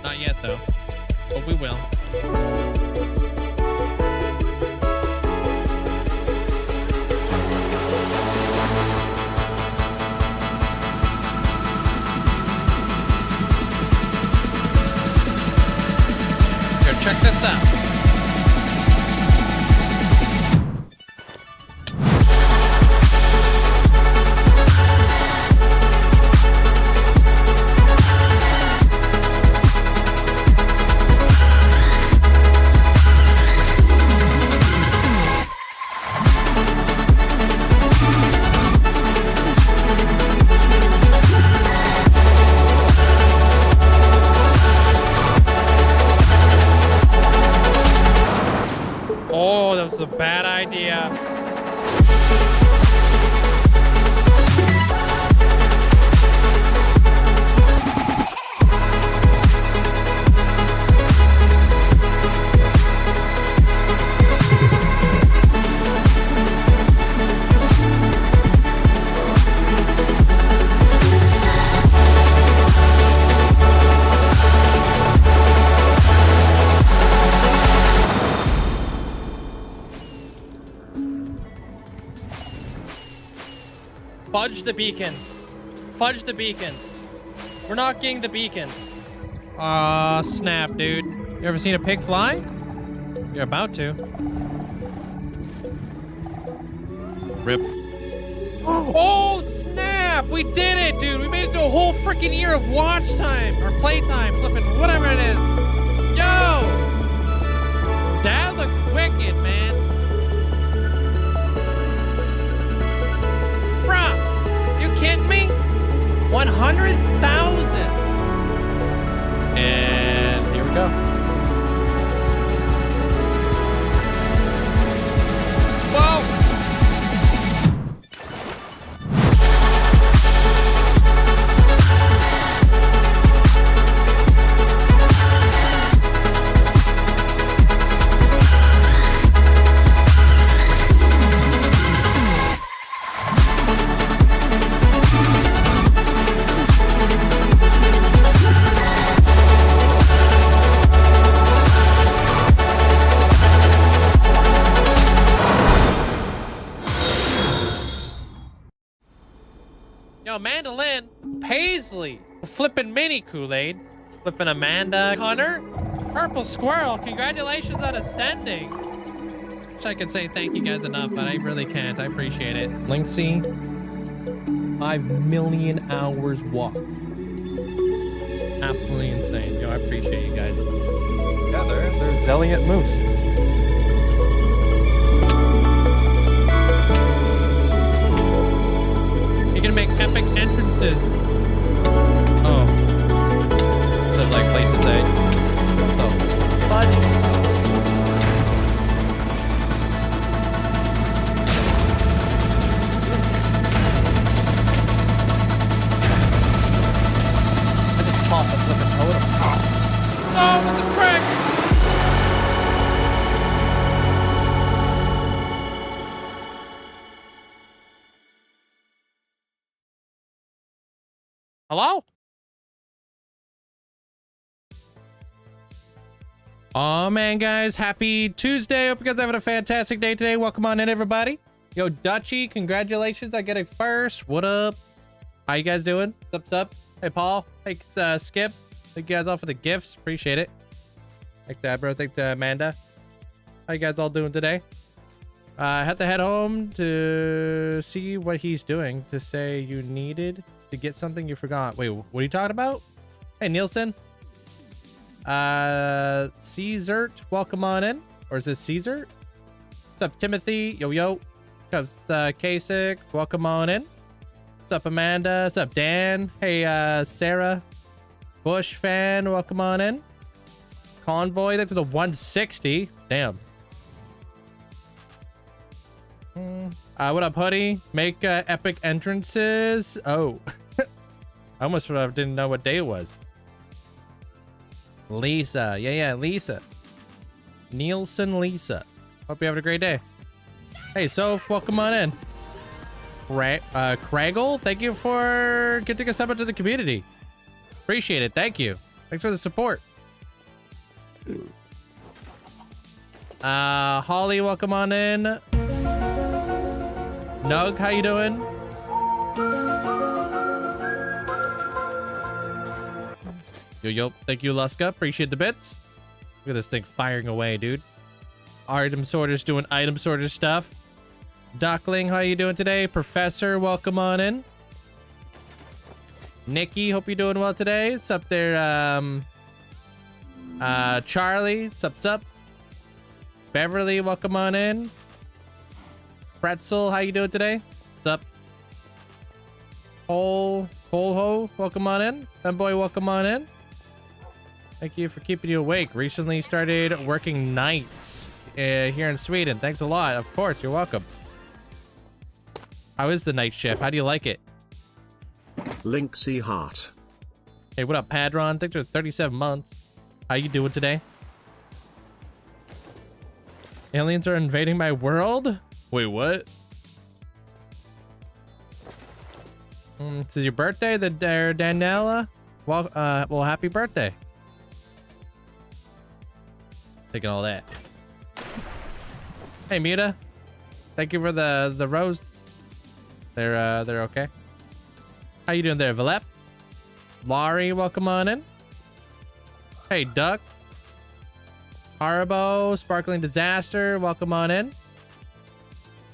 Not yet, though. But we will. Here, check this out. Oh, that was a bad idea. Fudge the beacons. Fudge the beacons. We're not getting the beacons. Aw, snap, dude. You ever seen a pig fly? You're about to. Rip. Oh, snap! We did it, dude! We made it to a whole freaking year of watch time, or playtime, flipping, whatever it is. Yo! That looks wicked, man. Bruh! You kidding me? 100,000! And here we go. Whoa! Yo, Mandolin, Paisley, flipping mini Kool-Aid, flipping Amanda, Hunter, Purple Squirrel, congratulations on ascending. Wish I could say thank you guys enough, but I really can't. I appreciate it. Linkzzey, 5 million hours walked. Absolutely insane. Yo, I appreciate you guys. Yeah, there's Zelliot Moose. You're gonna make epic entrances. Oh. So like places A. Oh. Fudge. I just pop a flipping totem. Oh, what the frick? Hello? Oh man, guys, happy Tuesday. Hope you guys are having a fantastic day today. Welcome on in, everybody. Yo, Dutchy, congratulations on getting first. What up? How you guys doing? What's up? Hey, Paul. Hey, Skip. Thank you guys all for the gifts. Appreciate it. Thank that, bro. Thank the Amanda. How you guys all doing today? I had to head home to see what he's doing to say you needed to get something you forgot. Wait, what are you talking about? Hey, Nielsen. Caesar, welcome on in. Or is this Caesar? What's up, Timothy? Yo, yo. What's up, Kasich? Welcome on in. What's up, Amanda? What's up, Dan? Hey, Sarah. Bush fan, welcome on in. Convoy, that's the 160. Damn. What up, Hoodie? Make epic entrances. Oh. I almost didn't know what day it was. Lisa. Yeah, Lisa. Nielsen Lisa. Hope you having a great day. Hey, Soph, welcome on in. Craggle, thank you for getting a sub into the community. Appreciate it. Thank you. Thanks for the support. Holly, welcome on in. Nug, how you doing? Yo, thank you, Luska. Appreciate the bits. Look at this thing firing away, dude. Item sorters doing item sorter stuff. Duckling, how you doing today? Professor, welcome on in. Nikki, hope you're doing well today. What's up there, Charlie, what's up? Beverly, welcome on in. Pretzel, how you doing today? What's up? Cole Ho, welcome on in. Femboy, welcome on in. Thank you for keeping you awake. Recently started working nights here in Sweden. Thanks a lot. Of course, you're welcome. How is the night shift? How do you like it? Linkzzey heart. Hey, what up, Padron? Thanks for 37 months. How you doing today? Aliens are invading my world? Wait, what? This is your birthday, the Daniela? Well, happy birthday. Taking all that. Hey, Muta. Thank you for the rose. They're okay. How you doing there, Valep? Laurie, welcome on in. Hey, Duck. Haribo, Sparkling Disaster, welcome on in.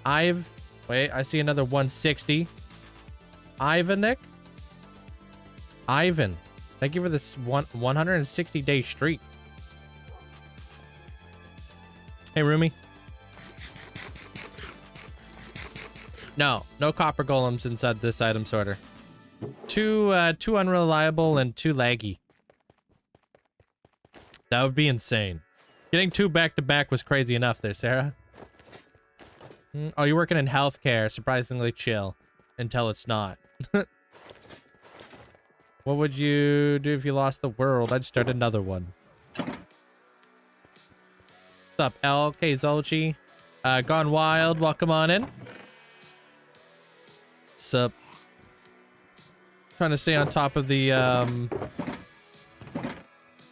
Wait, I see another 160. Ivan, thank you for this 160-day streak. Hey, Rumi. No copper golems inside this item sorter. Too unreliable and too laggy. That would be insane. Getting 2 back-to-back was crazy enough there, Sarah. Oh, you're working in healthcare. Surprisingly chill. Until it's not. What would you do if you lost the world? I'd start another one. What's up, LK Zolchi? Gone Wild, welcome on in. Sup? Trying to stay on top of the,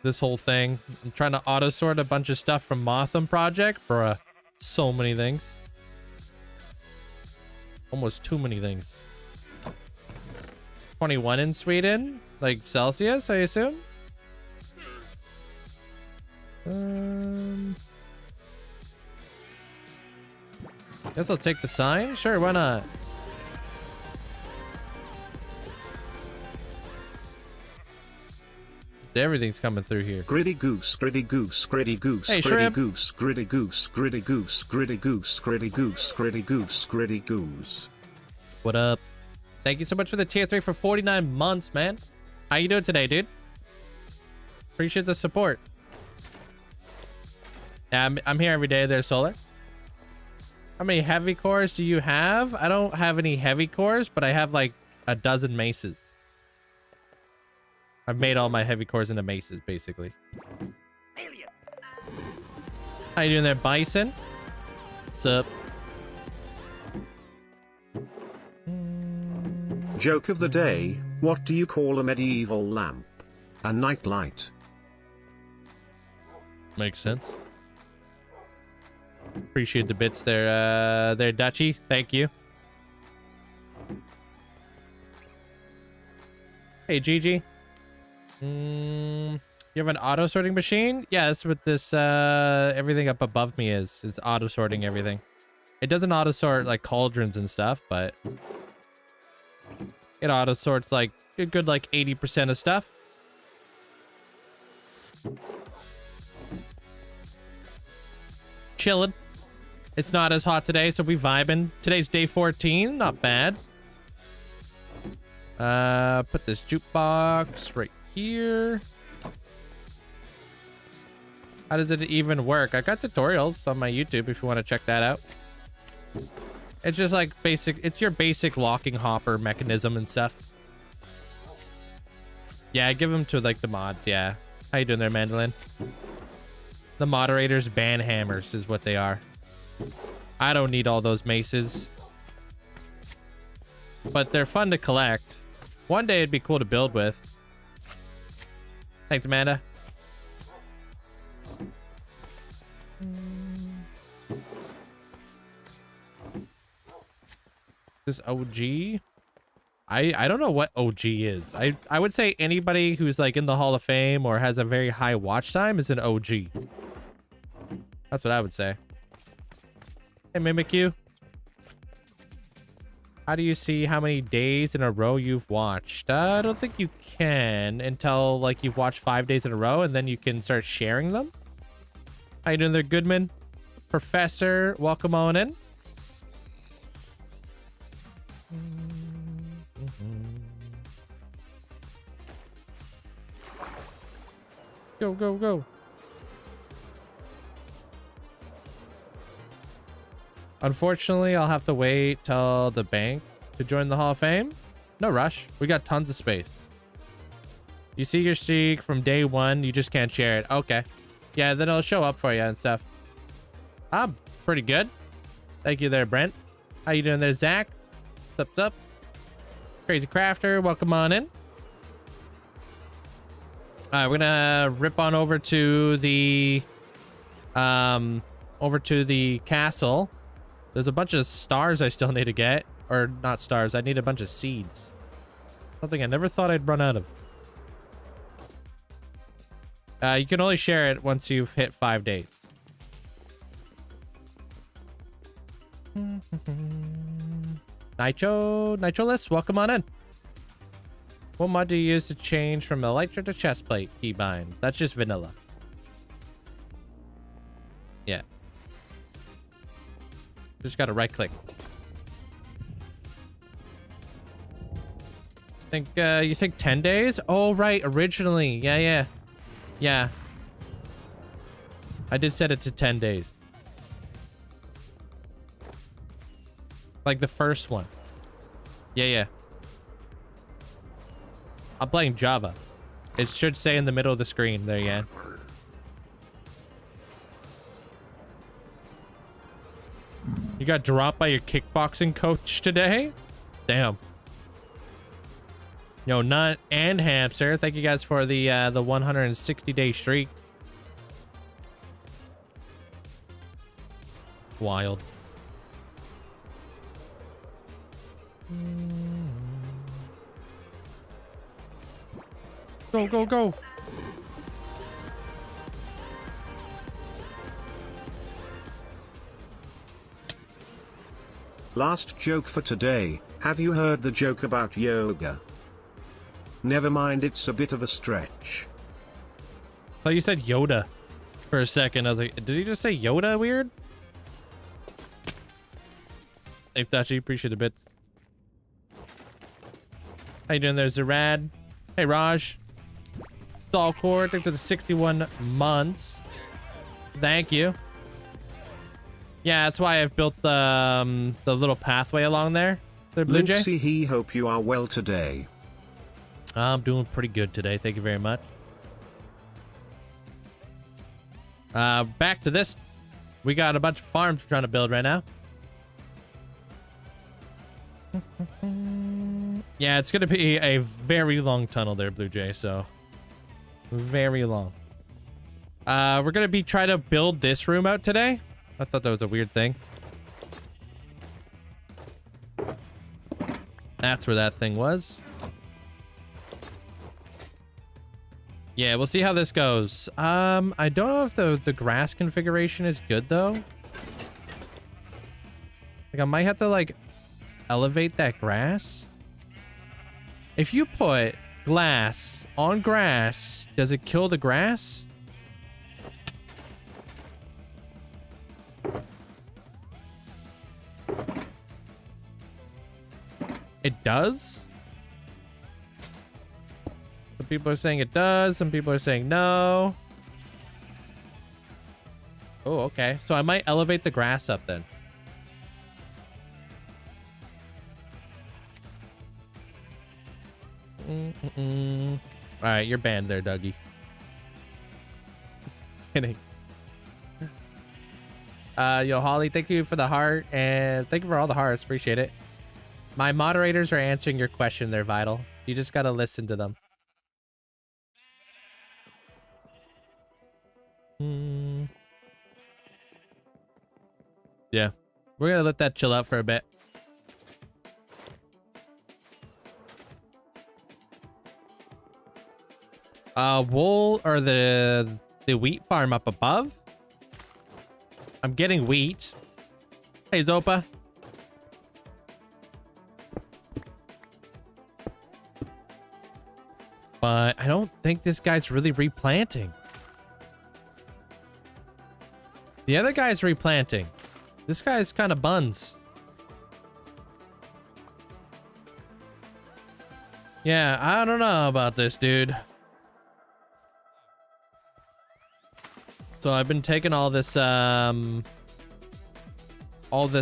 this whole thing. I'm trying to auto-sort a bunch of stuff from Motham Project. Bruh. So many things. Almost too many things. 21 in Sweden? Like Celsius, I assume? Guess I'll take the sign? Sure, why not? Everything's coming through here. Gritty goose, gritty goose, gritty goose, hey, gritty shrimp. goose, gritty goose, gritty goose, gritty goose, gritty goose, gritty goose, gritty goose. What up? Thank you so much for the tier 3 for 49 months, man. How you doing today, dude? Appreciate the support. Yeah, I'm here every day there, Solar. How many heavy cores do you have? I don't have any heavy cores, but I have like a dozen maces. I've made all my heavy cores into maces, basically. How you doing there, Bison? What's up? Joke of the day, what do you call a medieval lamp? A nightlight. Makes sense. Appreciate the bits there, Dutchy. Thank you. Hey, Gigi. You have an auto sorting machine? Yeah, that's what this everything up above me is. It's auto sorting everything. It doesn't auto sort like cauldrons and stuff, but it auto sorts like a good like 80% of stuff. Chilling. It's not as hot today, so we vibing. Today's day 14, not bad. Put this jukebox right here. How does it even work? I got tutorials on my YouTube if you want to check that out. It's just like basic, it's your basic locking hopper mechanism and stuff. Yeah, I give them to like the mods, yeah. How you doing there, Mandolin? The moderators ban hammers is what they are. I don't need all those maces. But they're fun to collect. One day it'd be cool to build with. Thanks, Amanda. This OG? I don't know what OG is. I would say anybody who's like in the Hall of Fame or has a very high watch time is an OG. That's what I would say. Hey, Mimikyu. How do you see how many days in a row you've watched? I don't think you can until like you've watched 5 days in a row, and then you can start sharing them. How you doing there, Goodman? Professor, welcome on in. Go, go, go. Unfortunately, I'll have to wait till the bank to join the Hall of Fame. No rush. We got tons of space. You see your streak from day one. You just can't share it. Okay. Yeah, then it'll show up for you and stuff. Pretty good. Thank you there, Brent. How you doing there, Zach? What's up? Crazy Crafter, welcome on in. All right, we're gonna rip on over to the castle. There's a bunch of stars I still need to get, or not stars. I need a bunch of seeds. Something I never thought I'd run out of. You can only share it once you've hit 5 days. Nitroless, welcome on in. What mod do you use to change from elytra to chestplate keybind? That's just vanilla. Yeah. Just gotta right click. You think 10 days? Oh, right. Originally. Yeah. I did set it to 10 days. Like the first one. Yeah. I'm playing Java. It should say in the middle of the screen. There you go. You got dropped by your kickboxing coach today? Damn. Yo, Nut and Hamster, thank you guys for the 160-day streak. Wild. Go, go, go. Last joke for today. Have you heard the joke about yoga? Never mind, it's a bit of a stretch. I thought you said Yoda for a second. I was like, did he just say Yoda weird? Hey, Dachi, appreciate the bits. How you doing there, Zerad? Hey, Raj. Stalcore, thanks for the 61 months. Thank you. Yeah, that's why I've built the little pathway along there. There, Blue Jay. Linkzzey, he hope you are well today. I'm doing pretty good today. Thank you very much. Back to this. We got a bunch of farms we're trying to build right now. Yeah, it's going to be a very long tunnel there, Blue Jay, so very long. We're going to be trying to build this room out today. I thought that was a weird thing. That's where that thing was. Yeah, we'll see how this goes. I don't know if the grass configuration is good though. Like I might have to like elevate that grass. If you put glass on grass, does it kill the grass? It does? Some people are saying it does. Some people are saying no. Oh, okay. So I might elevate the grass up then. All right, you're banned there, Dougie. Kidding. Yo, Holly, thank you for the heart, and thank you for all the hearts. Appreciate it. My moderators are answering your question. They're vital. You just gotta listen to them. Yeah, we're gonna let that chill out for a bit. Wool or the wheat farm up above. I'm getting wheat. Hey, Zopa. But I don't think this guy's really replanting. The other guy's replanting. This guy's kind of buns. Yeah, I don't know about this, dude. So I've been taking all this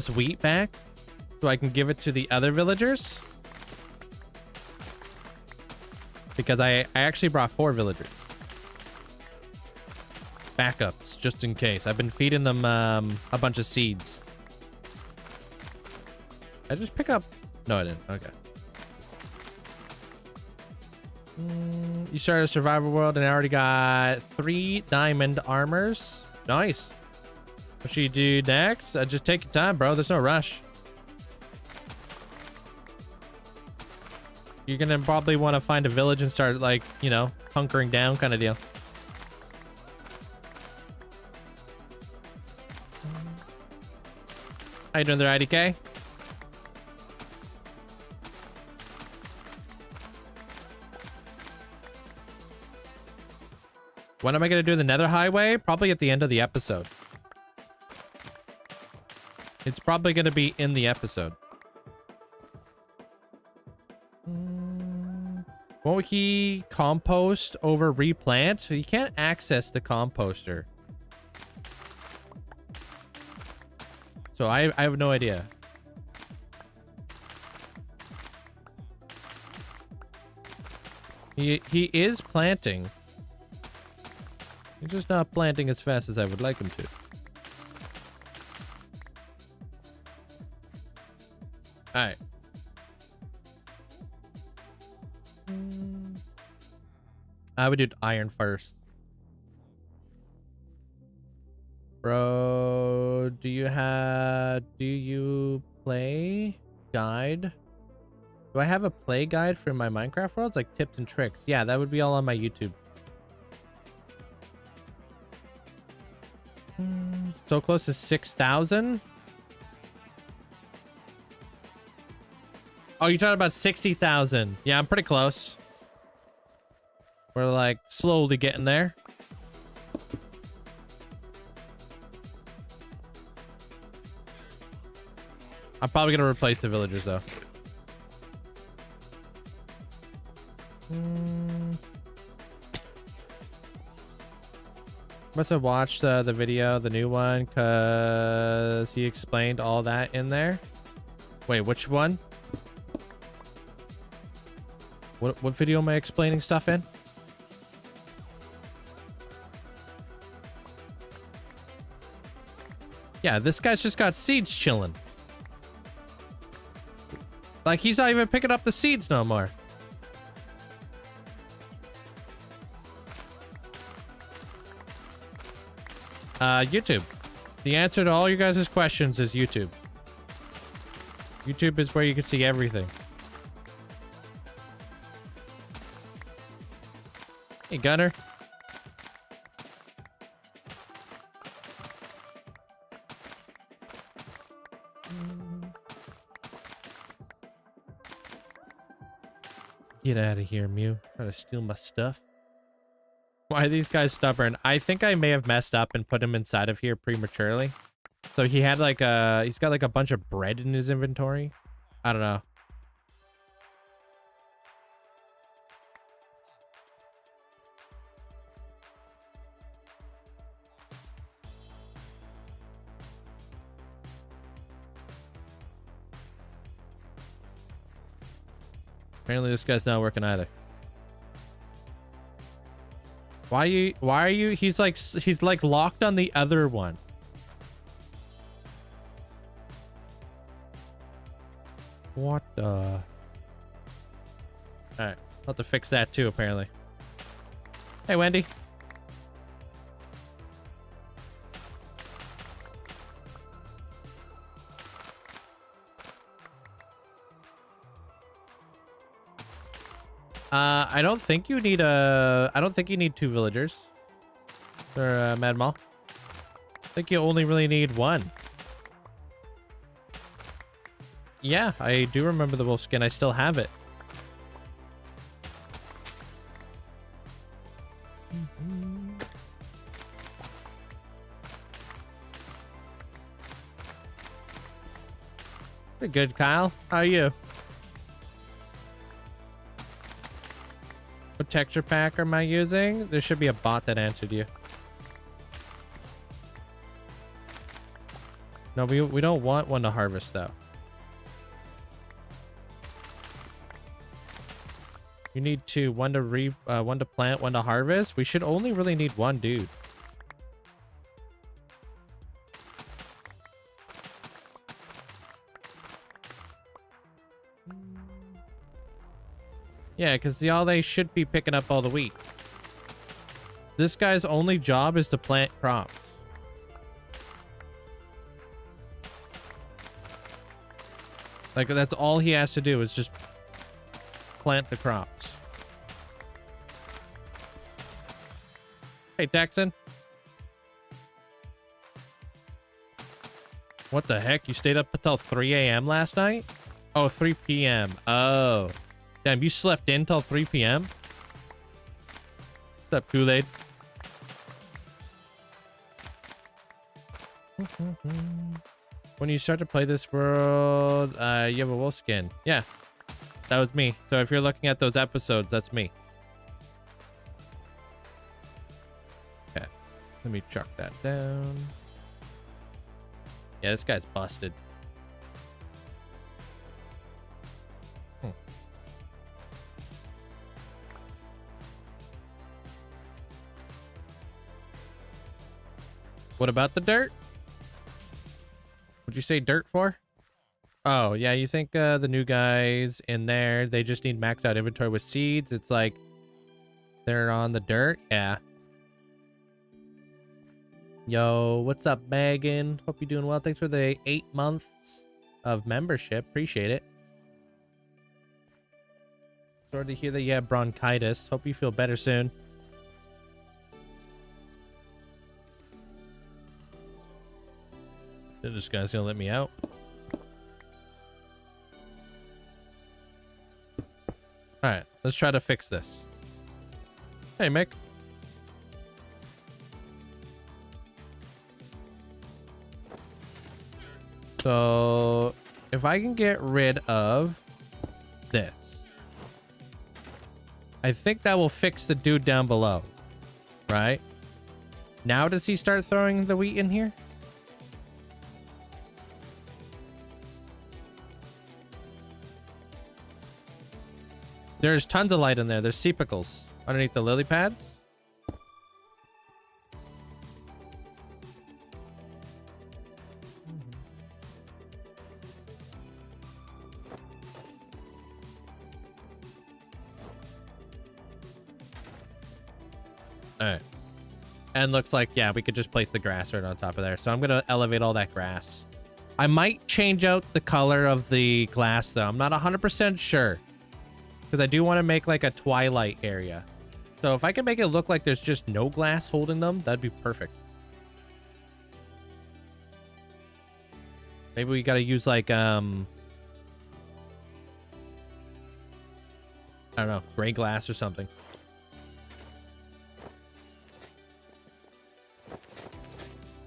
wheat back so I can give it to the other villagers. Because I actually brought 4 villagers. Backups, just in case. I've been feeding them a bunch of seeds. I just pick up... No, I didn't. Okay. You started a survival world and I already got 3 diamond armors. Nice. What should you do next? Just take your time, bro. There's no rush. You're gonna probably want to find a village and start, like, you know, hunkering down kind of deal. How you doing there, IDK? When am I gonna do the Nether Highway? Probably at the end of the episode. It's probably gonna be in the episode. Won't he compost over replant? So you can't access the composter. So I have no idea. He is planting. He's just not planting as fast as I would like him to. All right. I would do iron first. Bro, do you play guide? Do I have a play guide for my Minecraft worlds? Like tips and tricks? Yeah, that would be all on my YouTube. So close to 6,000? Oh, you're talking about 60,000. Yeah, I'm pretty close. We're like slowly getting there. I'm probably gonna replace the villagers though. Must have watched the video, the new one, because he explained all that in there. Wait, which one? What video am I explaining stuff in? Yeah, this guy's just got seeds chilling. Like, he's not even picking up the seeds no more. YouTube. The answer to all you guys' questions is YouTube. YouTube is where you can see everything. Hey, Gunner. Get out of here, Mew. Trying to steal my stuff. Why are these guys stubborn? I think I may have messed up and put him inside of here prematurely. So he had like he's got like a bunch of bread in his inventory. I don't know. Apparently this guy's not working either. Why are you he's like locked on the other one. What the? All right, I'll have to fix that too apparently. Hey, Wendy. I don't think you need a... I don't think you need 2 villagers. Or Mad Mall. I think you only really need 1. Yeah, I do remember the wolf skin. I still have it. Pretty good, Kyle. How are you? What texture pack am I using? There should be a bot that answered you. No, we don't want one to harvest though. You need 2, one to plant, one to harvest. We should only really need 1 dude. Yeah, because y'all, they should be picking up all the wheat. This guy's only job is to plant crops. Like, that's all he has to do is just plant the crops. Hey, Texan. What the heck? You stayed up until 3 a.m. last night? Oh, 3 p.m. Oh. Damn, you slept in till 3 p.m.? What's up, Kool-Aid? When you start to play this world, you have a wolf skin. Yeah, that was me. So if you're looking at those episodes, that's me. Okay, let me chuck that down. Yeah, this guy's busted. What about the dirt? What'd you say dirt for? Oh, yeah, you think the new guys in there, they just need maxed out inventory with seeds? It's like they're on the dirt? Yeah. Yo, what's up, Megan? Hope you're doing well. Thanks for the 8 months of membership. Appreciate it. Sorry to hear that you have bronchitis. Hope you feel better soon. This guy's gonna let me out. Alright, let's try to fix this. Hey, Mick. So, if I can get rid of this, I think that will fix the dude down below. Right? Now does he start throwing the wheat in here? There's tons of light in there. There's sepicles underneath the lily pads. All right. And looks like, yeah, we could just place the grass right on top of there. So I'm going to elevate all that grass. I might change out the color of the glass, though. I'm not 100% sure. Because I do want to make like a twilight area. So if I can make it look like there's just no glass holding them, that'd be perfect. Maybe we got to use like, I don't know, gray glass or something.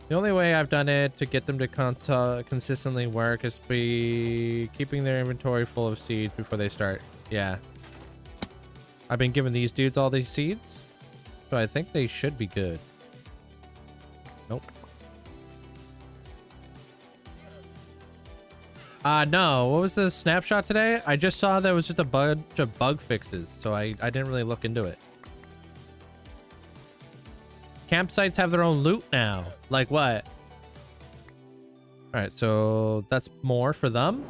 The only way I've done it to get them to consistently work is be keeping their inventory full of seeds before they start. Yeah. I've been giving these dudes all these seeds, so I think they should be good. Nope. No. What was the snapshot today? I just saw there was just a bunch of bug fixes, so I didn't really look into it. Campsites have their own loot now. Like what? All right, so that's more for them.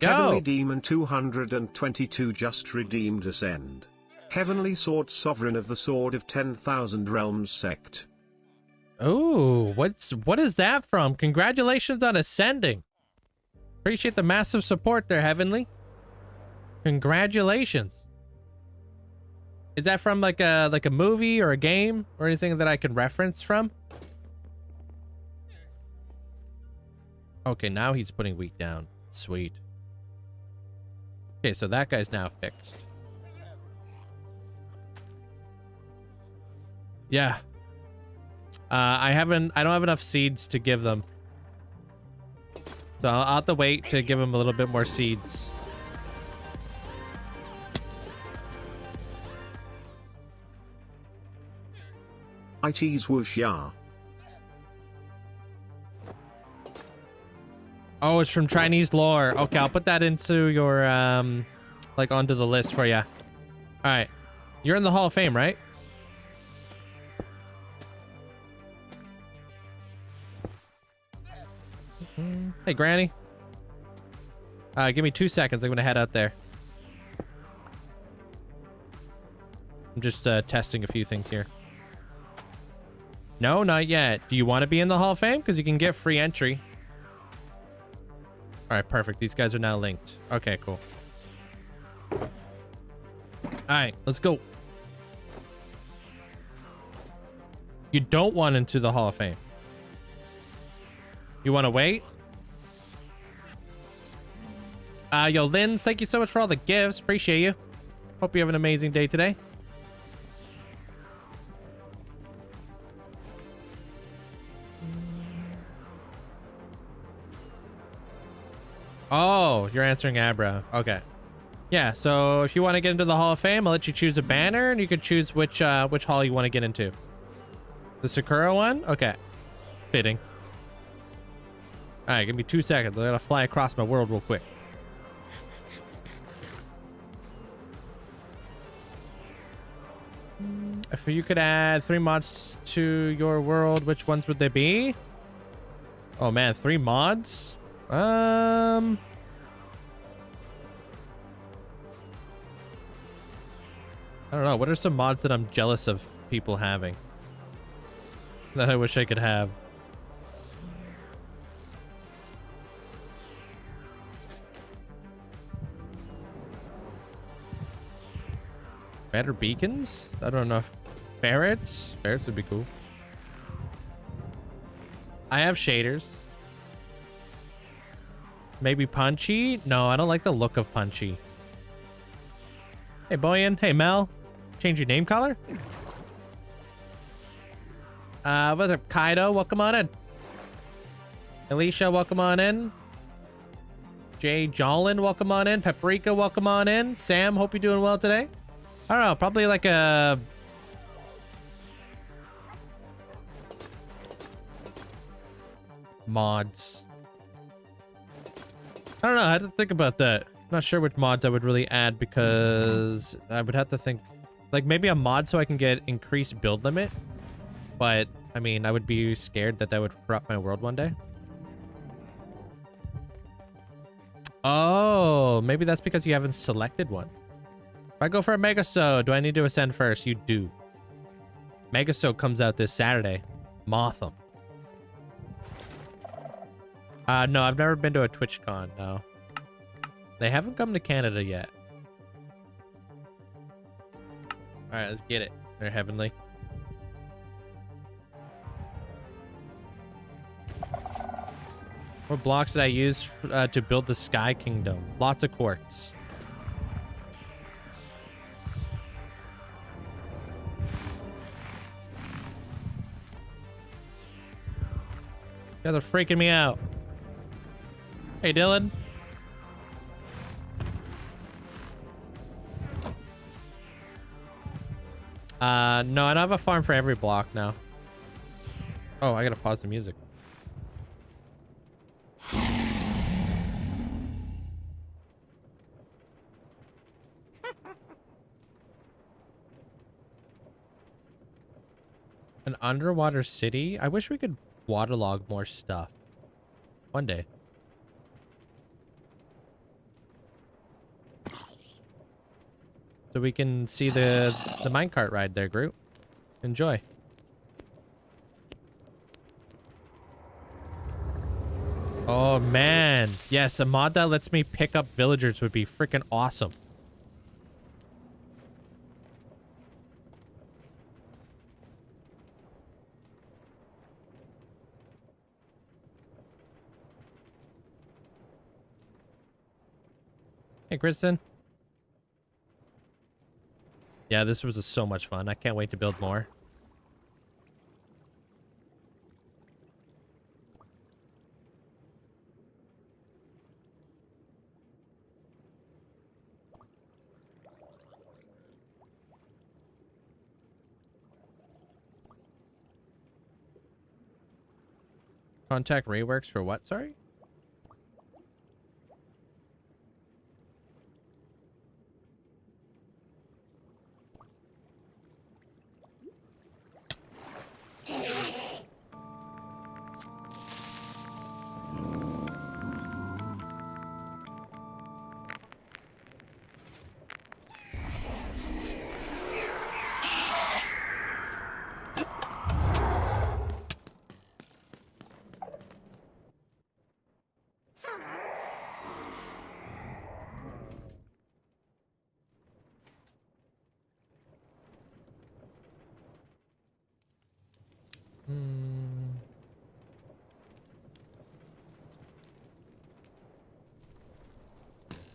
Heavenly Demon 222 just redeemed Ascend. Heavenly Sword Sovereign of the Sword of 10,000 Realms Sect. Oh, what is that from? Congratulations on ascending. Appreciate the massive support there, Heavenly. Congratulations. Is that from like a movie or a game or anything that I can reference from? Okay, now he's putting wheat down. Sweet. Okay, so that guy's now fixed. Yeah. I don't have enough seeds to give them. So I'll have to wait to give them a little bit more seeds. IT's whoosh ya. Oh, it's from Chinese lore. Okay, I'll put that into your, like onto the list for you. All right. You're in the Hall of Fame, right? Hey, Granny. Give me 2 seconds. I'm going to head out there. I'm just testing a few things here. No, not yet. Do you want to be in the Hall of Fame? Because you can get free entry. All right, perfect. These guys are now linked. Okay, cool. All right, let's go. You don't want into the Hall of Fame. You want to wait? Yo, Linz, thank you so much for all the gifts. Appreciate you. Hope you have an amazing day today. Oh, you're answering Abra. Okay. Yeah, so if you want to get into the Hall of Fame, I'll let you choose a banner, and you can choose which hall you want to get into. The Sakura one? Okay. Fitting. All right, give me 2 seconds. I gotta fly across my world real quick. If you could add 3 mods to your world, which ones would they be? Oh man, 3 mods? I don't know. What are some mods that I'm jealous of people having that I wish I could have? Better beacons? I don't know. Ferrets? Ferrets would be cool. I have shaders. Maybe Punchy? No, I don't like the look of Punchy. Hey, Boyan. Hey, Mel. Change your name color? What's up, Kaido? Welcome on in. Alicia, welcome on in. Jay Jolin, welcome on in. Paprika, welcome on in. Sam, hope you're doing well today. I don't know, probably like a... mods. I don't know, I had to think about that. I'm not sure which mods I would really add because I would have to think... like maybe a mod so I can get increased build limit. But, I mean, I would be scared that that would corrupt my world one day. Oh, maybe that's because you haven't selected one. If I go for a Megasode, do I need to ascend first? You do. Megasode comes out this Saturday. Motham. No, I've never been to a TwitchCon, no. They haven't come to Canada yet. Alright, let's get it. They're heavenly. What blocks did I use to build the Sky Kingdom? Lots of quartz. Yeah, they're freaking me out. Hey, Dylan. No, I don't have a farm for every block now. Oh, I gotta pause the music. An underwater city? I wish we could waterlog more stuff. One day. So we can see the minecart ride there, Groot. Enjoy. Oh, man. Yes, a mod that lets me pick up villagers would be freaking awesome. Hey, Kristen. Yeah, this was so much fun. I can't wait to build more. Contact reworks for what, sorry?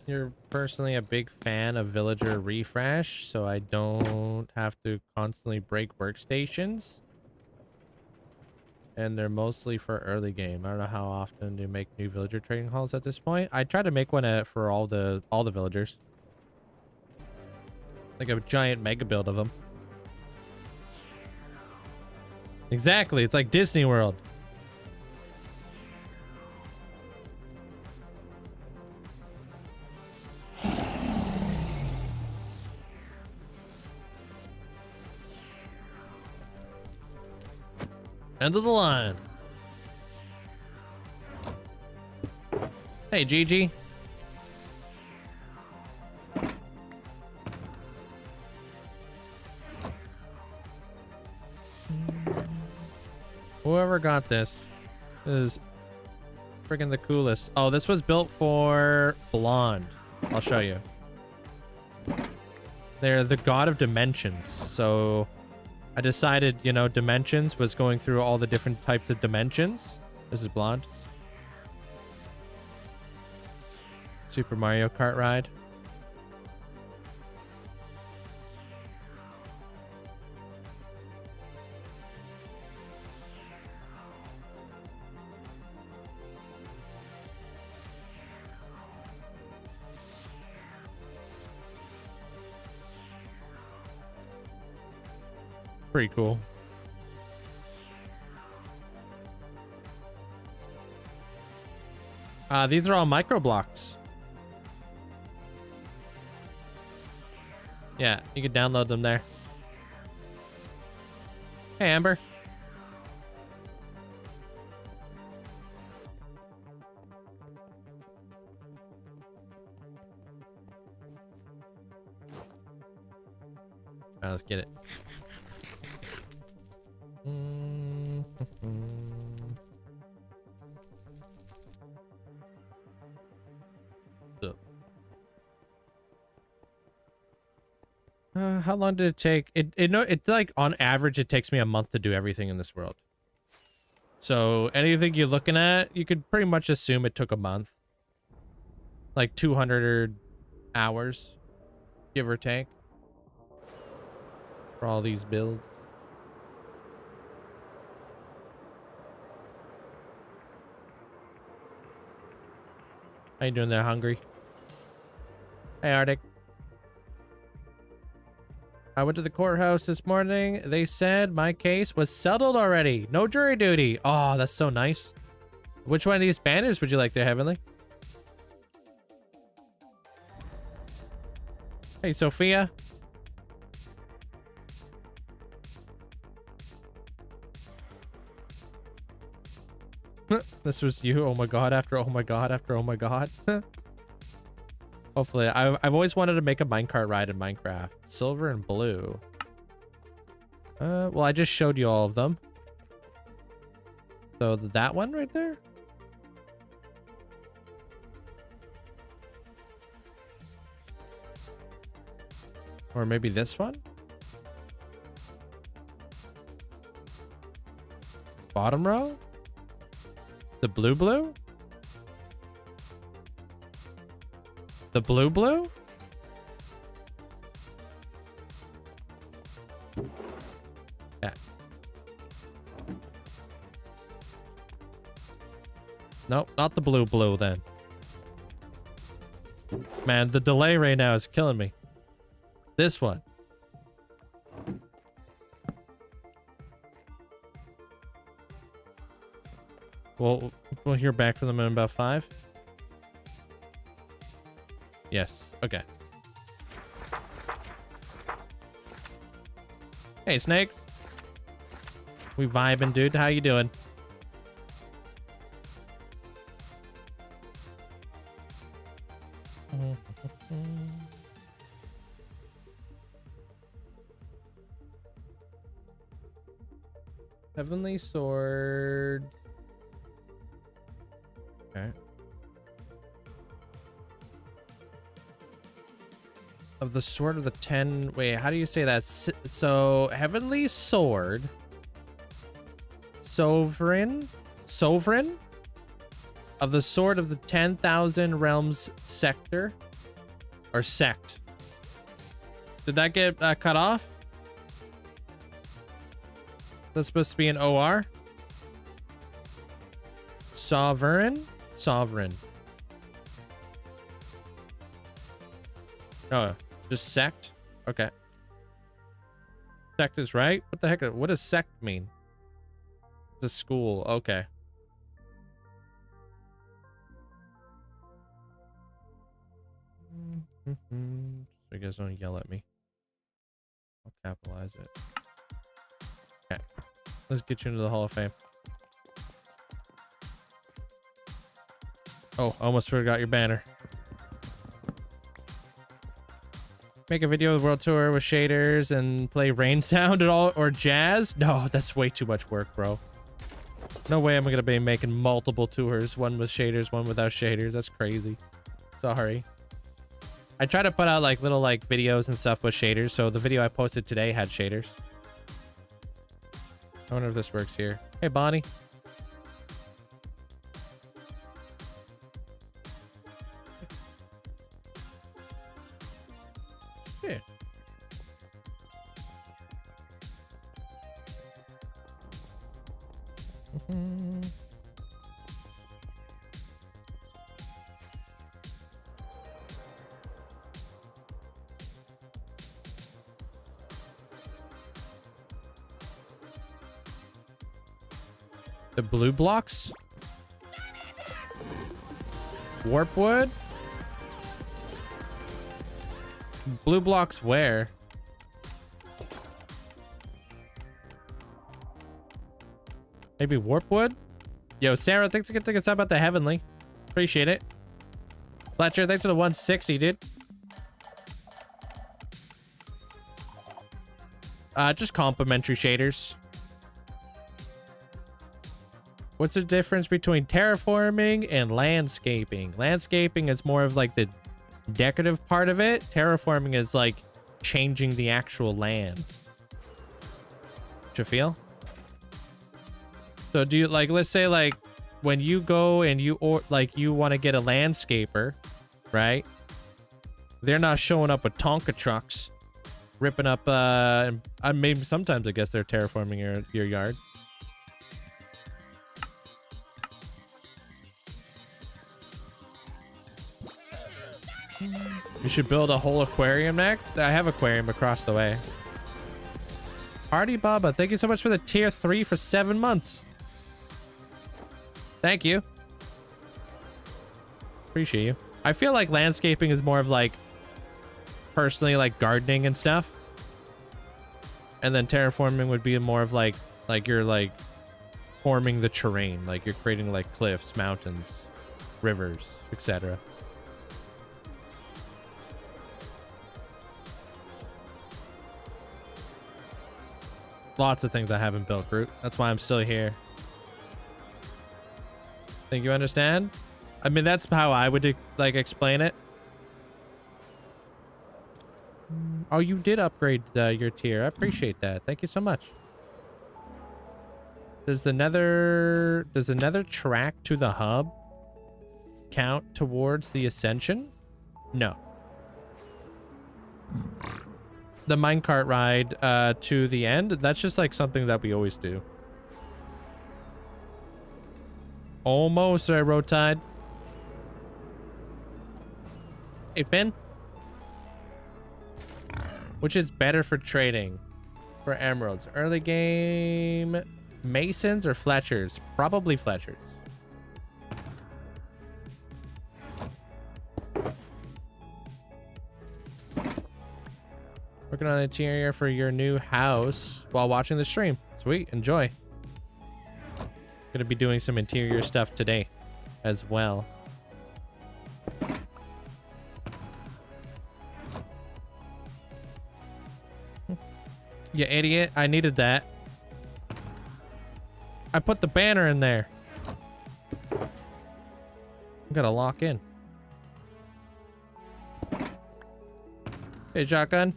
You're personally a big fan of villager refresh, so I don't have to constantly break workstations. And they're mostly for early game. I don't know how often do you make new villager trading halls at this point. I try to make one for all the villagers. Like a giant mega build of them. Exactly, it's like Disney World. End of the line. Hey, Gigi. Whoever got this is freaking the coolest. Oh, this was built for Blonde. I'll show you. They're the god of dimensions. So I decided, you know, dimensions was going through all the different types of dimensions. This is Blonde. Super Mario Kart ride. Pretty cool. These are all micro blocks. Yeah, you can download them there. Hey, Amber. All right, let's get it. How long did it take? It's like on average, it takes me a month to do everything in this world. So anything you're looking at, you could pretty much assume it took a month. Like 200 hours, give or take, for all these builds. How you doing there, Hungry? Hey, Arctic. I went to the courthouse this morning. They said my case was settled already. No jury duty. Oh, that's so nice. Which one of these banners would you like there, Heavenly? Hey, Sophia. This was you. Oh my god, after oh my god, after oh my god. Hopefully, I've always wanted to make a minecart ride in Minecraft. Silver and blue. Well, I just showed you all of them. So that one right there? Or maybe this one? Bottom row? The blue? The blue? Yeah. Nope, not the blue then. Man, the delay right now is killing me. This one. We'll hear back from them in about 5. Yes. Okay. Hey, snakes. We vibing, dude. How you doing? Heavenly sword. Okay. Of the sword of the 10. Wait, how do you say that? So, heavenly sword. Sovereign of the sword of the 10,000 realms sector or sect. Did that get cut off? That's supposed to be an OR. Sovereign. Oh, just sect. Okay. Sect is right. What the heck? What does sect mean? The school. Okay. So you guys don't yell at me. I'll capitalize it. Okay. Let's get you into the Hall of Fame. Oh, almost forgot your banner. Make a video of the world tour with shaders and play rain sound at all or jazz? No, that's way too much work, bro. No way I'm gonna be making multiple tours, one with shaders, one without shaders. That's crazy. Sorry. I try to put out like little like videos and stuff with shaders, so the video I posted today had shaders. I wonder if this works here. Hey, Bonnie. Yeah. The blue blocks? Warp wood? Blue blocks where? Maybe warp wood? Yo, Sarah, thanks for getting us up about the heavenly. Appreciate it. Fletcher, thanks for the 160, dude. Just complimentary shaders. What's the difference between terraforming and landscaping? Landscaping is more of like the decorative part of it. Terraforming is like changing the actual land. What you feel? So do you like, let's say like when you go and you want to get a landscaper, right? They're not showing up with Tonka trucks, ripping up, maybe sometimes I guess they're terraforming your yard. You should build a whole aquarium next. I have aquarium across the way. Party Baba, thank you so much for the tier 3 for 7 months. Thank you. Appreciate you. I feel like landscaping is more of like personally like gardening and stuff. And then terraforming would be more of like you're like forming the terrain, like you're creating like cliffs, mountains, rivers, etc. Lots of things I haven't built, Groot. That's why I'm still here. Think you understand? I mean, that's how I would like explain it. Oh, you did upgrade your tier. I appreciate that. Thank you so much. Does the nether track to the hub count towards the ascension? No. The minecart ride to the end, that's just like something that we always do. Almost there, Road Tide. Hey, Finn. Which is better for trading for emeralds? Early game Masons or Fletchers? Probably Fletchers. Working on the interior for your new house while watching the stream. Sweet, enjoy. Gonna be doing some interior stuff today as well. You idiot, I needed that. I put the banner in there. I'm gonna lock in. Hey, shotgun.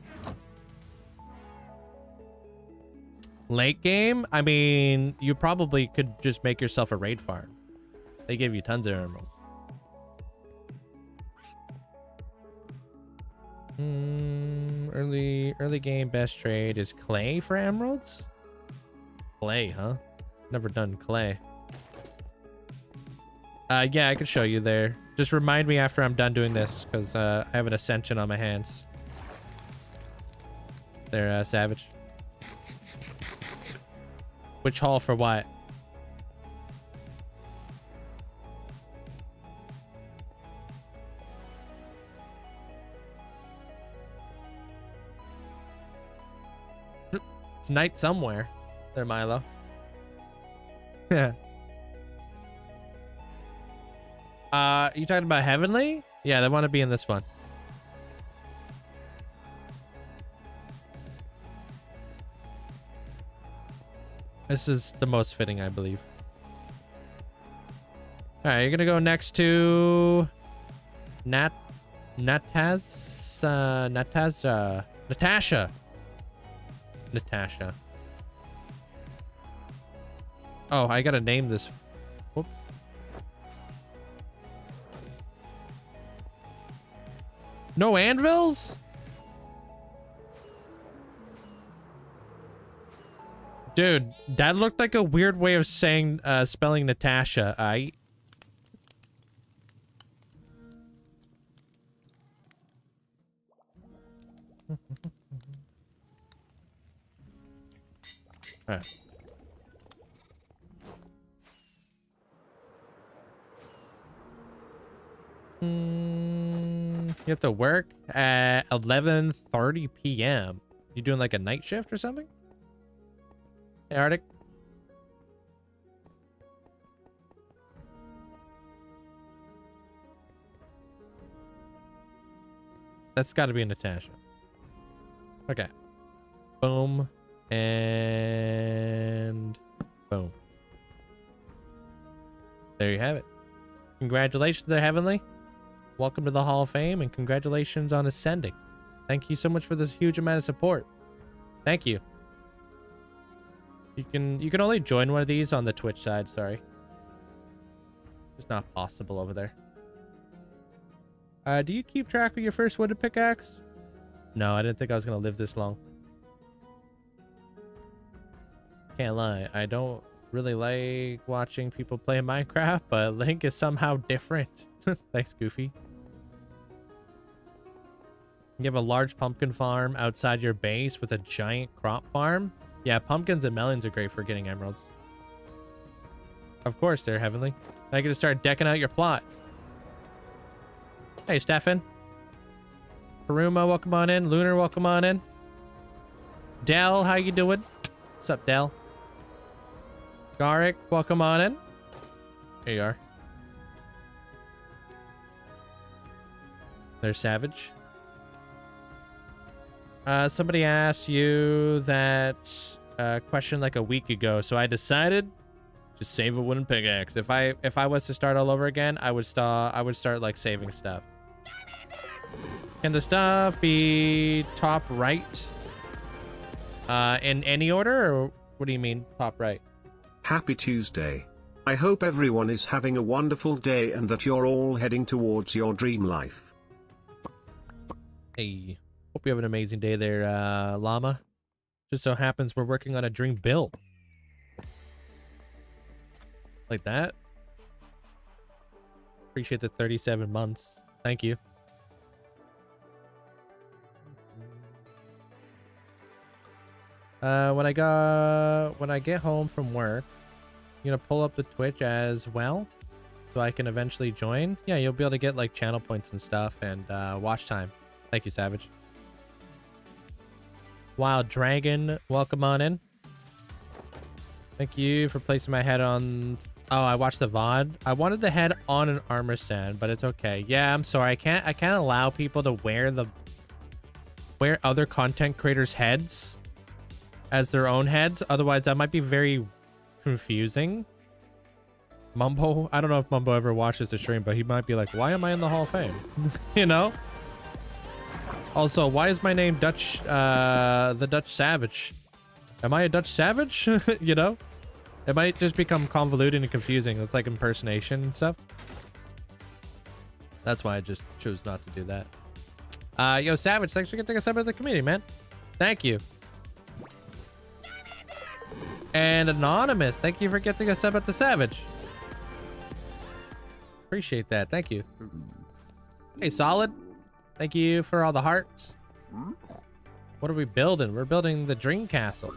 Late game? I mean, you probably could just make yourself a raid farm. They give you tons of emeralds. Early game best trade is clay for emeralds? Clay, huh? Never done clay. Yeah, I could show you there. Just remind me after I'm done doing this, because I have an ascension on my hands. There, Savage. Which hall for what? It's night somewhere. There, Milo. Yeah. You talking about Heavenly? Yeah, they want to be in this one. This is the most fitting, I believe. All right, you're gonna go next to Natasha. Oh, I gotta name this. Whoop. No anvils? Dude, that looked like a weird way of saying, spelling Natasha. Alright, you have to work at 11:30 p.m. You doing like a night shift or something? Hey, Arctic. That's got to be Natasha. Okay. Boom. And boom. There you have it. Congratulations there, Heavenly. Welcome to the Hall of Fame, and congratulations on ascending. Thank you so much for this huge amount of support. Thank you. You can only join one of these on the Twitch side, sorry. It's not possible over there. Do you keep track of your first wooden pickaxe? No, I didn't think I was gonna live this long. Can't lie, I don't really like watching people play Minecraft, but Link is somehow different. Thanks, Goofy. You have a large pumpkin farm outside your base with a giant crop farm. Yeah, pumpkins and melons are great for getting emeralds. Of course, they're Heavenly. Now you gotta start decking out your plot. Hey, Stefan. Haruma, welcome on in. Lunar, welcome on in. Dell, how you doing? What's up, Dell? Garik, welcome on in. Here you are. There's Savage. Somebody asked you that question like a week ago, so I decided to save a wooden pickaxe. If I was to start all over again, I would start like saving stuff. Can the stuff be top right? In any order, or what do you mean top right? Happy Tuesday. I hope everyone is having a wonderful day and that you're all heading towards your dream life. Hey, hope you have an amazing day there, Llama. Just so happens we're working on a dream build. Like that. Appreciate the 37 months. Thank you. When I get home from work, I'm gonna pull up the Twitch as well, so I can eventually join. Yeah, you'll be able to get like channel points and stuff and watch time. Thank you, Savage. Wild Dragon, welcome on in. Thank you for placing my head on. Oh, I watched the VOD. I wanted the head on an armor stand, but it's okay. Yeah, I'm sorry. I can't allow people to wear other content creators' heads as their own heads. Otherwise, that might be very confusing. Mumbo, I don't know if Mumbo ever watches the stream, but he might be like, why am I in the Hall of Fame? You know? Also, why is my name Dutch, the Dutch Savage? Am I a Dutch Savage? You know? It might just become convoluted and confusing. It's like impersonation and stuff. That's why I just chose not to do that. Yo, Savage, thanks for getting us up at the community, man. Thank you. And Anonymous, thank you for getting us up at the Savage. Appreciate that. Thank you. Hey, Solid. Thank you for all the hearts. What are we building? We're building the Dream Castle.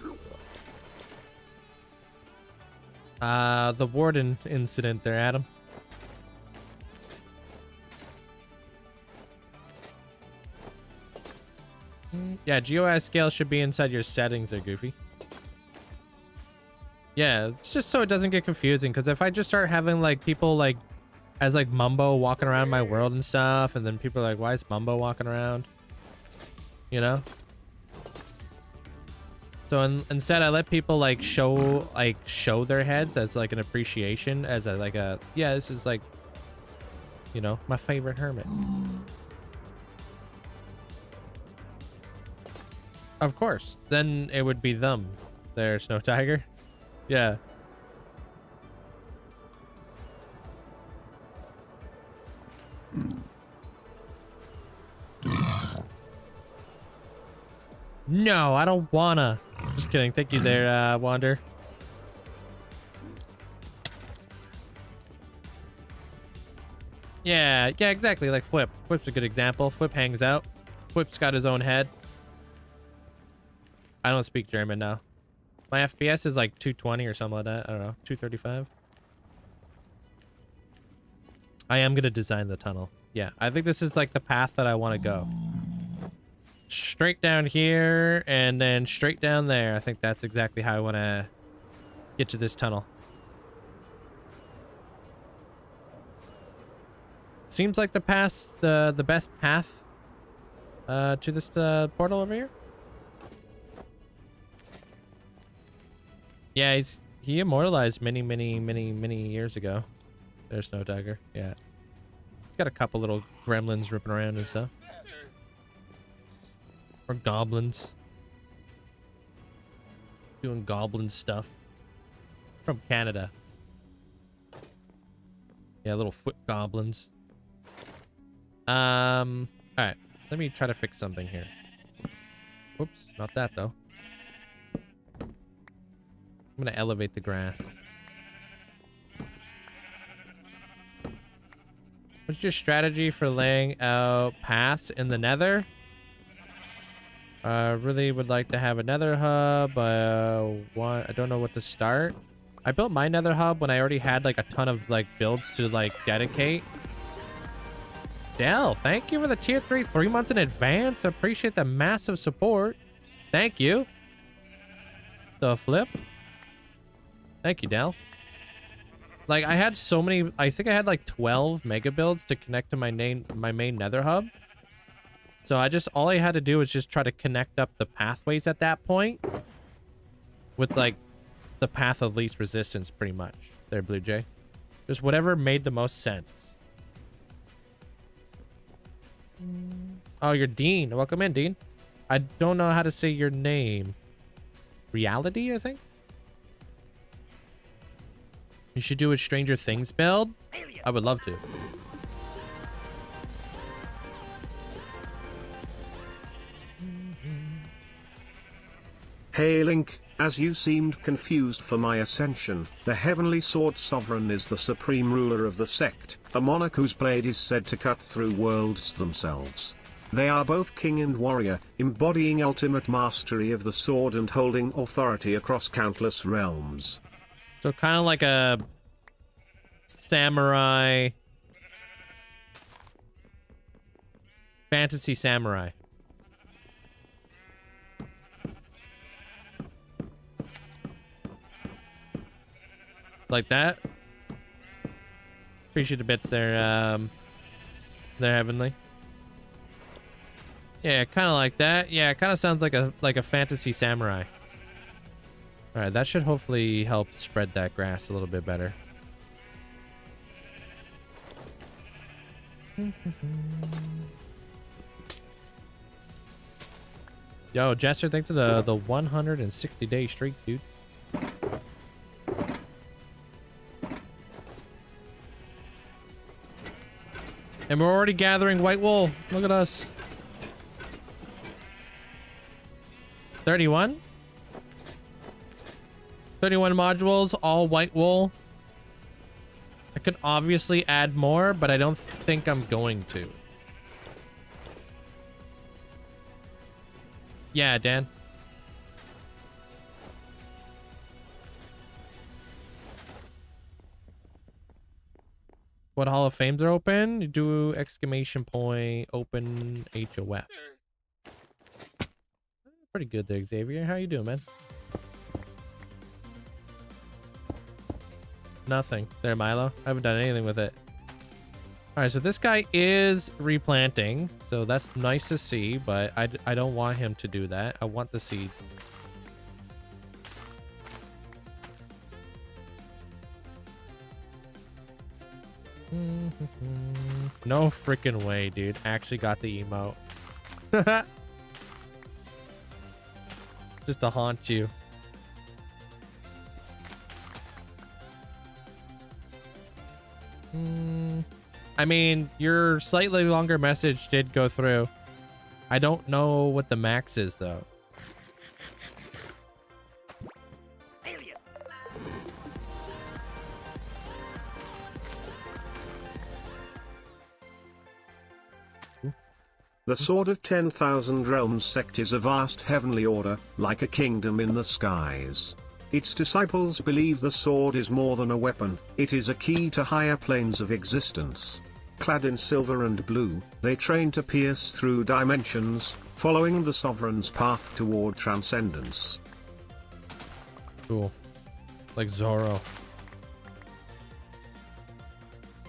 The Warden incident there, Adam. Yeah, GUI scale should be inside your settings there, Goofy. Yeah, it's just so it doesn't get confusing, because if I just start having like people like as like Mumbo walking around my world and stuff, and then people are like, why is Mumbo walking around? You know? So instead I let people like show their heads as like an appreciation, as a yeah, this is like, you know, my favorite hermit. Of course. Then it would be them. There, Snow Tiger. Yeah. No, I don't wanna. Just kidding. Thank you there, Wander. Yeah, exactly. Like Flip. Flip's a good example. Flip hangs out. Flip's got his own head. I don't speak German now. My FPS is like 220 or something like that. I don't know. 235. I am going to design the tunnel. Yeah, I think this is like the path that I want to go. Straight down here and then straight down there. I think that's exactly how I want to get to this tunnel. Seems like the best path to this portal over here. Yeah, he immortalized many years ago. There's Snow Tiger. Yeah. He's got a couple little gremlins ripping around and stuff. Or goblins. Doing goblin stuff. From Canada. Yeah, little foot goblins. Alright. Let me try to fix something here. Whoops, not that though. I'm gonna elevate the grass. What's your strategy for laying out paths in the nether? Really would like to have a nether hub. I don't know what to start. I built my nether hub when I already had like a ton of like builds to like dedicate. Dell, thank you for the tier 3 months in advance. I appreciate the massive support. Thank you. The Flip. Thank you, Dell. Like, I had so many... I think I had, like, 12 mega builds to connect to my main nether hub. So all I had to do was just try to connect up the pathways at that point. With, like, the path of least resistance, pretty much. There, Blue Jay. Just whatever made the most sense. Oh, you're Dean. Welcome in, Dean. I don't know how to say your name. Reality, I think? You should do a Stranger Things build. I would love to. Hey Link, as you seemed confused for my ascension, the Heavenly Sword Sovereign is the supreme ruler of the sect, a monarch whose blade is said to cut through worlds themselves. They are both king and warrior, embodying ultimate mastery of the sword and holding authority across countless realms. So kind of like a samurai, fantasy samurai. Like that. Appreciate the bits there, Heavenly. Yeah, kind of like that. Yeah, it kind of sounds like a fantasy samurai. All right, that should hopefully help spread that grass a little bit better. Yo, Jester, thanks to the 160-day streak, dude. And we're already gathering white wool. Look at us. 31? 31 modules, all white wool. I could obviously add more, but I don't think I'm going to. Yeah, Dan. What Hall of Fames are open? You do exclamation point, open HOF. Pretty good there, Xavier. How you doing, man? Nothing. There, Milo. I haven't done anything with it. All right, so this guy is replanting, so that's nice to see, but I don't want him to do that. I want the seed. No freaking way, dude. Actually got the emote. Just to haunt you. I mean, your slightly longer message did go through. I don't know what the max is, though. The Sword of 10,000 Realms sect is a vast heavenly order, like a kingdom in the skies. Its disciples believe the sword is more than a weapon, it is a key to higher planes of existence. Clad in silver and blue, they train to pierce through dimensions, following the Sovereign's path toward transcendence. Cool. Like Zoro.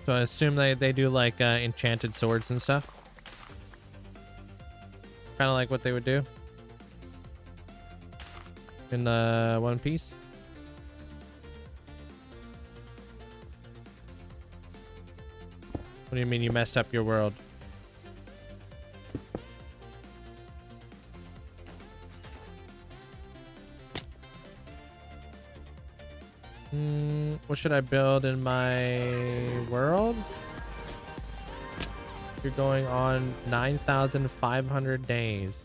So I assume they do like enchanted swords and stuff? Kind of like what they would do in One Piece. What do you mean you messed up your world? What should I build in my world? You're going on 9,500 days.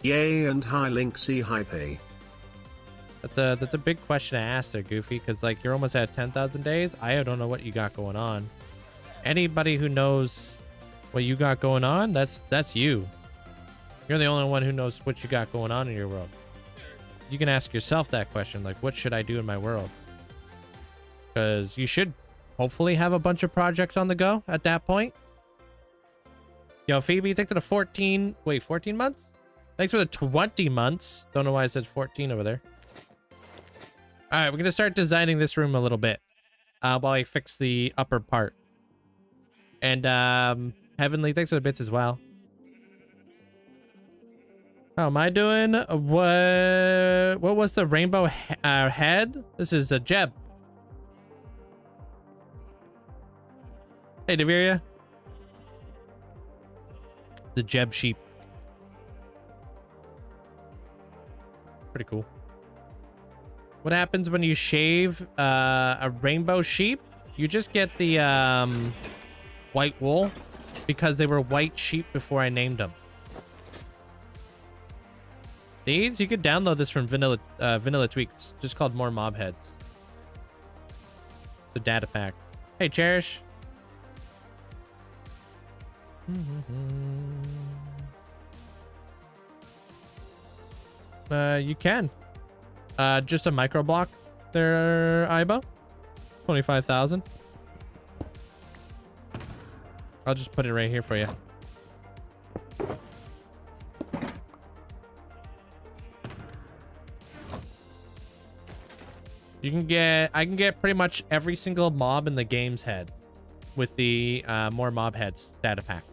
Yay and hi Linkzzey hi pay. That's a big question to ask there, Goofy, because like you're almost at 10,000 days. I don't know what you got going on. Anybody who knows what you got going on, that's you. You're the only one who knows what you got going on in your world. You can ask yourself that question, like, what should I do in my world? Because you should hopefully have a bunch of projects on the go at that point. Yo, Phoebe, thanks for the 14 months? Thanks for the 20 months. Don't know why it says 14 over there. All right, we're going to start designing this room a little bit while I fix the upper part. And Heavenly, thanks for the bits as well. How am I doing? What was the rainbow head? This is a Jeb. Hey, Deveria. The Jeb sheep. Pretty cool. What happens when you shave a rainbow sheep? You just get the white wool because they were white sheep before I named them. These, you could download this from Vanilla Tweaks, just called More Mob Heads. The data pack. Hey, Cherish. You can. Just a micro block there, Ibo. 25,000. I'll just put it right here for you. You can get, I can get pretty much every single mob in the game's head with the More Mob Heads data pack.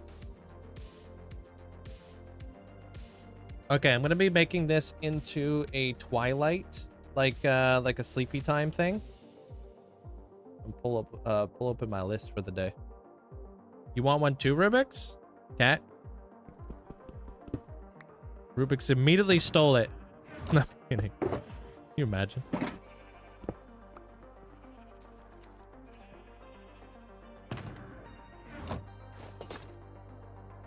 Okay, I'm gonna be making this into a twilight, like a sleepy time thing. And pull up in my list for the day. You want one too, Rubik's? Cat? Rubik's immediately stole it. No, I'm kidding. Can you imagine?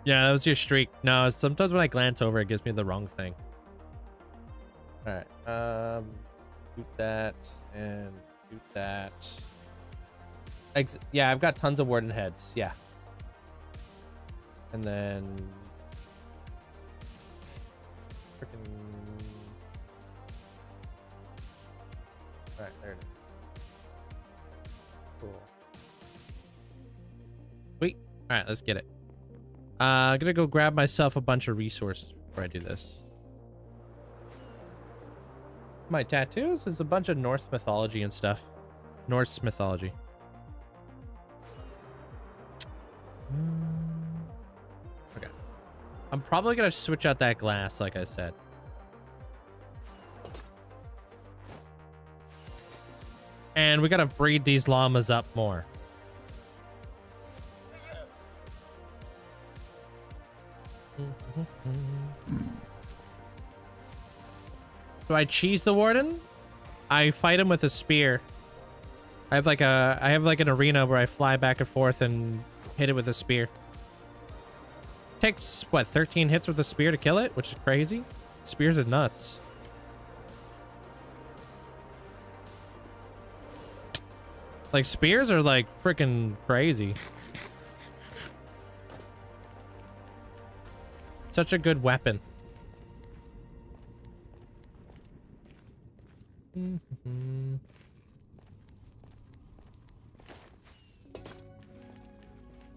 Yeah, that was your streak. No, sometimes when I glance over, it gives me the wrong thing. All right. Shoot that and shoot that. Yeah, I've got tons of warden heads. Yeah. And then freaking. All right, there it is. Cool. Sweet. All right, let's get it. I'm gonna go grab myself a bunch of resources before I do this. My tattoos is a bunch of Norse mythology and stuff. Norse mythology. Okay. I'm probably gonna switch out that glass, like I said. And we gotta breed these llamas up more. Do I cheese the warden? I fight him with a spear. I have like an arena where I fly back and forth and hit it with a spear. Takes what, 13 hits with a spear to kill it, which is crazy. Spears are nuts. Like spears are like freaking crazy. Such a good weapon.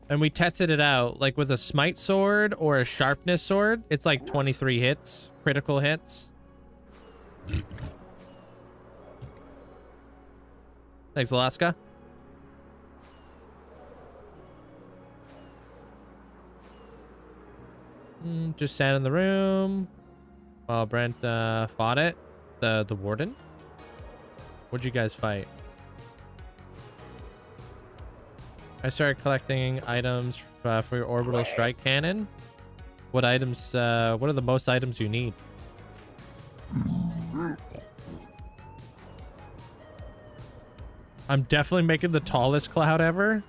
And we tested it out, like with a smite sword or a sharpness sword, it's like 23 hits, critical hits. Thanks, Alaska. Just sat in the room while Brent fought it. The warden. What'd you guys fight? I started collecting items for your orbital strike cannon. What items? What are the most items you need? I'm definitely making the tallest cloud ever.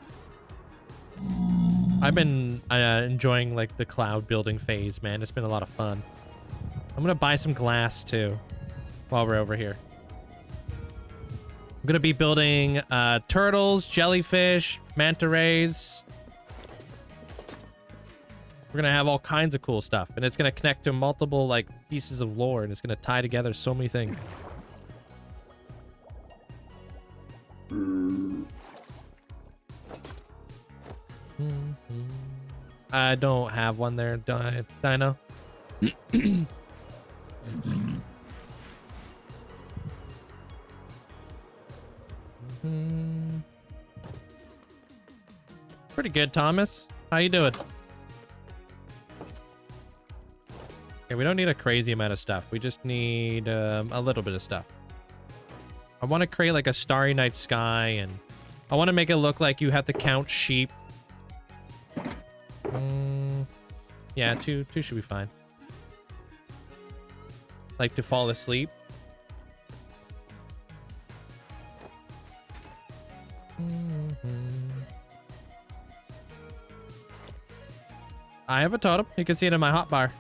I've been enjoying like the cloud building phase, man. It's been a lot of fun. I'm gonna buy some glass too while we're over here. I'm gonna be building turtles, jellyfish, manta rays. We're gonna have all kinds of cool stuff, and it's gonna connect to multiple like pieces of lore, and it's gonna tie together so many things. I don't have one there, Dino. Pretty good, Thomas. How you doing? Okay, we don't need a crazy amount of stuff. We just need a little bit of stuff. I want to create like a starry night sky, and I want to make it look like you have to count sheep. Yeah, two should be fine. Like to fall asleep. I have a totem. You can see it in my hotbar.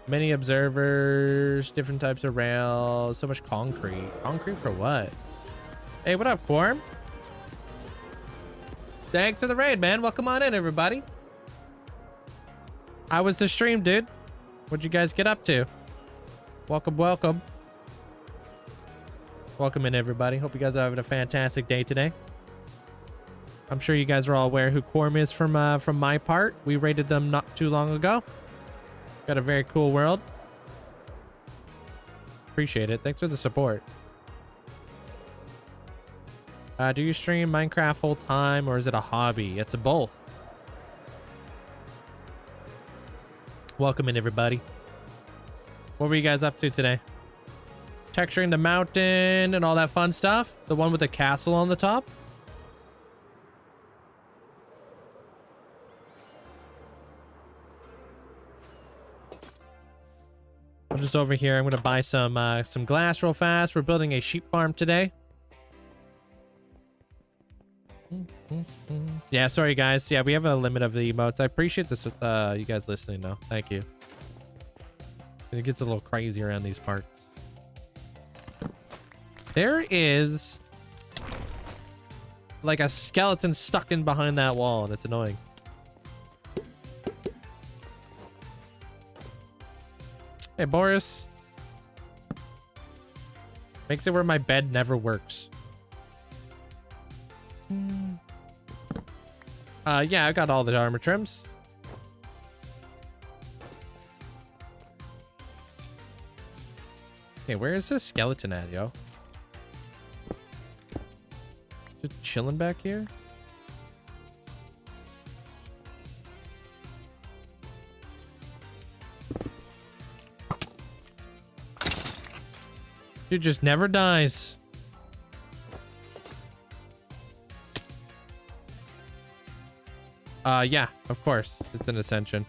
Many observers, different types of rails, so much concrete. Concrete for what? Hey, what up, Quorum? Thanks for the raid, man. Welcome on in, everybody. How was the stream, dude? What'd you guys get up to? Welcome, welcome. Welcome in, everybody. Hope you guys are having a fantastic day today. I'm sure you guys are all aware who Quorum is from my part. We raided them not too long ago. Got a very cool world. Appreciate it. Thanks for the support. Do you stream Minecraft full time or is it a hobby? It's a both. Welcome in, everybody. What were you guys up to today? Texturing the mountain and all that fun stuff? The one with the castle on the top? I'm just over here. I'm going to buy some glass real fast. We're building a sheep farm today. Yeah, sorry guys. Yeah, we have a limit of the emotes. I appreciate this you guys listening though. Thank you. It gets a little crazy around these parts. There is like a skeleton stuck in behind that wall and it's annoying. Hey Boris. Makes it where my bed never works. Yeah, I got all the armor trims. Hey, where is this skeleton at, yo? Just chilling back here? Dude just never dies. Yeah, of course. It's an Ascension.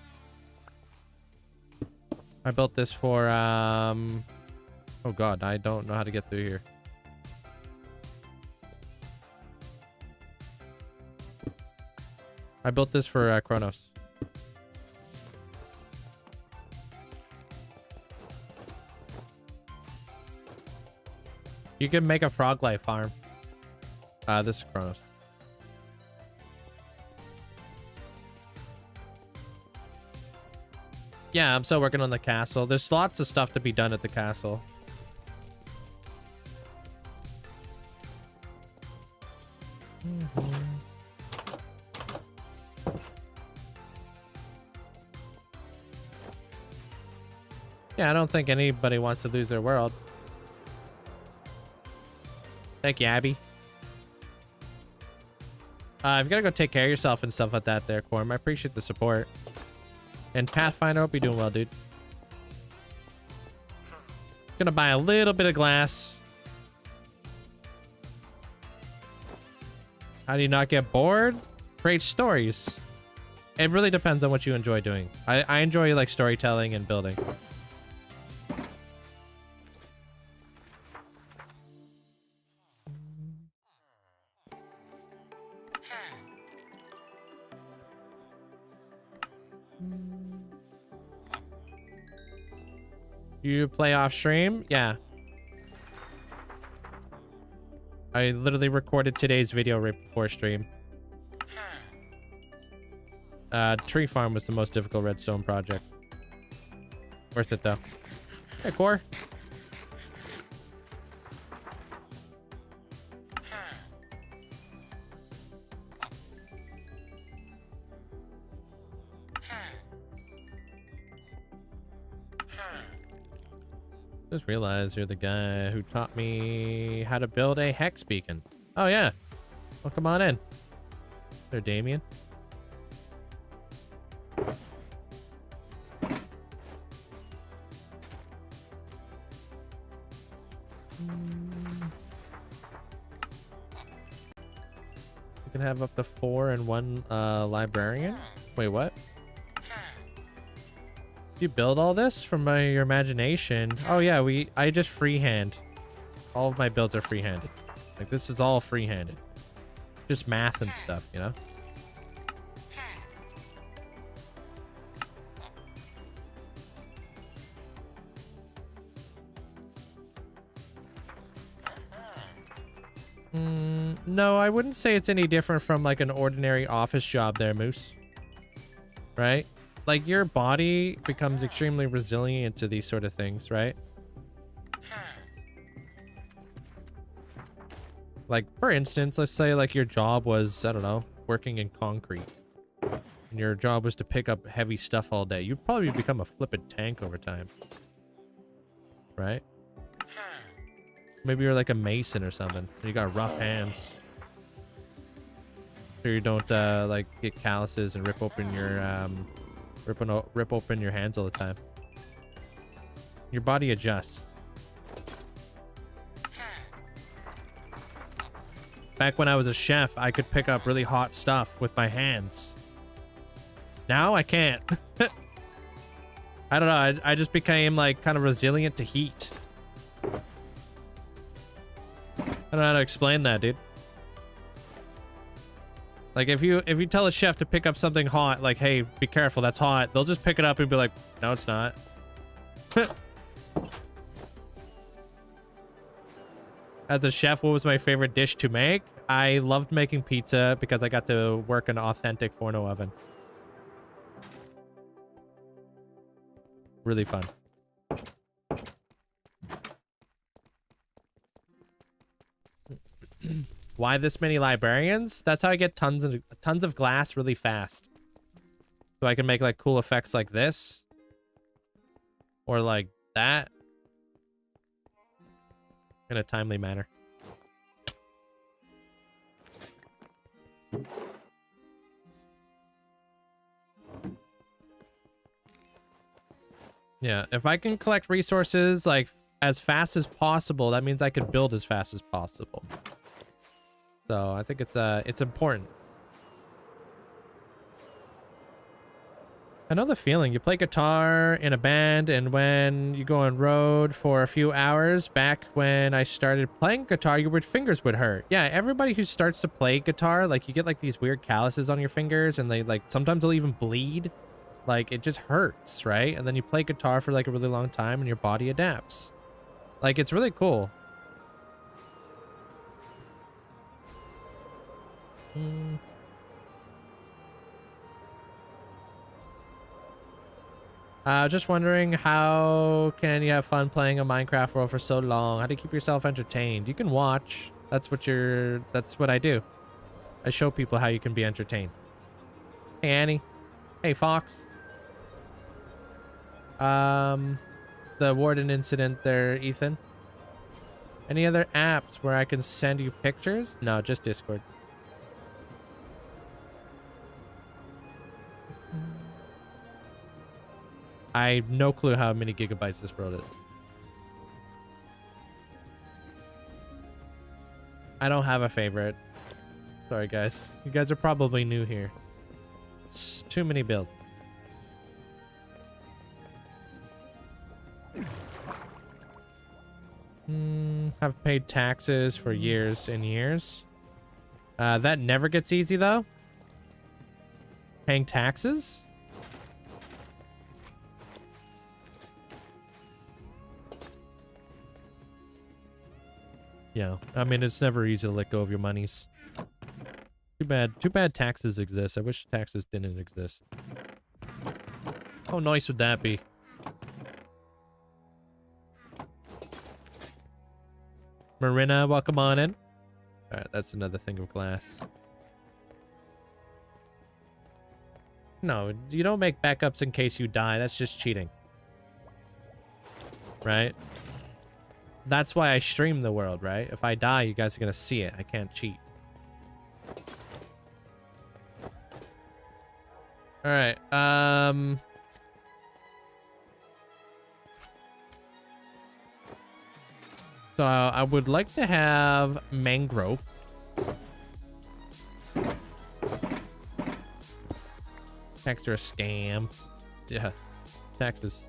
I built this for, oh god, I don't know how to get through here. I built this for, Kronos. You can make a frog life farm. This is Kronos. Yeah, I'm still working on the castle. There's lots of stuff to be done at the castle. Yeah, I don't think anybody wants to lose their world. Thank you, Abby. You've got to go take care of yourself and stuff like that there, Quorum. I appreciate the support. And Pathfinder, hope you're doing well, dude. Gonna buy a little bit of glass. How do you not get bored? Great stories. It really depends on what you enjoy doing. I enjoy like storytelling and building. You play off stream? Yeah. I literally recorded today's video right before stream. Tree farm was the most difficult redstone project. Worth it though. Hey, Core. Just realized you're the guy who taught me how to build a hex beacon. Oh yeah. Well, come on in. There, Damien. You can have up to 4 and 1 librarian. Wait, what? You build all this from your imagination? Oh yeah, I just freehand. All of my builds are freehanded. Like this is all freehanded. Just math and stuff, you know? No, I wouldn't say it's any different from like an ordinary office job there, Moose. Right? Like your body becomes extremely resilient to these sort of things, right? Like, for instance, let's say like your job was, I don't know, working in concrete. And your job was to pick up heavy stuff all day. You'd probably become a flippin' tank over time. Right? Maybe you're like a mason or something. You got rough hands. So you don't like get calluses and rip open your rip open your hands all the time. Your body adjusts. Back when I was a chef, I could pick up really hot stuff with my hands. Now I can't. I don't know. I just became like kind of resilient to heat. I don't know how to explain that, dude. Like if you tell a chef to pick up something hot, like, hey, be careful, that's hot, they'll just pick it up and be like, no, it's not. As a chef, what was my favorite dish to make? I loved making pizza because I got to work an authentic Forno oven. Really fun. Why this many librarians? That's how I get tons of glass really fast. So I can make like cool effects like this. Or like that. In a timely manner. Yeah, if I can collect resources like as fast as possible, that means I can build as fast as possible. So I think it's important. I know the feeling. You play guitar in a band, and when you go on road for a few hours, back when I started playing guitar, your fingers would hurt. Yeah, everybody who starts to play guitar, like you get like these weird calluses on your fingers, and they like sometimes they'll even bleed. Like it just hurts, right? And then you play guitar for like a really long time, and your body adapts. Like it's really cool. Just wondering, how can you have fun playing a Minecraft world for so long? How do you keep yourself entertained? You can watch. That's what I do. I show people how you can be entertained. Hey, Annie. Hey, Fox. The warden incident there, Ethan. Any other apps where I can send you pictures? No, just Discord. I have no clue how many gigabytes this world is. I don't have a favorite. Sorry, guys. You guys are probably new here. It's too many builds. I've paid taxes for years and years. That never gets easy, though. Paying taxes? Yeah, I mean, it's never easy to let go of your monies. Too bad taxes exist. I wish taxes didn't exist. How nice would that be? Marina, welcome on in. All right, that's another thing of glass. No, you don't make backups in case you die. That's just cheating. Right? That's why I stream the world, right? If I die, you guys are gonna see it. I can't cheat. All right. So I would like to have mangrove. Tax are a scam. Yeah, taxes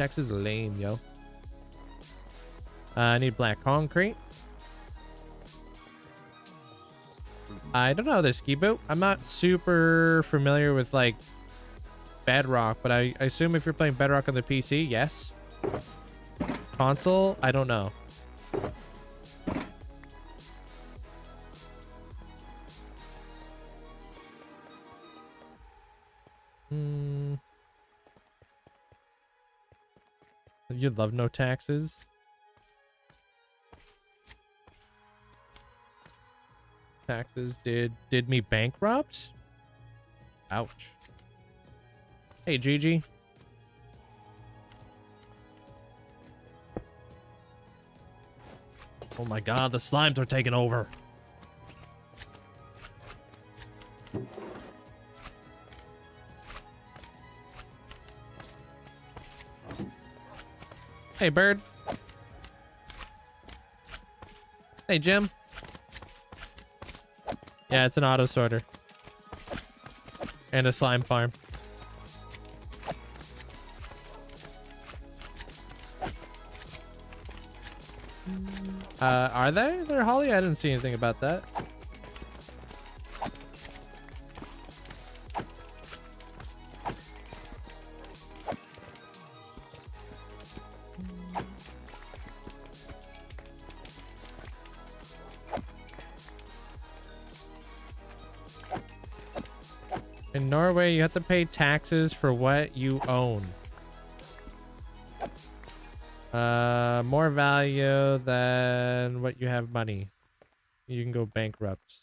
are lame, yo. I need black concrete. I don't know the ski boot. I'm not super familiar with like Bedrock, but I assume if you're playing Bedrock on the PC, yes. Console, I don't know. You'd love no taxes. Taxes did me bankrupt? Ouch. Hey, Gigi. Oh my god, the slimes are taking over. Hey, bird. Hey, Jim. Yeah, it's an auto sorter. And a slime farm. Are they? They're Holly? I didn't see anything about that. In Norway, you have to pay taxes for what you own. More value than what you have money. You can go bankrupt.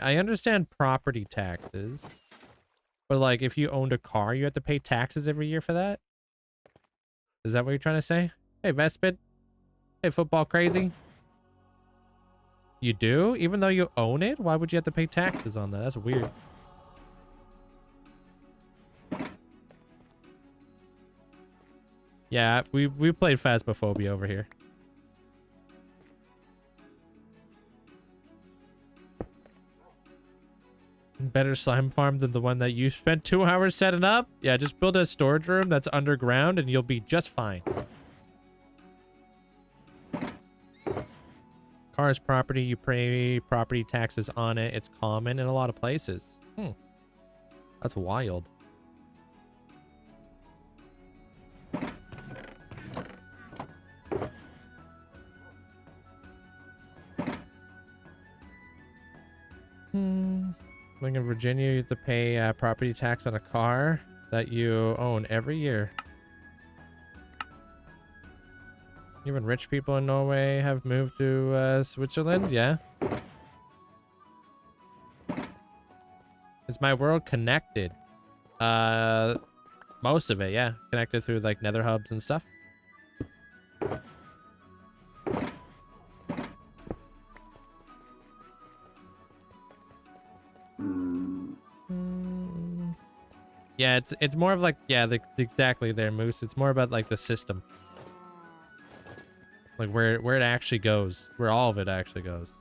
I understand property taxes. But like, if you owned a car, you have to pay taxes every year for that? Is that what you're trying to say? Hey, Vespid. Hey, Football Crazy. You do? Even though you own it? Why would you have to pay taxes on that? That's weird. Yeah, we played Phasmophobia over here. Better slime farm than the one that you spent 2 hours setting up? Yeah, just build a storage room that's underground and you'll be just fine. Car is property, you pay property taxes on it. It's common in a lot of places. That's wild. Like in Virginia, you have to pay property tax on a car that you own every year. Even rich people in Norway have moved to Switzerland. Yeah. Is my world connected? Most of it, yeah. Connected through like nether hubs and stuff. Yeah, it's more of like, yeah, exactly there, Moose. It's more about like the system. Like where it actually goes. Where all of it actually goes.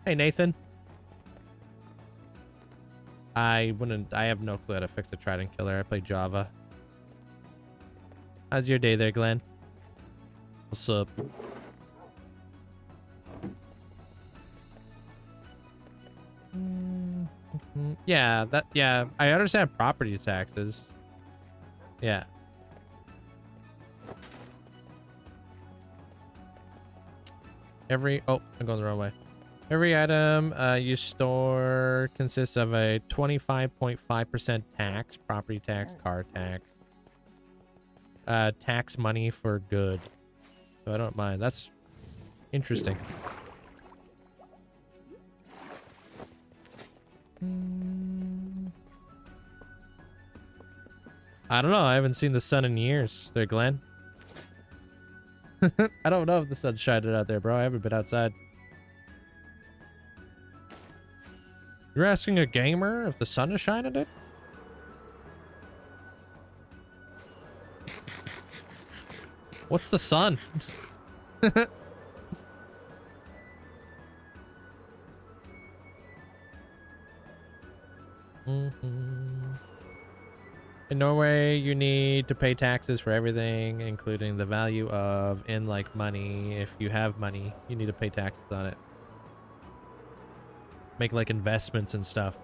Hey, Nathan. I have no clue how to fix a trident killer. I play Java. How's your day there, Glenn? What's up? Yeah, yeah, I understand property taxes. Yeah. Oh, I'm going the wrong way. Every item you store consists of a 25.5% tax, property tax, car tax. Tax money for good. So I don't mind. That's interesting. I don't know. I haven't seen the sun in years there, Glenn. I don't know if the sun's shining out there, bro. I haven't been outside. You're asking a gamer if the sun is shining, dude? What's the sun? In Norway, you need to pay taxes for everything, including the value of like money. If you have money, you need to pay taxes on it. Make like investments and stuff.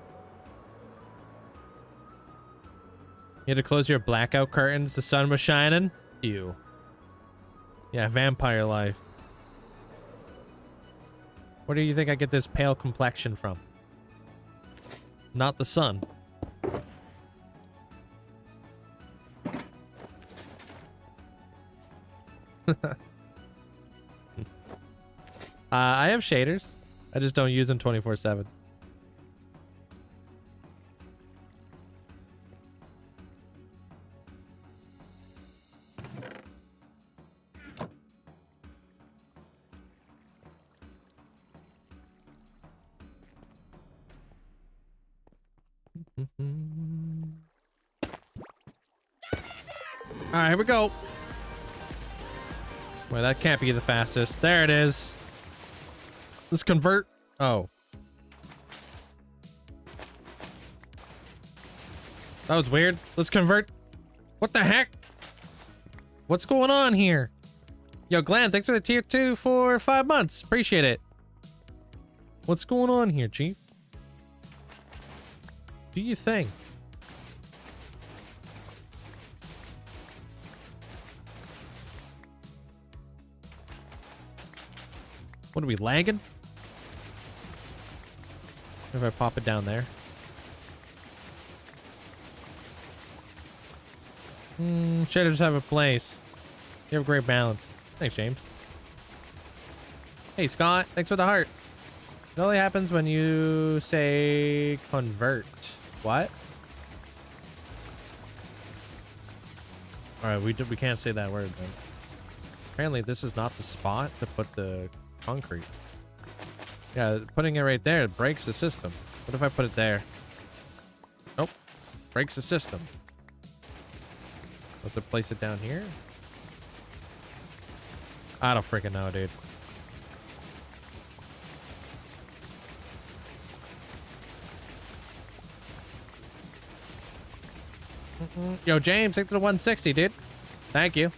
You had to close your blackout curtains. The sun was shining. Ew. Yeah, vampire life. Where do you think I get this pale complexion from? Not the sun. I have shaders. I just don't use them 24/7. All right, here we go. Wait, that can't be the fastest. There it is. Let's convert. Oh. That was weird. Let's convert. What the heck? What's going on here? Yo, Glenn, thanks for the tier 2 for 5 months. Appreciate it. What's going on here, Chief? Do you think? What are we lagging? If I pop it down there. Shaders have a place. You have great balance. Thanks, James. Hey, Scott. Thanks for the heart. It only happens when you say convert. What? All right, we can't say that word then. Apparently, this is not the spot to put the concrete. Yeah, putting it right there breaks the system. What if I put it there? Nope. Breaks the system. Have to place it down here? I don't freaking know, dude. Yo, James, take to the 160, dude. Thank you.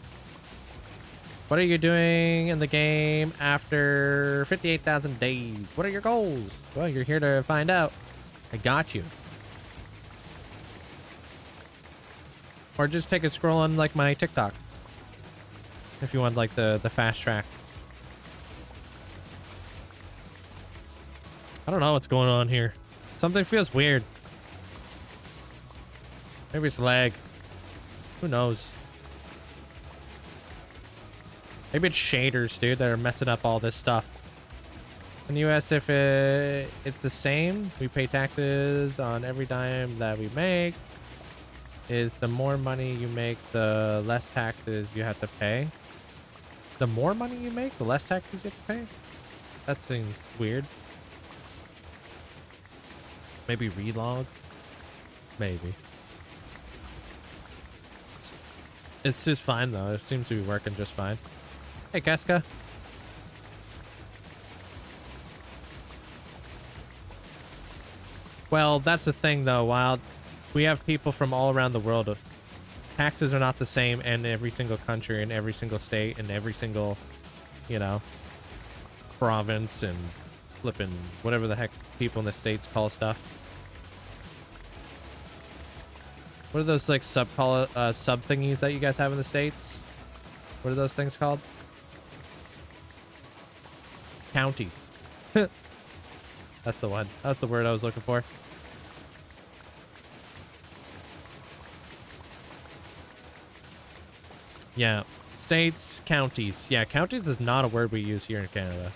What are you doing in the game after 58,000 days? What are your goals? Well, you're here to find out. I got you. Or just take a scroll on like my TikTok. If you want like the fast track. I don't know what's going on here. Something feels weird. Maybe it's lag. Who knows? Maybe it's shaders, dude, that are messing up all this stuff. In the US, if it's the same, we pay taxes on every dime that we make. Is the more money you make, the less taxes you have to pay. The more money you make, the less taxes you have to pay? That seems weird. Maybe relog? Maybe. It's just fine, though. It seems to be working just fine. Hey, Casca. Well, that's the thing, though. While we have people from all around the world, taxes are not the same in every single country, in every single state, in every single, you know, province and flipping whatever the heck people in the States call stuff. What are those, like, sub thingies that you guys have in the States? What are those things called? Counties. That's the one. That's the word I was looking for. Yeah. States, counties. Yeah, counties is not a word we use here in Canada.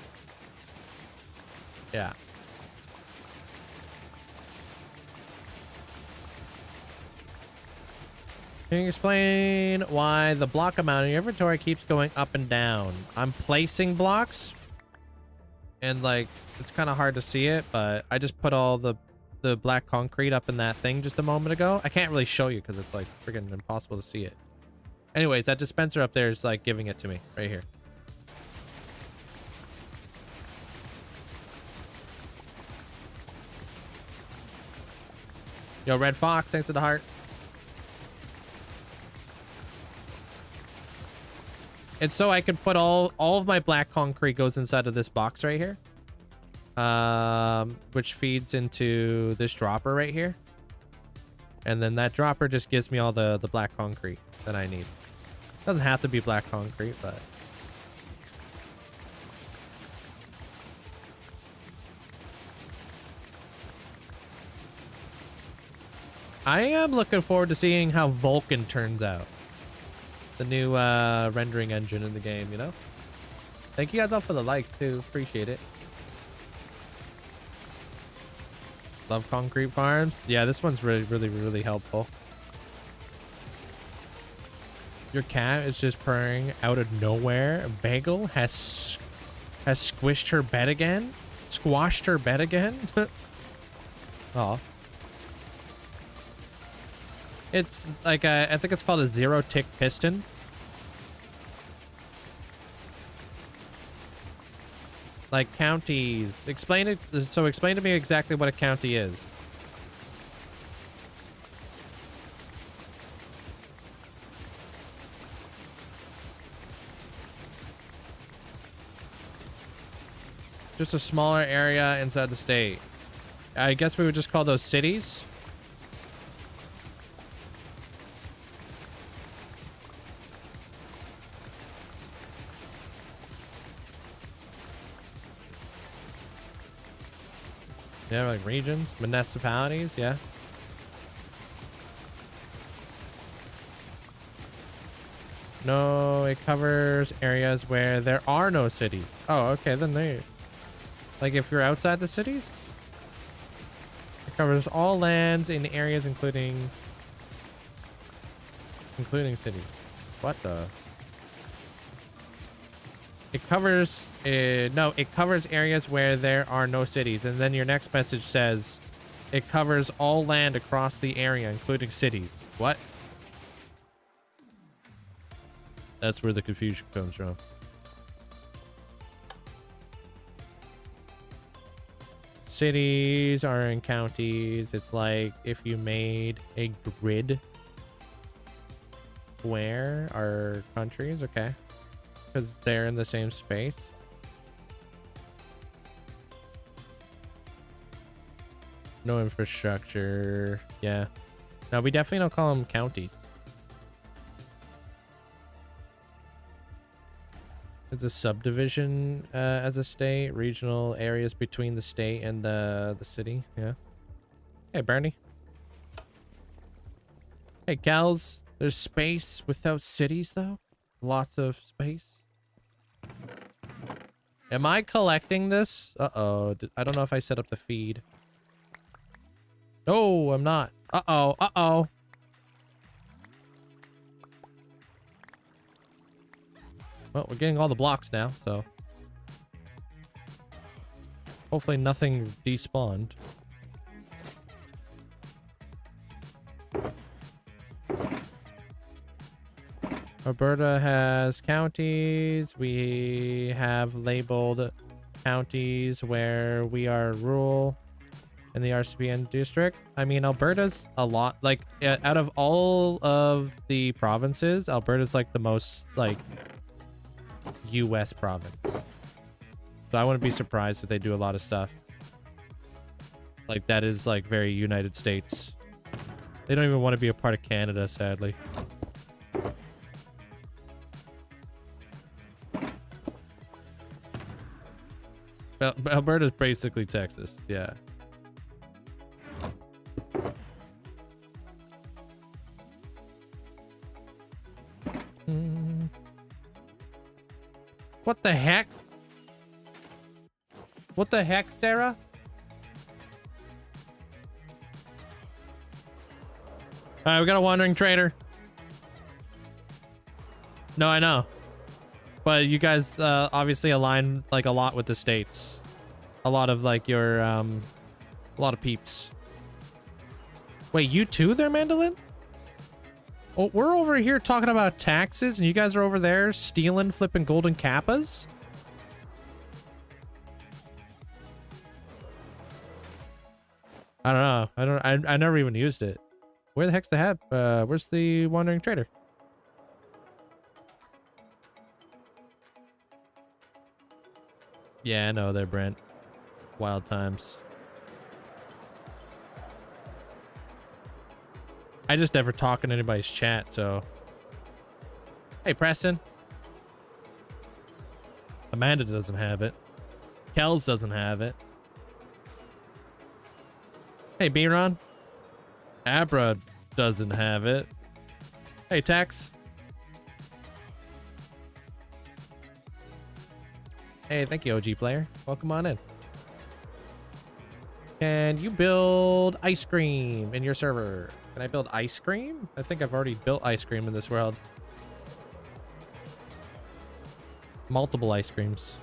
Yeah. Can you explain why the block amount in your inventory keeps going up and down? I'm placing blocks. And, like, it's kind of hard to see it, but I just put all the black concrete up in that thing just a moment ago. I can't really show you because it's, like, freaking impossible to see it. Anyways, that dispenser up there is, like, giving it to me right here. Yo, Red Fox, thanks for the heart. And so I can put all of my black concrete goes inside of this box right here. Which feeds into this dropper right here. And then that dropper just gives me all the black concrete that I need. Doesn't have to be black concrete, but... I am looking forward to seeing how Vulcan turns out. The new rendering engine in the game, you know? Thank you guys all for the likes too. Appreciate it. Love concrete farms. Yeah, this one's really helpful. Your cat is just purring out of nowhere. Bagel has squished her bed again. Squashed her bed again. Oh. It's like I think it's called a zero tick piston. Like counties. Explain it. So explain to me exactly what a county is. Just a smaller area inside the state. I guess we would just call those cities. Yeah, like regions, municipalities, yeah. No, it covers areas where there are no cities. Oh, okay, then they... Like if you're outside the cities? It covers all lands in areas including cities. What the? It covers no, it covers areas where there are no cities. And then your next message says it covers all land across the area including cities. What? That's where the confusion comes from. Cities are in counties. It's like if you made a grid where are countries, okay, because they're in the same space. No infrastructure. Yeah, no, we definitely don't call them counties. It's a subdivision as a state, regional areas between the state and the city. Yeah. Hey, Bernie. Hey, gals. There's space without cities, though. Lots of space. Am I collecting this? Uh-oh. I don't know if I set up the feed. No, I'm not. Uh-oh. Uh-oh. Well, we're getting all the blocks now, so hopefully nothing despawned. Alberta has counties. We have labeled counties where we are rural in the RCBN district. I mean, Alberta's a lot, like out of all of the provinces, Alberta's like the most like US province. So I wouldn't be surprised if they do a lot of stuff. Like that is like very United States. They don't even want to be a part of Canada, sadly. Alberta's basically Texas, yeah. What the heck? What the heck, Sarah? Alright, we got a wandering trader. No, I know. But you guys obviously align like a lot with the states. A lot of like your a lot of peeps. Wait, you too there, Mandolin? Oh, we're over here talking about taxes and you guys are over there stealing, flipping golden kappas? I don't know. I never even used it. Where the heck's the hat? Where's the wandering trader? Yeah, I know there, Brent. Wild times. I just never talk in anybody's chat, so. Hey, Preston. Amanda doesn't have it. Kells doesn't have it. Hey, B-Ron. Abra doesn't have it. Hey, Tex. Hey, thank you, OG player. Welcome on in. Can you build ice cream in your server? Can I build ice cream? I think I've already built ice cream in this world. Multiple ice creams.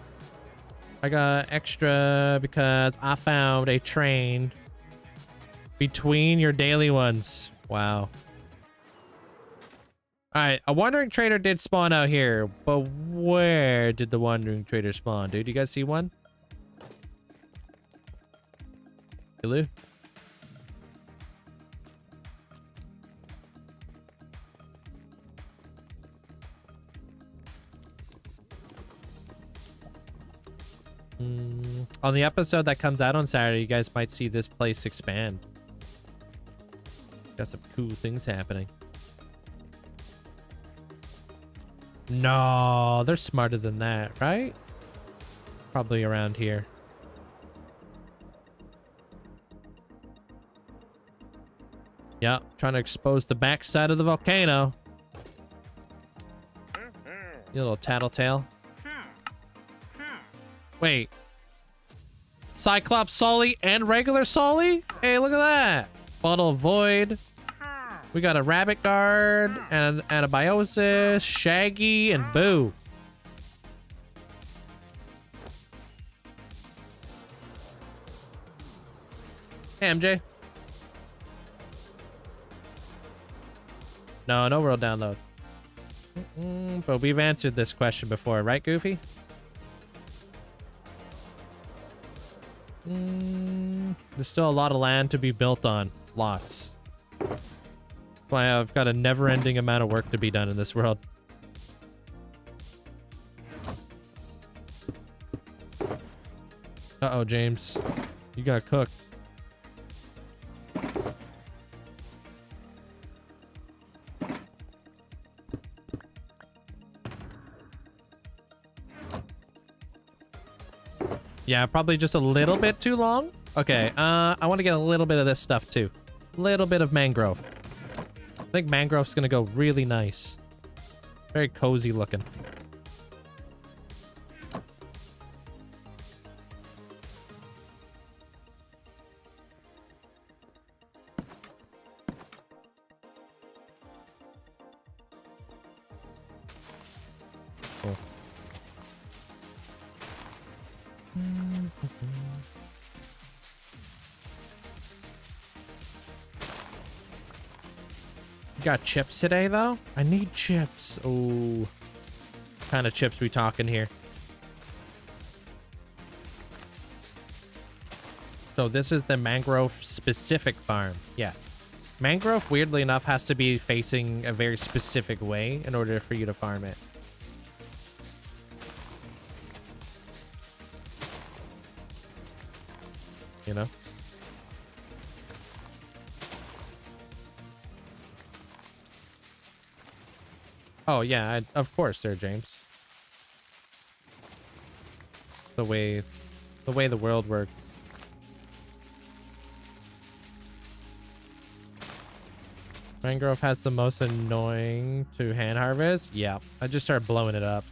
I got extra because I found a train between your daily ones. Wow. Alright, a wandering trader did spawn out here, but where did the wandering trader spawn, dude? You guys see one? Hello? On the episode that comes out on Saturday, you guys might see this place expand. Got some cool things happening. No, they're smarter than that, right? Probably around here. Yeah, trying to expose the backside of the volcano. You little tattletale. Wait. Cyclops Sully and regular Sully? Hey, look at that. Bottle of Void. We got a Rabbit Guard and Antibiosis, Shaggy, and Boo. Hey, MJ. No world download. But we've answered this question before, right, Goofy? There's still a lot of land to be built on. Lots. That's why I've got a never-ending amount of work to be done in this world. Uh-oh, James. You got cooked. Yeah, probably just a little bit too long. Okay, I want to get a little bit of this stuff too. A little bit of mangrove. I think mangrove's gonna go really nice. Very cozy looking. Cool. You got chips today, though? I need chips. Oh, what kind of chips we talking here? So this is the mangrove specific farm. Yes. Mangrove, weirdly enough, has to be facing a very specific way in order for you to farm it. You know? Oh yeah, of course, Sir James. The way the world works. Mangrove has the most annoying to hand harvest. Yeah, I just started blowing it up.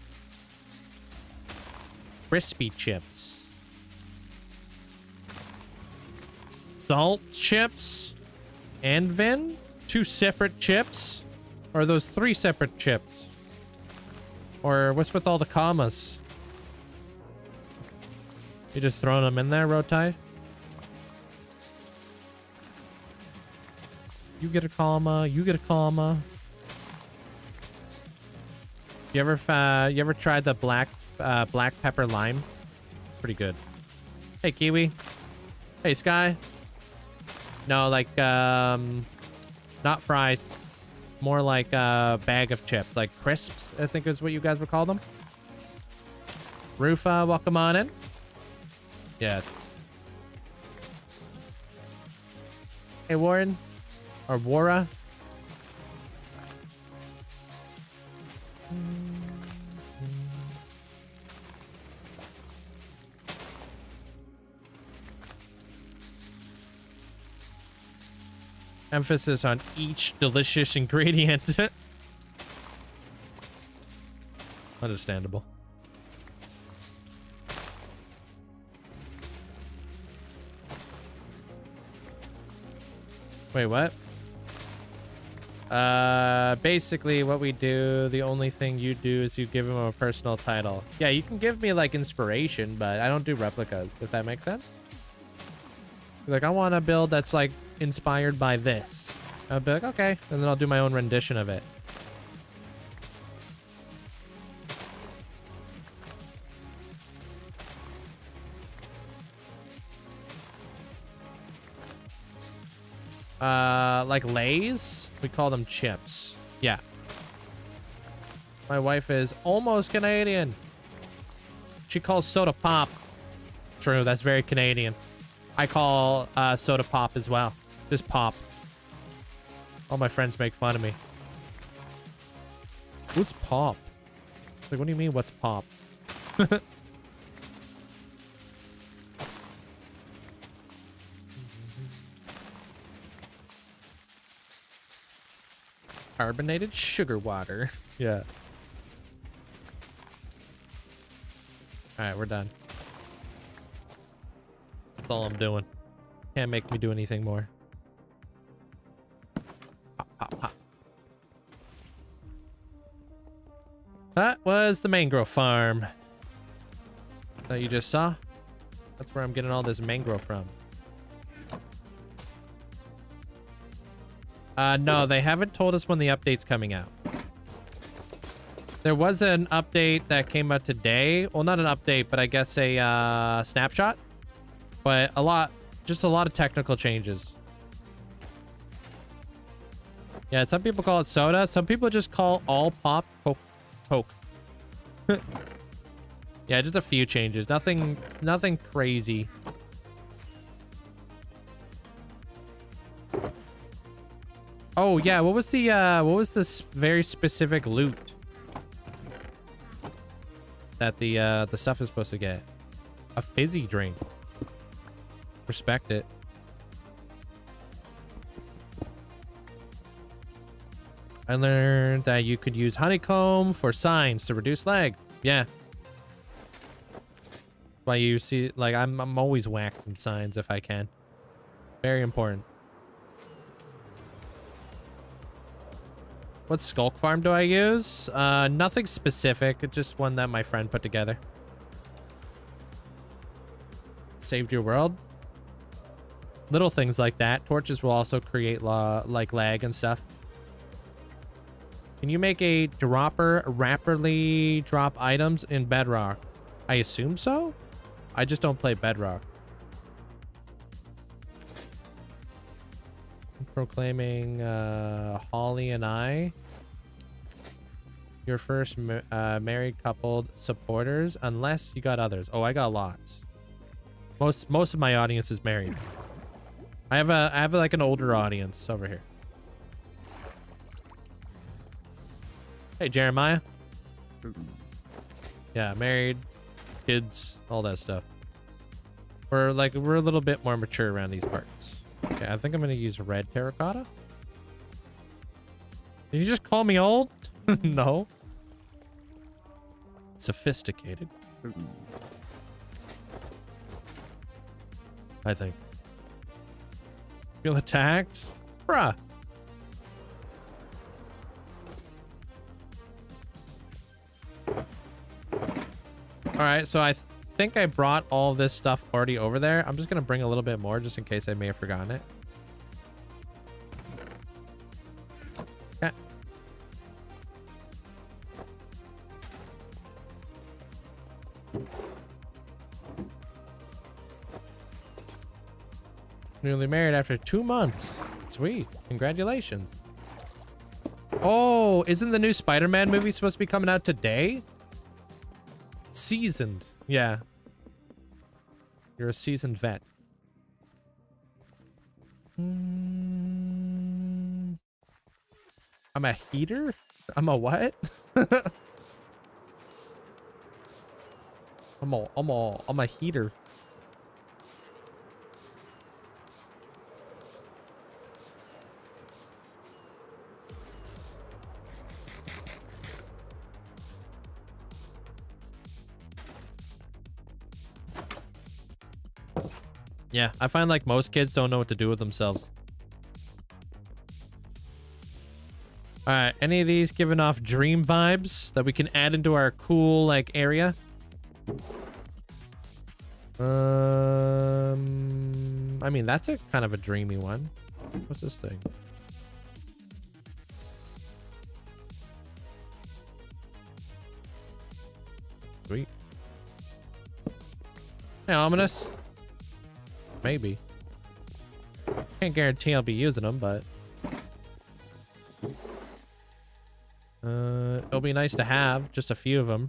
Crispy chips. Salt chips. And Vin? 2 separate chips? Or are those 3 separate chips? Or what's with all the commas? You just throwing them in there, Road Tide? You get a comma, you get a comma. You ever tried the black pepper lime? Pretty good. Hey, Kiwi. Hey, Sky. No, like not fried. More like a bag of chips, like crisps, I think is what you guys would call them. Rufa, welcome on in. Yeah. Hey, Warren. Or Wara. Emphasis on each delicious ingredient. Understandable. Wait, what? Basically what we do, the only thing you do is you give him a personal title. Yeah, you can give me like inspiration, but I don't do replicas, if that makes sense. Like, I want a build that's like inspired by this. I'll be like, okay, and then I'll do my own rendition of it. Like Lay's? We call them chips. Yeah. My wife is almost Canadian. She calls soda pop. True, that's very Canadian. I call soda pop as well. Just pop. All my friends make fun of me. What's pop? Like, what do you mean, what's pop? Carbonated sugar water. Yeah. All right, we're done. That's all I'm doing. Can't make me do anything more. Pop, pop, pop. That was the mangrove farm that you just saw. That's where I'm getting all this mangrove from. No, they haven't told us when the update's coming out. There was an update that came out today. Well, not an update, but I guess a snapshot. But just a lot of technical changes. Yeah, some people call it soda. Some people just call all pop Coke. Yeah, just a few changes. Nothing crazy. Oh yeah, what was this very specific loot that the stuff is supposed to get? A fizzy drink. Respect it. I learned that you could use honeycomb for signs to reduce lag. Yeah. Why you see, like, I'm always waxing signs if I can. Very important. What skulk farm do I use? Nothing specific. Just one that my friend put together. Saved your world. Little things like that. Torches will also create like lag and stuff. Can you make a dropper rapidly drop items in Bedrock? I assume so. I just don't play Bedrock. Proclaiming Holly and I your first married coupled supporters, unless you got others. Oh, I got lots. Most of my audience is married. I have like an older audience over here. Hey, Jeremiah. Yeah, married, kids, all that stuff. We're a little bit more mature around these parts. Okay, I think I'm gonna use red terracotta. Did you just call me old? No. Sophisticated. I think. Feel attacked? Bruh. Alright, so I think I brought all this stuff already over there. I'm just gonna bring a little bit more just in case I may have forgotten it. Okay. Newly married after 2 months. Sweet. Congratulations. Oh, isn't the new Spider-Man movie supposed to be coming out today? Seasoned. Yeah. You're a seasoned vet. I'm a heater? I'm a what? I'm a heater. Yeah, I find like most kids don't know what to do with themselves. All right, any of these giving off dream vibes that we can add into our cool like area? I mean, that's a kind of a dreamy one. What's this thing? Sweet. Hey, ominous. Maybe. Can't guarantee I'll be using them, but it'll be nice to have just a few of them.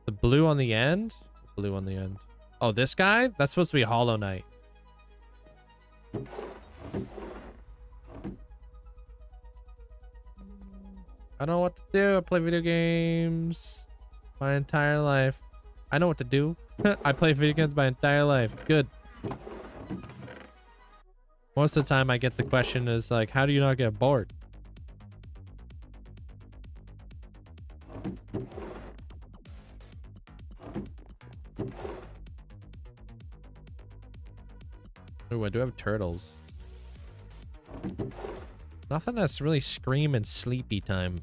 The blue on the end? Blue on the end. Oh, this guy? That's supposed to be Hollow Knight. I don't know what to do. I play video games my entire life. I know what to do. I play video games my entire life. Good. Most of the time I get the question is like, how do you not get bored? Ooh, I do have turtles. Nothing that's really scream and sleepy time.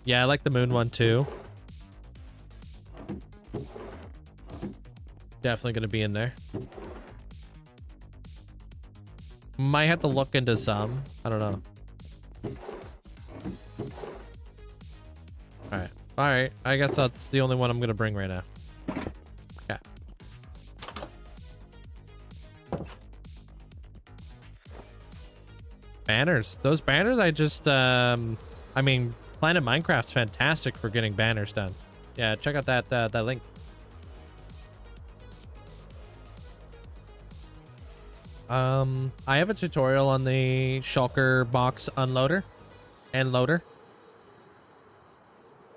Yeah, I like the moon one too. Definitely gonna be in there. Might have to look into some. I don't know. Alright. Alright. I guess that's the only one I'm gonna bring right now. Yeah. Banners. Those banners I just I mean, Planet Minecraft's fantastic for getting banners done. Yeah, check out that link. I have a tutorial on the shulker box unloader and loader.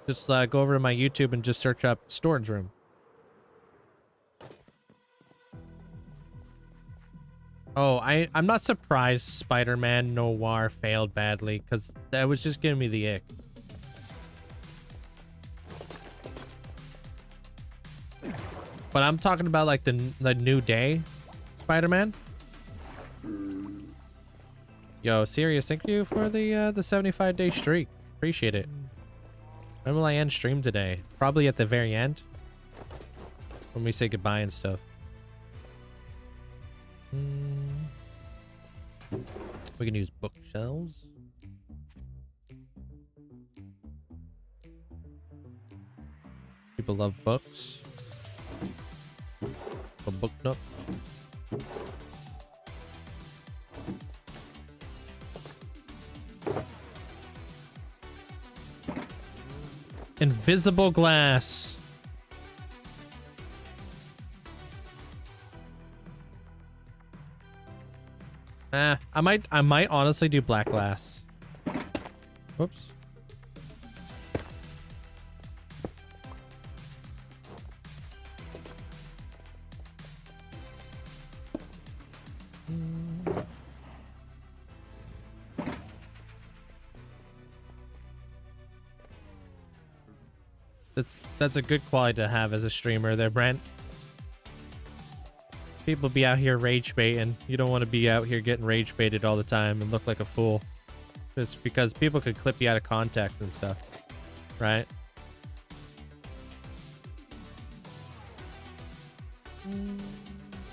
Just go over to my YouTube and just search up storage room. Oh, I'm not surprised Spider-Man Noir failed badly, because that was just giving me the ick. But I'm talking about like the New Day Spider-Man. Yo, Sirius, thank you for the 75-day streak. Appreciate it. When will I end stream today? Probably at the very end, when we say goodbye and stuff. We can use bookshelves. People love books. A book nook. Invisible glass. I might honestly do black glass. Whoops. That's a good quality to have as a streamer there, Brent. People be out here rage baiting. You don't want to be out here getting rage baited all the time and look like a fool. Just because people could clip you out of context and stuff, right?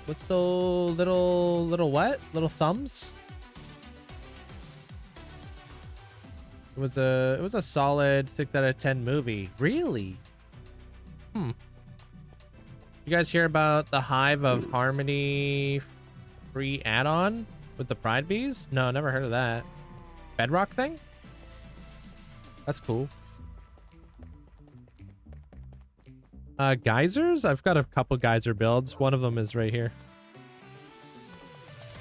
What's the little what? Little thumbs? It was a solid 6 out of 10 movie. Really? You guys hear about the Hive of Harmony free add-on with the Pride Bees? No, never heard of that. Bedrock thing? That's cool. Geysers? I've got a couple geyser builds. One of them is right here.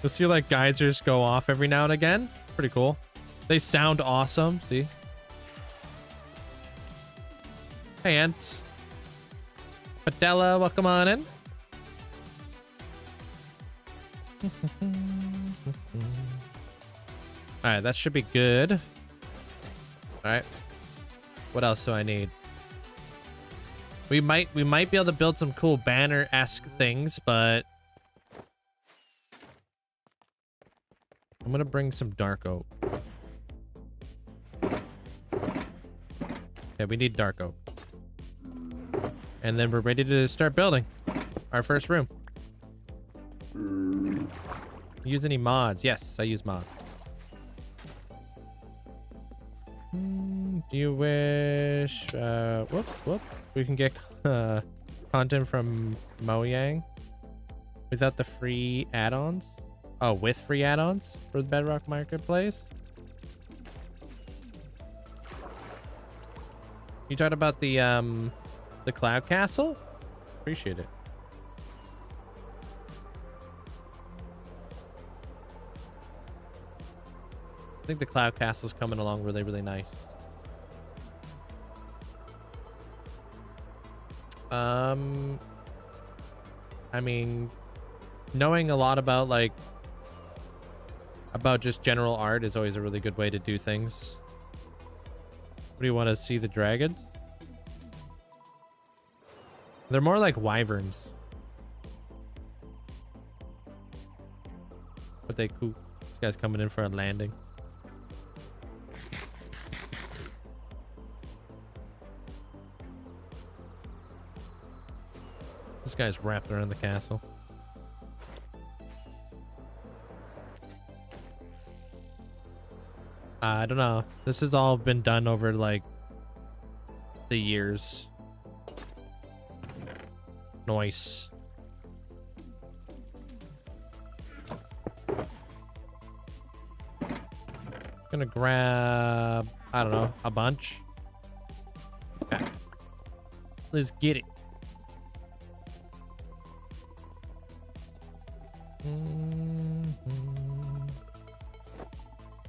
You'll see like geysers go off every now and again. Pretty cool. They sound awesome. See? Hey, Ants. Padella, welcome on in. Alright, that should be good. All right. What else do I need? We might be able to build some cool banner-esque things, but I'm gonna bring some dark oak. Yeah, we need dark oak. And then we're ready to start building our first room. Use any mods? Yes, I use mods. Do you wish... whoop. We can get content from Mojang without the free add-ons? Oh, with free add-ons for the Bedrock Marketplace? You talked about the Cloud Castle? Appreciate it. I think the Cloud Castle's coming along really, really nice. I mean, knowing a lot about just general art is always a really good way to do things. What do you want to see, the dragons? They're more like wyverns. But they cool. This guy's coming in for a landing. This guy's wrapped around the castle. I don't know. This has all been done over like the years. Nice. Gonna grab, I don't know, a bunch. Okay. Let's get it.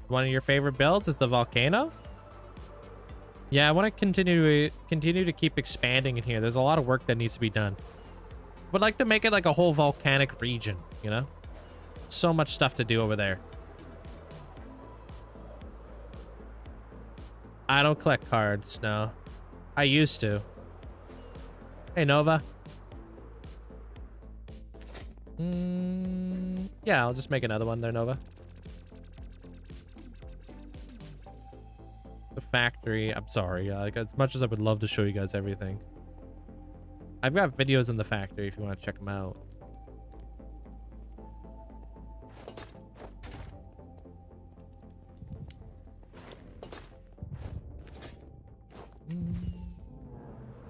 One of your favorite builds is the volcano? Yeah, I want to continue to keep expanding in here. There's a lot of work that needs to be done. Would like to make it like a whole volcanic region, you know? So much stuff to do over there. I don't collect cards, no. I used to. Hey, Nova. Yeah, I'll just make another one there, Nova. The factory. I'm sorry. Like, as much as I would love to show you guys everything. I've got videos in the factory if you want to check them out.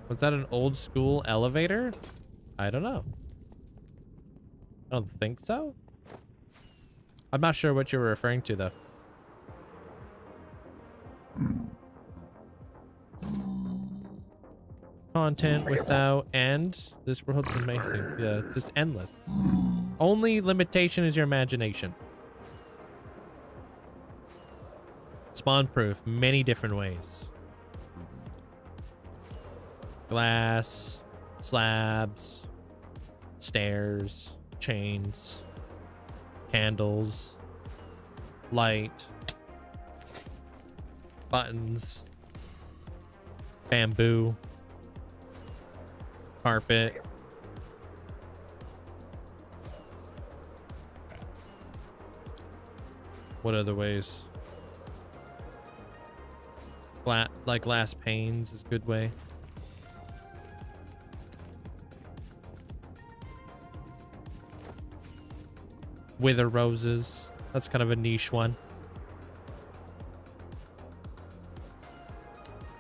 Was that an old school elevator? I don't know. I don't think so. I'm not sure what you were referring to, though. Content without end. This world's amazing. Yeah, just endless. Only limitation is your imagination. Spawn proof, many different ways. Glass, slabs, stairs, chains, candles, light, buttons, bamboo, carpet. What other ways? Like glass panes is a good way. Wither roses. That's kind of a niche one.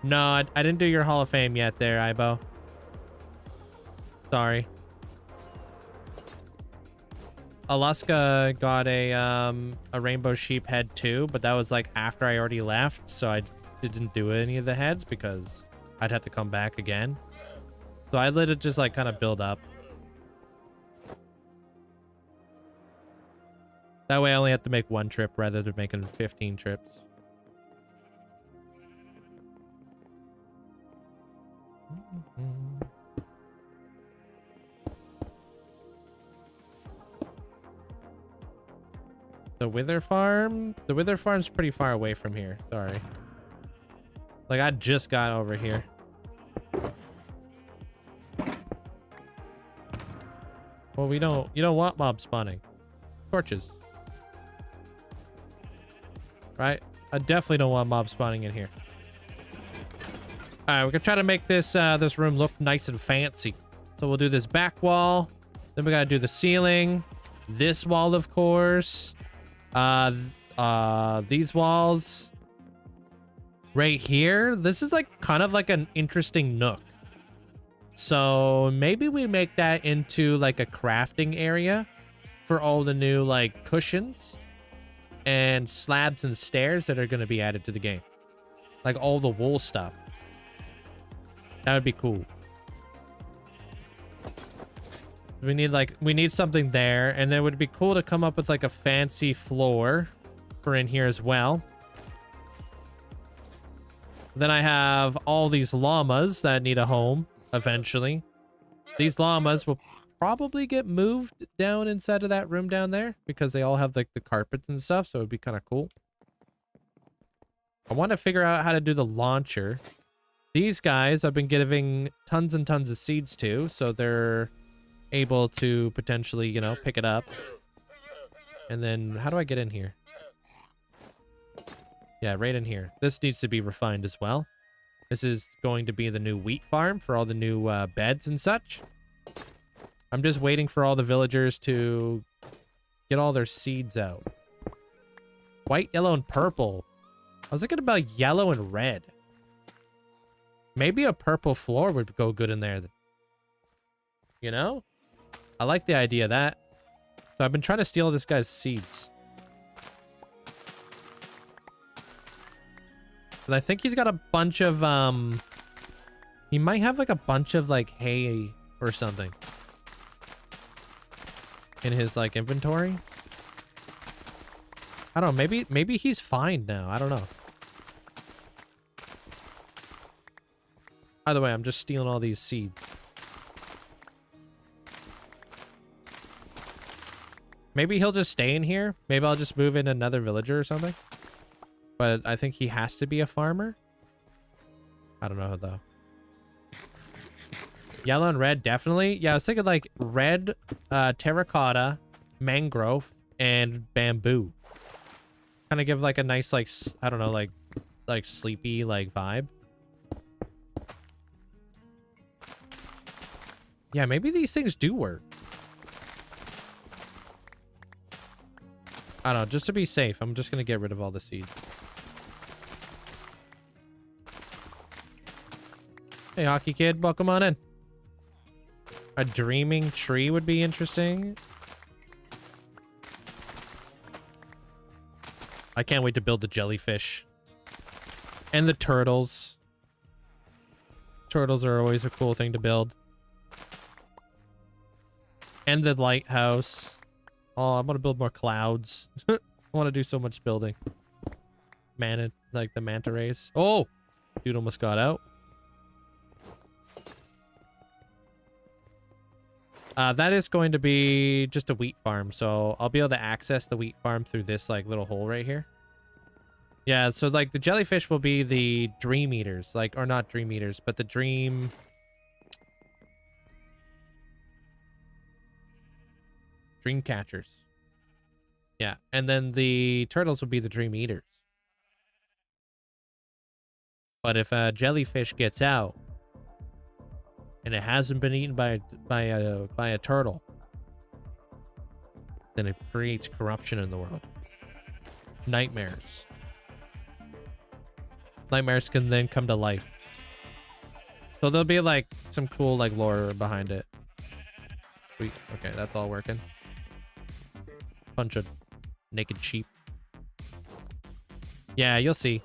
No, I didn't do your Hall of Fame yet there, Ibo. Sorry. Alaska got a rainbow sheep head too, but that was like after I already left, so I didn't do any of the heads because I'd have to come back again. So I let it just like kind of build up. That way I only have to make one trip rather than making 15 trips. The Wither Farm? The Wither Farm's pretty far away from here. Sorry. Like, I just got over here. Well, you don't want mob spawning. Torches. Right? I definitely don't want mob spawning in here. All right, we're gonna try to make this this room look nice and fancy. So we'll do this back wall. Then we gotta do the ceiling. This wall, of course. These walls. Right here. This is like kind of like an interesting nook. So maybe we make that into like a crafting area for all the new like cushions and slabs and stairs that are going to be added to the game. Like all the wool stuff. That would be cool. We need something there, and it would be cool to come up with like a fancy floor for in here as well. Then I have all these llamas that need a home eventually. These llamas will probably get moved down inside of that room down there because they all have like the carpets and stuff, so it would be kind of cool. I want to figure out how to do the launcher. These guys I've been giving tons and tons of seeds to, so they're able to potentially, you know, pick it up. And then how do I get in here? Yeah, right in here. This needs to be refined as well. This is going to be the new wheat farm for all the new beds and such. I'm just waiting for all the villagers to get all their seeds out. White, yellow, and purple. I was thinking about yellow and red. Maybe a purple floor would go good in there. You know? I like the idea of that. So I've been trying to steal this guy's seeds. But I think he's got a bunch of, he might have like a bunch of like hay or something in his like inventory. I don't know, maybe he's fine now. I don't know. By the way, I'm just stealing all these seeds. Maybe he'll just stay in here. Maybe I'll just move in another villager or something. But I think he has to be a farmer. I don't know, though. Yellow and red, definitely. Yeah, I was thinking, like, red, terracotta, mangrove, and bamboo. Kind of give, like, a nice, like, I don't know, like sleepy, like, vibe. Yeah, maybe these things do work. I don't know, just to be safe, I'm just going to get rid of all the seeds. Hey, hockey kid, welcome on in. A dreaming tree would be interesting. I can't wait to build the jellyfish. And the turtles. Turtles are always a cool thing to build. And the lighthouse. Oh, I want to build more clouds. I want to do so much building. Like the manta rays. Oh! Dude almost got out. That is going to be just a wheat farm, so I'll be able to access the wheat farm through this like little hole right here. Yeah, so like the jellyfish will be the dream eaters, like, or not dream eaters, but the dream catchers. Yeah, and then the turtles will be the dream eaters. But if a jellyfish gets out and it hasn't been eaten by a turtle, then it creates corruption in the world. Nightmares. Nightmares can then come to life. So there'll be like some cool like lore behind it. Sweet. Okay, that's all working. Bunch of naked sheep. Yeah, you'll see.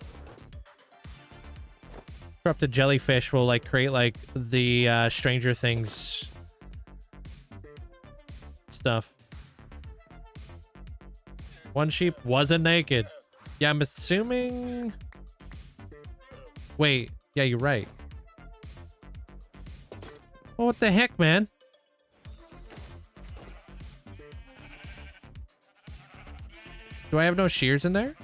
Corrupted jellyfish will like create like the Stranger Things stuff. One sheep wasn't naked. Yeah, I'm assuming. Wait, yeah, you're right. Well, what the heck, man? Do I have no shears in there?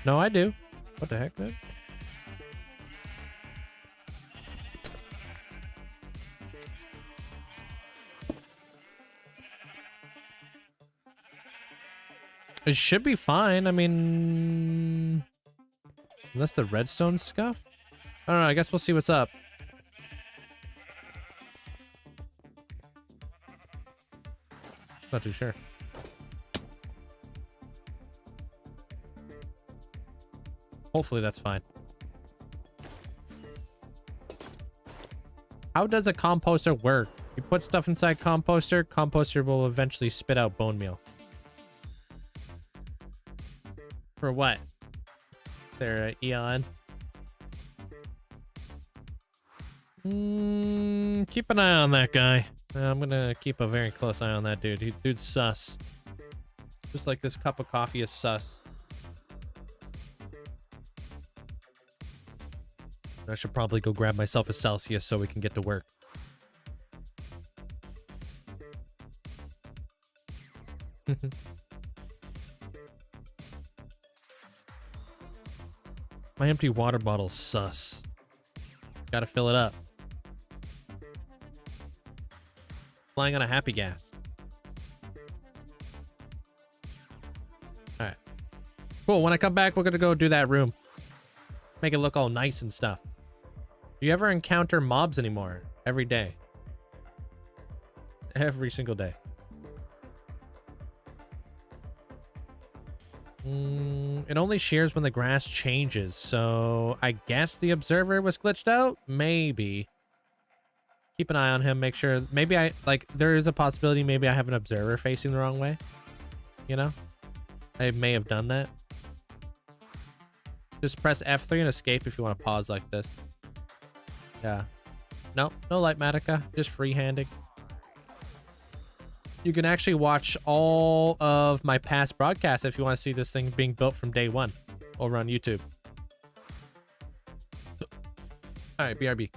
No, I do. What the heck, man? It should be fine. I mean, unless the redstone scuffed. I don't know. I guess we'll see what's up. Not too sure. Hopefully that's fine. How does a composter work? You put stuff inside composter, composter will eventually spit out bone meal. For what? There, Eon. Keep an eye on that guy. I'm gonna keep a very close eye on that dude. Dude's sus. Just like this cup of coffee is sus. I should probably go grab myself a Celsius so we can get to work. My empty water bottle's sus. Gotta fill it up. Flying on a happy gas. Alright. Cool, when I come back, we're gonna go do that room. Make it look all nice and stuff. Do you ever encounter mobs anymore? Every day. Every single day. It only shares when the grass changes, so I guess the observer was glitched out? Maybe. Keep an eye on him, make sure. Maybe there is a possibility maybe I have an observer facing the wrong way. You know? I may have done that. Just press F3 and escape if you want to pause like this. Yeah. No Lightmatica, just freehanding. You can actually watch all of my past broadcasts if you want to see this thing being built from day one over on YouTube. All right, BRB.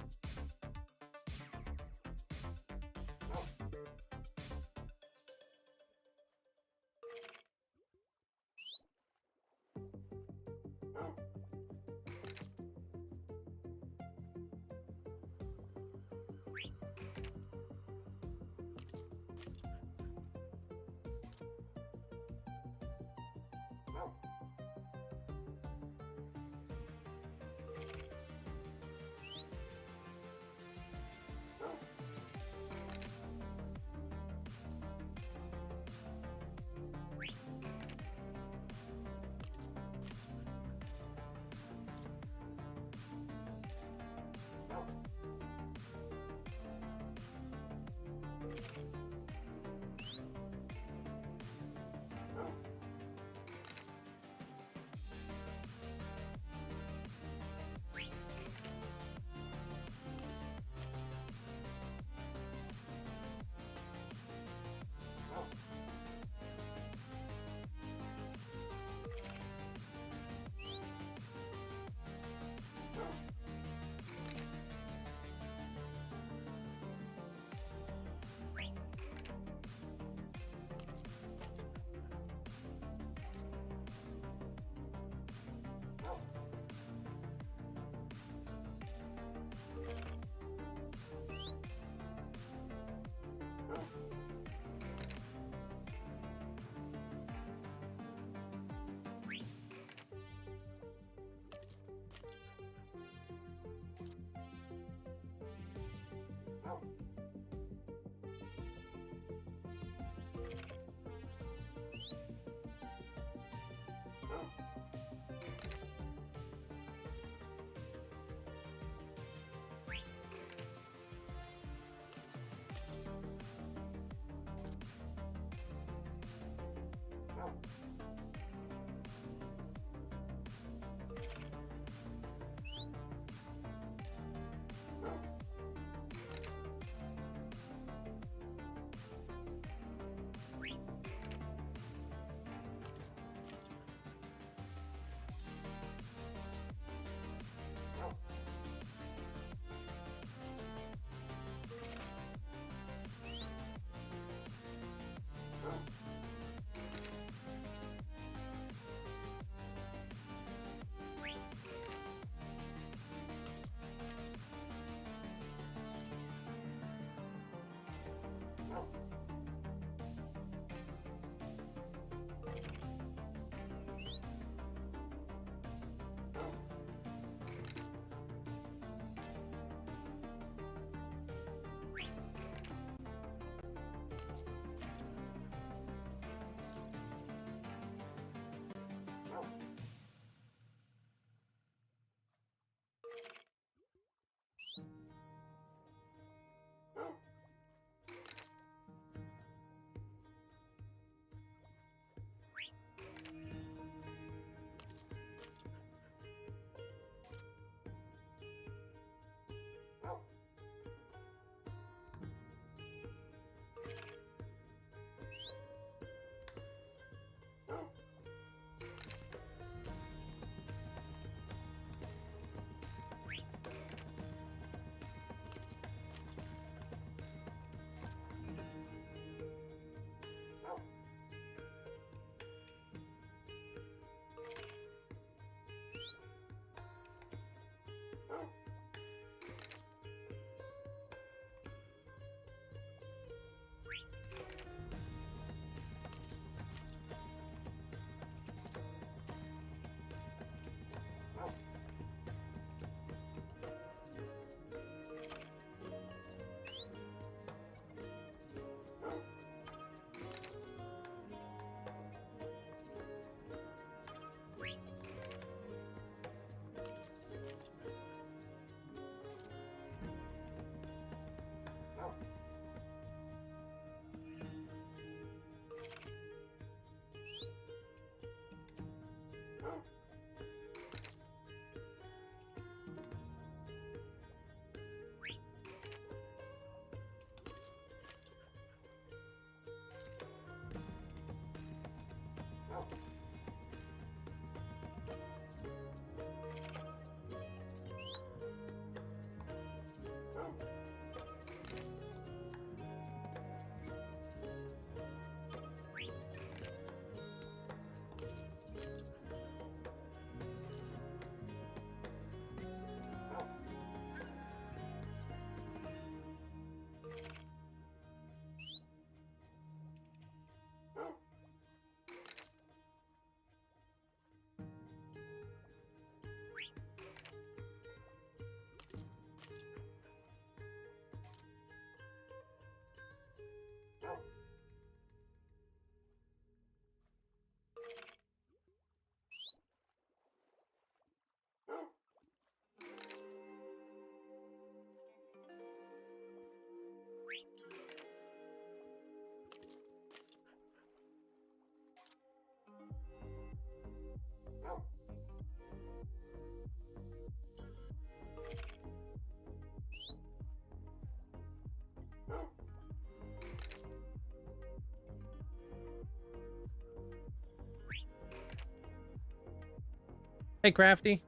Hey, Crafty.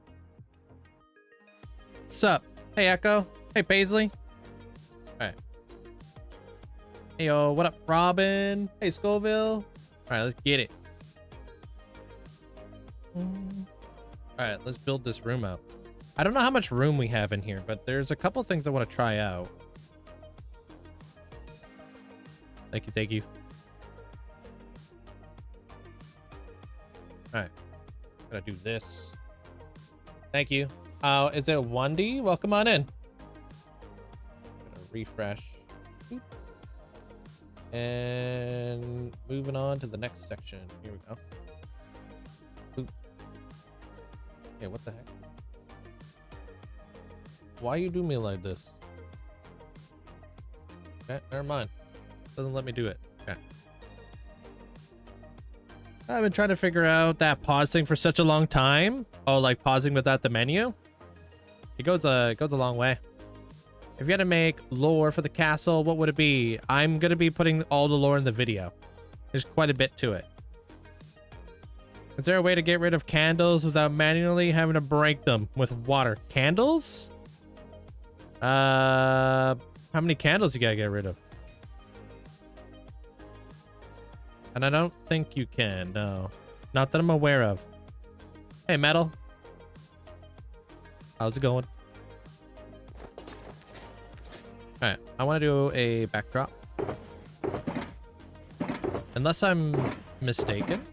Sup? Hey, Echo. Hey, Paisley. All right. Hey, yo, what up, Robin? Hey, Scoville. All right, let's get it. All right, let's build this room out. I don't know how much room we have in here, but there's a couple things I want to try out. Thank you, thank you. All right, gotta do this. Thank you. Is it 1D? Welcome on in. Gonna refresh. Boop. And moving on to the next section. Here we go. Boop. Hey, what the heck? Why you do me like this? Okay, never mind. Doesn't let me do it. Okay. I've been trying to figure out that pause thing for such a long time. Oh, like pausing without the menu? It goes a long way. If you had to make lore for the castle, what would it be? I'm going to be putting all the lore in the video. There's quite a bit to it. Is there a way to get rid of candles without manually having to break them with water? Candles? How many candles you gotta get rid of? And I don't think you can, no. Not that I'm aware of. Hey, Metal. How's it going? Alright, I want to do a backdrop. Unless I'm mistaken.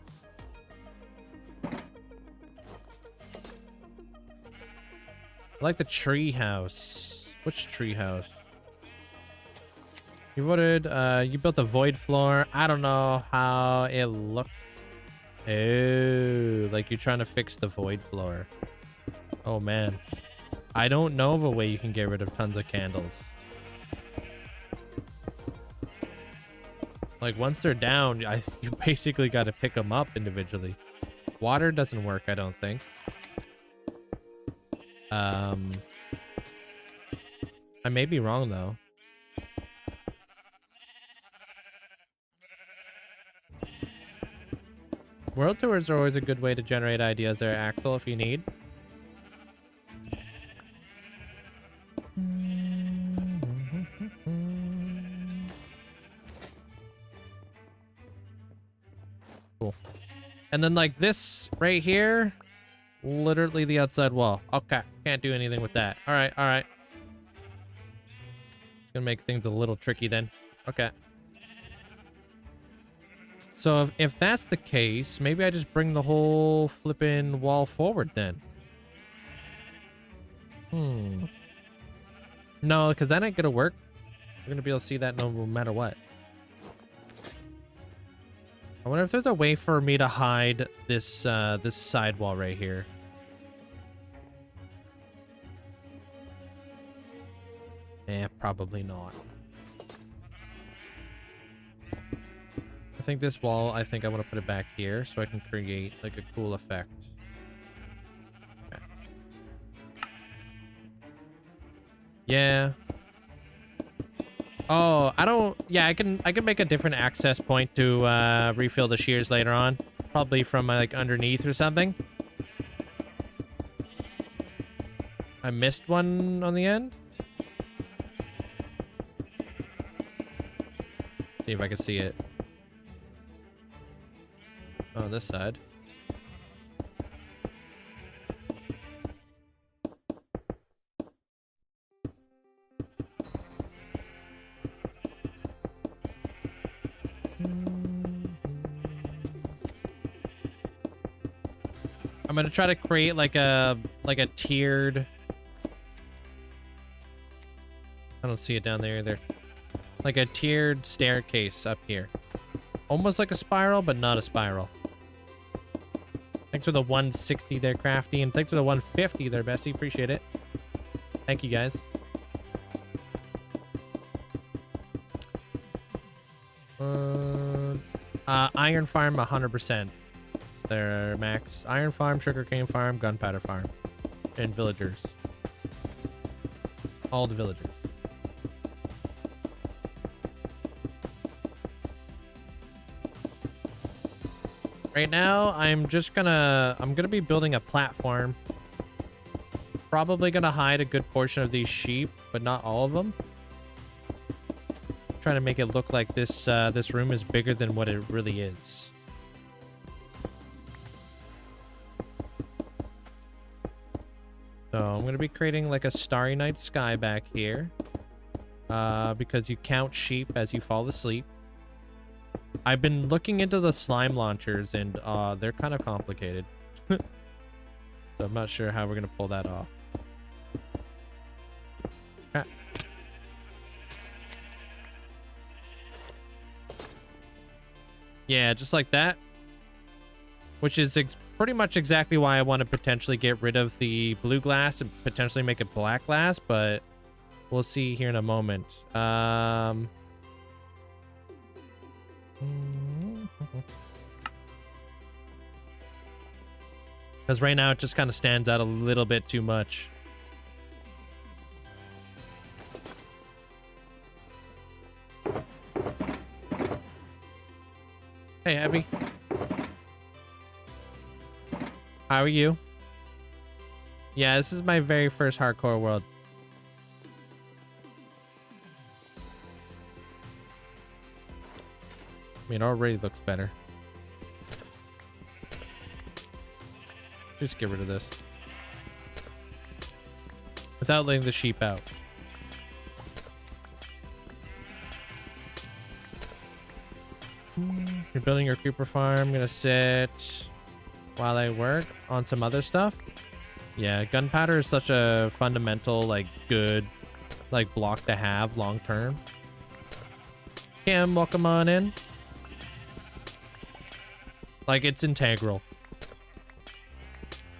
I like the tree house. Which tree house? You voted, you built a void floor. I don't know how it looked. Oh, like you're trying to fix the void floor. Oh man. I don't know of a way you can get rid of tons of candles. Like once they're down, you basically got to pick them up individually. Water doesn't work, I don't think. I may be wrong though. World tours are always a good way to generate ideas there, Axel, if you need. Cool. And then like this right here, literally the outside wall. Okay, can't do anything with that. All right, all right. It's gonna make things a little tricky then. Okay. So if that's the case, maybe I just bring the whole flipping wall forward then. No, because that ain't gonna work. We're gonna be able to see that no matter what. I wonder if there's a way for me to hide this this side wall right here. Probably not. I think this wall, I think I want to put it back here so I can create like a cool effect. Okay. Yeah. Oh, I don't, yeah, I can make a different access point to refill the shears later on. Probably from like underneath or something. I missed one on the end. See if I can see it. Oh, this side. I'm gonna try to create like a tiered. I don't see it down there either. Like a tiered staircase up here. Almost like a spiral, but not a spiral. Thanks for the 160 there, Crafty, and thanks for the 150 there, Bessie. Appreciate it. Thank you, guys. Iron Farm, 100%. There, Max. Iron Farm, Sugarcane Farm, Gunpowder Farm, and villagers. All the villagers. Right now, I'm gonna be building a platform. Probably gonna hide a good portion of these sheep, but not all of them. Trying to make it look like this this room is bigger than what it really is. So I'm gonna be creating like a starry night sky back here, because you count sheep as you fall asleep. I've been looking into the slime launchers, and they're kind of complicated. So I'm not sure how we're gonna pull that off. Ah. Yeah, just like that. Which is pretty much exactly why I want to potentially get rid of the blue glass and potentially make it black glass, but we'll see here in a moment. Because right now it just kind of stands out a little bit too much. Hey, Abby. How are you? Yeah, this is my very first hardcore world. I mean, it already looks better. Just get rid of this. Without letting the sheep out. You're building your creeper farm. I'm gonna sit while I work on some other stuff. Yeah, gunpowder is such a fundamental, like, good, like, block to have long term. Cam, welcome on in. Like, it's integral.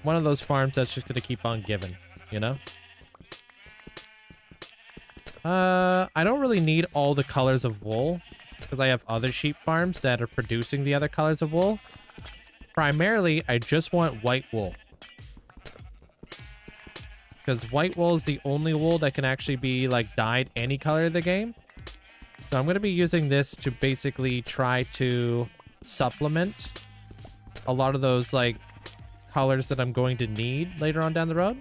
One of those farms that's just gonna keep on giving, you know? I don't really need all the colors of wool, because I have other sheep farms that are producing the other colors of wool. Primarily, I just want white wool. Because white wool is the only wool that can actually be, like, dyed any color of the game. So I'm going to be using this to basically try to supplement a lot of those, like, colors that I'm going to need later on down the road.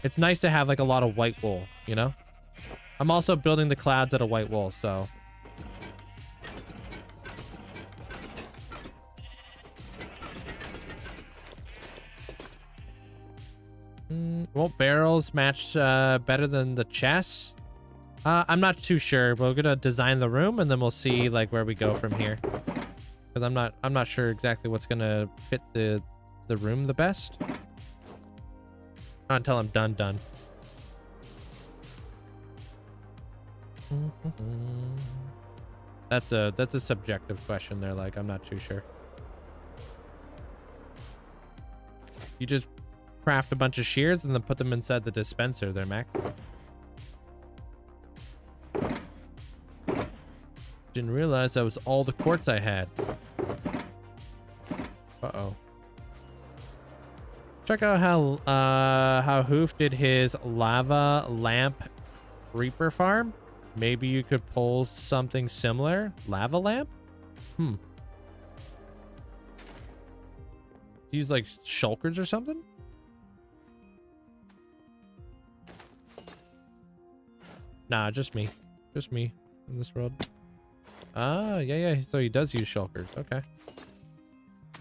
It's nice to have, like, a lot of white wool, you know? I'm also building the clouds out of white wool, so... Won't barrels match better than the chests? I'm not too sure. We're gonna design the room and then we'll see like where we go from here. Because I'm not sure exactly what's gonna fit the room the best. Not until I'm done. That's a subjective question there. Like I'm not too sure. You just craft a bunch of shears and then put them inside the dispenser there, Max. Didn't realize that was all the quartz I had. Uh-oh. Check out how Hoof did his lava lamp creeper farm. Maybe you could pull something similar. Lava lamp? Use like shulkers or something? Nah, just me. Just me in this world. Ah, yeah. So he does use shulkers. Okay.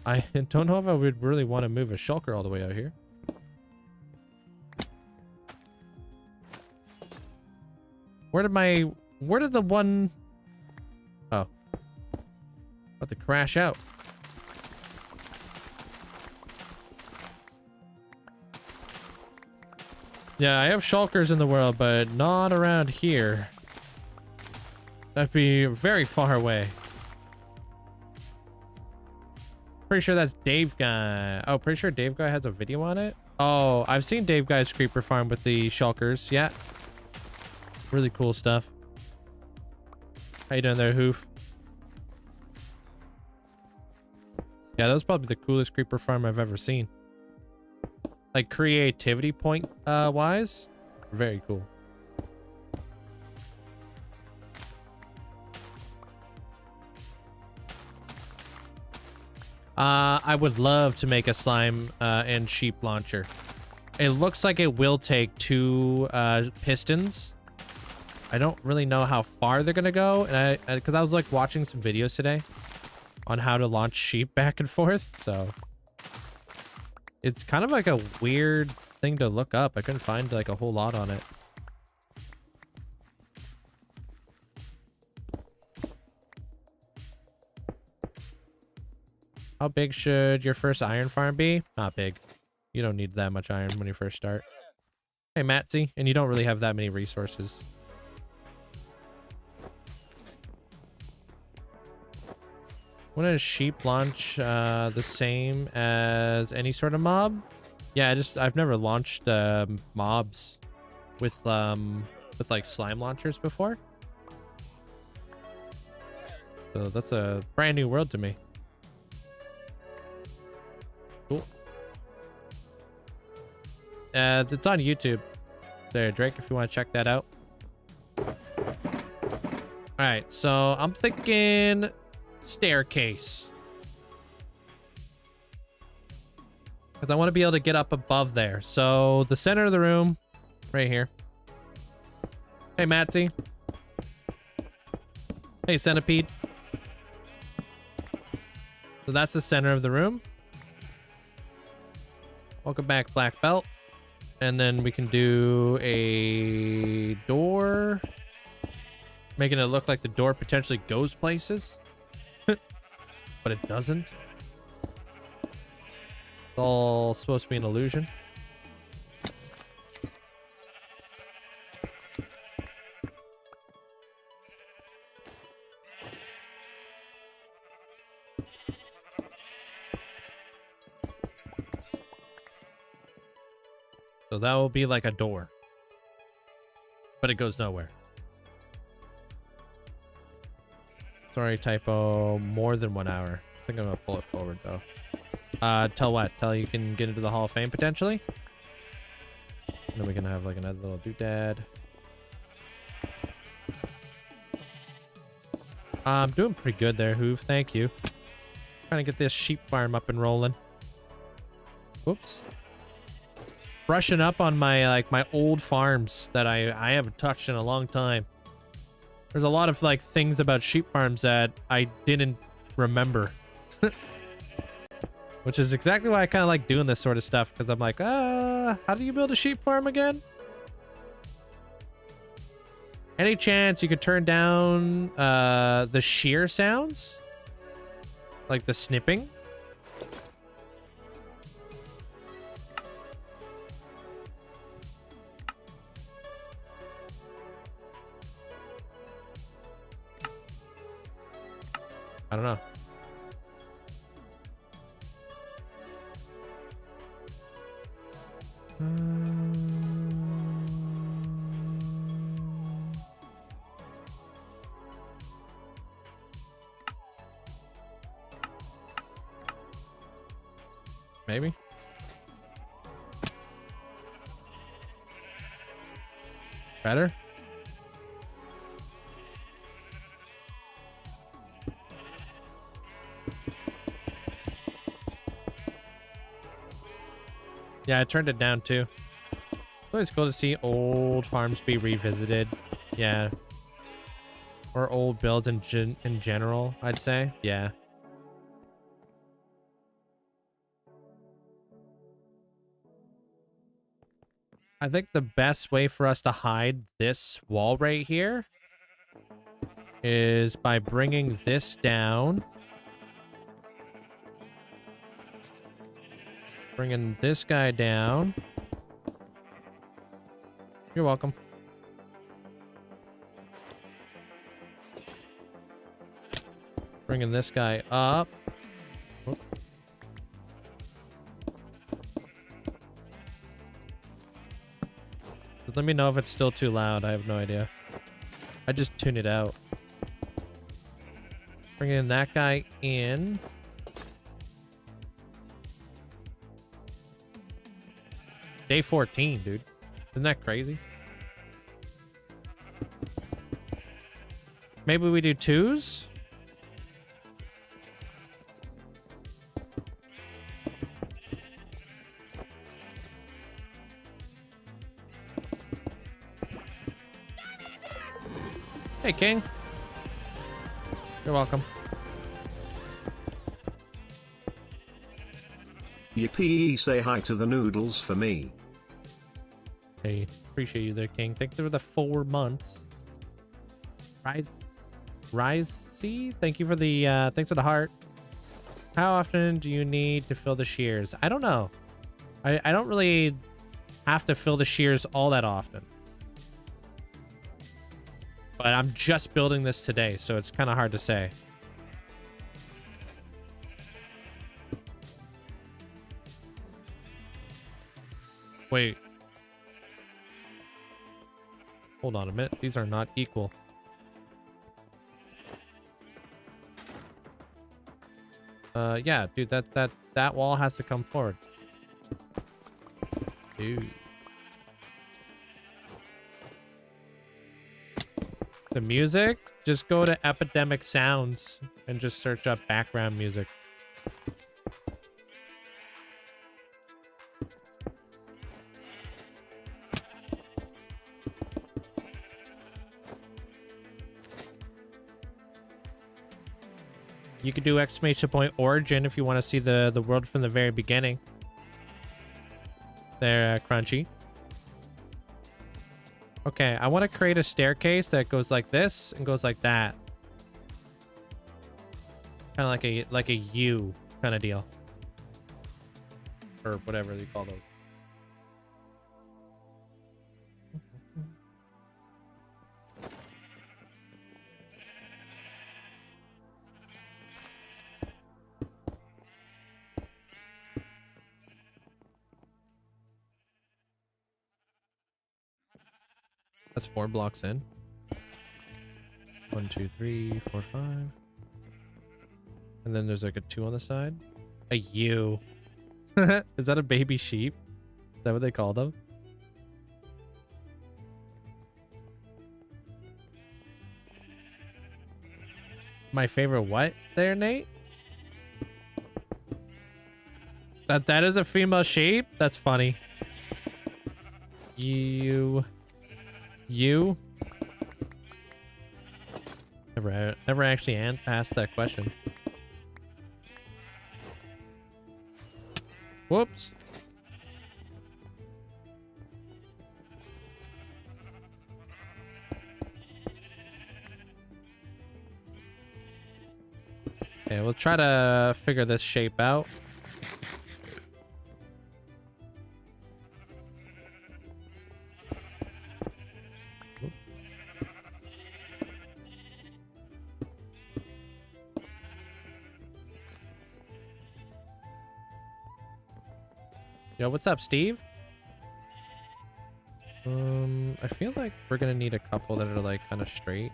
I don't know if I would really want to move a shulker all the way out here. Where did the one... Oh. About to crash out. Yeah, I have shulkers in the world, but not around here. That'd be very far away. Pretty sure that's Dave Guy. Oh, pretty sure Dave Guy has a video on it. Oh, I've seen Dave Guy's creeper farm with the shulkers. Yeah. Really cool stuff. How you doing there, Hoof? Yeah, that was probably the coolest creeper farm I've ever seen. Like creativity point wise, very cool. I would love to make a slime and sheep launcher. It looks like it will take 2 pistons. I don't really know how far they're gonna go, and because I was like watching some videos today on how to launch sheep back and forth, so it's kind of like a weird thing to look up. I couldn't find like a whole lot on it. How big should your first iron farm be? Not big. You don't need that much iron when you first start. Hey, Matsy, and you don't really have that many resources. When does sheep launch the same as any sort of mob? Yeah, I've never launched mobs with like slime launchers before. So that's a brand new world to me. Cool. It's on YouTube. There, Drake, if you want to check that out. All right, so I'm thinking staircase. Because I want to be able to get up above there. So the center of the room, right here. Hey, Matsy. Hey, Centipede. So that's the center of the room. Welcome back, Black Belt. And then we can do a door. Making it look like the door potentially goes places. But it doesn't. It's all supposed to be an illusion. So that will be like a door. But it goes nowhere. Sorry, typo. More than 1 hour. I think I'm gonna pull it forward though. Tell what? Tell you can get into the Hall of Fame potentially? And then we can have like another little doodad. I'm doing pretty good there, Hoove. Thank you. Trying to get this sheep farm up and rolling. Whoops. Brushing up on my my old farms that I haven't touched in a long time. There's a lot of like things about sheep farms that I didn't remember. Which is exactly why I kind of like doing this sort of stuff, because I'm like, how do you build a sheep farm again? Any chance you could turn down the shear sounds? Like the snipping? I don't know. Maybe. Better? Yeah, I turned it down too. It's always cool to see old farms be revisited. Yeah. Or old builds in general, I'd say. Yeah. I think the best way for us to hide this wall right here is by bringing this down. Bringing this guy down. You're welcome. Bringing this guy up. Oh. Let me know if it's still too loud. I have no idea. I just tune it out. Bringing that guy in. Day 14, dude. Isn't that crazy? Maybe we do 2s? Hey, King. You're welcome. Yippee, say hi to the noodles for me. Hey, appreciate you there, King. Thanks for the 4 months. Rise, thank you for the thanks for the heart. How often do you need to fill the shears? I don't know. I don't really have to fill the shears all that often. But I'm just building this today, so it's kind of hard to say. Wait. Hold on a minute. These are not equal. Yeah, dude, that wall has to come forward. Dude. The music? Just go to Epidemic Sounds and just search up background music. You could do exclamation point origin if you want to see the world from the very beginning. There, Crunchy. Okay, I want to create a staircase that goes like this and goes like that. Kind of like a U kind of deal. Or whatever you call those. That's 4 blocks in. 1, 2, 3, 4, 5. And then there's like a 2 on the side. A U. Is that a baby sheep? Is that what they call them? My favorite what there, Nate? That is a female sheep? That's funny. You never actually asked that question. Whoops. Okay, we'll try to figure this shape out. Yo, what's up, Steve? I feel like we're gonna need a couple that are like kind of straight.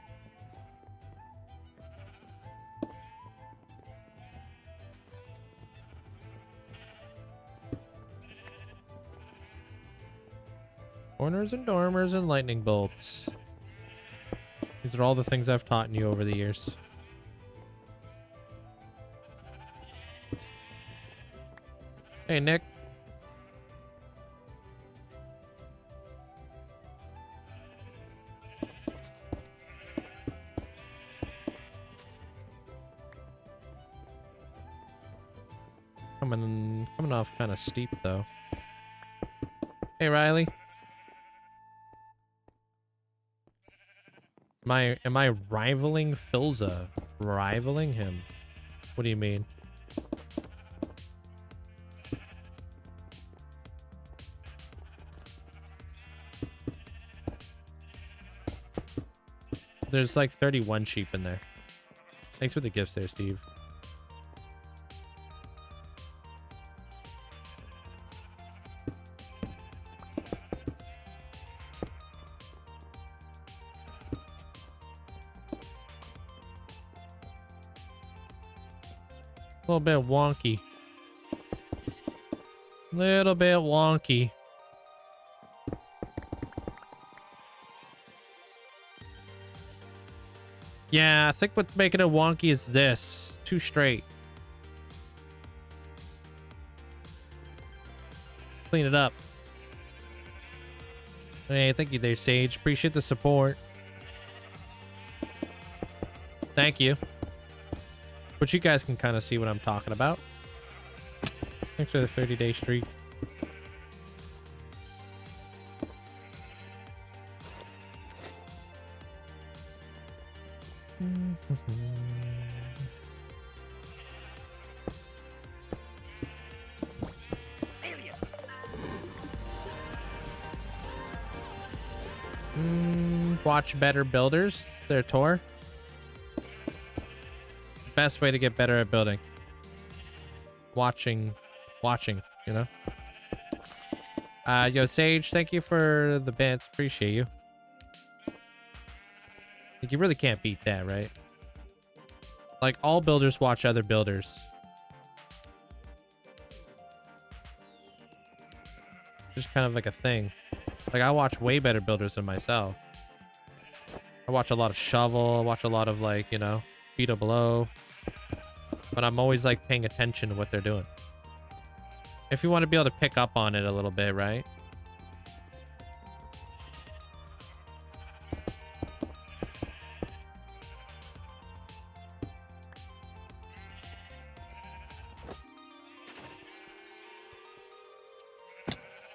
Corners and dormers and lightning bolts. These are all the things I've taught you over the years. Hey, Nick. Coming off kind of steep though. Hey, Riley. Am I rivaling Filza? Rivaling him? What do you mean? There's like 31 sheep in there. Thanks for the gifts there, Steve. A little bit wonky. Little bit wonky. Yeah, I think what's making it wonky is this. Too straight. Clean it up. Hey, thank you there, Sage. Appreciate the support. Thank you. But you guys can kind of see what I'm talking about. Thanks for the 30-day streak. Watch better builders, their tour. Best way to get better at building. Watching, you know? Yo, Sage, thank you for the bits. Appreciate you. Like, you really can't beat that, right? Like, all builders watch other builders. Just kind of like a thing. Like, I watch way better builders than myself. I watch a lot of Shovel, I watch a lot of, like, you know, Feet of Below. But I'm always, like, paying attention to what they're doing. If you want to be able to pick up on it a little bit, right?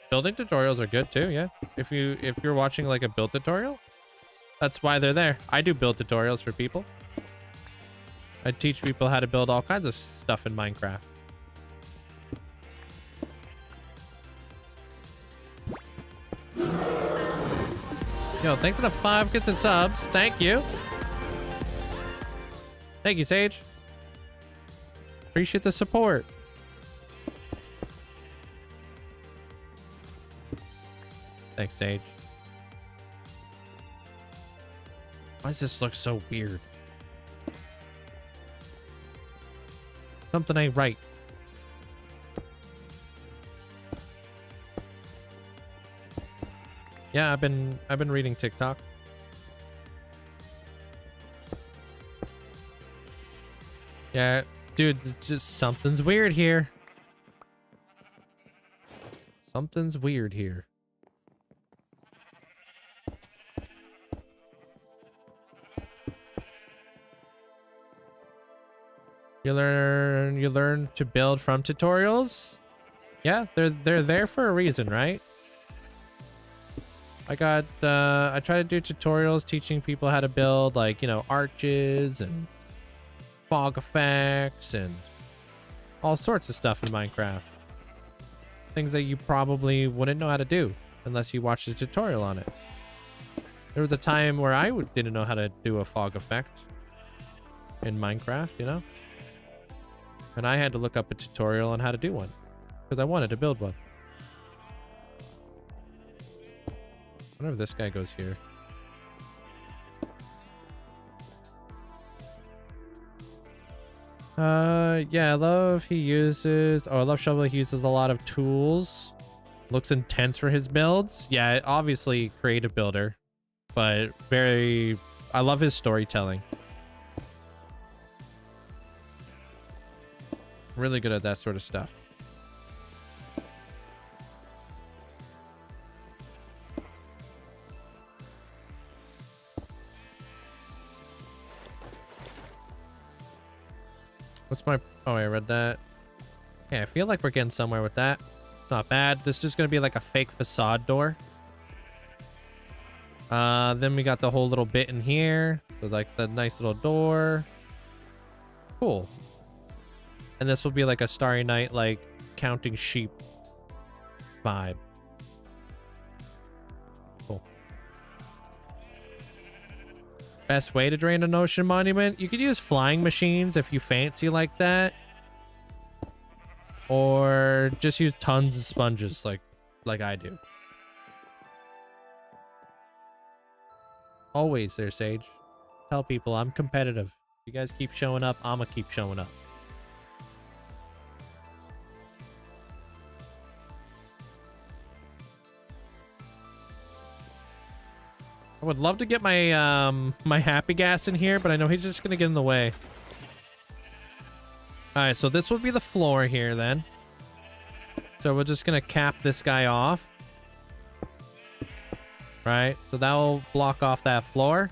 Building tutorials are good too, yeah. If you're watching like a build tutorial, that's why they're there. I do build tutorials for people. I teach people how to build all kinds of stuff in Minecraft. Yo, thanks for the 5 get the subs. Thank you. Thank you, Sage. Appreciate the support. Thanks, Sage. Why does this look so weird? Something ain't right. Yeah, I've been reading TikTok. Yeah, dude, it's just something's weird here. Something's weird here. You learn to build from tutorials. Yeah, they're there for a reason, right? I try to do tutorials teaching people how to build, like, you know, arches and fog effects and all sorts of stuff in Minecraft. Things that you probably wouldn't know how to do unless you watched a tutorial on it. There was a time where I didn't know how to do a fog effect in Minecraft, you know? And I had to look up a tutorial on how to do one because I wanted to build one. I wonder if this guy goes here. Yeah, I love Shovel. He uses a lot of tools. Looks intense for his builds. Yeah, obviously creative builder, but I love his storytelling. Really good at that sort of stuff. What's my... Oh, I read that. Yeah, I feel like we're getting somewhere with that. It's not bad. This is just going to be like a fake facade door. Then we got the whole little bit in here. So like the nice little door. Cool. And this will be like a Starry Night, like counting sheep vibe. Cool. Best way to drain an ocean monument? You could use flying machines if you fancy like that. Or just use tons of sponges like I do. Always there, Sage. Tell people I'm competitive. If you guys keep showing up, I'ma keep showing up. I would love to get my my happy gas in here, but I know he's just gonna get in the way. All right, so this will be the floor here then. So we're just gonna cap this guy off. Right, so that will block off that floor.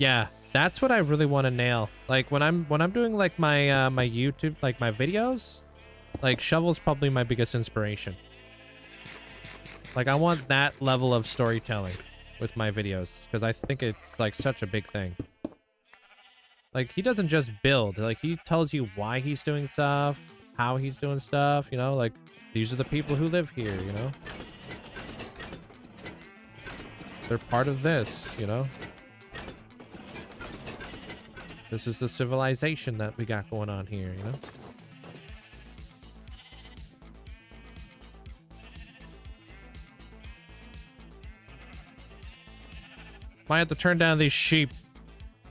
Yeah, that's what I really want to nail. Like when I'm doing like my my YouTube, like my videos, like Shovel's probably my biggest inspiration. Like I want that level of storytelling with my videos because I think it's like such a big thing. Like he doesn't just build, like he tells you why he's doing stuff, how he's doing stuff, you know, like these are the people who live here, you know. They're part of this, you know. This is the civilization that we got going on here, you know. Might have to turn down these sheep.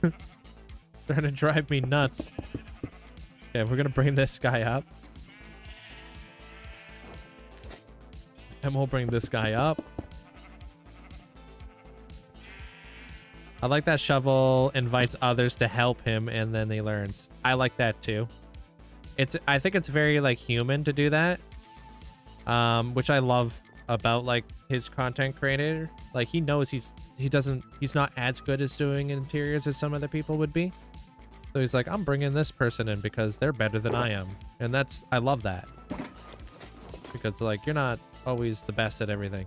Trying to drive me nuts. Okay, we're gonna bring this guy up. And we'll bring this guy up. I like that Shovel invites others to help him and then he learns. I like that too. I think it's very like human to do that. Which I love about like his content creator. Like he knows he's not as good as doing interiors as some other people would be. So he's like, I'm bringing this person in because they're better than I am. And I love that. Because like, you're not always the best at everything.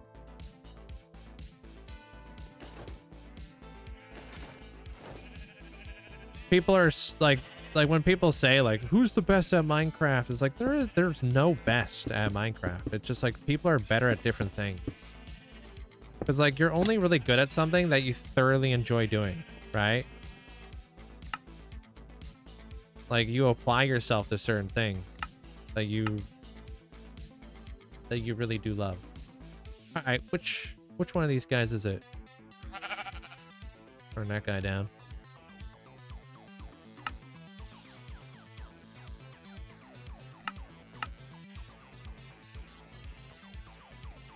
People are like when people say like, who's the best at Minecraft? It's like, there's no best at Minecraft. It's just like, people are better at different things. Because like, you're only really good at something that you thoroughly enjoy doing, right? Like you apply yourself to certain things that you really do love. All right, which one of these guys is it? Turn that guy down.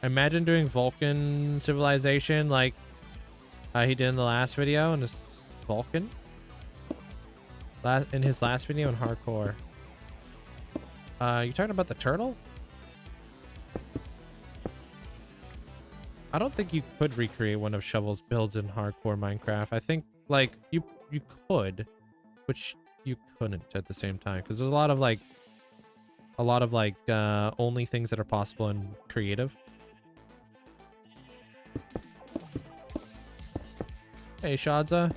Imagine doing Vulcan civilization like he did in the last video in this Vulcan. In his last video in hardcore. You talking about the turtle? I don't think you could recreate one of Shovel's builds in hardcore Minecraft. I think like you could, but you couldn't at the same time because there's a lot of like only things that are possible in creative. Hey, Shadza.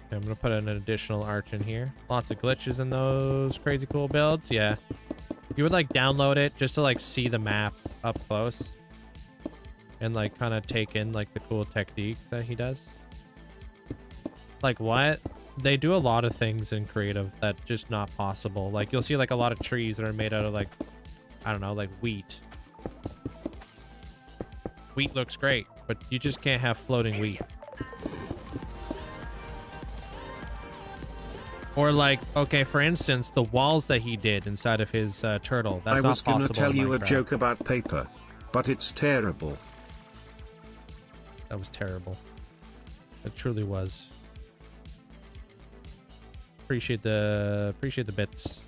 I'm gonna put an additional arch in here. Lots of glitches in those crazy cool builds. Yeah, you would like download it just to like see the map up close and like kind of take in like the cool techniques that he does. Like what? They do a lot of things in creative that just not possible. Like you'll see like a lot of trees that are made out of like, I don't know, like wheat. Wheat looks great, but you just can't have floating wheat. Or like, okay, for instance, the walls that he did inside of his turtle. That's not possible. I was gonna tell you a joke about paper, but it's terrible. That was terrible. It truly was. Appreciate the bits.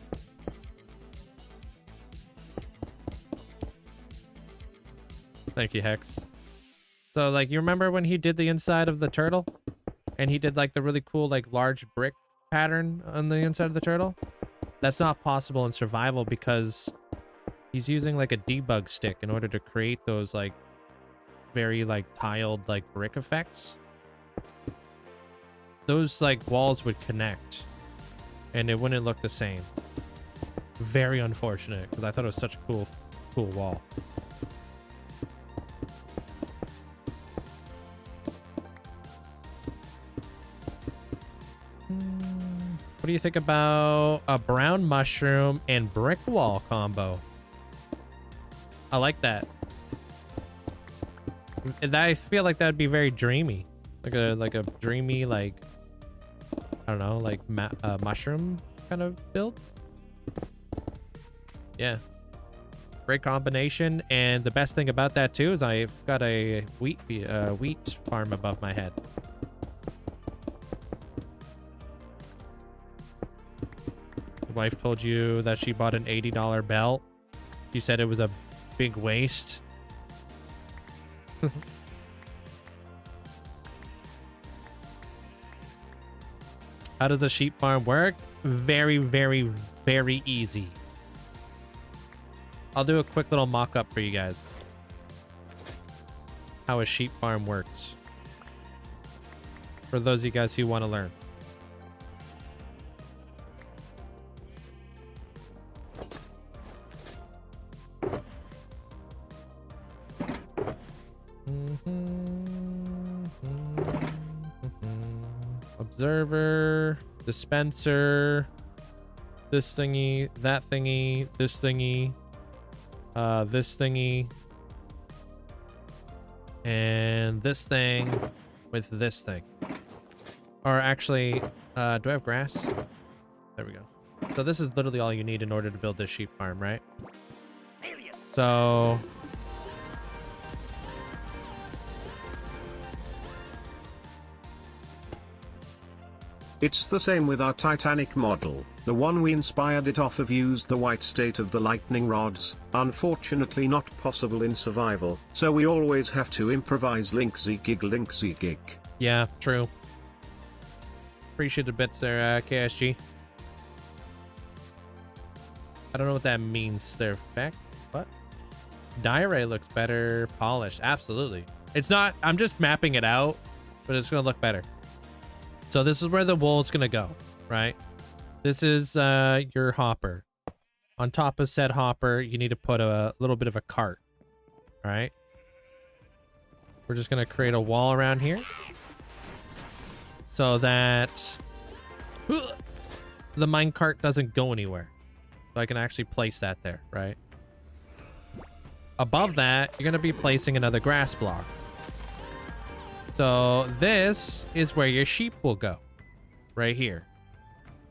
Thank you, Hex. So like, you remember when he did the inside of the turtle? And he did like the really cool like large brick pattern on the inside of the turtle? That's not possible in survival because he's using like a debug stick in order to create those like very like tiled like brick effects. Those like walls would connect and it wouldn't look the same. Very unfortunate because I thought it was such a cool wall. What do you think about a brown mushroom and brick wall combo? I like that. I feel like that would be very dreamy, like a dreamy like, I don't know, like mushroom kind of build. Yeah, great combination. And the best thing about that too is I've got a wheat farm above my head. Wife told you that she bought an $80 belt. She said it was a big waste. How does a sheep farm work? Very, very, very easy. I'll do a quick little mock-up for you guys. How a sheep farm works. For those of you guys who want to learn. Observer, dispenser, this thingy, that thingy, this thingy, this thingy, and this thing with this thing. Or actually, do I have grass? There we go. So this is literally all you need in order to build this sheep farm, right? So it's the same with our Titanic model. The one we inspired it off of used the white state of the lightning rods, unfortunately not possible in survival, so we always have to improvise Linkzzey gig. yeah, true. Appreciate the bits there, KSG. I don't know what that means there, Feck, but diarrhea looks better polished. Absolutely. It's not, I'm just mapping it out, but it's going to look better. So this is where the wool is going to go, right? This is your hopper. On top of said hopper, you need to put a little bit of a cart, all right? We're just going to create a wall around here so that the minecart doesn't go anywhere. So I can actually place that there, right? Above that, you're going to be placing another grass block. So this is where your sheep will go, right here.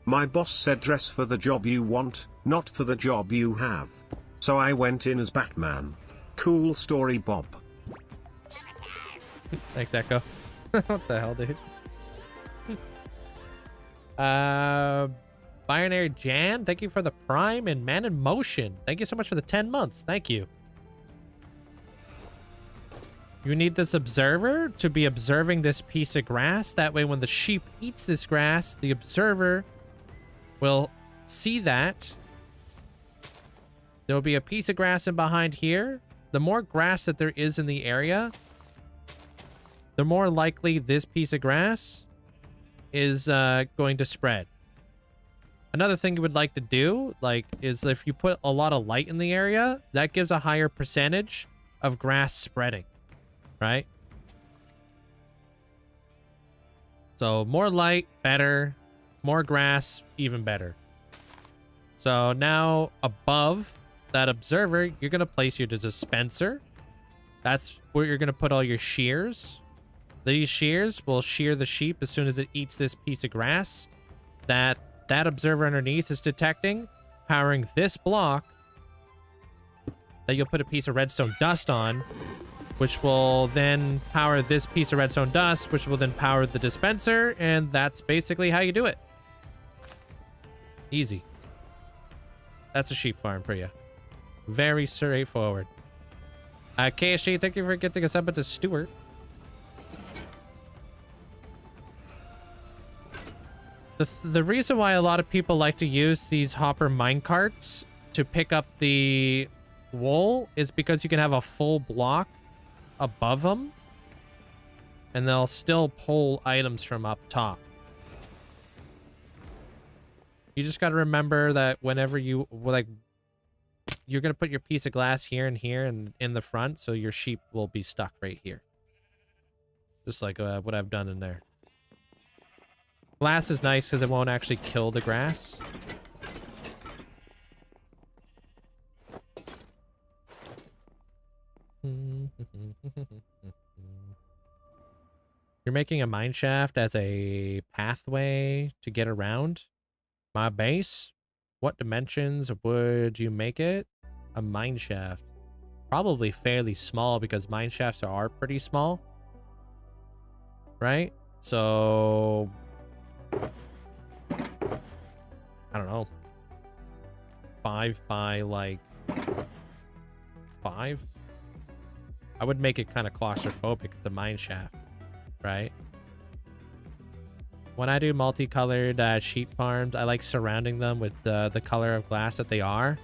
My boss said dress for the job you want, not for the job you have. So I went in as Batman. Cool story, Bob. Thanks, Echo. What the hell, dude? Binary Jan, thank you for the Prime, and Man in Motion, thank you so much for the 10 months. Thank you. You need this observer to be observing this piece of grass. That way, when the sheep eats this grass, the observer will see that. There will be a piece of grass in behind here. The more grass that there is in the area, the more likely this piece of grass is going to spread. Another thing you would like to do, is if you put a lot of light in the area, that gives a higher percentage of grass spreading. Right? So more light, better. More grass, even better. So now above that observer, you're going to place your dispenser. That's where you're going to put all your shears. These shears will shear the sheep as soon as it eats this piece of grass that observer underneath is detecting, powering this block that you'll put a piece of redstone dust on, which will then power this piece of redstone dust, which will then power the dispenser, and that's basically how you do it. Easy. That's a sheep farm for you. Very straightforward. KSG, thank you for getting us up into Stewart. The reason why a lot of people like to use these hopper minecarts to pick up the wool is because you can have a full block above them and they'll still pull items from up top. You just got to remember that whenever you're going to put your piece of glass here and here and in the front, so your sheep will be stuck right here. Just like what I've done in there. Glass is nice because it won't actually kill the grass. You're making a mine shaft as a pathway to get around my base? What dimensions would you make it? A mine shaft. Probably fairly small because mine shafts are pretty small. Right? So I don't know. 5 by like 5. I would make it kind of claustrophobic, the mine shaft, right? When I do multicolored sheep farms, I like surrounding them with the color of glass that they are.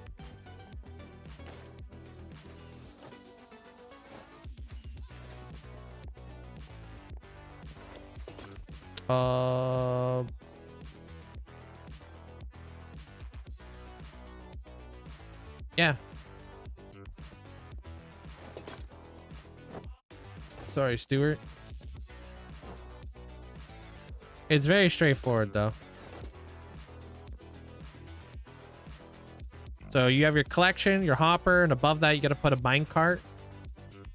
Yeah. Sorry, Stuart. It's very straightforward, though. So you have your collection, your hopper, and above that you got to put a minecart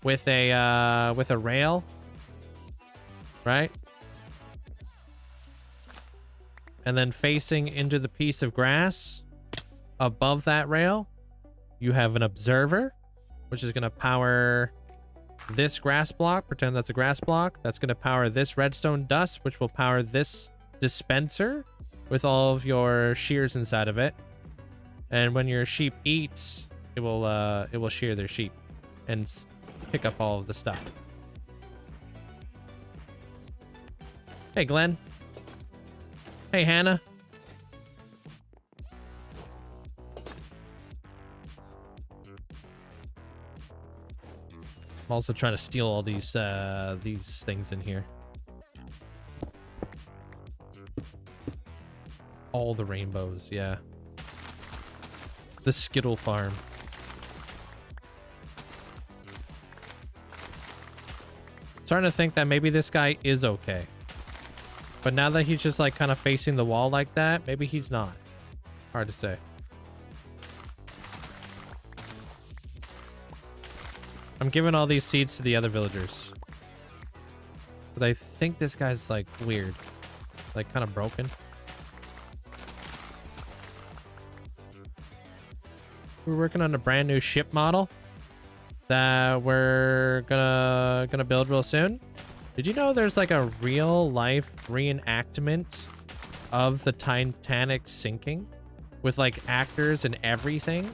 with a rail, right? And then facing into the piece of grass above that rail, you have an observer, which is going to power this grass block. Pretend that's a grass block. That's going to power this redstone dust, which will power this dispenser with all of your shears inside of it. And when your sheep eats, it will shear their sheep and pick up all of the stuff. Hey, Glenn. Hey, Hannah. I'm also trying to steal all these things in here. All the rainbows, yeah. The Skittle farm. Starting to think that maybe this guy is okay. But now that he's just like kind of facing the wall like that, maybe he's not. Hard to say. I'm giving all these seeds to the other villagers. But I think this guy's like weird. Like kind of broken. We're working on a brand new ship model that we're gonna build real soon. Did you know there's like a real life reenactment of the Titanic sinking with like actors and everything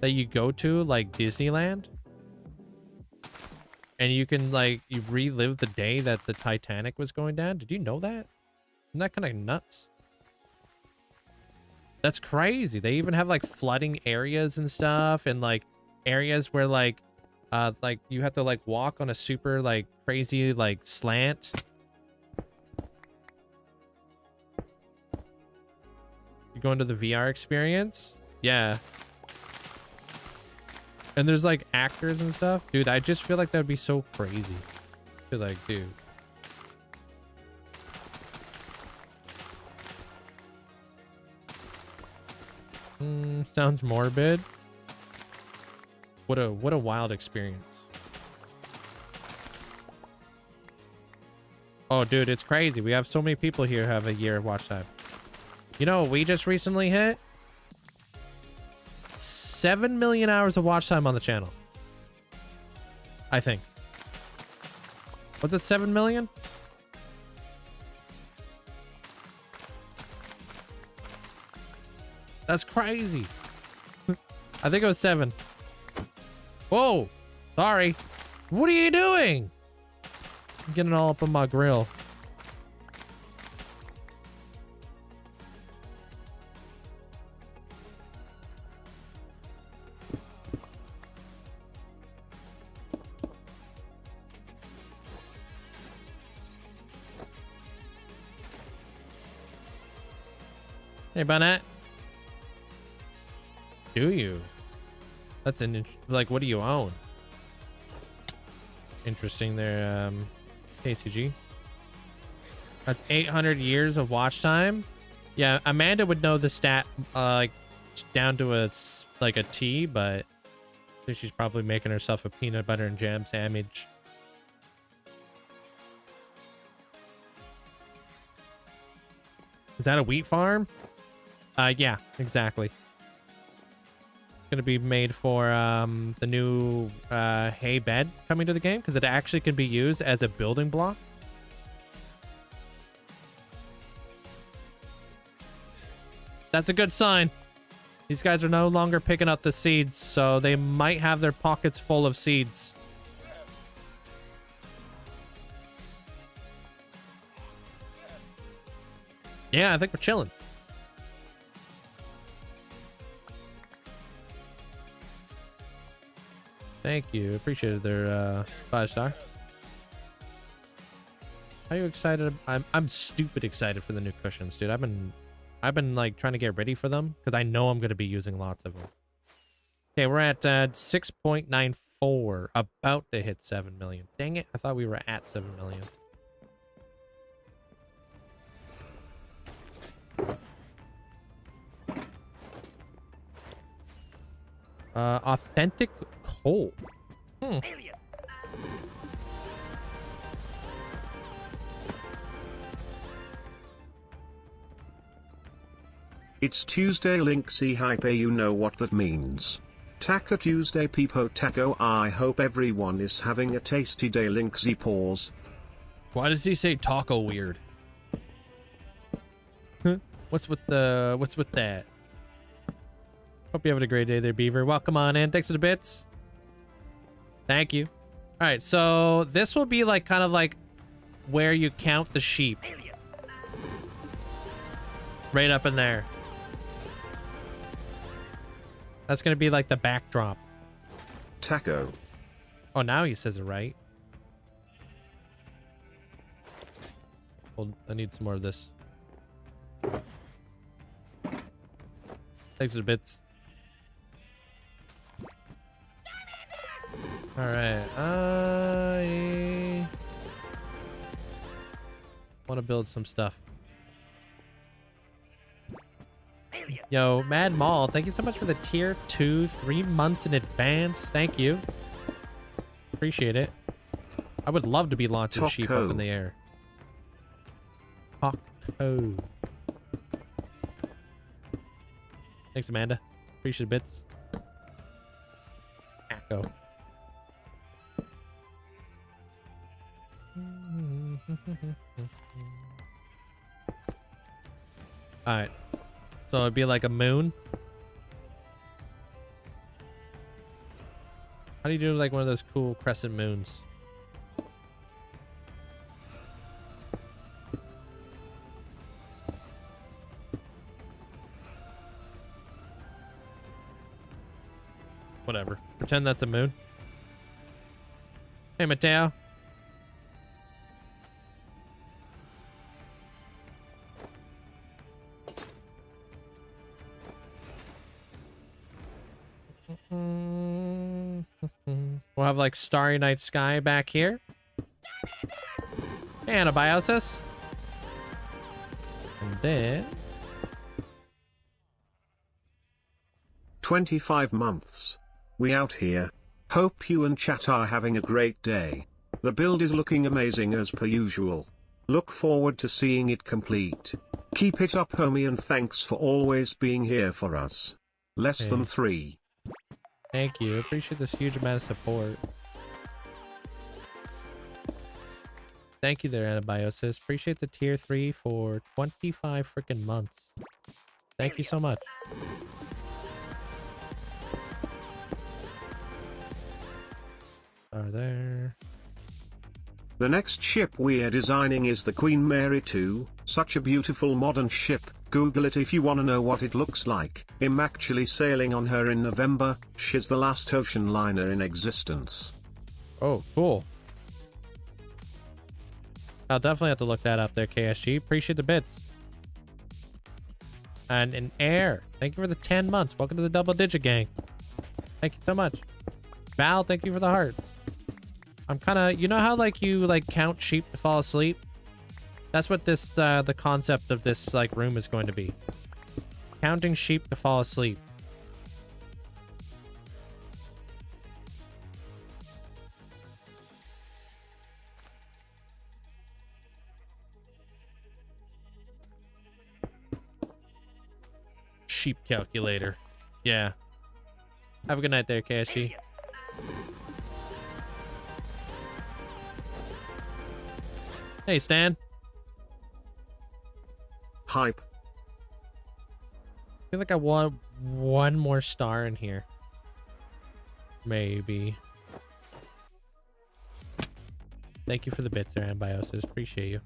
that you go to like Disneyland? And you can like you relive the day that the Titanic was going down. Did you know that? Isn't that kind of nuts? That's crazy. They even have like flooding areas and stuff, and like areas where like you have to like walk on a super like crazy like slant. You go into the VR experience? Yeah. And there's like actors and stuff. Dude, I just feel like that would be so crazy. I feel like, dude. Sounds morbid. What a wild experience. Oh, dude, it's crazy. We have so many people here who have a year of watch time. You know what we just recently hit? 7 million hours of watch time on the channel. I think. What's it, 7 million? That's crazy. I think it was 7. Whoa. Sorry. What are you doing? I'm getting all up on my grill. Hey, Bonnet. Do you? That's an like, what do you own? Interesting there, KCG. That's 800 years of watch time. Yeah, Amanda would know the stat like down to a T, but I think she's probably making herself a peanut butter and jam sandwich. Is that a wheat farm? Yeah, exactly. Going to be made for the new hay bed coming to the game, because it actually can be used as a building block. That's a good sign. These guys are no longer picking up the seeds, so they might have their pockets full of seeds. Yeah, I think we're chilling. Thank you. Appreciated their 5-star. Are you excited? I'm stupid excited for the new cushions, dude. I've been like trying to get ready for them because I know I'm going to be using lots of them. Okay, we're at 6.94, about to hit 7 million. Dang it, I thought we were at 7 million. Authentic coal. It's Tuesday, Linkzzey hype, you know what that means. Taco Tuesday, Peepo Taco. I hope everyone is having a tasty day, Linkzzey. Pause. Why does he say taco weird? Huh? What's with that? Hope you having a great day there, Beaver. Welcome on in. Thanks for the bits. Thank you. All right, so this will be like kind of like where you count the sheep. Right up in there. That's going to be like the backdrop. Taco. Oh, now he says it right. Hold, I need some more of this. Thanks for the bits. All right. I want to build some stuff. Yo, Mad Mall, thank you so much for the tier 2, 3 months in advance. Thank you. Appreciate it. I would love to be launching Taco. sheep up in the air. Taco. Thanks, Amanda. Appreciate the bits. Taco. All right. So it'd be like a moon. How do you do like one of those cool crescent moons? Whatever. Pretend that's a moon. Hey, Mateo. We'll have like Starry Night Sky back here. Anabiosis. And then 25 months. We out here. Hope you and chat are having a great day. The build is looking amazing as per usual. Look forward to seeing it complete. Keep it up, homie, and thanks for always being here for us. Less than 3. Thank you. Appreciate this huge amount of support. Thank you there, Anabiosis. Appreciate the tier 3 for 25 freaking months. Thank you so much. Are there? The next ship we're designing is the Queen Mary 2, such a beautiful modern ship. Google it if you wanna know what it looks like. I'm actually sailing on her in November. She's the last ocean liner in existence. Oh, cool. I'll definitely have to look that up there, KSG. Appreciate the bits. And an air. Thank you for the 10 months. Welcome to the double digit gang. Thank you so much. Val, thank you for the hearts. I'm kind of, you know how like you like count sheep to fall asleep? That's what this, the concept of this like room is going to be. Counting sheep to fall asleep. Sheep calculator. Yeah. Have a good night there, KSG. Hey, Stan. Hype. I feel like I want one more star in here. Maybe. Thank you for the bits there, Ambiosis. Appreciate you.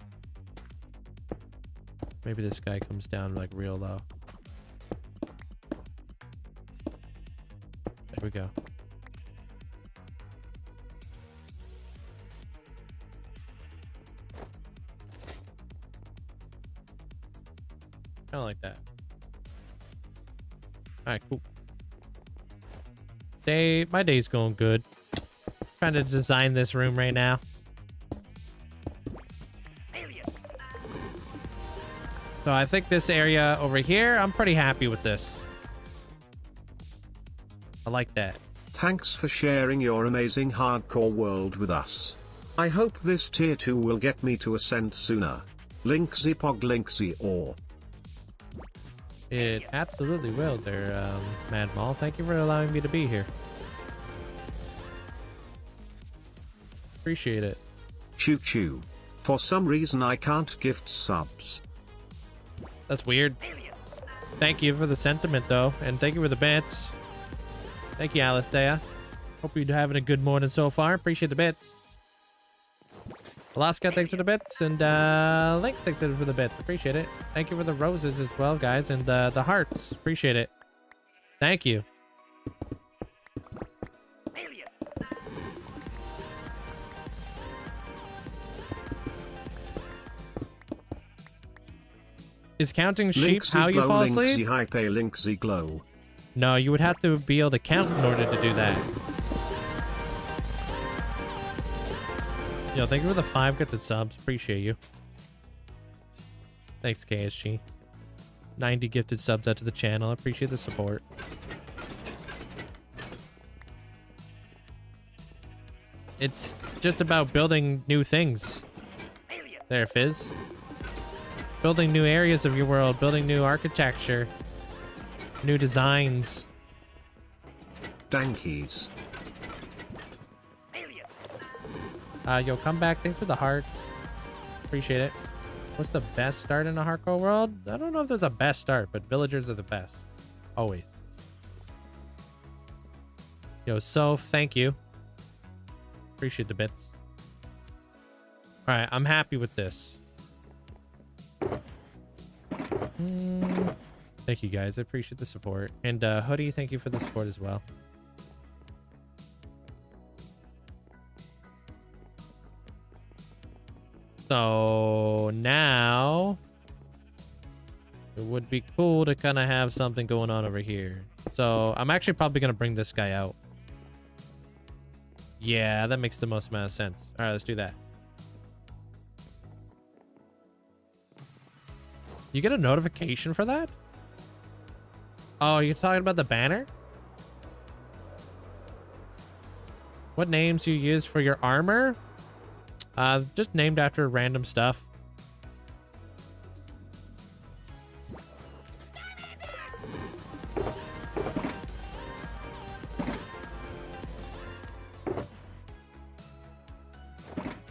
Maybe this guy comes down like real low. There we go. Kind of like that. All right, cool. My day's going good. Trying to design this room right now. So I think this area over here, I'm pretty happy with this. I like that. Thanks for sharing your amazing hardcore world with us. I hope this tier 2 will get me to ascend sooner. Linkzzey Pog Linkzzey or. It absolutely will there, Mad Mall. Thank you for allowing me to be here. Appreciate it. Choo choo. For some reason I can't gift subs. That's weird. Thank you for the sentiment, though. And thank you for the bits. Thank you, Alistair. Hope you're having a good morning so far. Appreciate the bits. Alaska, thanks for the bits. And Link, thanks for the bits. Appreciate it. Thank you for the roses as well, guys. And the hearts. Appreciate it. Thank you. Is counting sheep Linkzzey how you glow, fall asleep? Linkzzey hype, Linkzzey glow. No, you would have to be able to count in order to do that. Yo, thank you for the 5 gifted subs. Appreciate you. Thanks, KSG. 90 gifted subs out to the channel. I appreciate the support. It's just about building new things. There, Fizz. Building new areas of your world, building new architecture, new designs. Dankies. Yo, come back. Thanks for the hearts. Appreciate it. What's the best start in a hardcore world? I don't know if there's a best start, but villagers are the best. Always. Yo, Soph, thank you. Appreciate the bits. All right, I'm happy with this. Thank you, guys. I appreciate the support. And Hoodie, thank you for the support as well. So now it would be cool to kind of have something going on over here. So I'm actually probably going to bring this guy out. Yeah, that makes the most amount of sense. All right, let's do that. You get a notification for that? Oh, you're talking about the banner? What names you use for your armor? Just named after random stuff.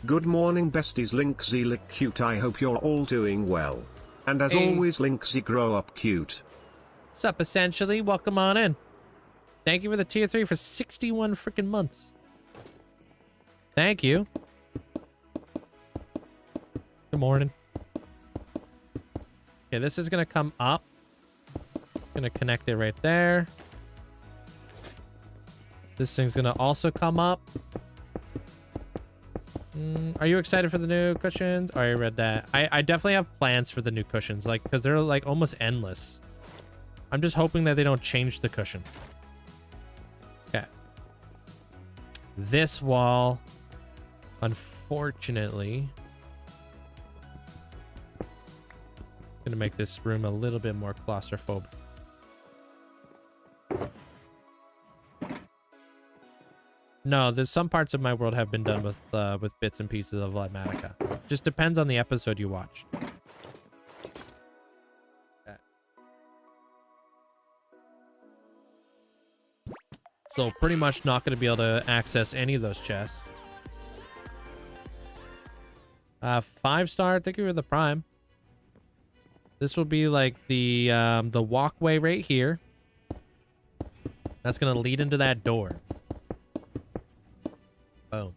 Good morning, besties. Linkzzey look cute. I hope you're all doing well. And as always, Linkzzey grow up cute. Sup, essentially. Welcome on in. Thank you for the tier 3 for 61 freaking months. Thank you. Good morning. Okay, this is going to come up. Going to connect it right there. This thing's going to also come up. Are you excited for the new cushions? I already read that. I definitely have plans for the new cushions, like, because they're like almost endless. I'm just hoping that they don't change the cushion. Okay. This wall, unfortunately, gonna make this room a little bit more claustrophobic. No, there's some parts of my world have been done with bits and pieces of Limatica. Just depends on the episode you watched. Okay. So pretty much not going to be able to access any of those chests. 5-star, thank you for the prime. This will be like the walkway right here. That's going to lead into that door. Boom.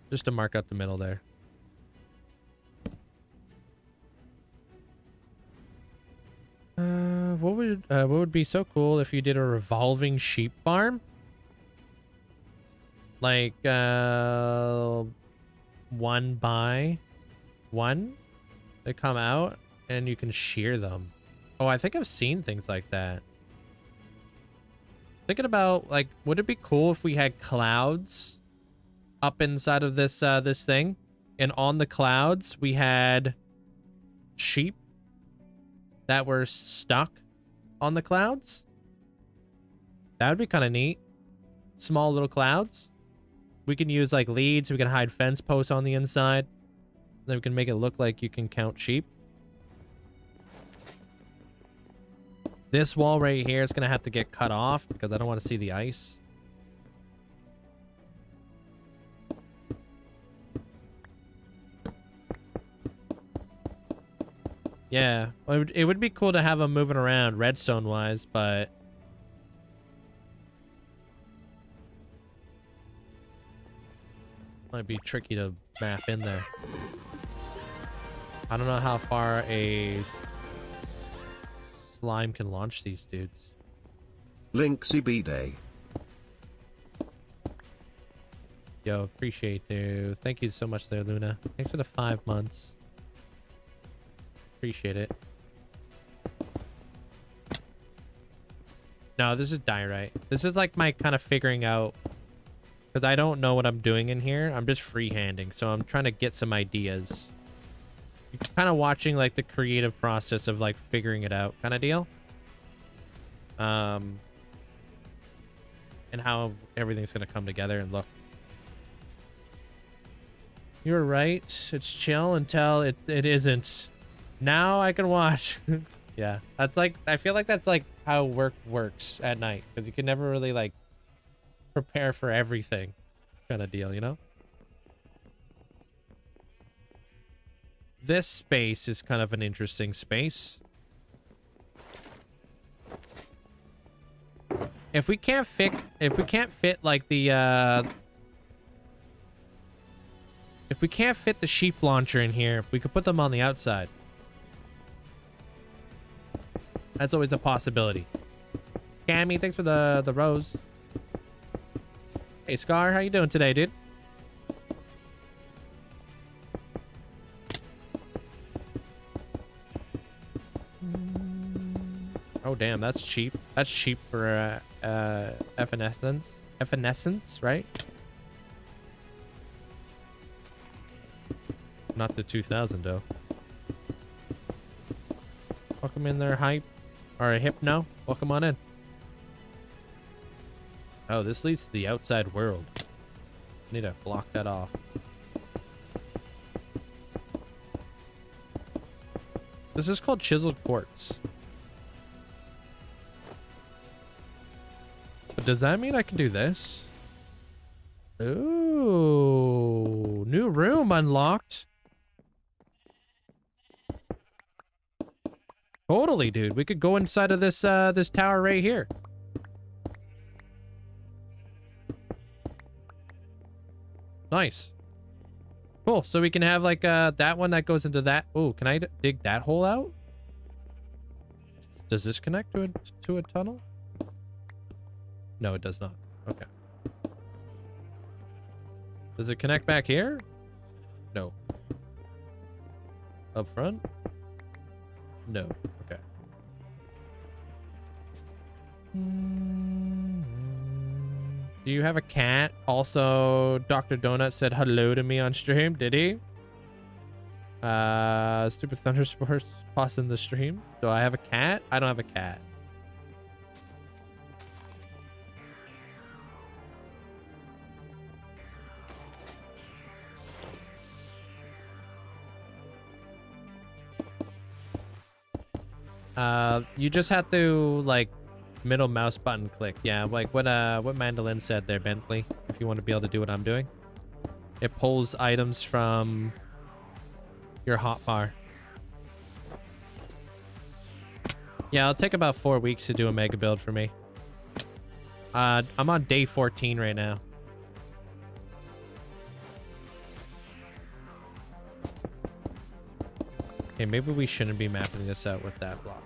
Just to mark out the middle there. What would be so cool if you did a revolving sheep farm? Like, 1 by 1? They come out and you can shear them. Oh, I think I've seen things like that. Thinking about, like, would it be cool if we had clouds up inside of this this thing, and on the clouds we had sheep that were stuck on the clouds? That would be kind of neat. Small little clouds. We can use like leads. We can hide fence posts on the inside. Then we can make it look like you can count sheep. This wall right here is going to have to get cut off because I don't want to see the ice. Yeah, well, it would be cool to have them moving around redstone wise, but might be tricky to map in there. I don't know how far a slime can launch these dudes. Linkzzey B-Day. Yo, appreciate you. Thank you so much there, Luna. Thanks for the 5 months. Appreciate it. No, this is diorite. This is like my kind of figuring out, because I don't know what I'm doing in here. I'm just freehanding, so I'm trying to get some ideas. You're kind of watching like the creative process of like figuring it out kind of deal. And how everything's going to come together and look. You're right. It's chill until it isn't. Now I can watch. Yeah, that's like, I feel like that's like how work works at night, because you can never really like prepare for everything kind of deal, you know? This space is kind of an interesting space. If we can't fit like the if we can't fit the sheep launcher in here, we could put them on the outside. That's always a possibility. Cammy, thanks for the rose. Hey Scar, how you doing today, dude? Oh damn, that's cheap. That's cheap for evanescence. Evanescence, right? Not the 2000 though. Welcome in there, hype. Or hypno. Welcome on in. Oh, this leads to the outside world. Need to block that off. This is called chiseled quartz. But does that mean I can do this? Ooh, new room unlocked. Totally, dude. We could go inside of this this tower right here. Nice. Cool. So we can have like that one that goes into that. Oh, can I dig that hole out? Does this connect to a tunnel? No, it does not. Okay. Does it connect back here? No. Up front? No. Okay. Do you have a cat? Also, Dr. Donut said hello to me on stream. Did he? Stupid Thundersports pausing the stream. Do I have a cat? I don't have a cat. You just have to like middle mouse button click. Yeah, like what Mandolin said there, Bentley. If you want to be able to do what I'm doing, it pulls items from your hotbar. Yeah, it'll take about 4 weeks to do a mega build for me. I'm on day 14 right now. Okay, maybe we shouldn't be mapping this out with that block.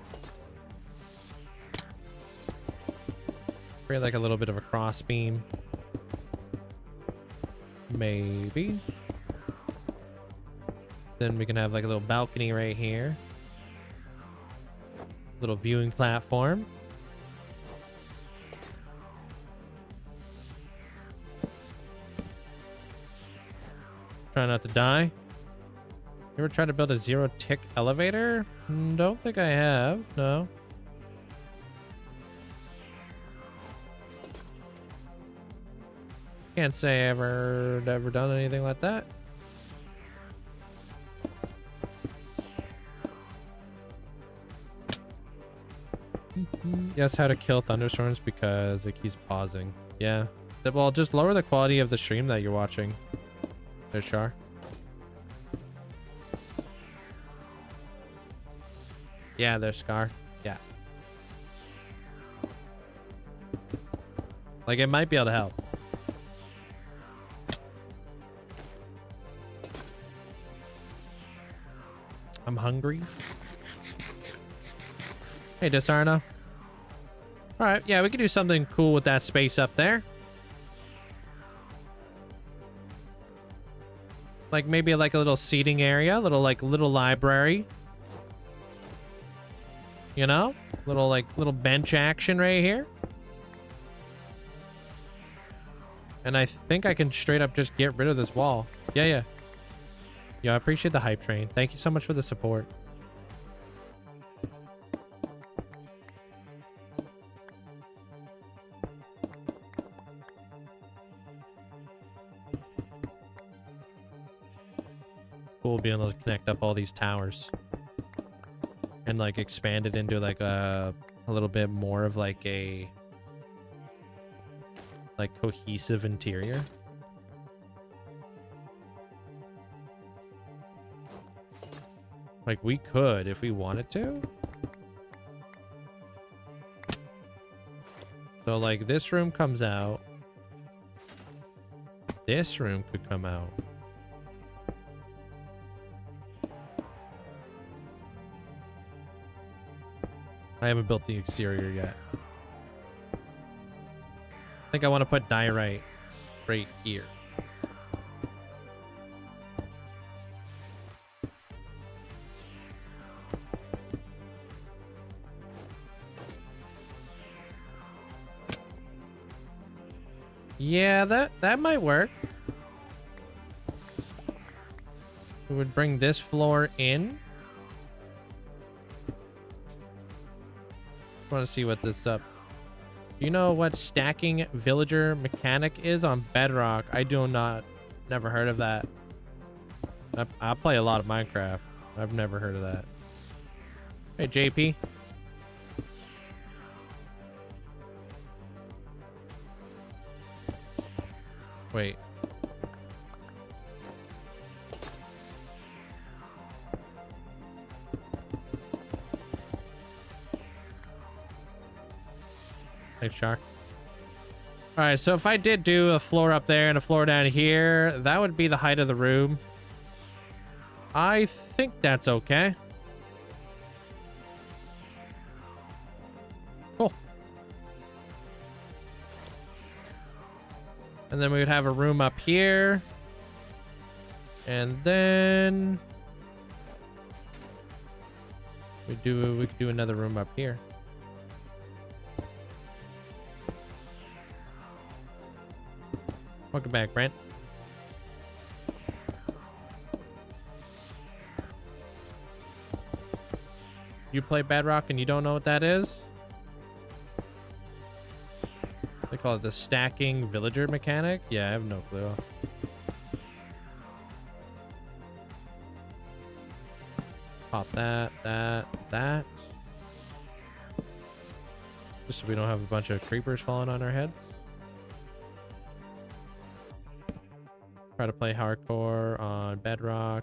Create like a little bit of a cross beam. Maybe. Then we can have like a little balcony right here. Little viewing platform. Try not to die. You ever tried to build a zero-tick elevator? Don't think I have. No. Can't say I ever done anything like that. Yes, how to kill thunderstorms because it keeps pausing. Yeah. Well, just lower the quality of the stream that you're watching. There's Char. Yeah, there's Scar. Yeah. Like, it might be able to help. I'm hungry. Hey, Disarna. All right, yeah, we could do something cool with that space up there. Like maybe like a little seating area, little library. You know? Little bench action right here. And I think I can straight up just get rid of this wall. Yeah. Yeah, I appreciate the hype train. Thank you so much for the support. Cool being able to connect up all these towers. And like expand it into like a little bit more of like a cohesive interior. Like we could if we wanted to. So like this room comes out. This room could come out. I haven't built the exterior yet. I think I want to put diorite right here. Yeah, that might work. We would bring this floor in. I want to see what this up. Do you know what stacking villager mechanic is on Bedrock? I do not. Never heard of that. I play a lot of Minecraft. I've never heard of that. Hey, JP. Wait. Thanks, Shark. All right, so if I did do a floor up there and a floor down here, that would be the height of the room. I think that's okay. Cool. And then we would have a room up here. And then we could do another room up here. Welcome back, Brent. You play Bedrock and you don't know what that is? They call it the stacking villager mechanic? Yeah, I have no clue. Pop that. Just so we don't have a bunch of creepers falling on our heads. Try to play hardcore on Bedrock,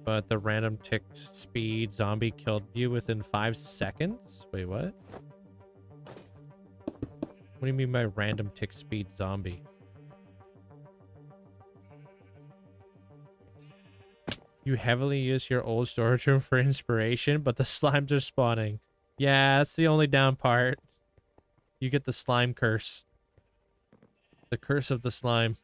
but the random tick speed zombie killed you within 5 seconds? Wait, what? What do you mean by random tick speed zombie? You heavily use your old storage room for inspiration, but the slimes are spawning. Yeah, that's the only down part. You get the slime curse. The curse of the slime.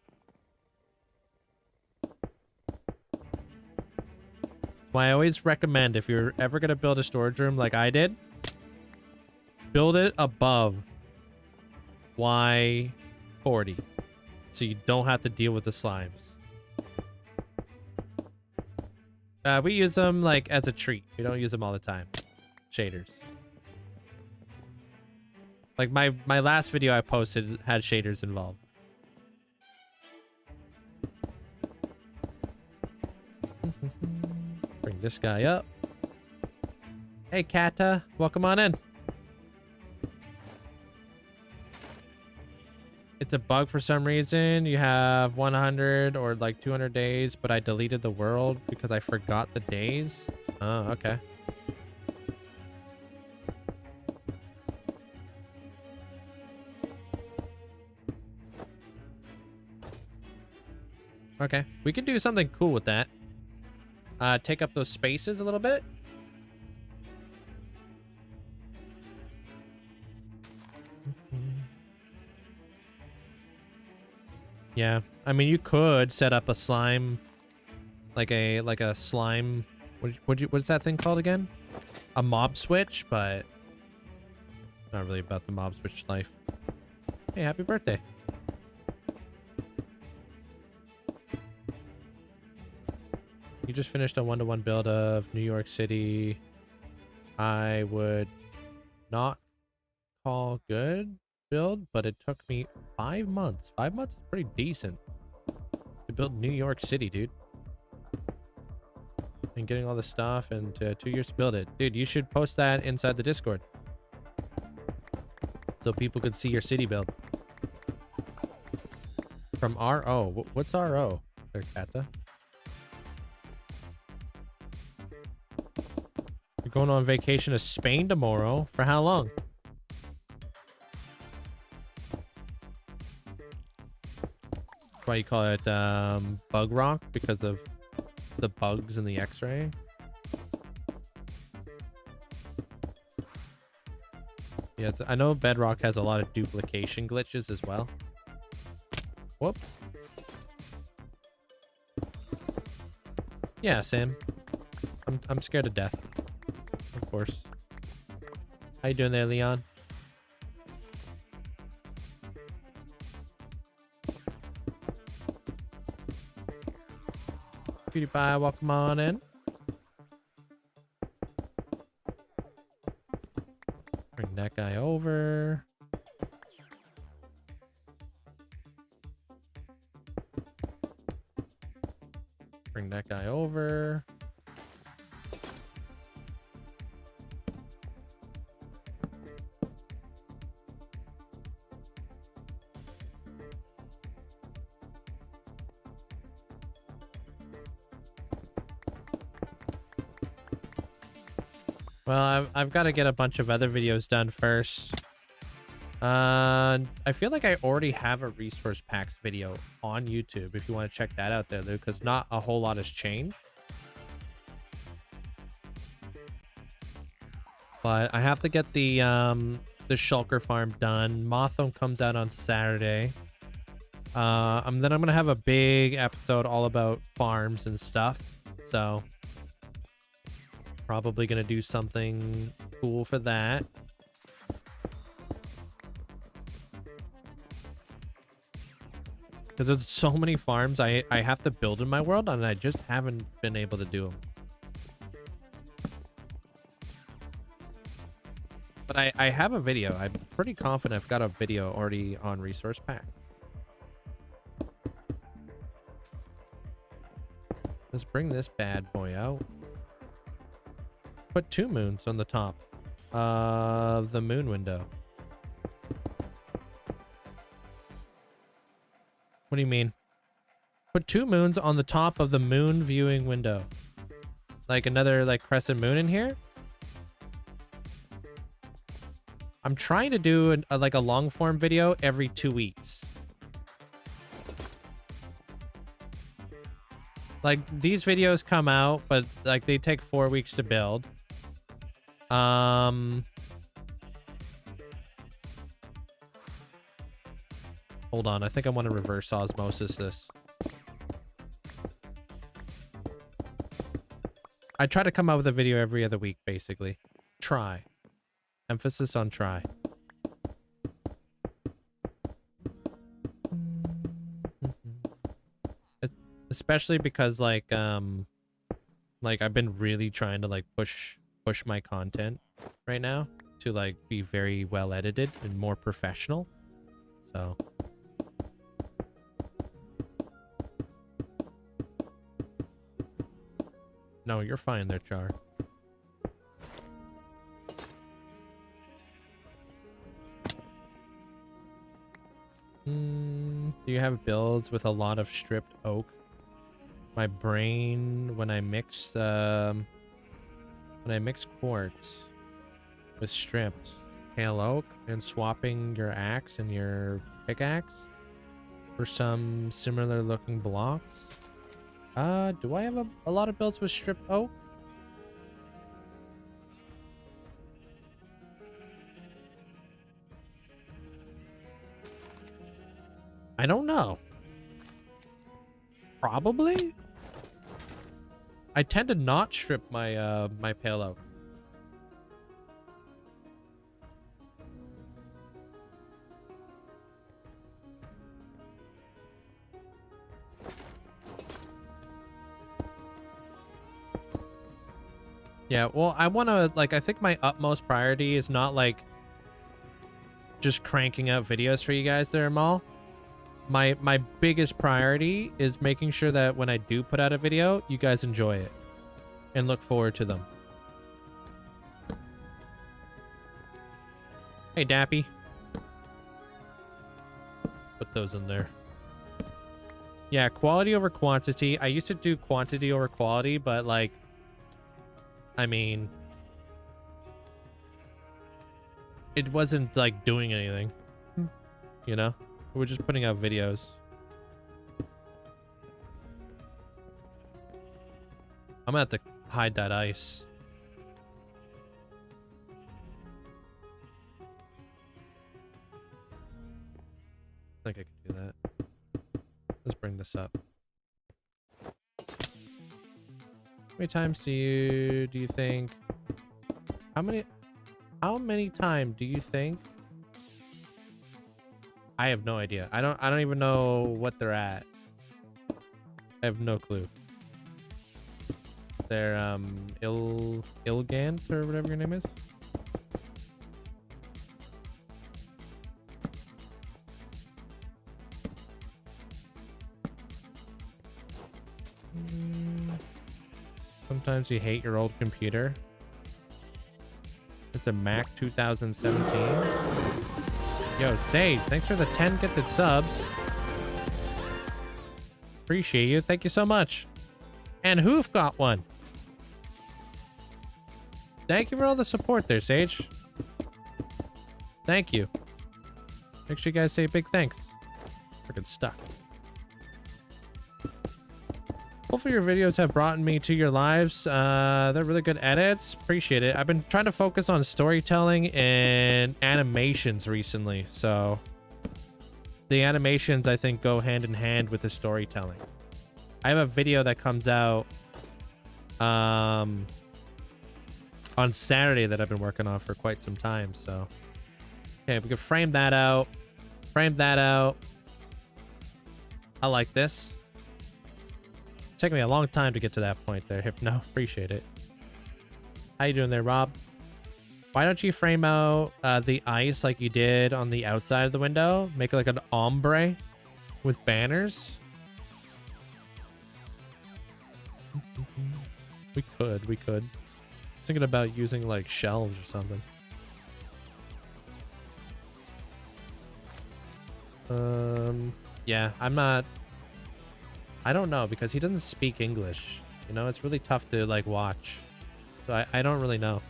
Why I always recommend, if you're ever going to build a storage room like I did, build it above Y40 so you don't have to deal with the slimes. We use them like as a treat. We don't use them all the time. Shaders. Like my last video I posted had shaders involved. Bring this guy up. Hey, Kata. Welcome on in. It's a bug for some reason. You have 100 or like 200 days, but I deleted the world because I forgot the days. Oh, okay. Okay, we can do something cool with that. Take up those spaces a little bit. Yeah, I mean, you could set up a slime, like a slime. What's that thing called again? A mob switch, but not really about the mob switch life. Hey, happy birthday! You just finished a 1-to-1 build of New York City. I would not call good build, but it took me 5 months. 5 months is pretty decent to build New York City, dude. And getting all the stuff and 2 years to build it. Dude, you should post that inside the Discord so people could see your city build. From RO. What's RO? There, Kata. You're going on vacation to Spain tomorrow. For how long? Why you call it bug rock, because of the bugs in the x-ray. Yeah, I know bedrock has a lot of duplication glitches as well. Whoops. Yeah, Sam, I'm scared to death, of course. How you doing there, Leon? PewDiePie, welcome on in. Bring that guy over. Bring that guy over. Well, I've got to get a bunch of other videos done first. I feel like I already have a resource packs video on YouTube if you want to check that out there, Luke, because not a whole lot has changed. But I have to get the shulker farm done. Motham comes out on Saturday. Then I'm gonna have a big episode all about farms and stuff. So probably gonna do something cool for that. Because there's so many farms I have to build in my world, and I just haven't been able to do them. But I have a video. I'm pretty confident I've got a video already on resource pack. Let's bring this bad boy out. Put 2 moons on the top of the moon window. What do you mean? Put 2 moons on the top of the moon viewing window. Like another like crescent moon in here? I'm trying to do like a long form video every 2 weeks. Like these videos come out, but like they take 4 weeks to build. Hold on, I think I want to reverse osmosis this. I try to come out with a video every other week, basically. Try. Emphasis on try. Especially because like I've been really trying to like push my content right now to like be very well edited and more professional. So no, you're fine there, Char. Do you have builds with a lot of stripped oak? My brain when I mix quartz with stripped pale oak and swapping your axe and your pickaxe for some similar looking blocks. Do I have a lot of builds with stripped oak? I don't know. Probably? I tend to not strip my my pale oak. Yeah, well, I want to, like, I think my utmost priority is not, like, just cranking out videos for you guys there, Mal. My biggest priority is making sure that when I do put out a video, you guys enjoy it and look forward to them. Hey, Dappy. Put those in there. Yeah, quality over quantity. I used to do quantity over quality, but, like, I mean, it wasn't like doing anything, you know? We're just putting out videos. I'm gonna have to hide that ice. I think I can do that. Let's bring this up. How many times do you think? How many times do you think? I have no idea. I don't even know what they're at. I have no clue. They're Ilgant or whatever your name is. Sometimes you hate your old computer. It's a Mac 2017. Yo, Sage, thanks for the 10 gifted subs. Appreciate you. Thank you so much. And Hoof got one. Thank you for all the support there, Sage. Thank you. Make sure you guys say big thanks. Freaking stuck. Hopefully your videos have brought me to your lives. They're really good edits. Appreciate it. I've been trying to focus on storytelling and animations recently. So the animations, I think, go hand in hand with the storytelling. I have a video that comes out on Saturday that I've been working on for quite some time. So, okay, we can frame that out. Frame that out. I like this. Took me a long time to get to that point there, Hypno. Appreciate it. How you doing there, Rob? Why don't you frame out the ice like you did on the outside of the window? Make it like an ombre with banners. We could. Thinking about using like shelves or something. Yeah, I don't know because he doesn't speak English. You know, it's really tough to like watch. So I don't really know.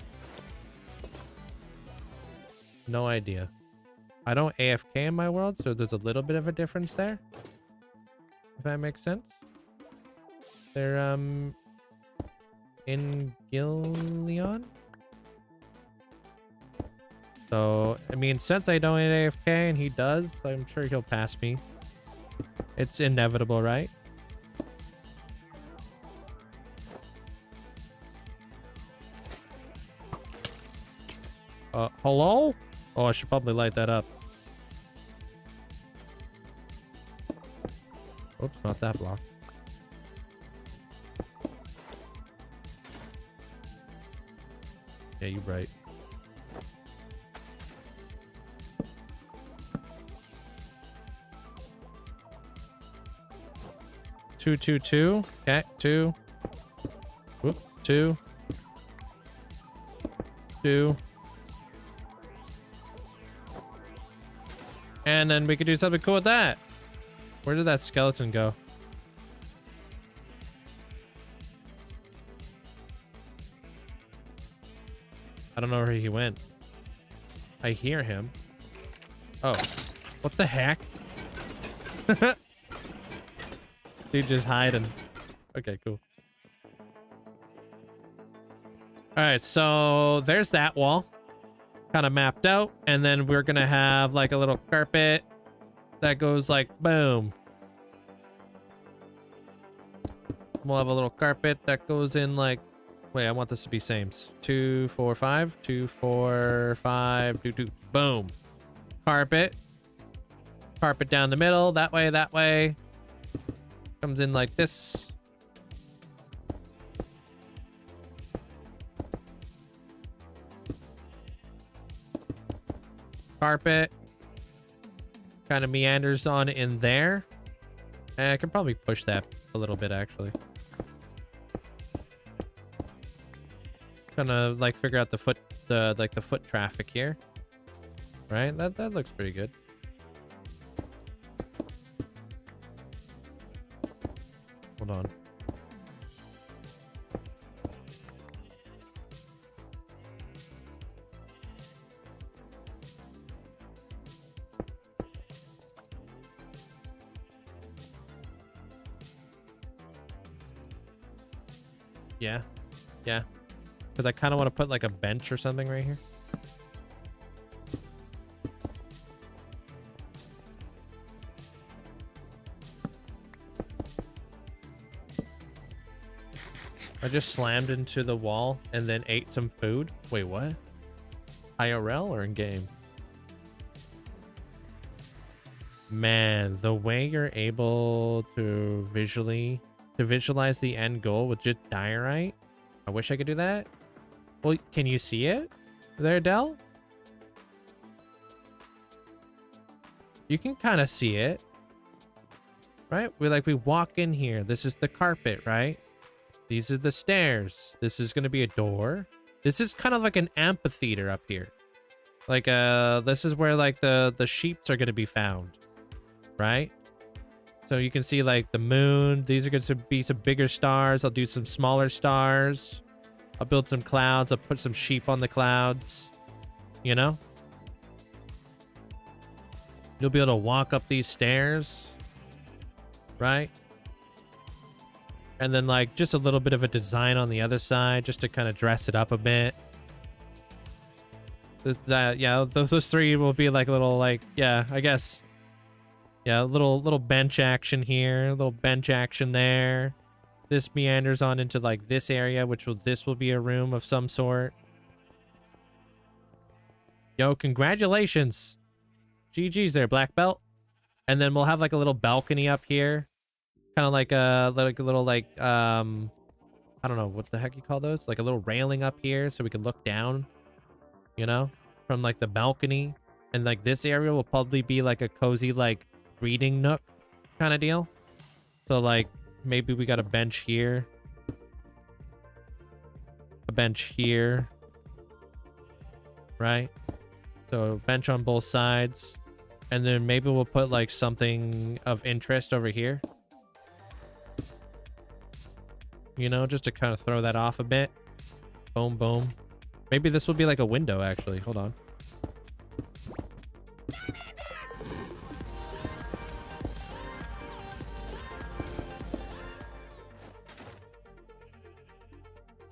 No idea. I don't AFK in my world, so there's a little bit of a difference there. If that makes sense. They're in Gillion. So, I mean, since I don't hit AFK and he does, I'm sure he'll pass me. It's inevitable, right? Hello? Oh, I should probably light that up. Oops, not that block. Yeah, you're right. Two, two, two. Okay, two. Whoop, two. Two. And then we could do something cool with that. Where did that skeleton go? I don't know where he went. I hear him. Oh, what the heck? Dude just hiding. Okay, cool. All right, so there's that wall. Kind of mapped out. And then we're going to have like a little carpet that goes like boom. We'll have a little carpet that goes in like, wait, I want this to be same. 2, 4, 5, 2, 4, 5, 2, 2, boom. Carpet. Carpet down the middle. That way, that way. Comes in like this. Carpet. Kind of meanders on in there. And I could probably push that a little bit actually. Gonna like figure out the foot traffic here. Right? That looks pretty good. Hold on. Yeah. Yeah. Because I kind of want to put like a bench or something right here. I just slammed into the wall and then ate some food. Wait, what? IRL or in game? Man, the way you're able to visualize the end goal with just diorite. I wish I could do that. Well, can you see it there, Del? You can kind of see it, right? We walk in here. This is the carpet, right? These are the stairs. This is going to be a door. This is kind of like an amphitheater up here. Like, this is where like the sheeps are going to be found, right? So you can see like the moon. These are going to be some bigger stars. I'll do some smaller stars. I'll build some clouds. I'll put some sheep on the clouds, you know? You'll be able to walk up these stairs, right? And then like just a little bit of a design on the other side just to kind of dress it up a bit. Yeah, those three will be like little like, yeah, I guess. Yeah, little bench action here, a little bench action there. This meanders on into like this area, this will be a room of some sort. Yo, congratulations. GG's there, black belt. And then we'll have like a little balcony up here. Kind of like a little like I don't know what the heck you call those, like a little railing up here so we can look down, you know, from like the balcony. And like this area will probably be like a cozy like reading nook kind of deal. So like maybe we got a bench here, a bench here, right? So bench on both sides, and then maybe we'll put like something of interest over here. You know, just to kind of throw that off a bit. Boom, boom. Maybe this will be like a window, actually. Hold on.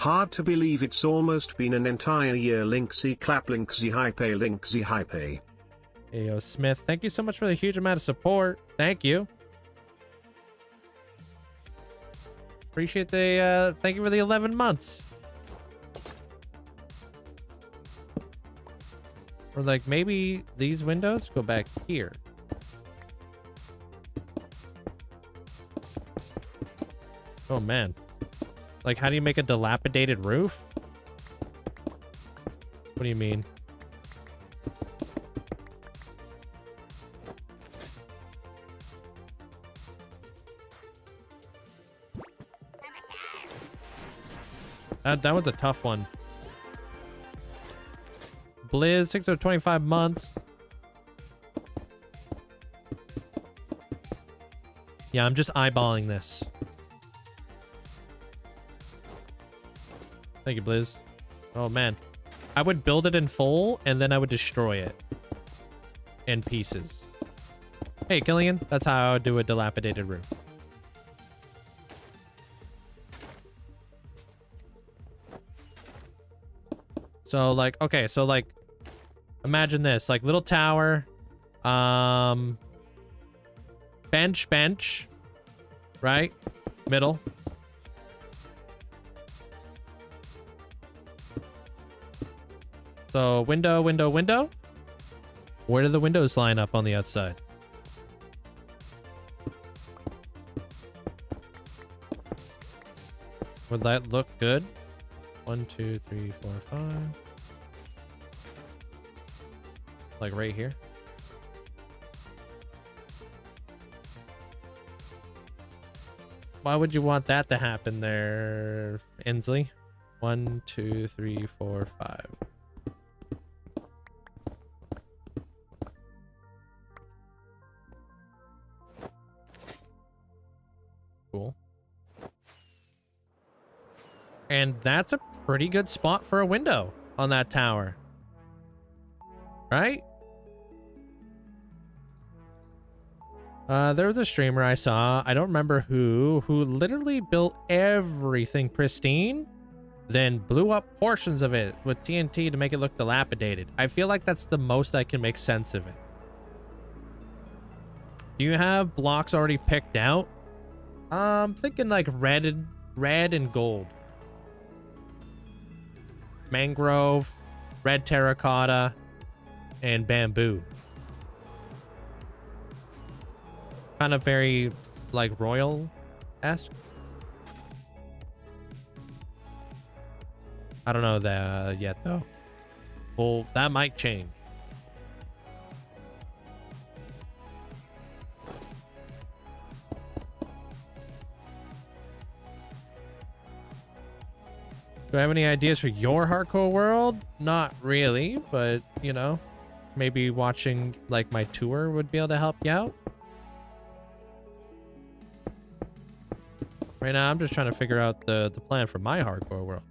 Hard to believe it's almost been an entire year. Linkzzey clap, Linkzzey hype, Linkzzey hype. Ayo Smith, thank you so much for the huge amount of support. Thank you. Appreciate the thank you for the 11 months. Or like maybe these windows go back here. Oh man. Like how do you make a dilapidated roof? What do you mean? That was a tough one. Blizz, 6 or 25 months. Yeah, I'm just eyeballing this. Thank you, Blizz. Oh, man. I would build it in full, and then I would destroy it. In pieces. Hey, Killian. That's how I would do a dilapidated roof. So like, okay, so like, imagine this, like little tower, bench, right? Middle. So window. Where do the windows line up on the outside? Would that look good? 1, 2, 3, 4, 5. Like right here. Why would you want that to happen there, Inslee? 1, 2, 3, 4, 5. Cool. And that's a pretty good spot for a window on that tower. Right? There was a streamer I saw, I don't remember who literally built everything pristine, then blew up portions of it with TNT to make it look dilapidated. I feel like that's the most I can make sense of it. Do you have blocks already picked out? I'm thinking like red and gold. Mangrove, red terracotta, and bamboo. Kind of very like royal-esque. I don't know that yet though. Well, that might change. Do I have any ideas for your hardcore world? Not really, but you know, maybe watching like my tour would be able to help you out. Right now, I'm just trying to figure out the plan for my hardcore world.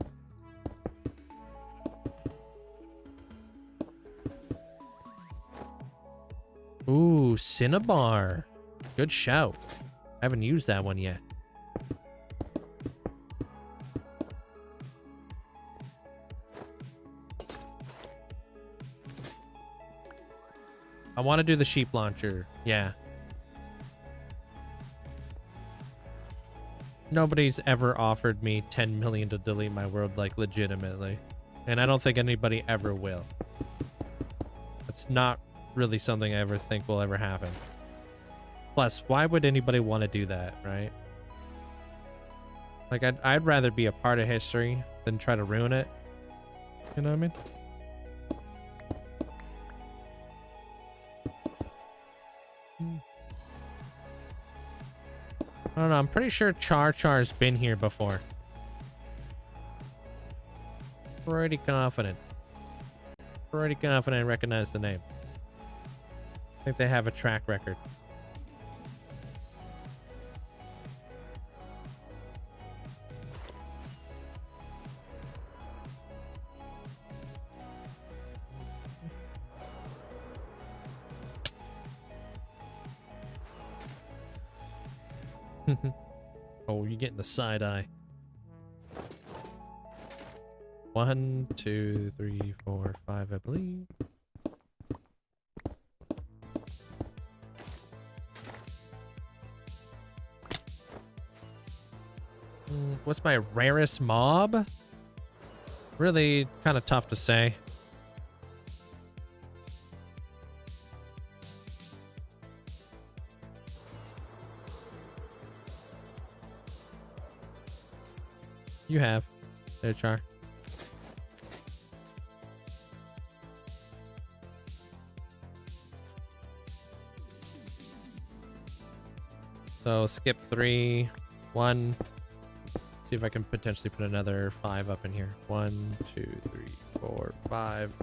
Ooh, Cinnabar. Good shout. I haven't used that one yet. I want to do the sheep launcher. Yeah. Nobody's ever offered me 10 million to delete my world, like, legitimately. And I don't think anybody ever will. It's not really something I ever think will ever happen. Plus, why would anybody want to do that, right? Like, I'd rather be a part of history than try to ruin it. You know what I mean? I don't know, I'm pretty sure Char's been here before. Pretty confident. Pretty confident I recognize the name. I think they have a track record. Oh, you're getting the side eye. 1, 2, 3, 4, 5, I believe. What's my rarest mob? Really kind of tough to say. You have. There, Char. So skip 3, 1. See if I can potentially put another 5 up in here. 1, 2, 3, 4, 5.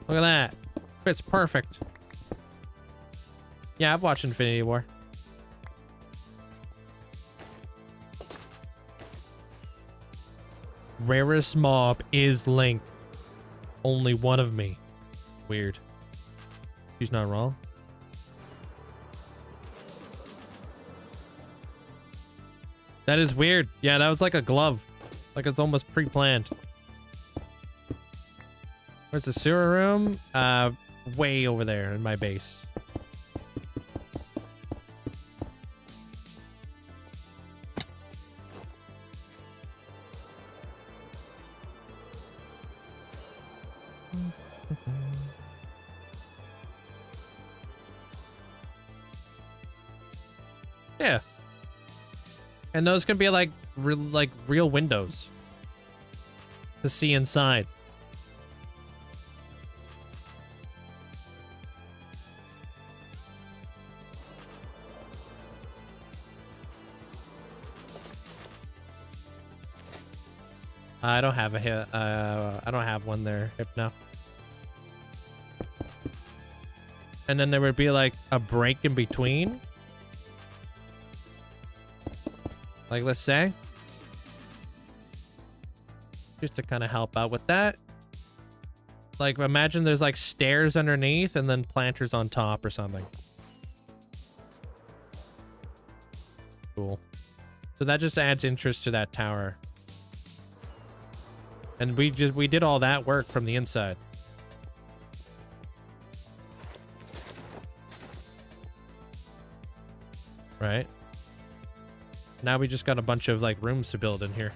Look at that. Fits perfect. Yeah, I've watched Infinity War. Rarest mob is Link. Only one of me. Weird. She's not wrong. That is weird. Yeah, that was like a glove. Like it's almost pre-planned. Where's the sewer room? Way over there in my base. Yeah. And those can be like real windows to see inside. I don't have a hit. I don't have one there. Hypno. And then there would be like a break in between. Like, let's say. Just to kind of help out with that. Like, imagine there's like stairs underneath and then planters on top or something. Cool. So that just adds interest to that tower. And we did all that work from the inside. Right? Now we just got a bunch of like rooms to build in here.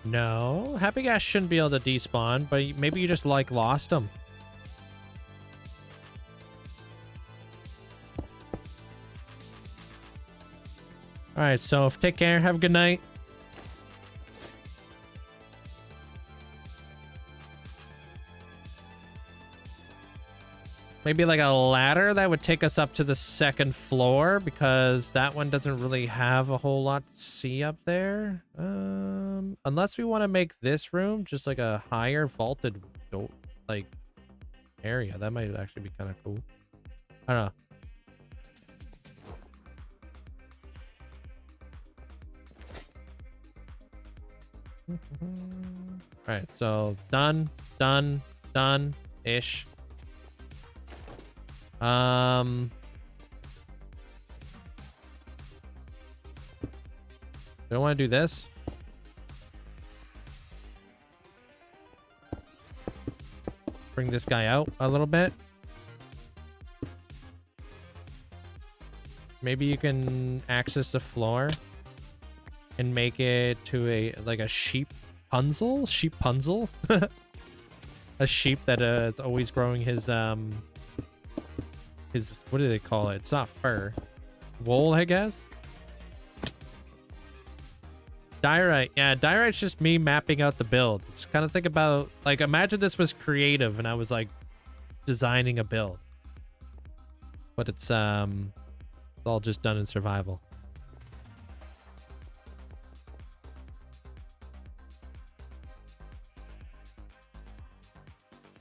No, Happy Gas shouldn't be able to despawn, but maybe you just like lost them. All right, so take care. Have a good night. Maybe like a ladder that would take us up to the second floor because that one doesn't really have a whole lot to see up there. Unless we want to make this room just like a higher vaulted like area. That might actually be kind of cool. I don't know. All right, so done ish. Do I want to do this? Bring this guy out a little bit. Maybe you can access the floor and make it to a like a sheep punzel? A sheep that is always growing his what do they call it? It's not fur. Wool, I guess. Diorite. Yeah, Diorite's just me mapping out the build. It's kind of think about like imagine this was creative and I was like designing a build. But it's all just done in survival.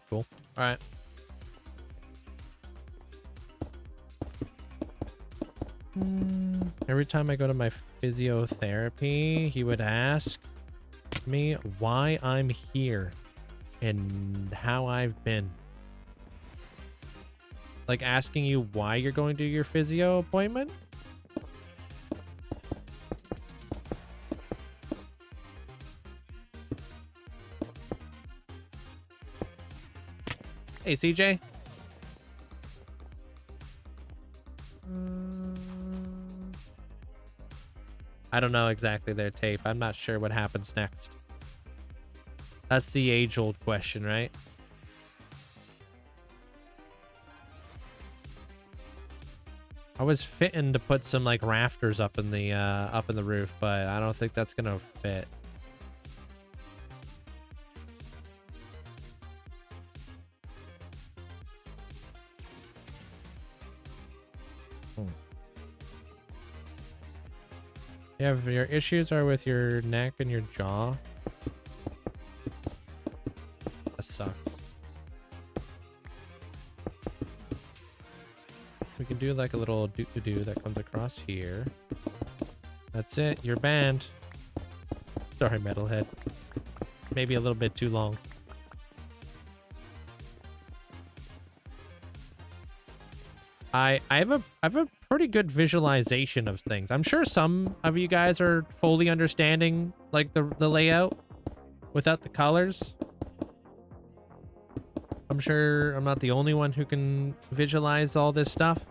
Cool. All right. Every time I go to my physiotherapy, he would ask me why I'm here and how I've been. like asking you why you're going to your physio appointment. Hey, CJ. I don't know exactly their tape. I'm not sure what happens next. That's the age-old question, right? I was fitting to put some like rafters up in the roof, but I don't think that's gonna fit. Yeah, if your issues are with your neck and your jaw, that sucks. We can do like a little doo-doo-doo that comes across here. That's it, you're banned. Sorry, metalhead. Maybe a little bit too long. I have a pretty good visualization of things. I'm sure some of you guys are fully understanding like the layout without the colors. I'm sure I'm not the only one who can visualize all this stuff.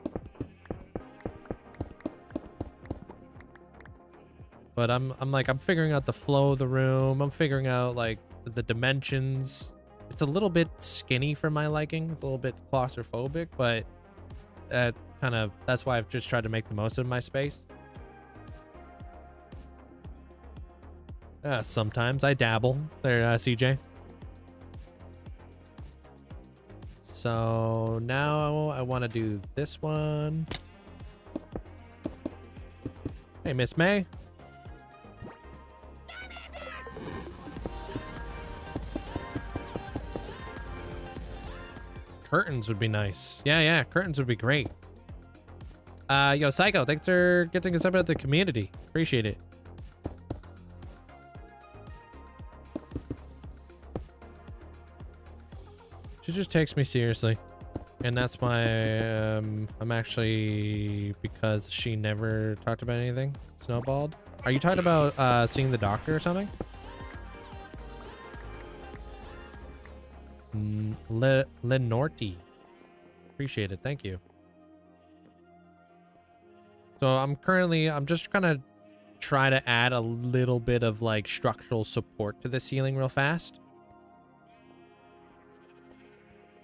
But I'm figuring out the flow of the room. I'm figuring out like the dimensions. It's a little bit skinny for my liking. It's a little bit claustrophobic, but that's why I've just tried to make the most of my space. Sometimes I dabble there, CJ. So now I want to do this one. Hey, Miss May. Curtains would be nice. Yeah, curtains would be great. Yo, Psycho, thanks for getting us up at the community. Appreciate it. She just takes me seriously. And that's why I'm actually, because she never talked about anything, snowballed. Are you talking about seeing the doctor or something? Lenorti. Appreciate it. Thank you. So I'm just gonna try to add a little bit of like structural support to the ceiling real fast.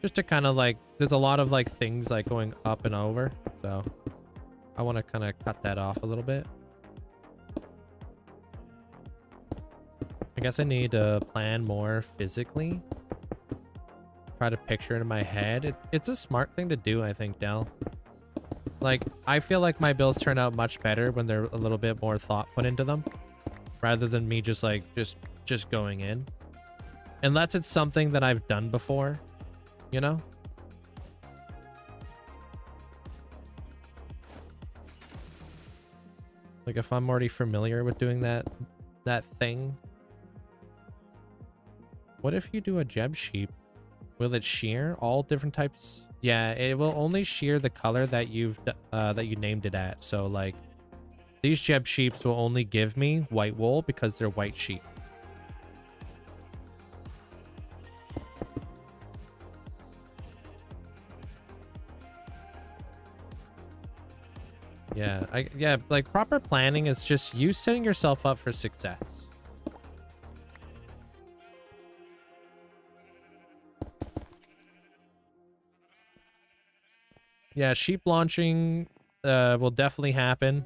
Just to kind of like, there's a lot of like things like going up and over. So I want to kind of cut that off a little bit. I guess I need to plan more physically. Try to picture it in my head. It's a smart thing to do, I think, Del. Like, I feel like my builds turn out much better when they're a little bit more thought put into them, rather than me just like just going in. Unless it's something that I've done before, you know? Like if I'm already familiar with doing that thing. What if you do a Jeb sheep? Will it shear all different types? Yeah, it will only shear the color that you named it at. So like these Jeb sheeps will only give me white wool because they're white sheep. Yeah, like proper planning is just you setting yourself up for success. Yeah, sheep launching will definitely happen.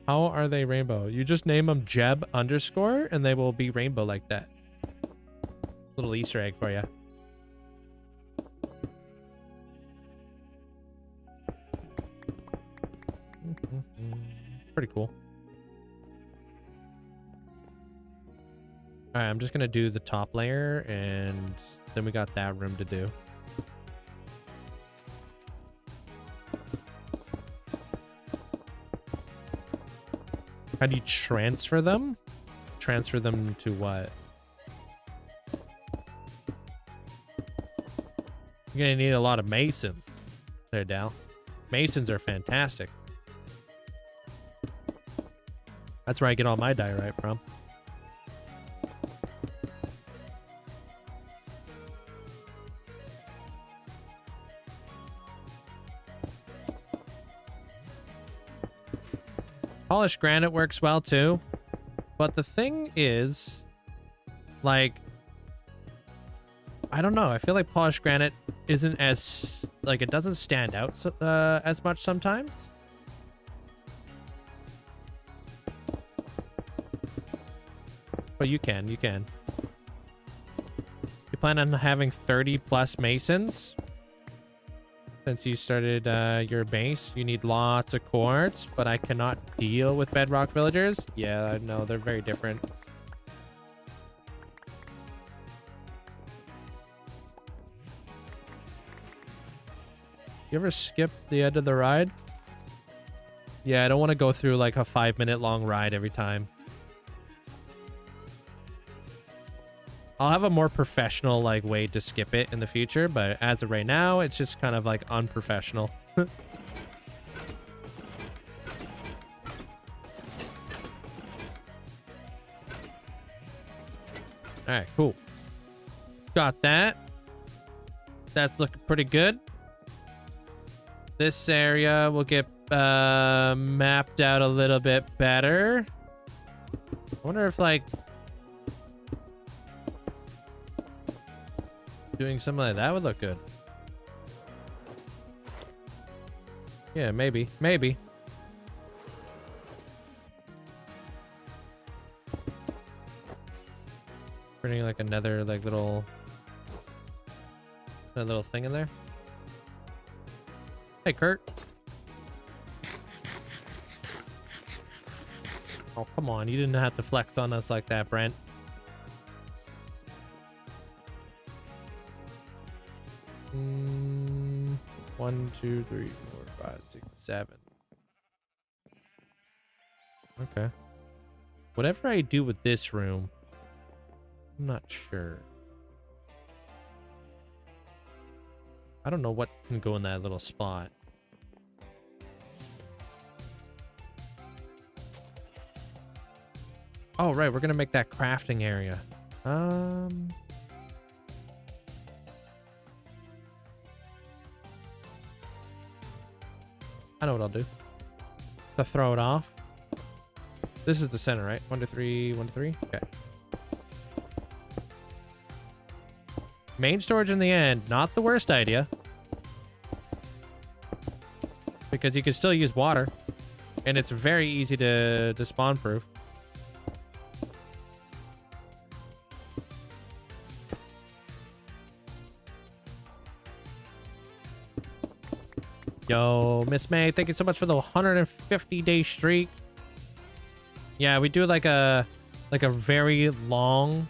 How are they rainbow? You just name them Jeb _ and they will be rainbow like that. Little Easter egg for you. Pretty cool. All right, I'm just gonna do the top layer, and then we got that room to do. How do you transfer them? Transfer them to what? You're gonna need a lot of masons there, Dal. Masons are fantastic. That's where I get all my diorite from. Polished granite works well too. But the thing is, like, I don't know. I feel like polished granite isn't as, like, it doesn't stand out so, as much sometimes. But you can. You plan on having 30 plus masons? Since you started your base, you need lots of quartz, but I cannot deal with bedrock villagers. Yeah, no, they're very different. You ever skip the end of the ride? Yeah, I don't want to go through like a 5-minute long ride every time. I'll have a more professional like way to skip it in the future, but as of right now, it's just kind of like unprofessional. All right, cool. Got that. That's looking pretty good. This area will get mapped out a little bit better. I wonder if like doing something like that would look good. Yeah, maybe. Putting like another like little thing in there. Hey, Kurt. Oh, come on. You didn't have to flex on us like that, Brent. One, two, three, four, five, six, seven. Okay. Whatever I do with this room, I'm not sure. I don't know what can go in that little spot. Oh, right. We're going to make that crafting area. I know what I'll do. To throw it off. This is the center, right? 1 to 3, 1 to 3. Okay. Main storage in the end, not the worst idea. Because you can still use water. And it's very easy to spawn proof. Yo, Miss May, thank you so much for the 150-day streak. Yeah, we do like a very long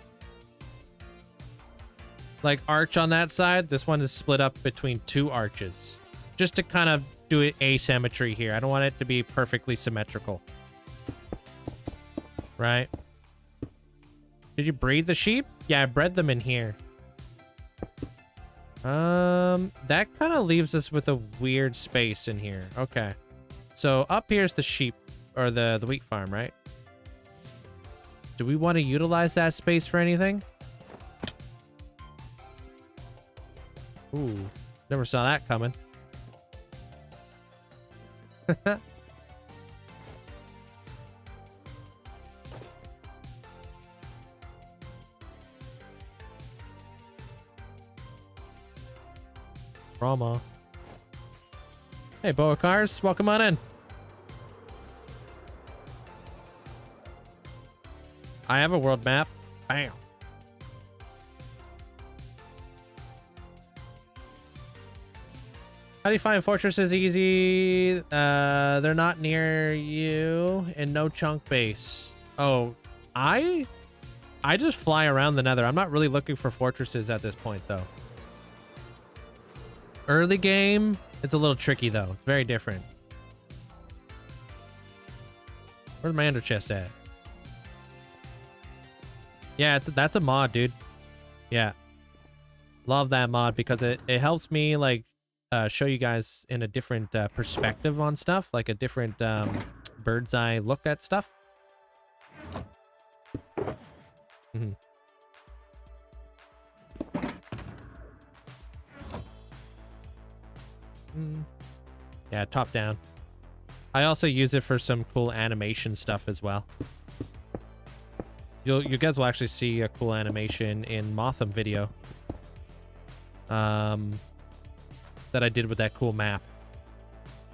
like arch on that side. This one is split up between 2 arches. Just to kind of do it asymmetry here. I don't want it to be perfectly symmetrical. Right? Did you breed the sheep? Yeah, I bred them in here. That kind of leaves us with a weird space in here. Okay. So up here's the sheep or the wheat farm, right? Do we want to utilize that space for anything? Ooh, never saw that coming. Rama. Hey, Boa Cars, welcome on in. I have a world map. Bam. How do you find fortresses easy? They're not near you and no chunk base. Oh, I just fly around the nether. I'm not really looking for fortresses at this point, though. Early game, it's a little tricky, though. It's very different. Where's my ender chest at? Yeah, that's a mod, dude. Yeah. Love that mod because it helps me like show you guys in a different perspective on stuff, like a different bird's eye look at stuff. Mm-hmm. Yeah, top down. I also use it for some cool animation stuff as well. You guys will actually see a cool animation in Motham video that I did with that cool map.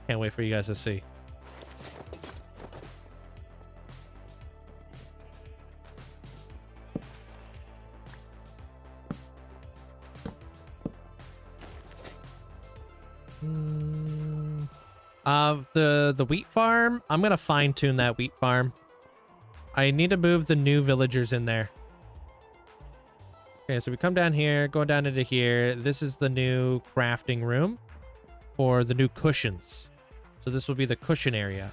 Can't wait for you guys to see. The wheat farm, I'm gonna fine tune that wheat farm. I need to move the new villagers in there. Okay, so we come down here, go down into here. This is the new crafting room for the new cushions. So this will be the cushion area.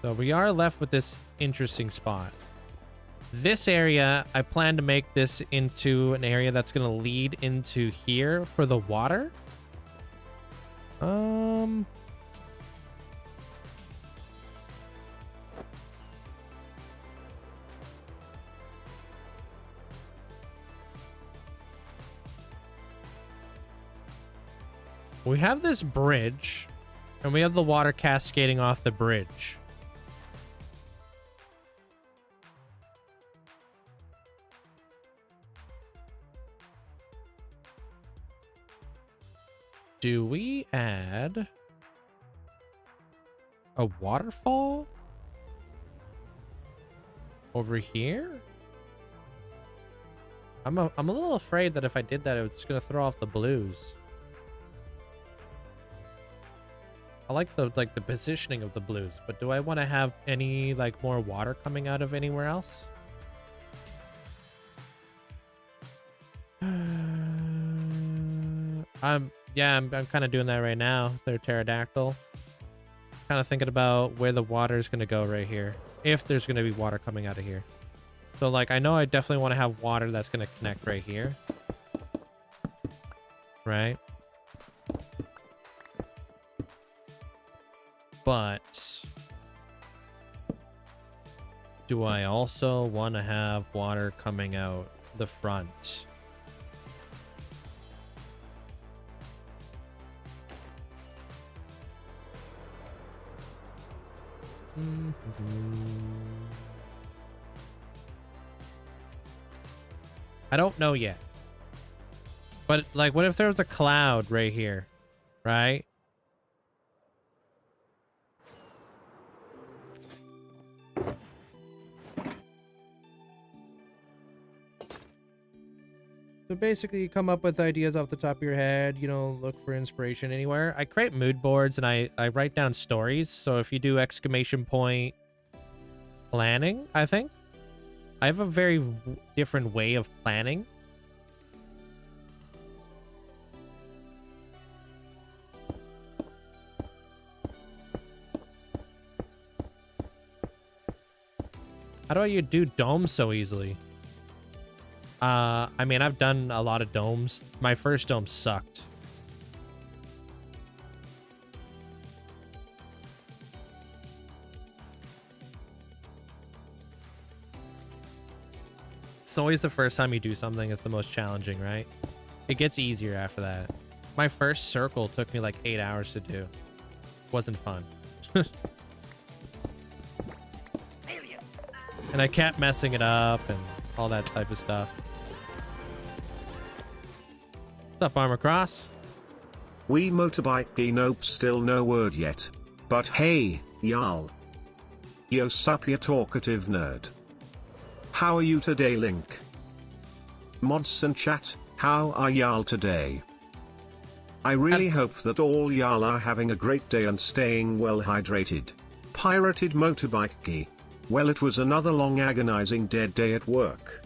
So we are left with this interesting spot. This area, I plan to make this into an area that's going to lead into here for the water. We have this bridge, and we have the water cascading off the bridge. Do we add a waterfall over here? I'm a little afraid that if I did that, it's gonna throw off the blues. I like the positioning of the blues, but do I want to have any like more water coming out of anywhere else? I'm kind of doing that right now. They're pterodactyl. Kind of thinking about where the water is going to go right here. If there's going to be water coming out of here. So like, I know I definitely want to have water that's going to connect right here. Right? But do I also want to have water coming out the front? I don't know yet. But like, what if there was a cloud right here, right? So basically, you come up with ideas off the top of your head. You don't look for inspiration anywhere. I create mood boards and I write down stories. So if you do exclamation point planning, I think I have a very different way of planning. How do I do domes so easily? I mean, I've done a lot of domes. My first dome sucked. It's always the first time you do something is the most challenging, right? It gets easier after that. My first circle took me like 8 hours to do. Wasn't fun. And I kept messing it up and all that type of stuff. What's up, Armor Cross? We motorbike nope, still no word yet. But hey, y'all. Yo sup, ya talkative nerd. How are you today, Link? Mods and chat, how are y'all today? I really hope that all y'all are having a great day and staying well hydrated. Pirated motorbike. Well, it was another long agonizing dead day at work.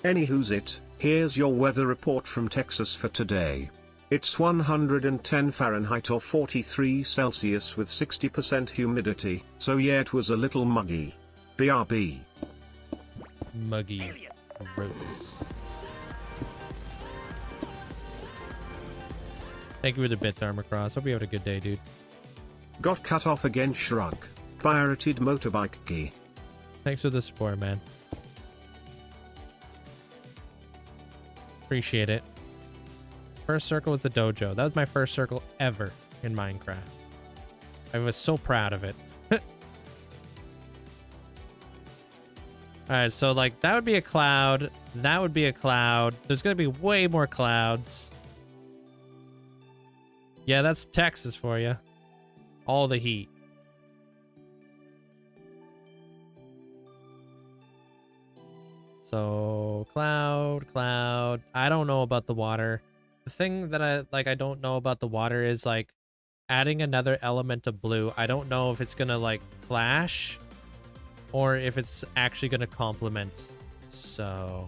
Anywho's it, here's your weather report from Texas for today. It's 110 Fahrenheit or 43 Celsius with 60% humidity, so yeah, it was a little muggy. BRB. Muggy. Gross. Thank you for the bits, Armor Cross. Hope you had a good day, dude. Got cut off again, shrug. Pirated motorbike key. Thanks for the support, man. Appreciate it. First circle with the dojo. That was my first circle ever in Minecraft. I was so proud of it. Alright, so like that would be a cloud. That would be a cloud. There's gonna be way more clouds. Yeah, that's Texas for you. All the heat. So cloud, cloud. I don't know about the water. The thing that I don't know about the water is like adding another element of blue. I don't know if it's gonna like clash or if it's actually gonna complement. So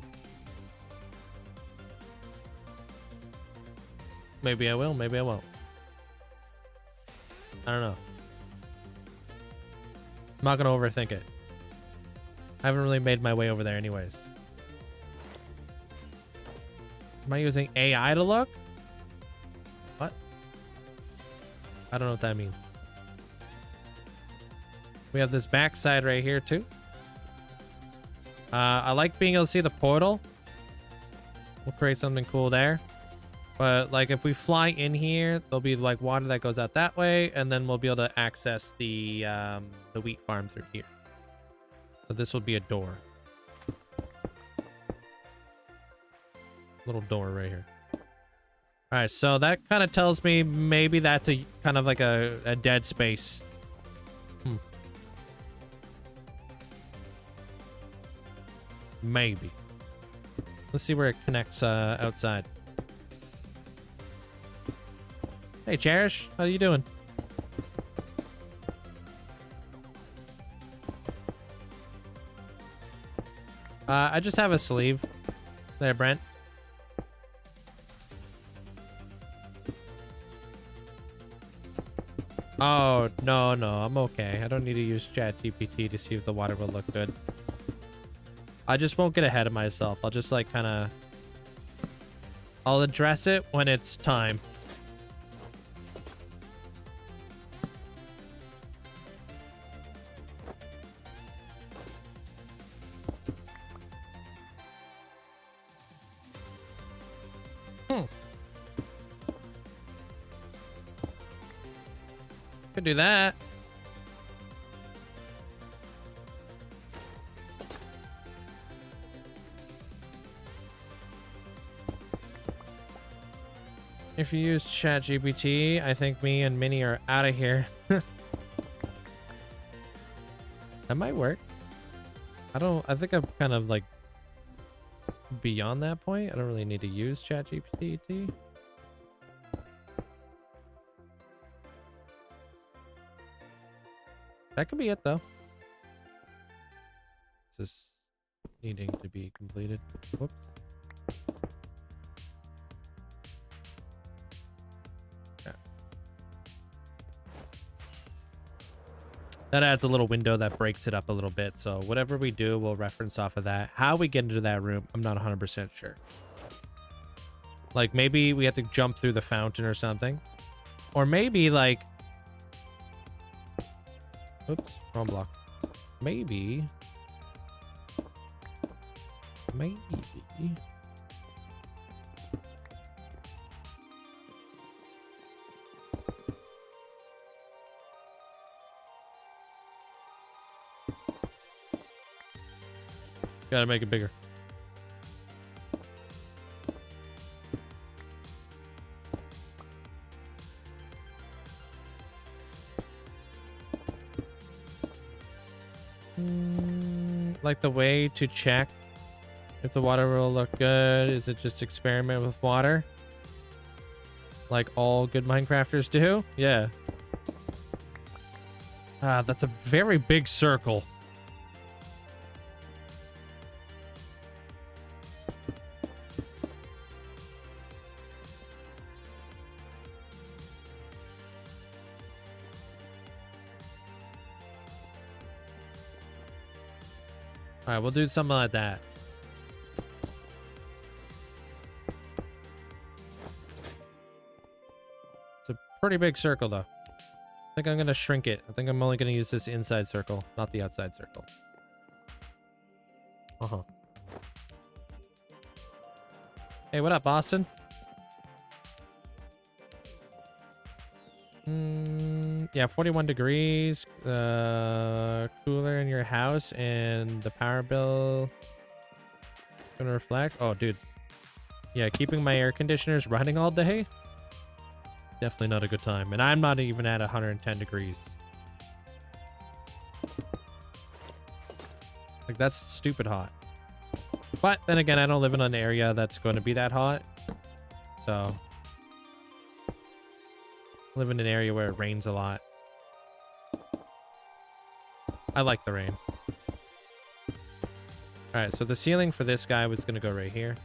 maybe I will, maybe I won't. I don't know. I'm not gonna overthink it. I haven't really made my way over there anyways. Am I using AI to look? What? I don't know what that means. We have this backside right here too. I like being able to see the portal. We'll create something cool there. But like if we fly in here, there'll be like water that goes out that way, and then we'll be able to access the wheat farm through here. So this will be a door. Little door right here. All right, so that kind of tells me maybe that's a kind of like a dead space. Maybe. Let's see where it connects outside. Hey, Cherish, how you doing? I just have a sleeve. There, Brent. Oh, no, I'm okay. I don't need to use ChatGPT to see if the water will look good. I just won't get ahead of myself. I'll just like kind of... I'll address it when it's time. Could do that. If you use ChatGPT, I think me and Minnie are out of here. That might work. I think I'm kind of like beyond that point. I don't really need to use ChatGPT. That could be it, though. This is needing to be completed. Whoops. Yeah. That adds a little window that breaks it up a little bit. So whatever we do, we'll reference off of that. How we get into that room, I'm not 100% sure. Like maybe we have to jump through the fountain or something. Or maybe like... Oops, wrong block. Maybe. Gotta make it bigger. Like the way to check if the water will look good, is it just experiment with water? Like all good Minecrafters do? Yeah. That's a very big circle. All right, we'll do something like that. pretty big circle though. I think I'm gonna shrink it. I think I'm only gonna use this inside circle, not the outside circle. Hey, what up, Boston? Yeah, 41 degrees. Cooler in your house, and the power bill gonna reflect. Oh, dude. Yeah, keeping my air conditioners running all day. Definitely not a good time. And I'm not even at 110 degrees. Like, that's stupid hot. But then again, I don't live in an area that's going to be that hot. So, I live in an area where it rains a lot. I like the rain. Alright, so the ceiling for this guy was going to go right here.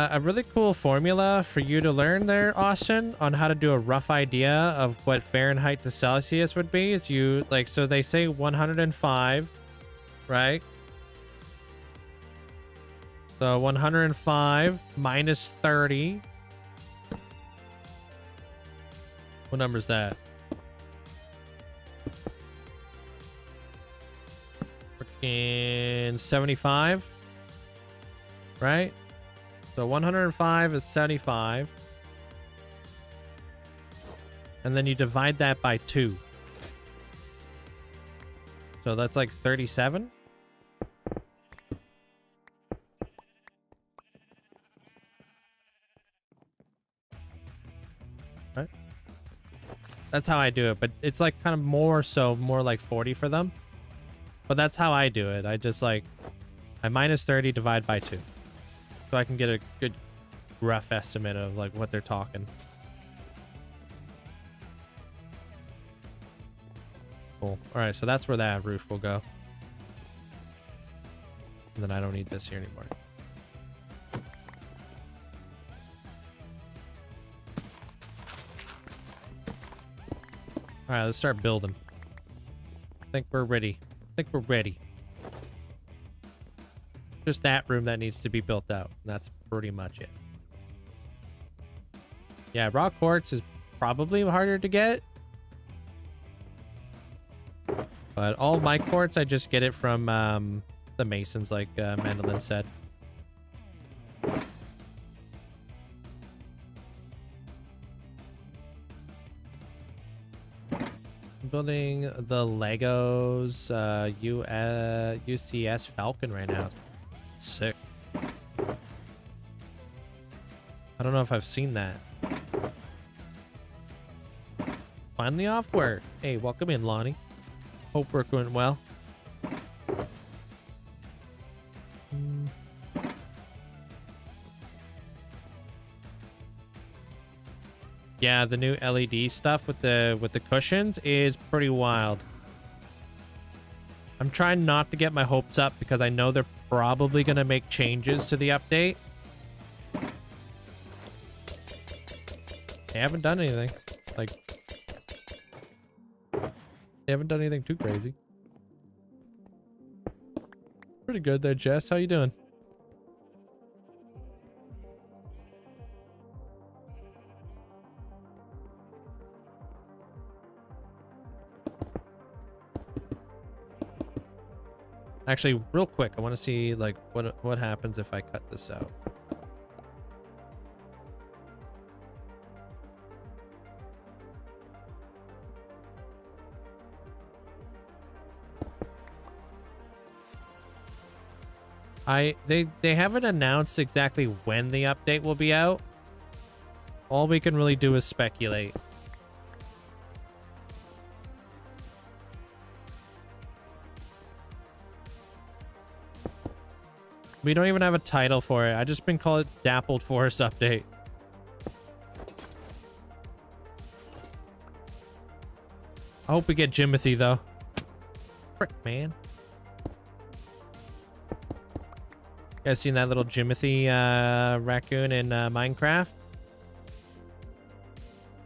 A really cool formula for you to learn there, Austin, on how to do a rough idea of what Fahrenheit to Celsius would be is you, like, so they say 105, right? So 105 minus 30. What number is that? Freaking 75, right? So 105 is 75. And then you divide that by 2. So that's like 37. Right? That's how I do it, but it's like kind of more like 40 for them. But that's how I do it. I just like, I minus 30 divide by 2. So I can get a good rough estimate of like what they're talking. Cool. All right, so that's where that roof will go. And then I don't need this here anymore. All right, let's start building. I think we're ready. Just that room that needs to be built out. That's pretty much it. Yeah, raw quartz is probably harder to get. But all my quartz, I just get it from the masons, like Mandolin said. I'm building the Legos UCS Falcon right now. Sick. I don't know if I've seen that. Finally off work. Hey, welcome in, Lonnie. Hope work went well. Yeah, the new LED stuff with the cushions is pretty wild. I'm trying not to get my hopes up because I know they're probably going to make changes to the update. They haven't done anything. Like, they haven't done anything too crazy. Pretty good there, Jess. How you doing? Actually, real quick, I want to see like what happens if I cut this out. They haven't announced exactly when the update will be out. All we can really do is speculate. We don't even have a title for it. I just been called it Dappled Forest Update. I hope we get Jimothy though. Frick, man. You guys seen that little Jimothy raccoon in Minecraft?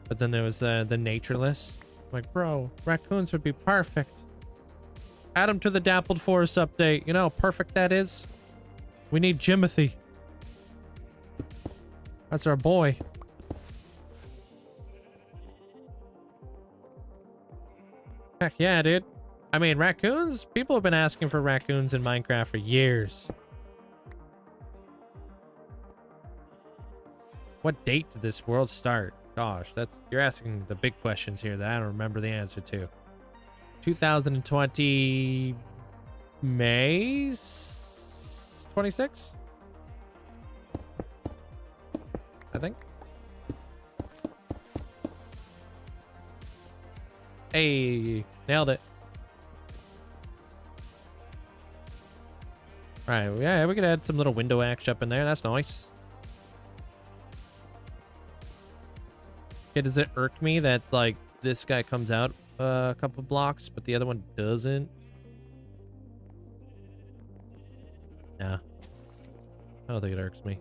But then there was the natureless. I'm like, bro, raccoons would be perfect. Add him to the Dappled Forest update. You know how perfect that is? We need Jimothy. That's our boy. Heck yeah, dude. I mean, raccoons? People have been asking for raccoons in Minecraft for years. What date did this world start? Gosh, you're asking the big questions here that I don't remember the answer to. 2020 May 26? I think. Hey, nailed it. All right, yeah, we could add some little window action up in there. That's nice. Okay, does it irk me that like this guy comes out a couple blocks, but the other one doesn't? Nah, I don't think it irks me.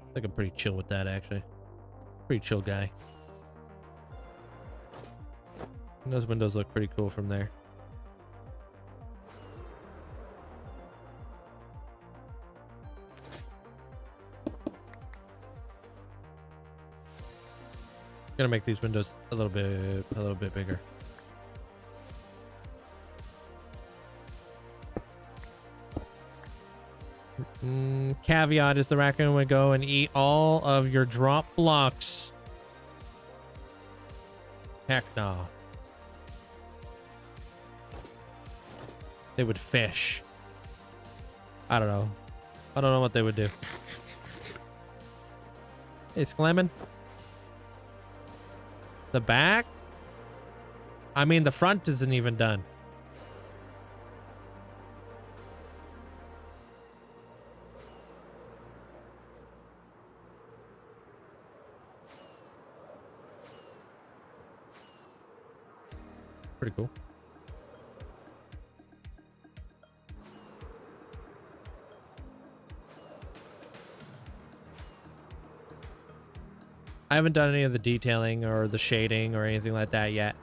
I think I'm pretty chill with that, actually. Pretty chill guy. And those windows look pretty cool from there. Gonna make these windows a little bit bigger. Caveat is the raccoon would go and eat all of your drop blocks. Heck no. They would fish. I don't know. I don't know what they would do. Hey, Sclamming. The back? I mean, the front isn't even done. Pretty cool. I haven't done any of the detailing or the shading or anything like that yet.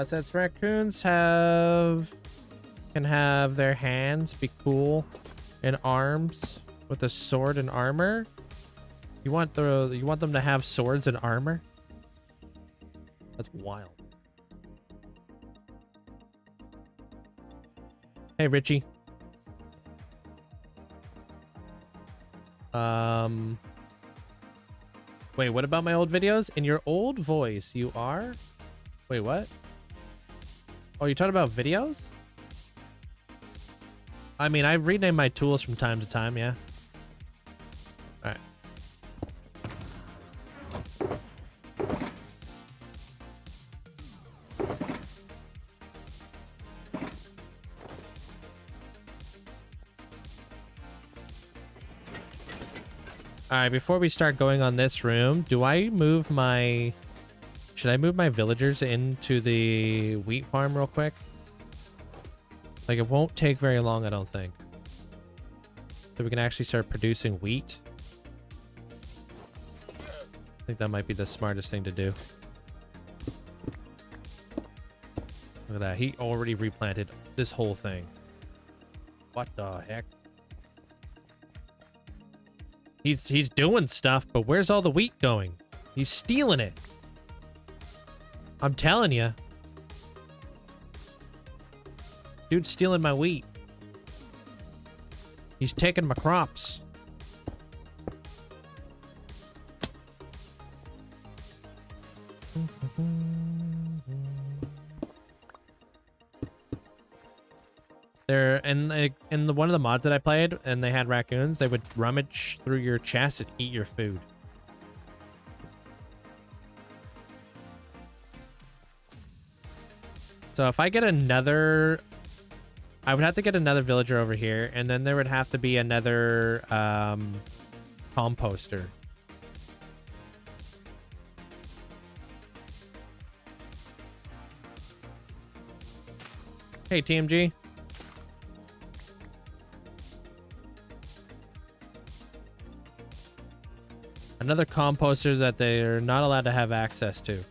Since raccoons can have their hands be cool and arms with a sword and armor. You want them to have swords and armor? That's wild. Hey, Richie. Wait, what about my old videos? In your old voice, you are? Wait, what? Oh, you're talking about videos? I mean, I rename my tools from time to time, yeah. All right. All right, before we start going on this room, should I move my villagers into the wheat farm real quick? Like, it won't take very long, I don't think. So we can actually start producing wheat. I think that might be the smartest thing to do. Look at that. He already replanted this whole thing. What the heck? He's doing stuff, but where's all the wheat going? He's stealing it. I'm telling you. Dude's stealing my wheat. He's taking my crops. In one of the mods that I played, and they had raccoons, they would rummage through your chest and eat your food. So if I get another, I would have to get another villager over here, and then there would have to be another composter. Hey, TMG. another composter that they're not allowed to have access to.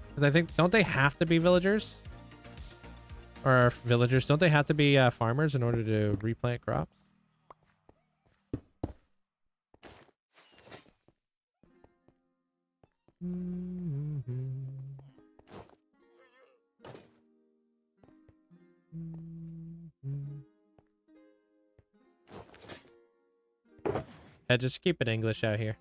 Because I think, don't they have to be villagers? Or villagers, don't they have to be farmers in order to replant crops? Yeah, just keep it English out here.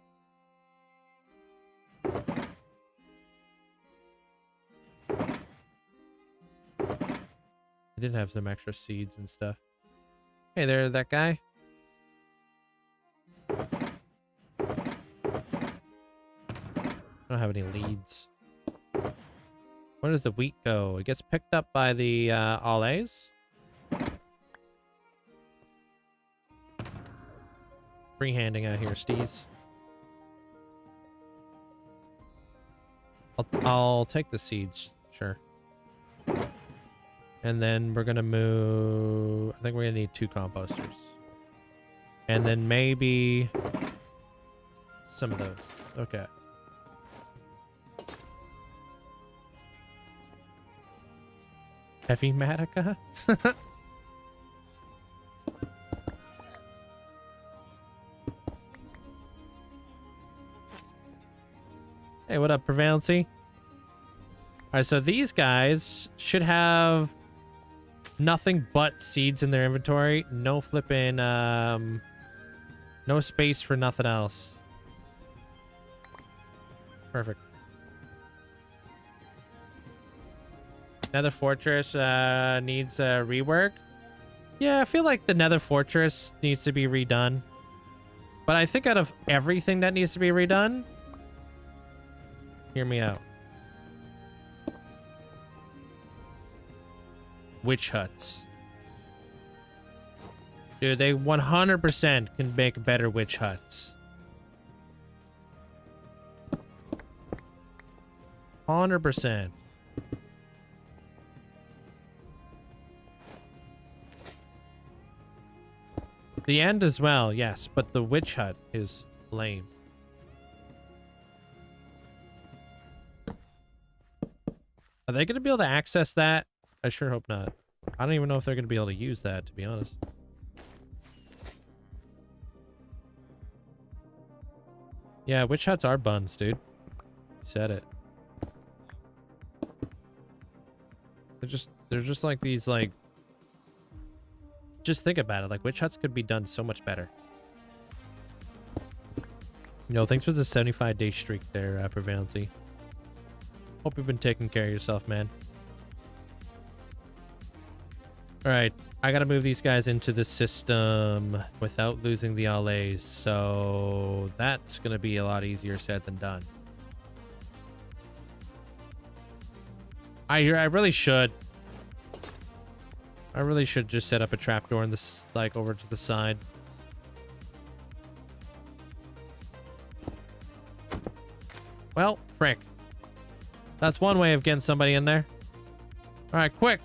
I did have some extra seeds and stuff. Hey there, that guy. I don't have any leads. Where does the wheat go? It gets picked up by the allays. Freehanding out here, Steez. I'll take the seeds, sure. And then we're gonna move. I think we're gonna need 2 composters, and then maybe some of those. Okay. Heavy Matica? Hey, what up, Prevalency? Alright, so these guys should have nothing but seeds in their inventory. No flipping, no space for nothing else. Perfect. Nether Fortress needs a rework. Yeah, I feel like the Nether Fortress needs to be redone. But I think out of everything that needs to be redone, hear me out. Witch huts. Dude, they 100% can make better witch huts. 100%. The end as well, yes, but the witch hut is lame. Are they going to be able to access that? I sure hope not. I don't even know if they're going to be able to use that, to be honest. Yeah, witch huts are buns, dude. You said it. They're just like these, like... Just think about it. Like, witch huts could be done so much better. You know, thanks for the 75-day streak there, Prevalency. Hope you've been taking care of yourself, man. Alright, I gotta move these guys into the system without losing the allays, so that's gonna be a lot easier said than done. I really should. I really should just set up a trapdoor in this, like, over to the side. Well, frick. That's one way of getting somebody in there. Alright, quick.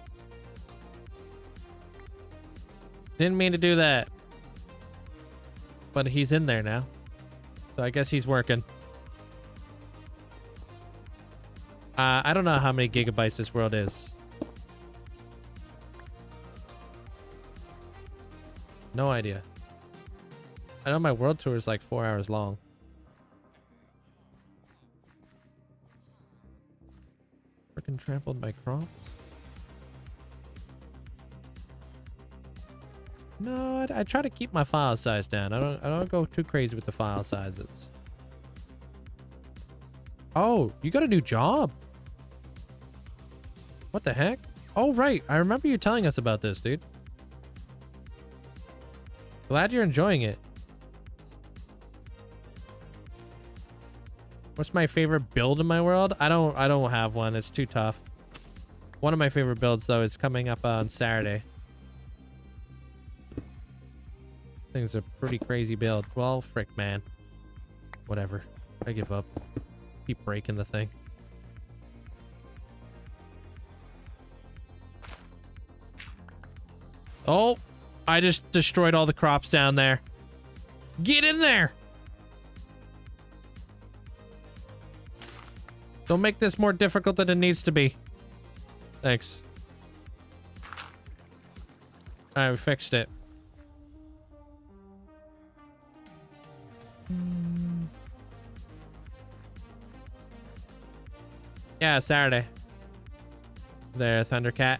Didn't mean to do that. But he's in there now. So I guess he's working. I don't know how many gigabytes this world is. No idea. I know my world tour is like 4 hours long. Freaking trampled by crops. No, I try to keep my file size down. I don't go too crazy with the file sizes. Oh, you got a new job. What the heck? Oh, right. I remember you telling us about this, dude. Glad you're enjoying it. What's my favorite build in my world? I don't have one. It's too tough. One of my favorite builds though is coming up on Saturday. I think it's a pretty crazy build. Well, frick, man. Whatever. I give up. Keep breaking the thing. Oh, I just destroyed all the crops down there. Get in there. Don't make this more difficult than it needs to be. Thanks. Alright, we fixed it. Yeah, Saturday. There, Thundercat.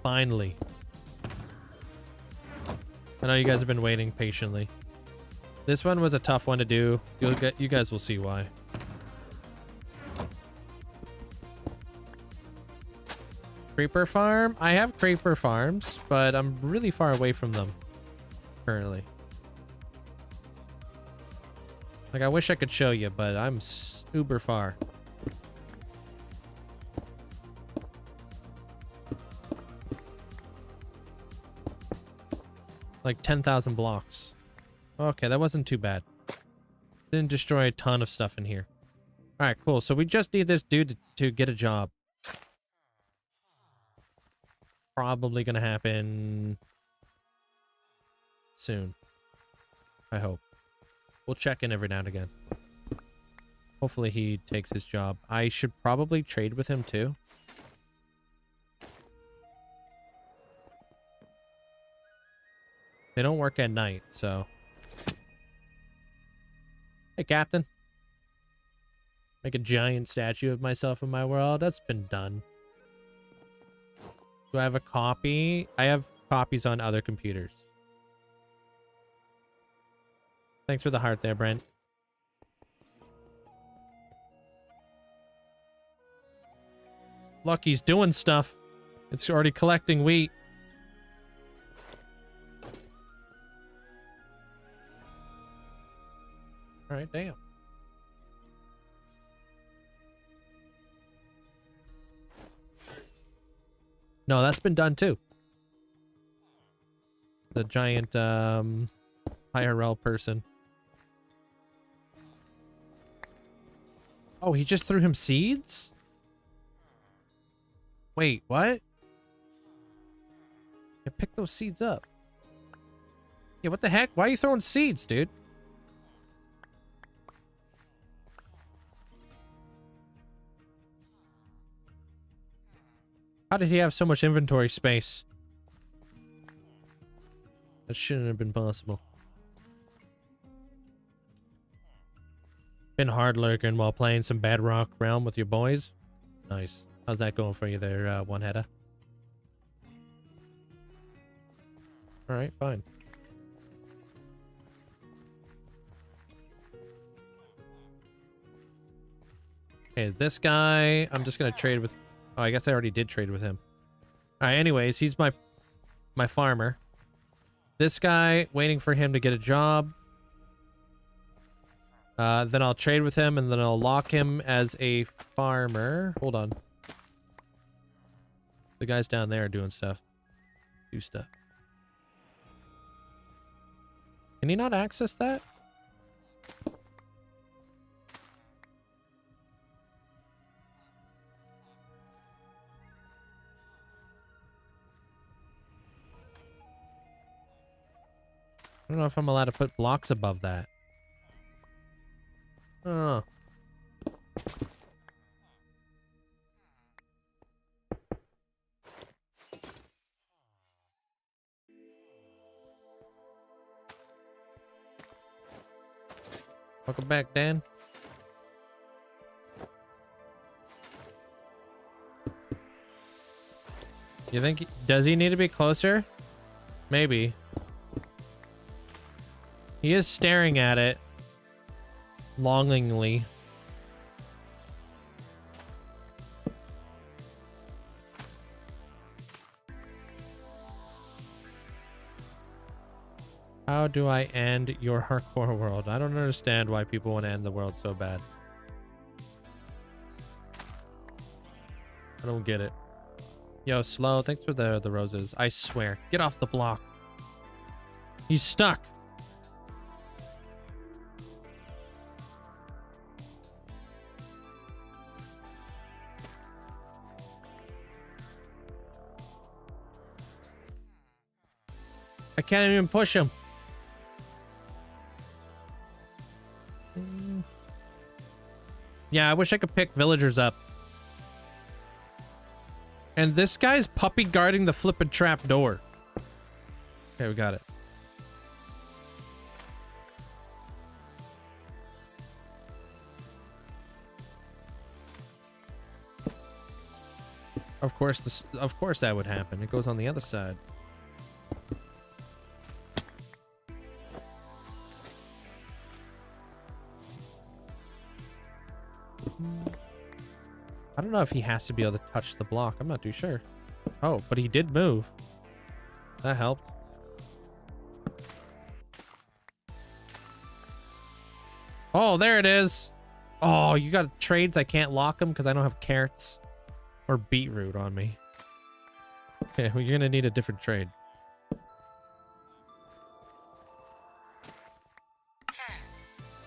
Finally. I know you guys have been waiting patiently. This one was a tough one to do. You guys will see why. Creeper farm? I have creeper farms, but I'm really far away from them currently. Like, I wish I could show you, but I'm uber far. Like 10,000 blocks. Okay, that wasn't too bad. Didn't destroy a ton of stuff in here. All right, cool. So we just need this dude to get a job. Probably gonna happen soon. I hope. We'll check in every now and again. Hopefully he takes his job. I should probably trade with him too. They don't work at night, so. Hey, Captain. Make a giant statue of myself in my world. That's been done. Do I have a copy? I have copies on other computers. Thanks for the heart there, Brent. Look, he's doing stuff. It's already collecting wheat. All right, damn. No, that's been done too. The giant IRL person. Oh, he just threw him seeds? Wait, what? Yeah, pick those seeds up. Yeah, what the heck? Why are you throwing seeds, dude? How did he have so much inventory space? That shouldn't have been possible. Been hard lurking while playing some Bedrock Realm with your boys. Nice. How's that going for you there, one header? Alright, fine. Okay, this guy, I'm just gonna trade with... Oh, I guess I already did trade with him. Alright, anyways, he's my farmer. This guy, waiting for him to get a job. Then I'll trade with him, and then I'll lock him as a farmer. Hold on. The guys down there are doing stuff. Do stuff. Can he not access that? I don't know if I'm allowed to put blocks above that. Oh. Welcome back, Dan. You think, does he need to be closer? Maybe. He is staring at it longingly. How do I end your hardcore world? I don't understand why people want to end the world so bad. I don't get it. Yo, Slow, thanks for the roses. I swear. Get off the block. He's stuck. I can't even push him. Yeah, I wish I could pick villagers up. And this guy's puppy guarding the flippin' trap door. Okay, we got it. Of course that would happen. It goes on the other side. I don't know if he has to be able to touch the block. I'm not too sure. Oh, but he did move. That helped. Oh, there it is. Oh, you got trades. I can't lock them because I don't have carrots or beetroot on me. Okay, well, you're gonna need a different trade.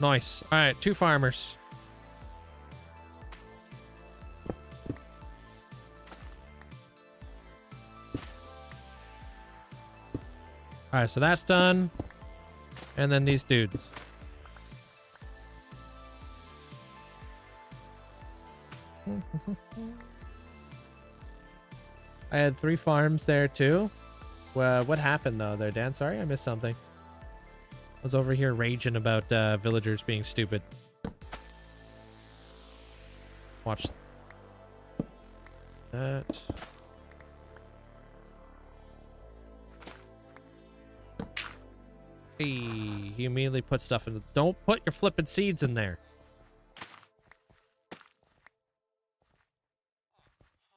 Nice. All right, 2 farmers. All right, so that's done. And then these dudes. I had 3 farms there too. Well, what happened though there, Dan? Sorry, I missed something. I was over here raging about villagers being stupid. Watch that. Hey, he immediately put stuff in. Don't put your flippin' seeds in there.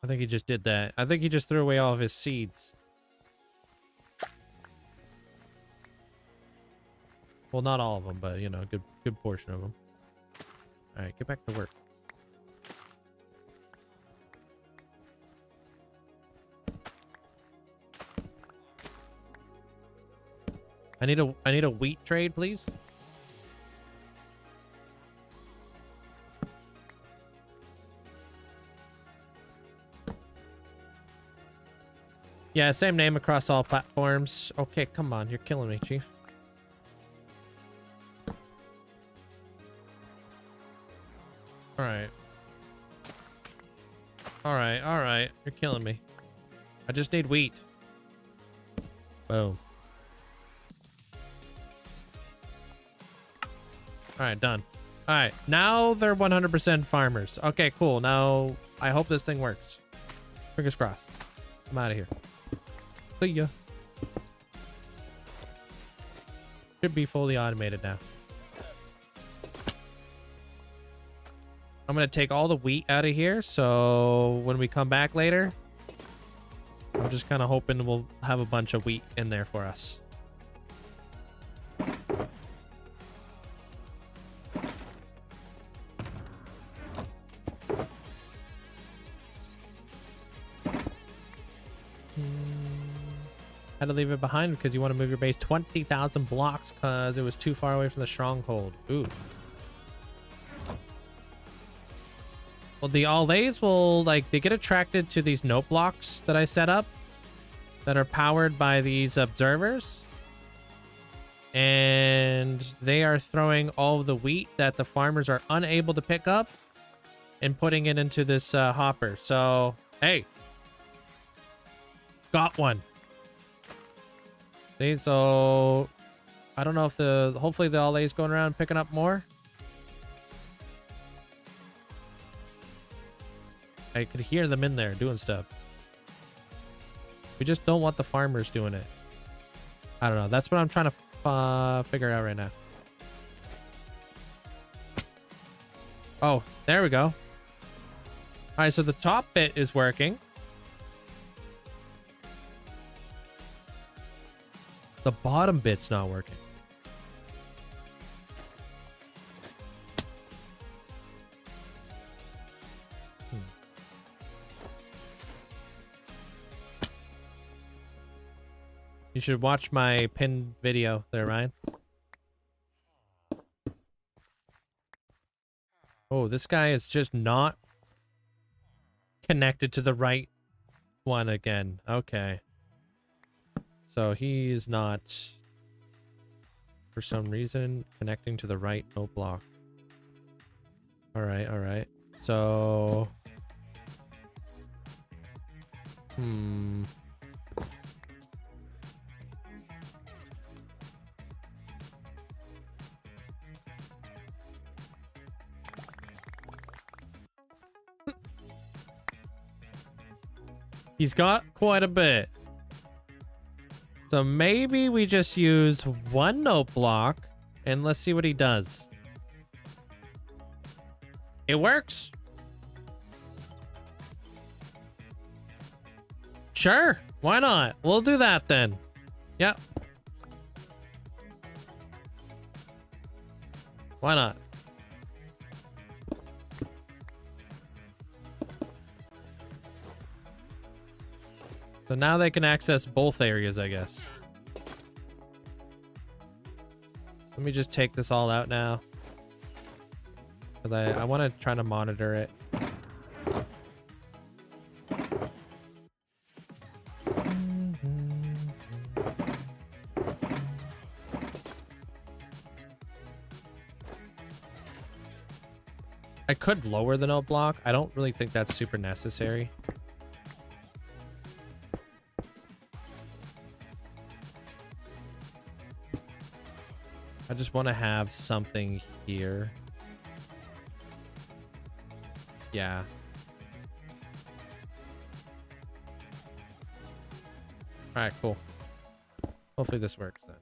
I think he just did that. I think he just threw away all of his seeds. Well, not all of them, but you know, a good portion of them. All right, get back to work. I need a wheat trade, please. Yeah, same name across all platforms. Okay, come on, you're killing me, Chief. All right. All right, all right. You're killing me. I just need wheat. Boom. All right, done. All right, now they're 100% farmers. Okay, cool. Now I hope this thing works. Fingers crossed. I'm out of here. See ya. Should be fully automated now. I'm gonna take all the wheat out of here, so when we come back later, I'm just kind of hoping we'll have a bunch of wheat in there for us. Had to leave it behind because you want to move your base 20,000 blocks because it was too far away from the stronghold. Ooh. Well, the allays will, like, they get attracted to these note blocks that I set up that are powered by these observers. And they are throwing all of the wheat that the farmers are unable to pick up and putting it into this hopper. So, hey. Got one. See, so I don't know if hopefully the allays going around picking up more. I could hear them in there doing stuff. We just don't want the farmers doing it. I don't know. That's what I'm trying to figure out right now. Oh, there we go. All right, so the top bit is working. The bottom bit's not working. You should watch my pinned video there, Ryan. Oh, this guy is just not connected to the right one again. Okay. So he's not, for some reason, connecting to the right note block. All right, all right. So, he's got quite a bit. So maybe we just use one note block and let's see what he does. It works. Sure, why not? We'll do that then. Yep. Why not? So now they can access both areas, I guess. Let me just take this all out now. Because I want to try to monitor it. I could lower the note block. I don't really think that's super necessary. I just want to have something here. Yeah. All right, cool. Hopefully this works then.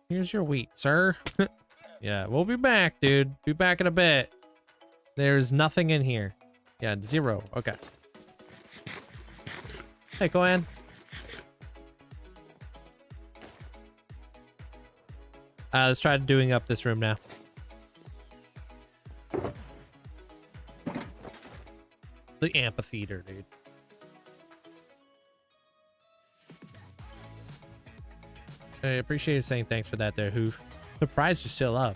Here's your wheat, sir. Yeah, we'll be back, dude. Be back in a bit. There's nothing in here. Yeah, 0. Okay. Hey, Koan. Let's try doing up this room now. The amphitheater, dude. I appreciate you saying thanks for that there, Who. Surprised you're still up.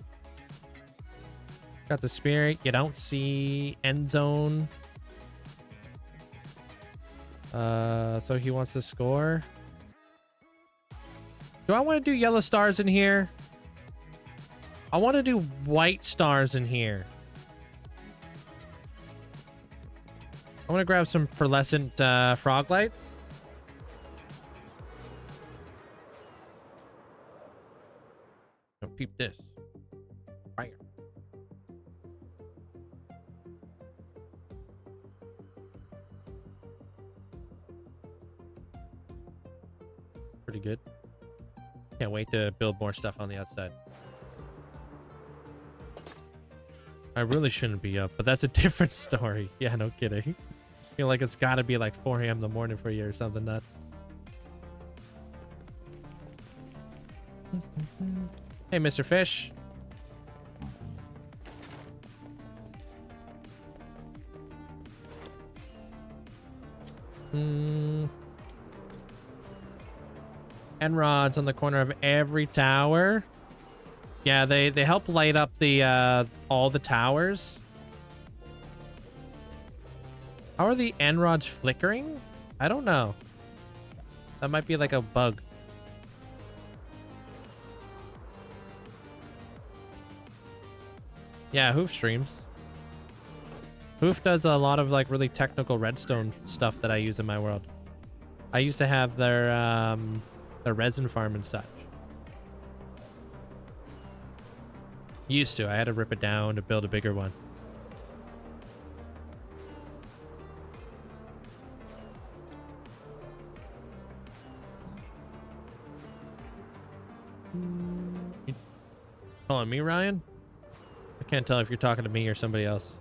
Got the spirit. You don't see end zone. So he wants to score. Do I want to do yellow stars in here? I want to do white stars in here. I want to grab some pearlescent frog lights. Oh, peep this. Fire. Pretty good. Can't wait to build more stuff on the outside. I really shouldn't be up, but that's a different story. Yeah, no kidding. I feel like it's got to be like 4 a.m. in the morning for you or something nuts. Hey, Mr. Fish. And rods on the corner of every tower. Yeah, they help light up the all the towers. How are the end rods flickering? I don't know. That might be like a bug. Yeah, Hoof streams. Hoof does a lot of like really technical redstone stuff that I use in my world. I used to have their resin farm and such. Used to. I had to rip it down to build a bigger one. You calling me Ryan? I can't tell if you're talking to me or somebody else.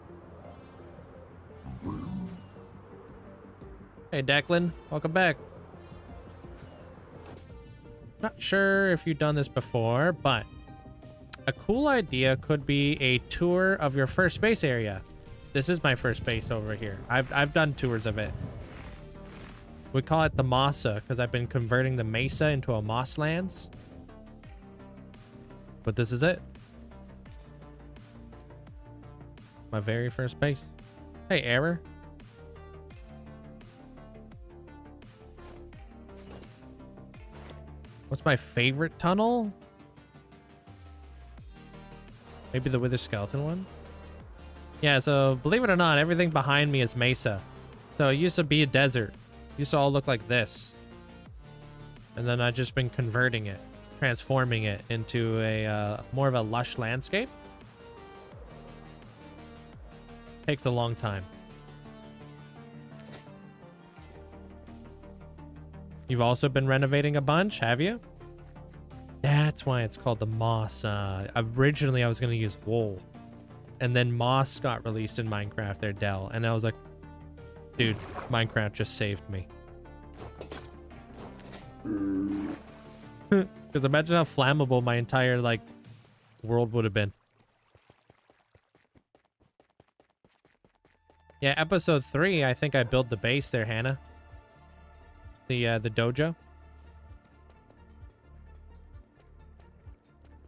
Hey Declan, welcome back. Not sure if you've done this before, but a cool idea could be a tour of your first base area. This is my first base over here. I've done tours of it. We call it the Masa because I've been converting the Mesa into a Mosslands. But this is it. My very first base. Hey, Error. What's my favorite tunnel? Maybe the Wither Skeleton one? Yeah, so believe it or not, everything behind me is mesa. So it used to be a desert. It used to all look like this. And then I've just been converting it, transforming it into a more of a lush landscape. Takes a long time. You've also been renovating a bunch, have you? That's why it's called the moss. Originally, I was going to use wool. And then moss got released in Minecraft there, Dell. And I was like, dude, Minecraft just saved me. Because imagine how flammable my entire, like, world would have been. Yeah, episode 3, I think I built the base there, Hannah. The dojo.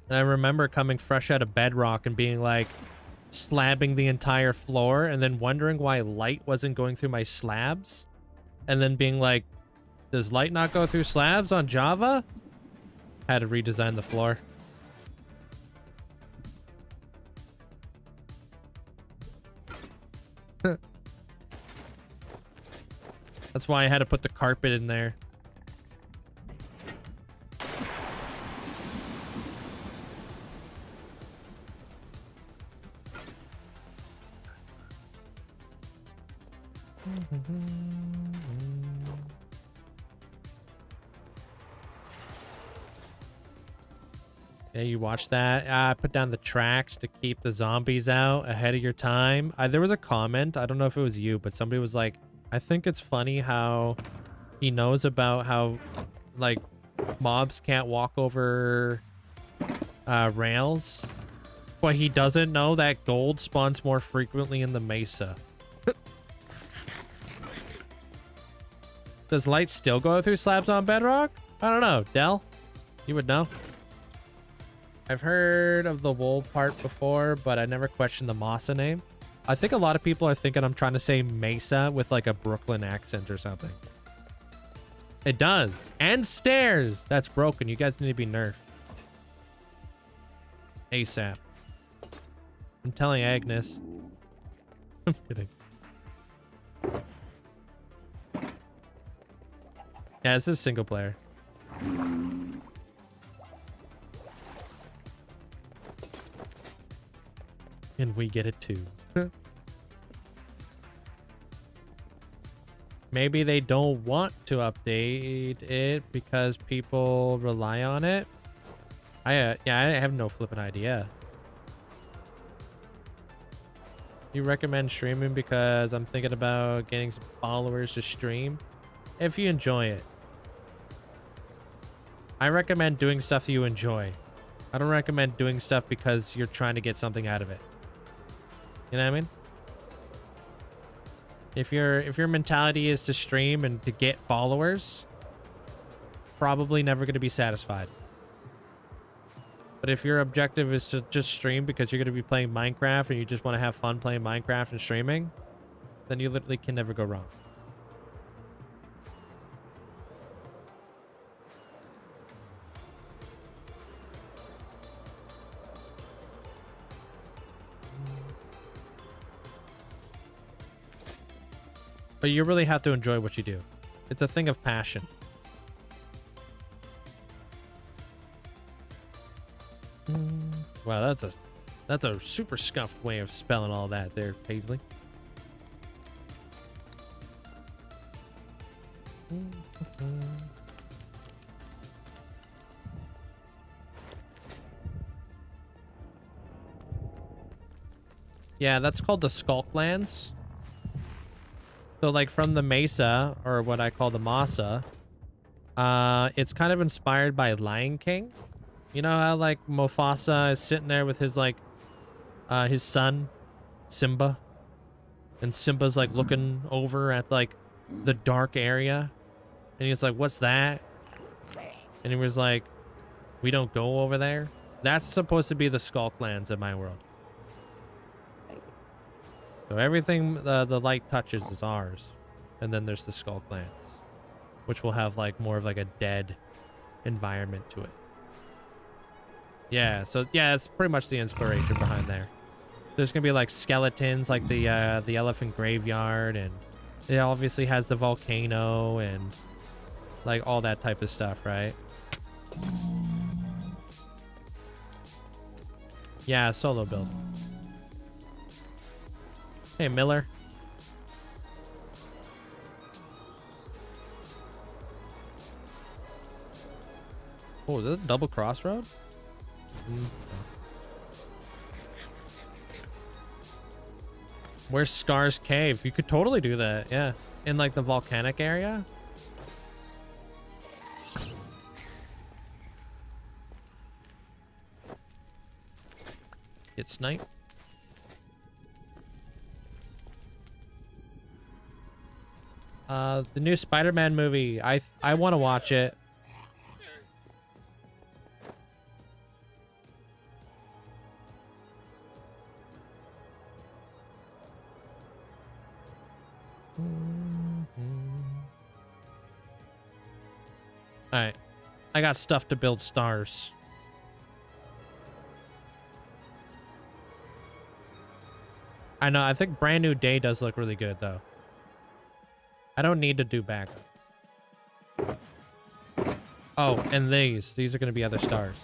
And I remember coming fresh out of bedrock and being like, slabbing the entire floor and then wondering why light wasn't going through my slabs. And then being like, does light not go through slabs on Java? Had to redesign the floor. That's why I had to put the carpet in there. Yeah, you watch that. I put down the tracks to keep the zombies out ahead of your time. There was a comment. I don't know if it was you, but somebody was like, I think it's funny how he knows about how, like, mobs can't walk over rails, but he doesn't know that gold spawns more frequently in the mesa. Does light still go through slabs on bedrock? I don't know. Dell, you would know. I've heard of the wool part before, but I never questioned the Masa name. I think a lot of people are thinking I'm trying to say Mesa with like a Brooklyn accent or something. It does. And stairs. That's broken. You guys need to be nerfed. ASAP. I'm telling Agnes. I'm kidding. Yeah, this is single player. And we get it too. Maybe they don't want to update it because people rely on it. Yeah, I have no flipping idea. You recommend streaming because I'm thinking about getting some followers to stream. If you enjoy it. I recommend doing stuff you enjoy. I don't recommend doing stuff because you're trying to get something out of it. You know what I mean? If your mentality is to stream and to get followers, probably never going to be satisfied. But if your objective is to just stream because you're going to be playing Minecraft and you just want to have fun playing Minecraft and streaming, then you literally can never go wrong. But you really have to enjoy what you do. It's a thing of passion. Wow, that's a super scuffed way of spelling all that there, Paisley. Yeah, that's called the Skulklands. So like from the Mesa, or what I call the Masa, it's kind of inspired by Lion King. You know how like Mufasa is sitting there with his like his son Simba, and Simba's like looking over at like the dark area, and he's like, what's that? And he was like, we don't go over there. That's supposed to be the Skulklands in my world. So everything the light touches is ours. And then there's the Skulklands, which will have like more of like a dead environment to it. Yeah, so yeah, it's pretty much the inspiration behind there. There's gonna be like skeletons, like the elephant graveyard, and it obviously has the volcano and like all that type of stuff, right? Yeah, solo build. Hey, Miller. Oh, is this a double crossroad? Where's Scar's Cave? You could totally do that, yeah. In like the volcanic area. Get sniped. The new Spider-Man movie. I want to watch it. All right, I got stuff to build stars. I know. I think Brand New Day does look really good though. I don't need to do backup. Oh, and these are going to be other stars.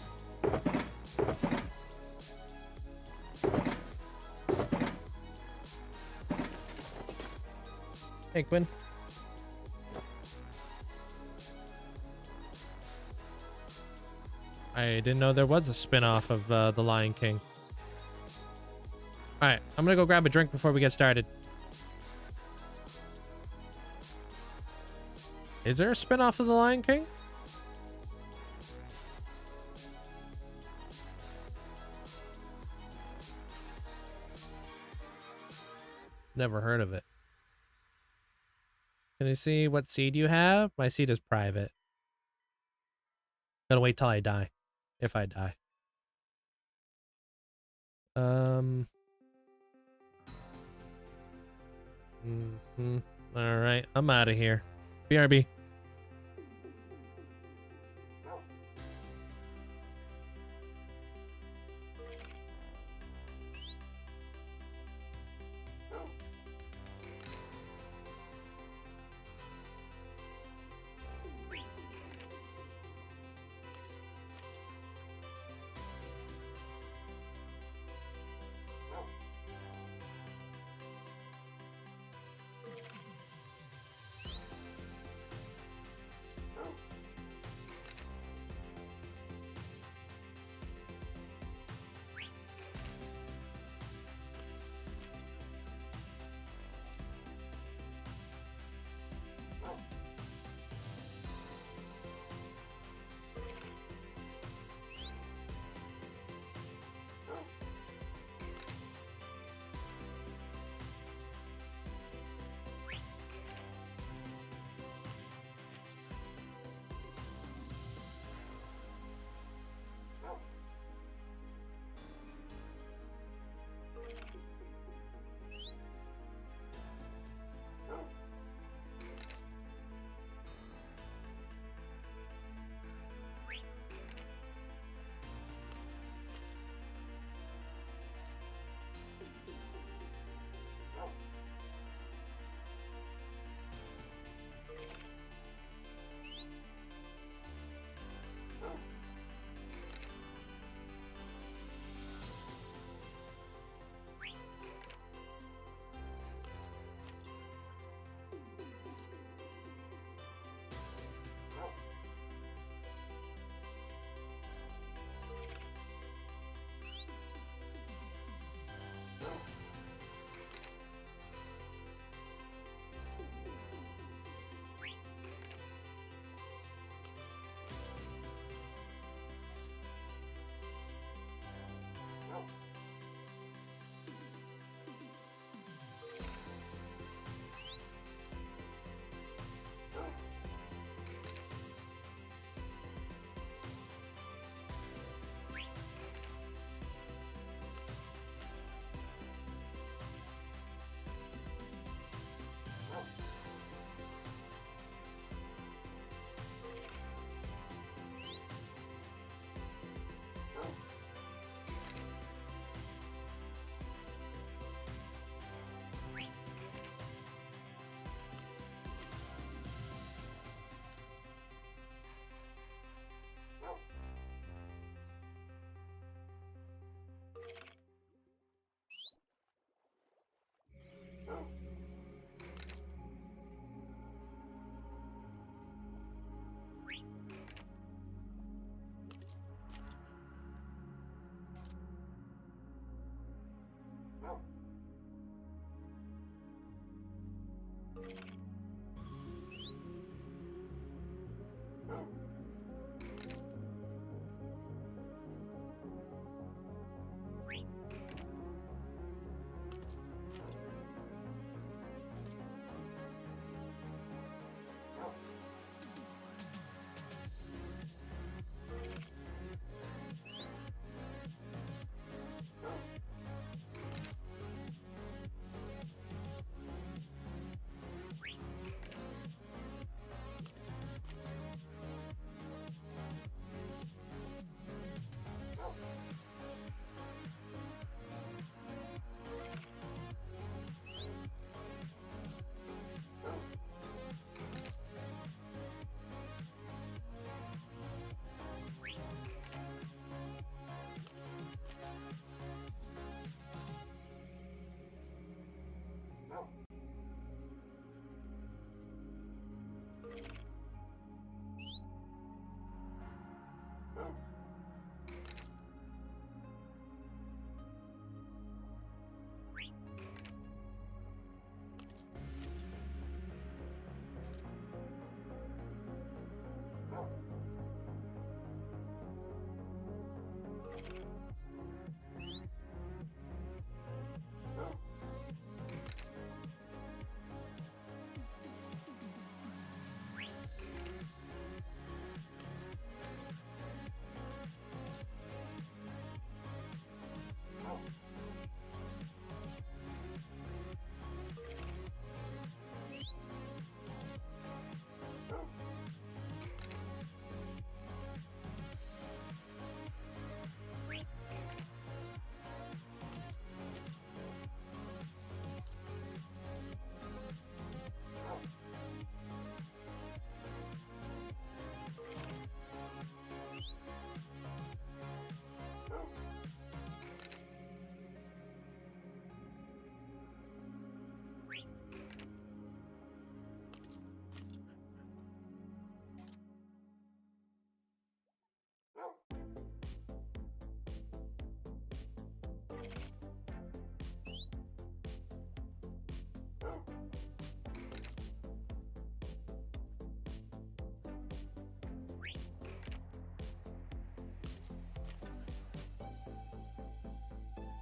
Hey, Quinn. I didn't know there was a spin-off of The Lion King. All right, I'm going to go grab a drink before we get started. Is there a spin-off of The Lion King? Never heard of it. Can you see what seed you have? My seed is private. Gotta wait till I die. If I die. All right, I'm out of here. BRB.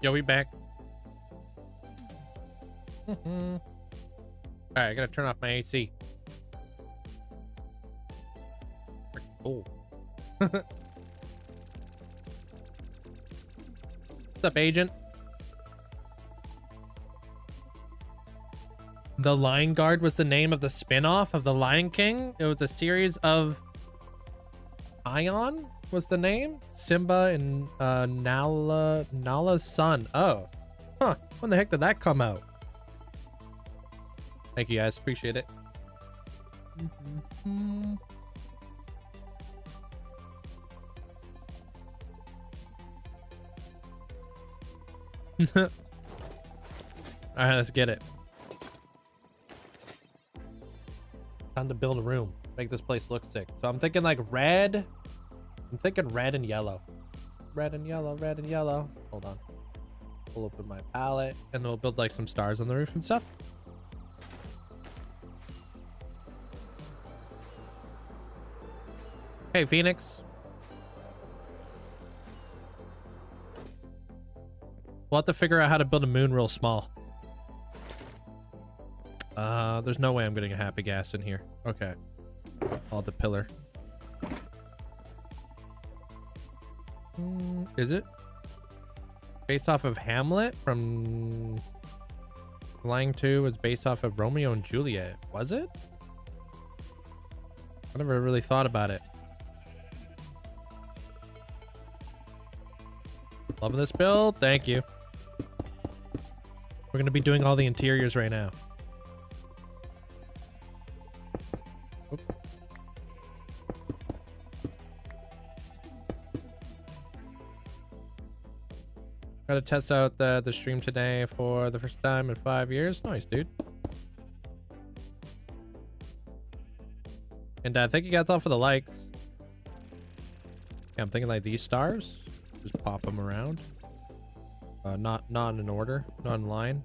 Yo, we back. All right, I gotta turn off my AC. Oh. What's up, agent? The Lion Guard was the name of the spin-off of The Lion King. It was a series of Ion was the name. Simba and Nala's son. Oh. Huh. When the heck did that come out? Thank you guys. Appreciate it. All right, let's get it. Time to build a room. Make this place look sick. So I'm thinking like red. I'm thinking red and yellow. Red and yellow, red and yellow. Hold on. We'll open my palette and we'll build like some stars on the roof and stuff. Hey, Phoenix. We'll have to figure out how to build a moon real small. There's no way I'm getting a happy gas in here. Okay. All the pillar. Is it? Based off of Hamlet from Flying 2 was based off of Romeo and Juliet. Was it? I never really thought about it. Loving this build. Thank you. We're going to be doing all the interiors right now. Oop. Got to test out the stream today for the first time in 5 years. Nice, dude. And thank you guys all for the likes. Yeah, I'm thinking like these stars. Just pop them around. Not in order, not in line.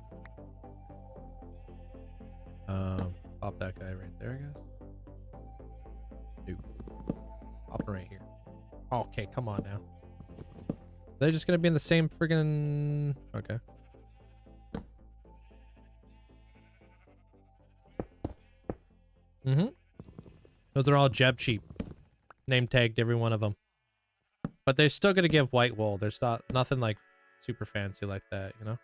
Pop that guy right there, I guess. Dude, pop him right here. Okay, come on now. They're just gonna be in the same friggin'. Okay. Those are all Jeb sheep. Name tagged every one of them. But they're still gonna give white wool. There's nothing like super fancy like that, you know?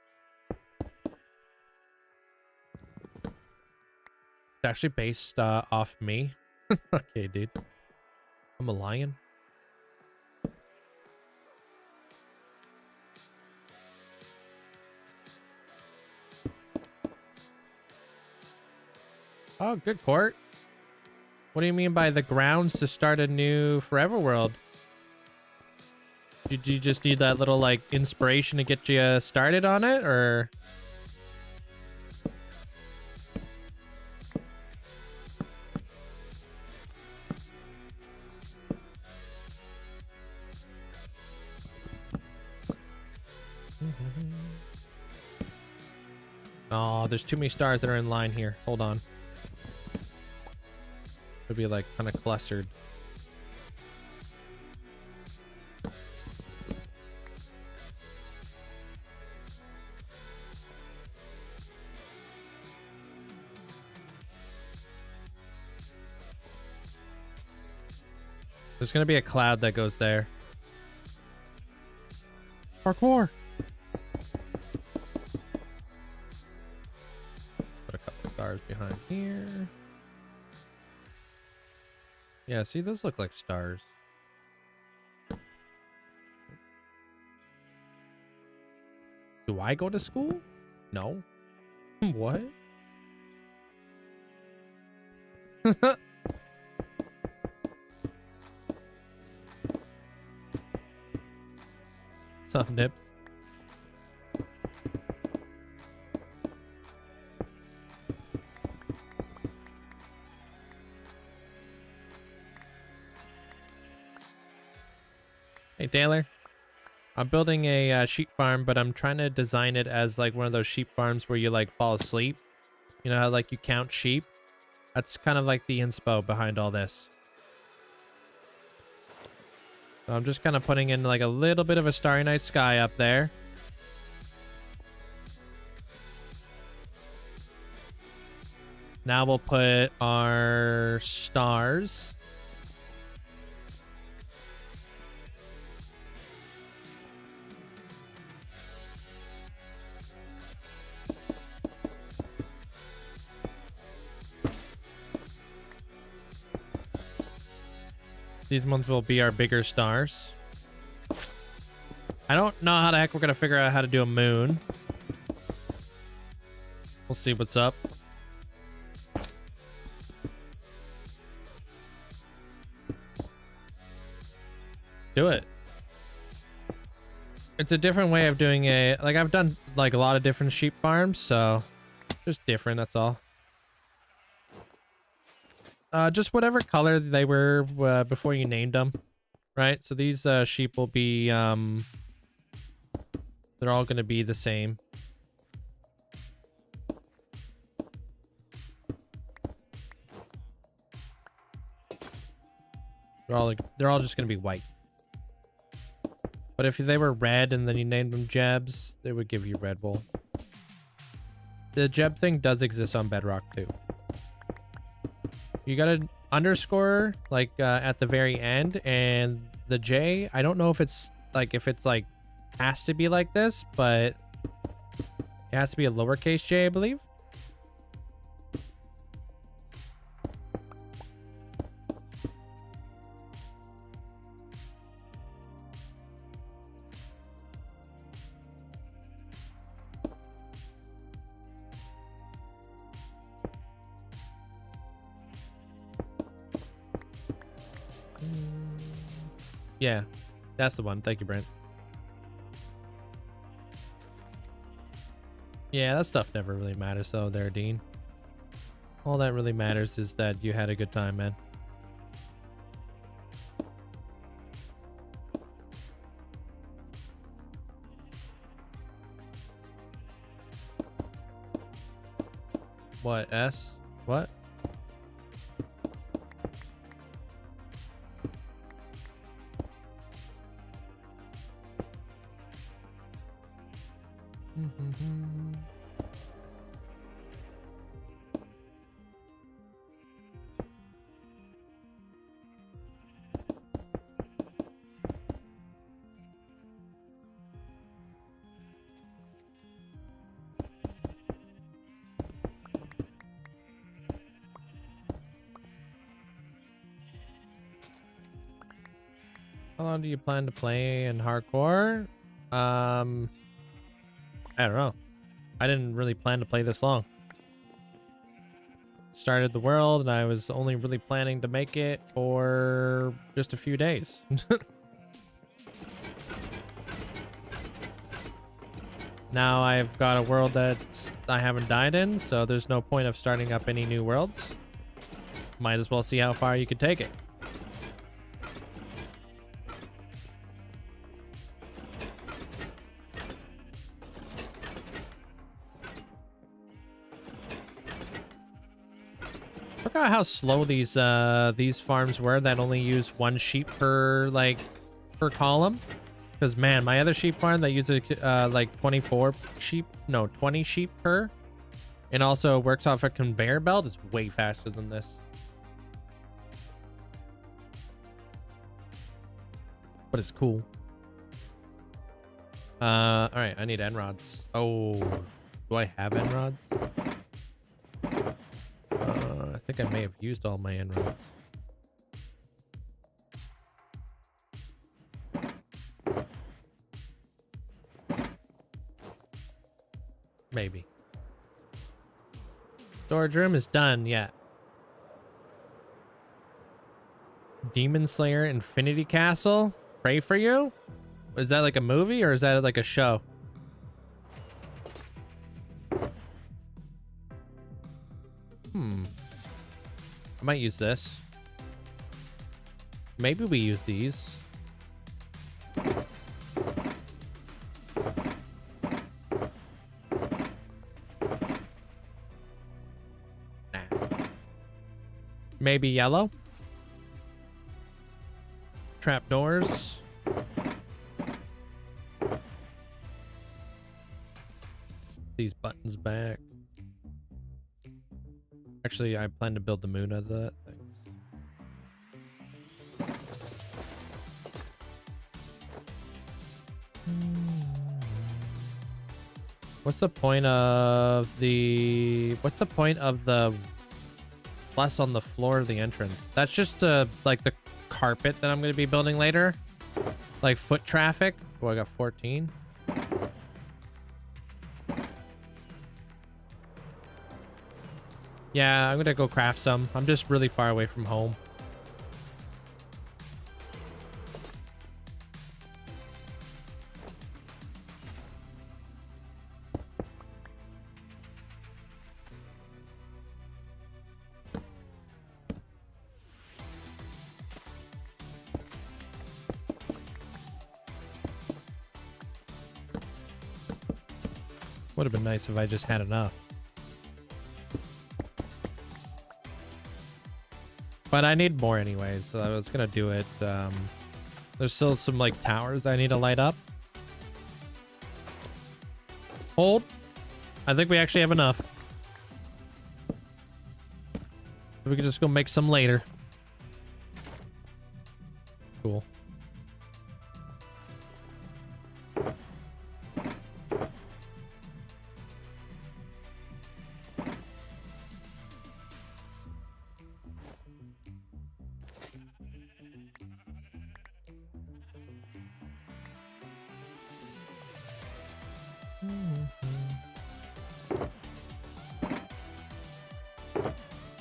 It's actually based off me. Okay, dude. I'm a lion. Oh, good court. What do you mean by the grounds to start a new Forever World? Did you just need that little like inspiration to get you started on it, or? Oh, there's too many stars that are in line here. Hold on. It'll be like kind of clustered. There's gonna be a cloud that goes there. Parkour. Put a couple stars behind here. Yeah, see, those look like stars. Do I go to school? No. What? Some nips. Hey Taylor, I'm building a sheep farm, but I'm trying to design it as like one of those sheep farms where you like fall asleep. You know how like you count sheep? That's kind of like the inspo behind all this. So I'm just kind of putting in like a little bit of a starry night sky up there. Now we'll put our stars. These ones will be our bigger stars. I don't know how the heck we're gonna figure out how to do a moon. We'll see what's up. Do it. It's a different way of doing a, like I've done like a lot of different sheep farms, so just different, that's all. Just whatever color they were before you named them, right? So these sheep will be, they're all going to be the same. They're all just going to be white. But if they were red and then you named them Jebs, they would give you red wool. The Jeb thing does exist on Bedrock too. You got an underscore like at the very end, and the J, I don't know if it's like has to be like this, but it has to be a lowercase j, I believe. Yeah, that's the one. Thank you, Brent. Yeah, that stuff never really matters though there, Dean. All that really matters is that you had a good time, man. What, S? What? How long do you plan to play in hardcore? I don't know. I didn't really plan to play this long. Started the world and I was only really planning to make it for just a few days. Now I've got a world that I haven't died in, so there's no point of starting up any new worlds. Might as well see how far you can take it. Forgot how slow these farms were that only use one sheep per column. Because man, my other sheep farm that uses like 20 sheep per, and also works off a conveyor belt is way faster than this. But it's cool. All right, I need end rods. Oh, do I have end rods? I think I may have used all my end rods. Maybe. Storage room is done yet. Demon Slayer Infinity Castle? Pray for you? Is that like a movie or is that like a show? I might use this. Maybe we use these. Nah. Maybe yellow. Trapdoors. These buttons back. Actually, I plan to build the moon of the things. What's the point of the plus on the floor of the entrance? That's just like the carpet that I'm going to be building later. Like foot traffic. Oh, I got 14. Yeah, I'm going to go craft some. I'm just really far away from home. Would have been nice if I just had enough. But I need more anyways, so I was gonna do it. There's still some like towers I need to light up. Hold. I think we actually have enough. We can just go make some later. Cool.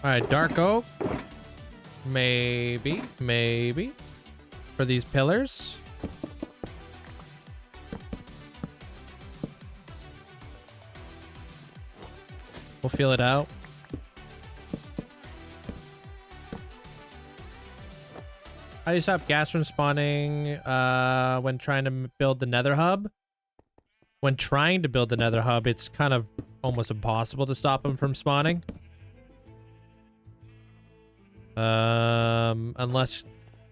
All right, dark oak. Maybe for these pillars. We'll feel it out. How do you stop gas from spawning when trying to build the nether hub? When trying to build the nether hub, it's kind of almost impossible to stop them from spawning. Unless,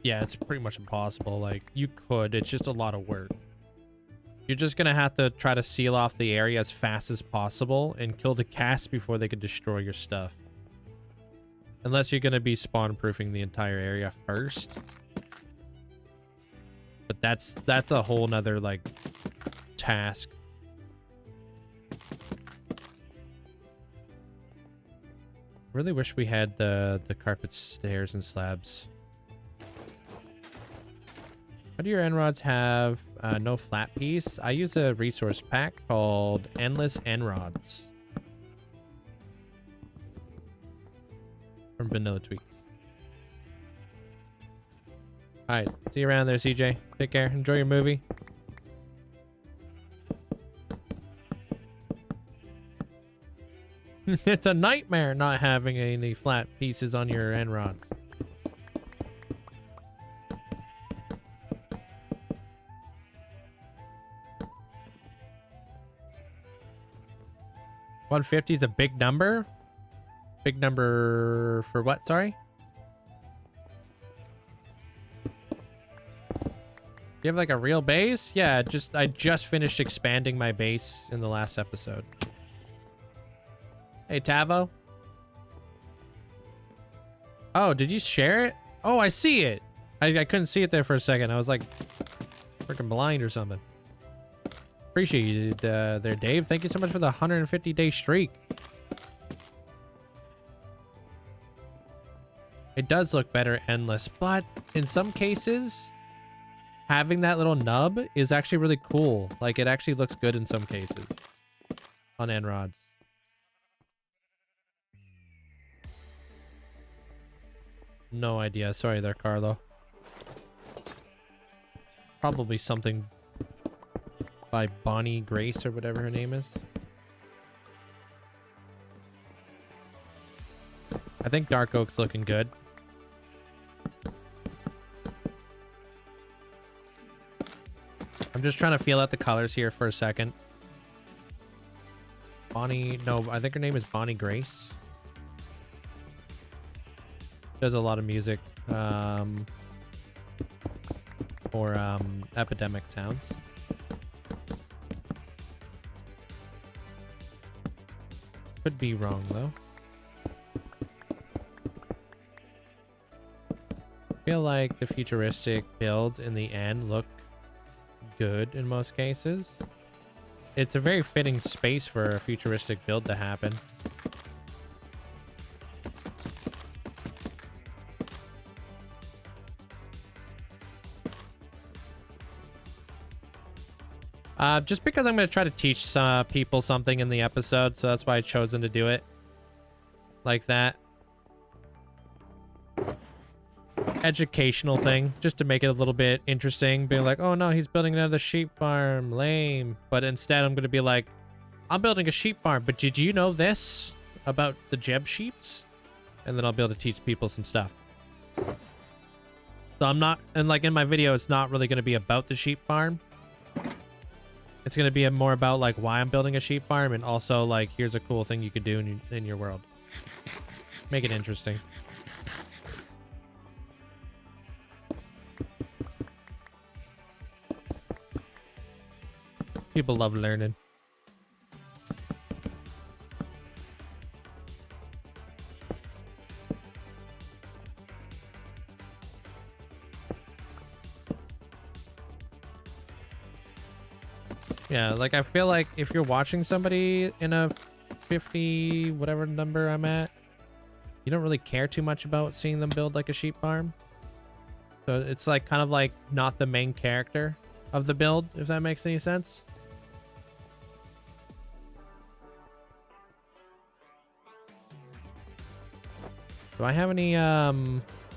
yeah, it's pretty much impossible. Like, you could, it's just a lot of work. You're just gonna have to try to seal off the area as fast as possible and kill the cats before they can destroy your stuff. Unless you're gonna be spawn-proofing the entire area first. But that's a whole nother, like, task. Really wish we had the carpet stairs and slabs. How do your end rods have no flat piece? I use a resource pack called Endless End Rods from Vanilla Tweaks. All right, see you around there, CJ. Take care. Enjoy your movie. It's a nightmare not having any flat pieces on your end rods. $150 is a big number? Big number for what, sorry? You have like a real base? Yeah, I just finished expanding my base in the last episode. Hey, Tavo. Oh, did you share it? Oh, I see it. I couldn't see it there for a second. I was like freaking blind or something. Appreciate you there, Dave. Thank you so much for the 150-day streak. It does look better endless, but in some cases, having that little nub is actually really cool. Like, it actually looks good in some cases on end rods. No idea. Sorry there, Carlo. Probably something by Bonnie Grace or whatever her name is. I think Dark Oak's looking good. I'm just trying to feel out the colors here for a second. Bonnie, no, I think her name is Bonnie Grace. Does a lot of music for Epidemic Sounds. Could be wrong though. feel like the futuristic builds in the end look good in most cases. It's a very fitting space for a futuristic build to happen. Just because I'm going to try to teach some people something in the episode, so that's why I chosen to do it like that. Educational thing, just to make it a little bit interesting. Being like, oh no, he's building another sheep farm, lame. But instead I'm going to be like, I'm building a sheep farm, but did you know this about the Jeb sheeps? And then I'll be able to teach people some stuff. So I'm not, and like in my video, it's not really going to be about the sheep farm. It's going to be more about like why I'm building a sheep farm, and also like here's a cool thing you could do in your world. Make it interesting. People love learning. Yeah, like I feel like if you're watching somebody in a 50 whatever number I'm at, you don't really care too much about seeing them build like a sheep farm. So it's like kind of like not the main character of the build, if that makes any sense. Do I have any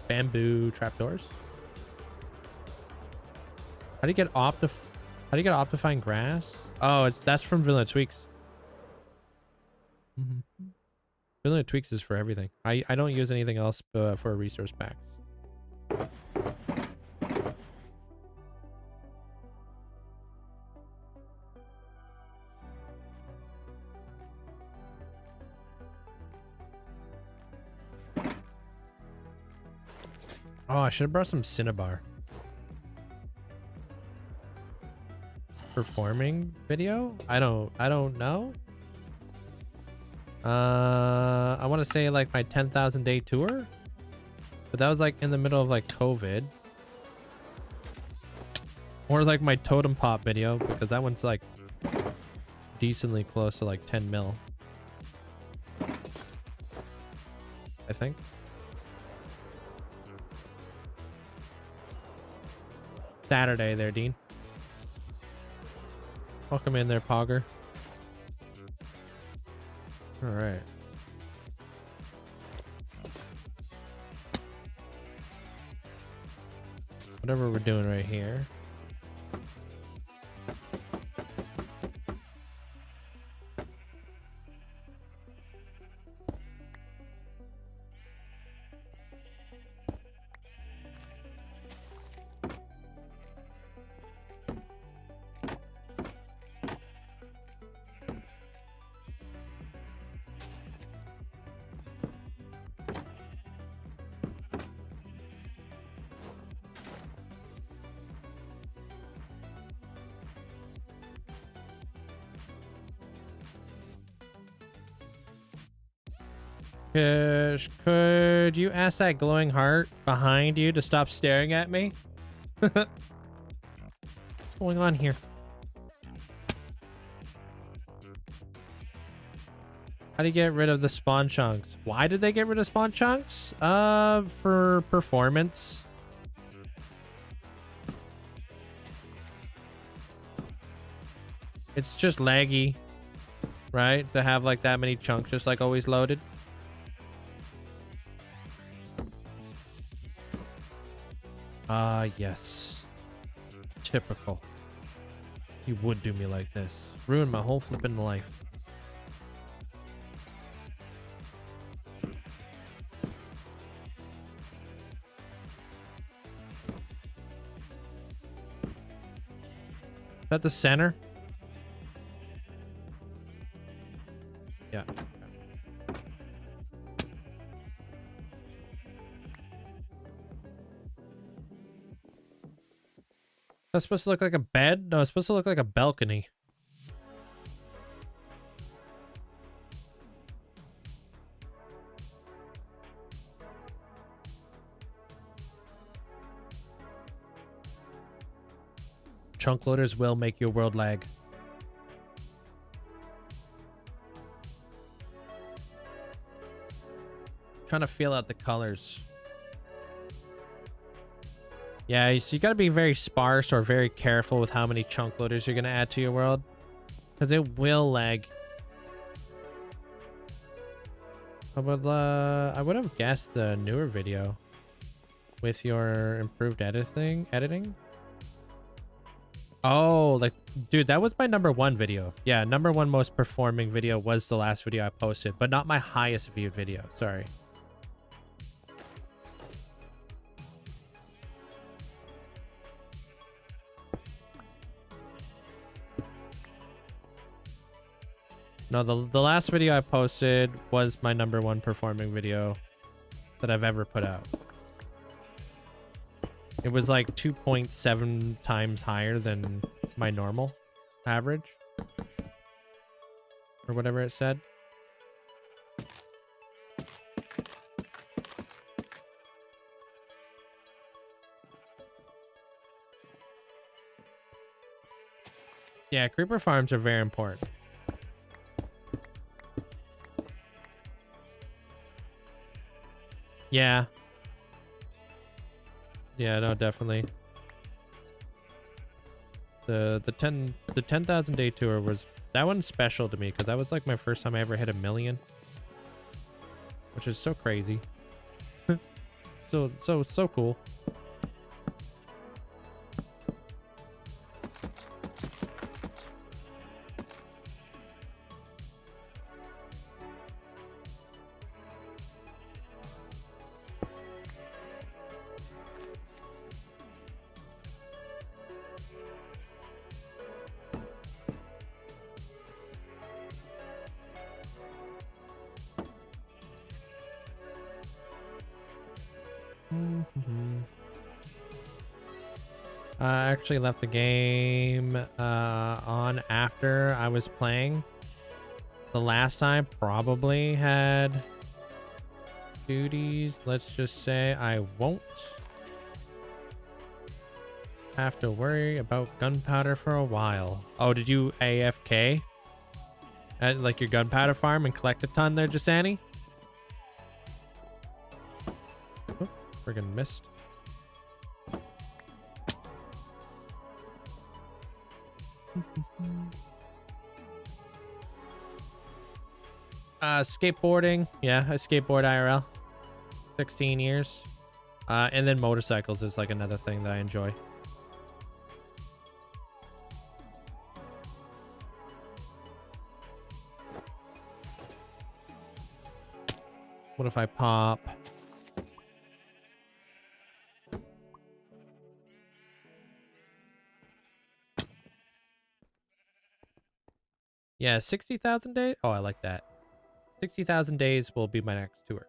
bamboo trapdoors? How do you get optifying grass? Oh, that's from Vanilla Tweaks. Vanilla Tweaks is for everything. I don't use anything else for resource packs. Oh, I should have brought some Cinnabar. Performing video? I don't know. I want to say like my 10,000 day tour, but that was like in the middle of like COVID. Or like my totem pop video, because that one's like decently close to like 10 mil. I think. Saturday there, Dean. Welcome in there, Pogger. All right. Whatever we're doing right here. Could you ask that glowing heart behind you to stop staring at me? What's going on here? How do you get rid of the spawn chunks? Why did they get rid of spawn chunks? For performance. It's just laggy, right? To have like that many chunks just like always loaded. Yes. Typical. You would do me like this. Ruin my whole flippin' life. Is that the center? Yeah. That's supposed to look like a bed? No, it's supposed to look like a balcony. chunk loaders will make your world lag. Trying to feel out the colors. Yeah, so you gotta be very sparse or very careful with how many chunk loaders you're gonna add to your world, because it will lag. I would have guessed the newer video with your improved editing. Oh, like, dude, that was my #1 video. Yeah, #1 most performing video was the last video I posted, but not my highest viewed video. Sorry. No, the last video I posted was my #1 performing video that I've ever put out. It was like 2.7 times higher than my normal average, or whatever it said. Yeah, creeper farms are very important. Yeah. Yeah, no, definitely. The 10,000 day tour was, that one's special to me because that was like my first time I ever hit 1 million, which is so crazy. so cool. I actually left the game on after I was playing. The last time probably had duties. Let's just say I won't have to worry about gunpowder for a while. Oh, did you AFK at like your gunpowder farm and collect a ton there, Jasani? Oh, friggin' missed. Skateboarding. Yeah, I skateboard IRL. 16 years. And then motorcycles is like another thing that I enjoy. What if I pop? Yeah, 60,000 days. Oh, I like that. 60,000 days will be my next tour.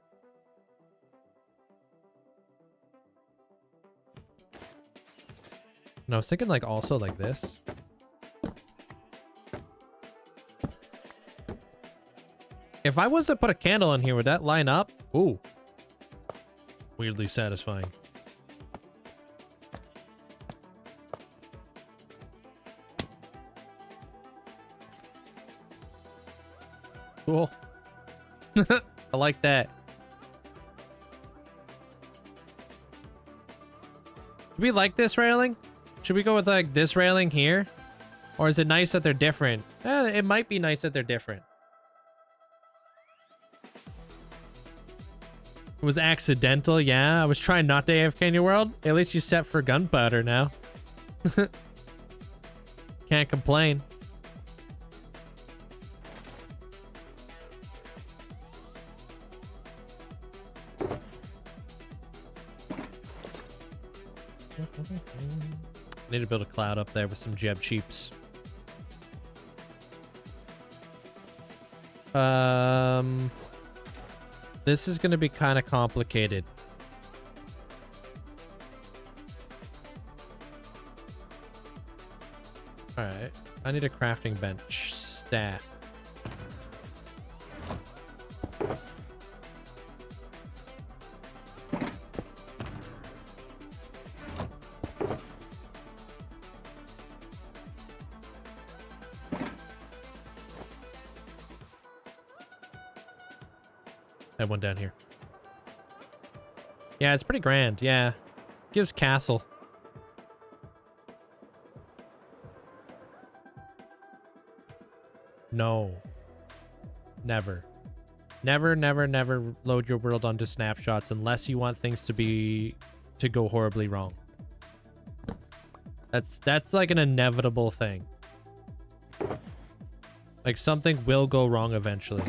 And I was thinking like also like this. If I was to put a candle in here, would that line up? Ooh. Weirdly satisfying. Cool. I like that. Do we like this railing? Should we go with like this railing here? Or is it nice that they're different? It might be nice that they're different. It was accidental, yeah. I was trying not to AFK in your world. At least you set for gunpowder now. Can't complain. Need to build a cloud up there with some Jeb Cheeps. This is going to be kind of complicated. All right, I need a crafting bench stat. I have one down here. Yeah, it's pretty grand. Yeah. Gives castle. No. Never. Never, never, never load your world onto snapshots unless you want things to go horribly wrong. That's like an inevitable thing. Like something will go wrong eventually.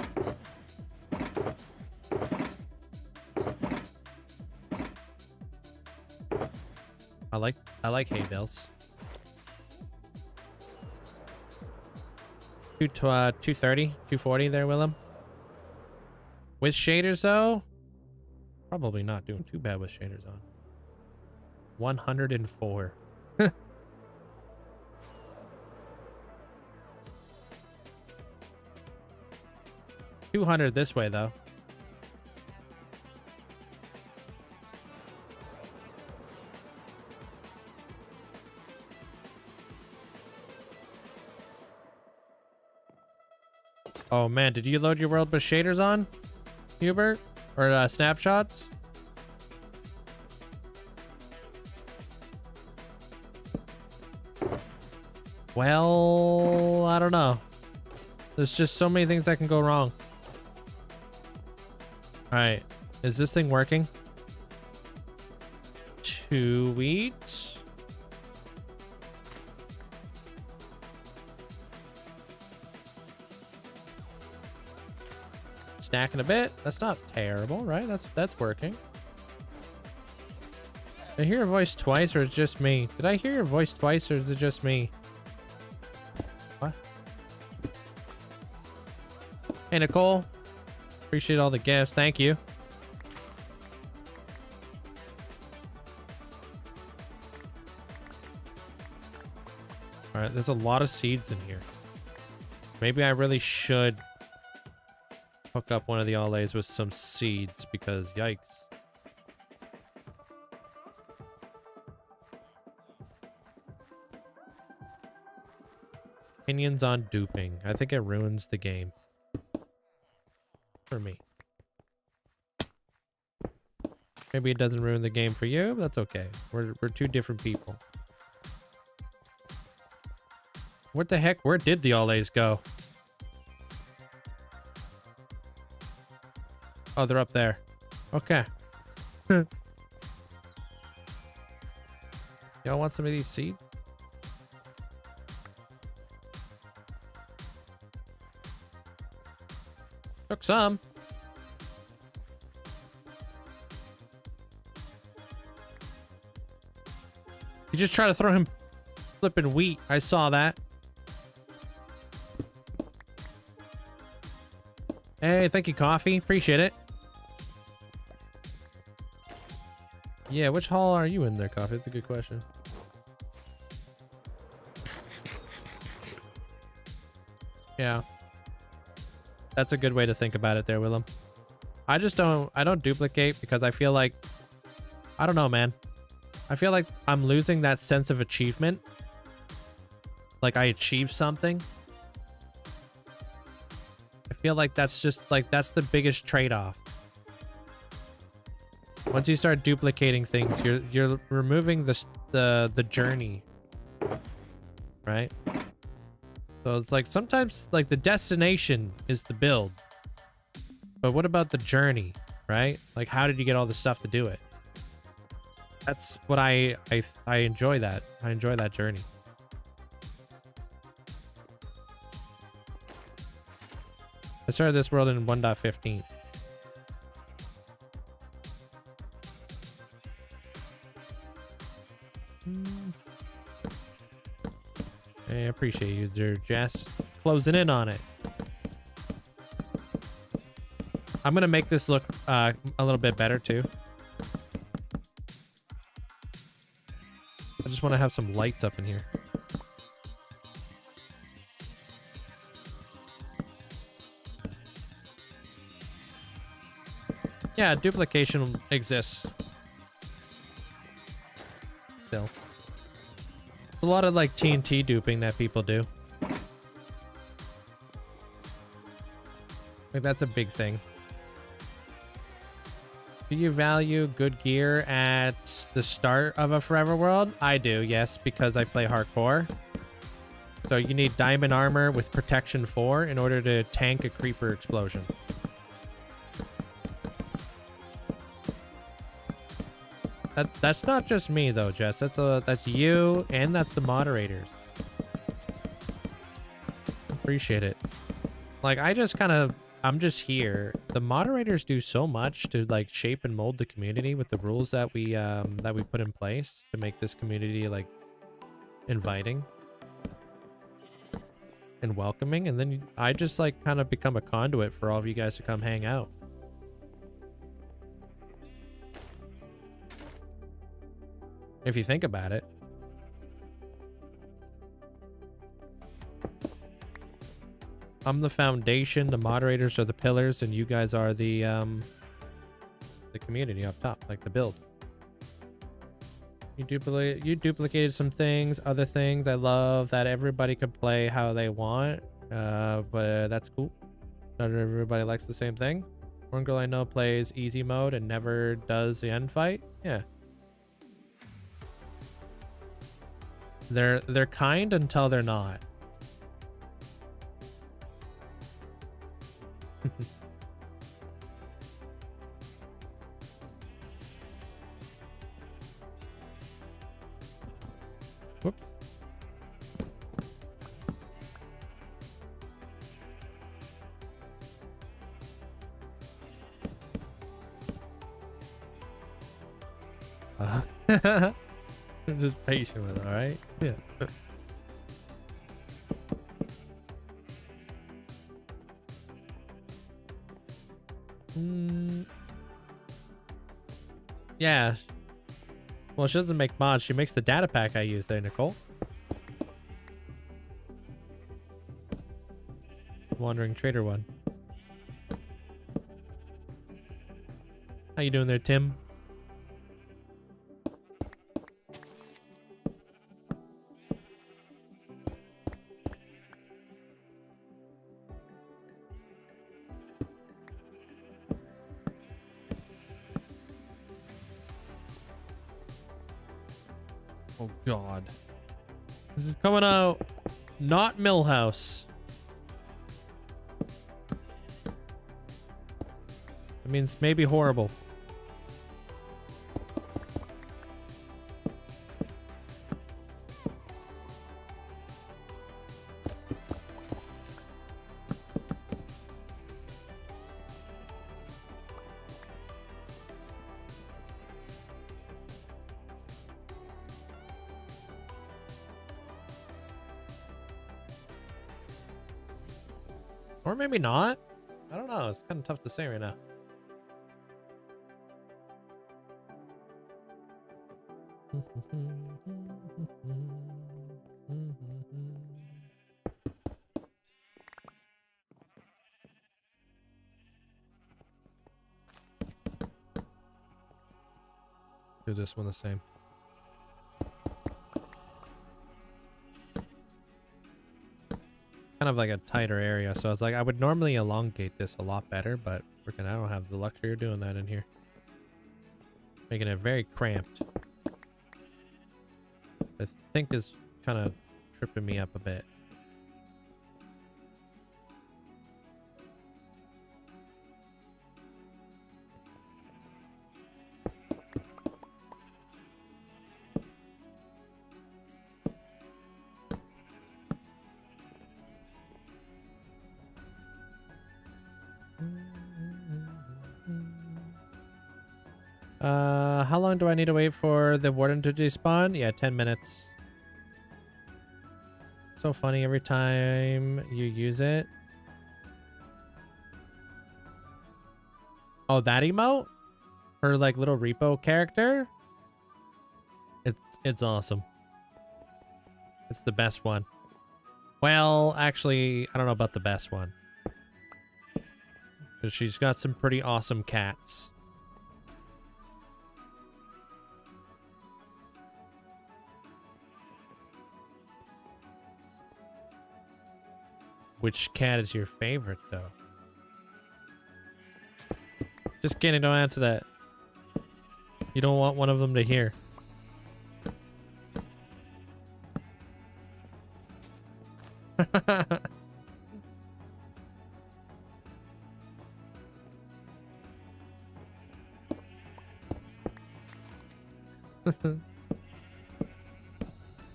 I like hay bales. 230, 240 there, Willem. With shaders though, probably not doing too bad with shaders on. 104. 200 this way though. Oh man, did you load your world with shaders on, Hubert? Or snapshots? Well, I don't know. There's just so many things that can go wrong. All right, is this thing working? 2 wheat. Snacking a bit. That's not terrible, right? That's working. Did I hear your voice twice, or it's just me? Did I hear your voice twice, or is it just me? What? Hey, Nicole. Appreciate all the gifts. Thank you. All right, there's a lot of seeds in here. Maybe I really should hook up one of the allays with some seeds because yikes. Opinions on duping. I think it ruins the game. For me. Maybe it doesn't ruin the game for you, but that's okay. We're two different people. What the heck? Where did the allays go? Oh, they're up there. Okay. Y'all want some of these seeds? Took some. You just try to throw him flipping wheat. I saw that. Hey, thank you, coffee. Appreciate it. Yeah, which hall are you in there, Coffee? That's a good question. Yeah. That's a good way to think about it there, Willem. I don't duplicate because I feel like, I don't know, man. I feel like I'm losing that sense of achievement. Like I achieved something. I feel like that's just like, that's the biggest trade-off. Once you start duplicating things, you're removing the journey, right? So it's like sometimes like the destination is the build, but what about the journey, right? Like how did you get all the stuff to do it? That's what I enjoy that. I enjoy that journey. I started this world in 1.15. I appreciate you there, Jess. Closing in on it. I'm gonna make this look a little bit better too. I just want to have some lights up in here. Yeah, duplication exists. Still. A lot of like TNT duping that people do. Like that's a big thing. Do you value good gear at the start of a Forever World? I do, yes, because I play hardcore. So you need diamond armor with protection 4 in order to tank a creeper explosion. That's not just me though, Jess. That's you and that's the moderators. Appreciate it. Like I'm just here. The moderators do so much to like shape and mold the community with the rules that we put in place to make this community like inviting and welcoming, and then I just like kind of become a conduit for all of you guys to come hang out. If you think about it. I'm the foundation, the moderators are the pillars, and you guys are the community up top, like the build. You duplicated some things, other things. I love that everybody could play how they want, but that's cool. Not everybody likes the same thing. One girl I know plays easy mode and never does the end fight. Yeah. They're kind until they're not. Whoops. I'm just patient with it, all right? Yeah. Yeah. Well, she doesn't make mods. She makes the data pack I use there, Nicole. Wandering Trader one. How you doing there, Tim? Oh God. This is coming out not Millhouse. It means maybe horrible. Or maybe not. I don't know. It's kind of tough to say right now. Do this one the same. Kind of like a tighter area, so it's like I would normally elongate this a lot better, but freaking I don't have the luxury of doing that in here. Making it very cramped. I think is kind of tripping me up a bit. How long do I need to wait for the warden to despawn? Yeah, 10 minutes. So funny every time you use it. Oh, that emote? Her like little repo character? It's awesome. It's the best one. Well, actually, I don't know about the best one. Because she's got some pretty awesome cats. Which cat is your favorite, though? Just kidding, don't answer that. You don't want one of them to hear.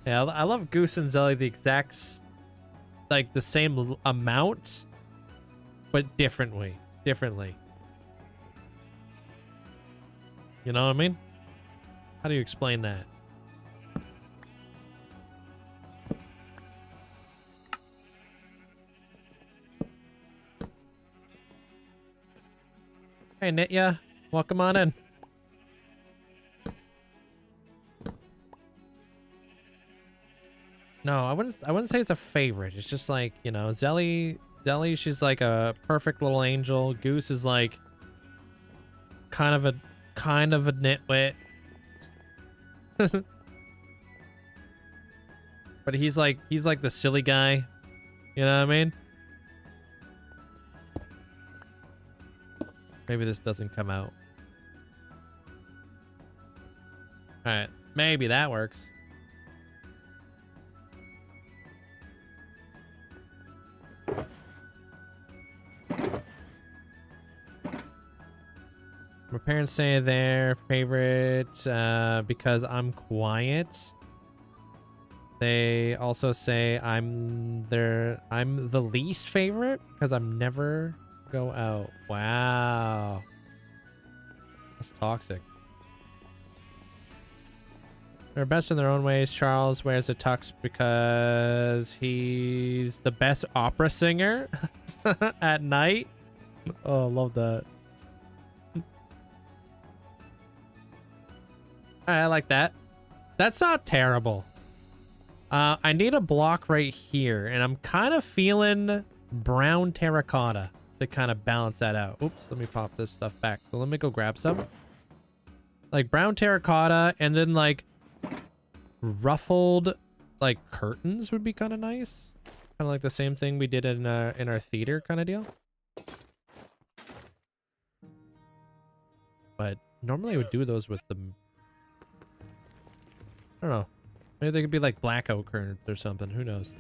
Yeah, I love Goose and Zelly the exact, like the same amount, but differently. You know what I mean? How do you explain that? Hey, Nitya, welcome on in. No, I wouldn't say it's a favorite. It's just like, you know, Zelly, she's like a perfect little angel. Goose is like kind of a nitwit. But he's like the silly guy. You know what I mean? Maybe this doesn't come out. All right, maybe that works. My parents say their favorite because I'm quiet. They also say I'm the least favorite because I'm never go out. Wow. That's toxic. They're best in their own ways. Charles wears a tux because he's the best opera singer at night. Oh, I love that. I like that. That's not terrible. I need a block right here, and I'm kind of feeling brown terracotta to kind of balance that out. Oops, let me pop this stuff back. So let me go grab some. Like brown terracotta, and then like ruffled like curtains would be kind of nice. Kind of like the same thing we did in our theater kind of deal. But normally I would do those with the... I don't know. Maybe they could be like blackout curtains or something. Who knows?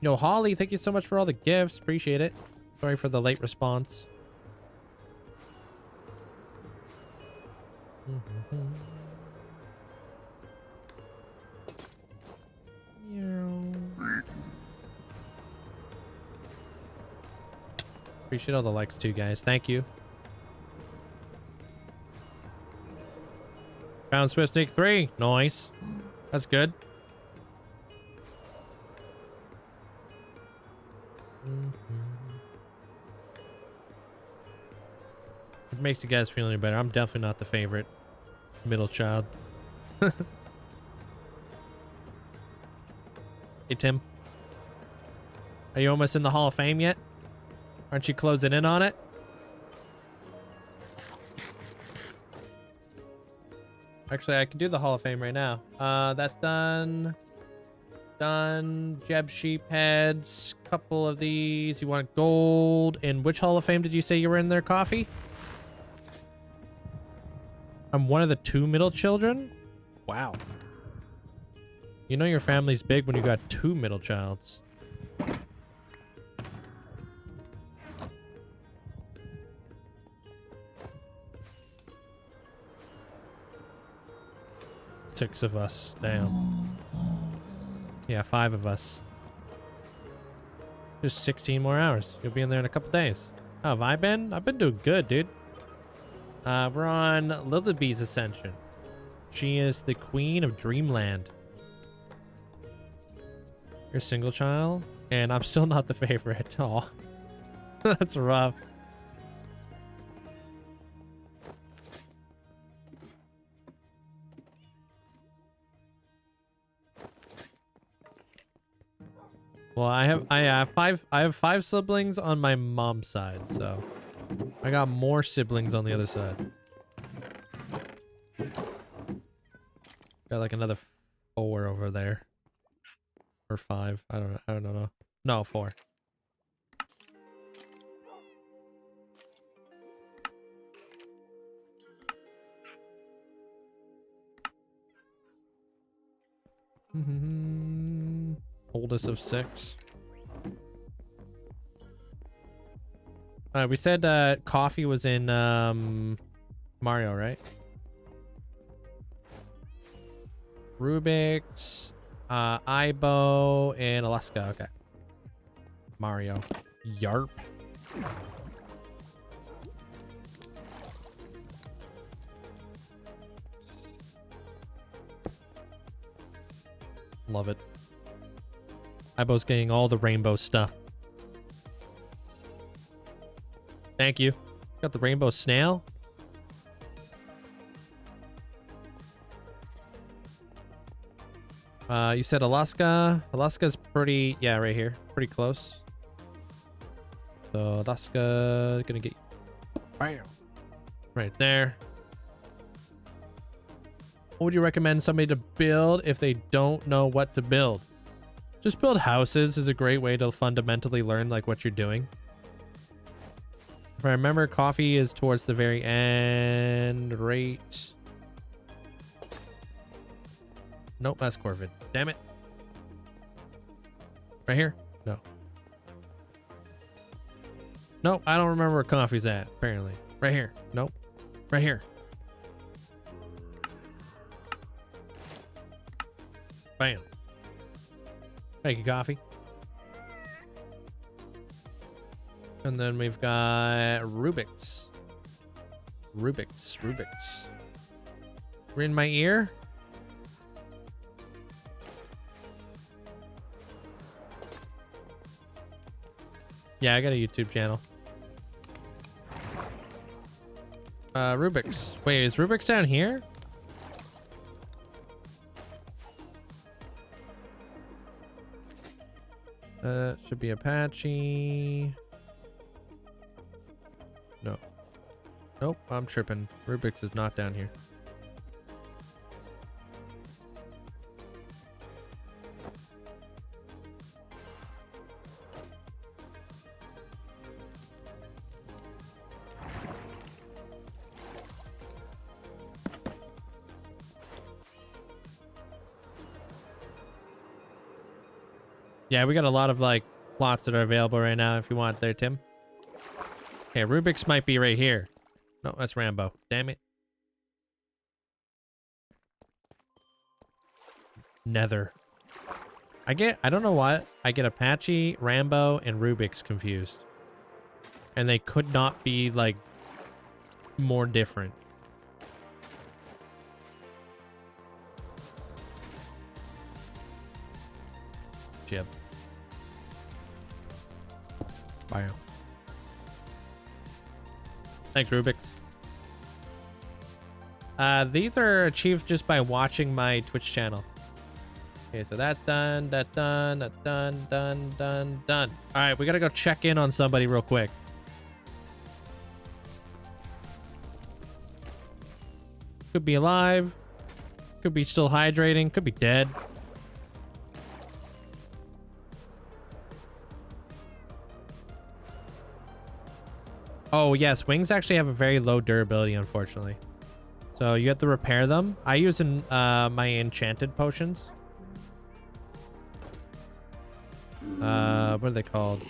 Yo, Holly, thank you so much for all the gifts. Appreciate it. Sorry for the late response. Appreciate all the likes too, guys. Thank you. Found Swift Sneak 3. Nice. That's good. It makes you guys feel any better. I'm definitely not the favorite middle child. Hey, Tim. Are you almost in the Hall of Fame yet? Aren't you closing in on it? Actually, I can do the Hall of Fame right now. That's done. Done. Jeb sheep heads. Couple of these. You want gold. And which Hall of Fame did you say you were in there, Coffee? I'm one of the 2 middle children? Wow. You know your family's big when you got 2 middle childs. Six of us. Damn. Yeah, 5 of us. Just 16 more hours. You'll be in there in a couple days. How have I been? I've been doing good, dude. We're on Linkzzey's Ascension. She is the queen of Dreamland. You're a single child, and I'm still not the favorite. Aw. That's rough. Well, I have 5 siblings on my mom's side, so I got more siblings on the other side. Got like another 4 over there. Or 5. I don't know. No, 4. Oldest of 6. We said coffee was in Mario, right? Rubik's, Ibo, and Alaska. Okay. Mario. Yarp. Love it. Ibo's getting all the rainbow stuff. Thank you. Got the rainbow snail. You said Alaska. Alaska's pretty, yeah, right here. Pretty close. So Alaska gonna get you. Bam. Right there. What would you recommend somebody to build if they don't know what to build? Just build houses is a great way to fundamentally learn like what you're doing. If I remember, coffee is towards the very end, right? Nope, that's Corvid. Damn it. Right here? No. Nope, I don't remember where coffee's at, apparently. Right here. Nope. Right here. Bam. Thank you, coffee. And then we've got Rubik's. Rubik's. We're in my ear. Yeah, I got a YouTube channel. Rubik's. Wait, is Rubik's down here? Should be Apache. No. Nope, I'm tripping. Rubik's is not down here. Yeah, we got a lot of like plots that are available right now if you want there, Tim. Okay, Rubik's might be right here. No, that's Rambo. Damn it. Nether. I don't know what. I get Apache, Rambo, and Rubik's confused. And they could not be like more different. Jib. Bio. Thanks, Rubik's. These are achieved just by watching my Twitch channel. Okay, so that's done, that's done, that's done, done. All right, we gotta go check in on somebody real quick. Could be alive. Could be still hydrating. Could be dead. Oh, yes. Wings actually have a very low durability, unfortunately. So you have to repair them. I use my enchanted potions. What are they called?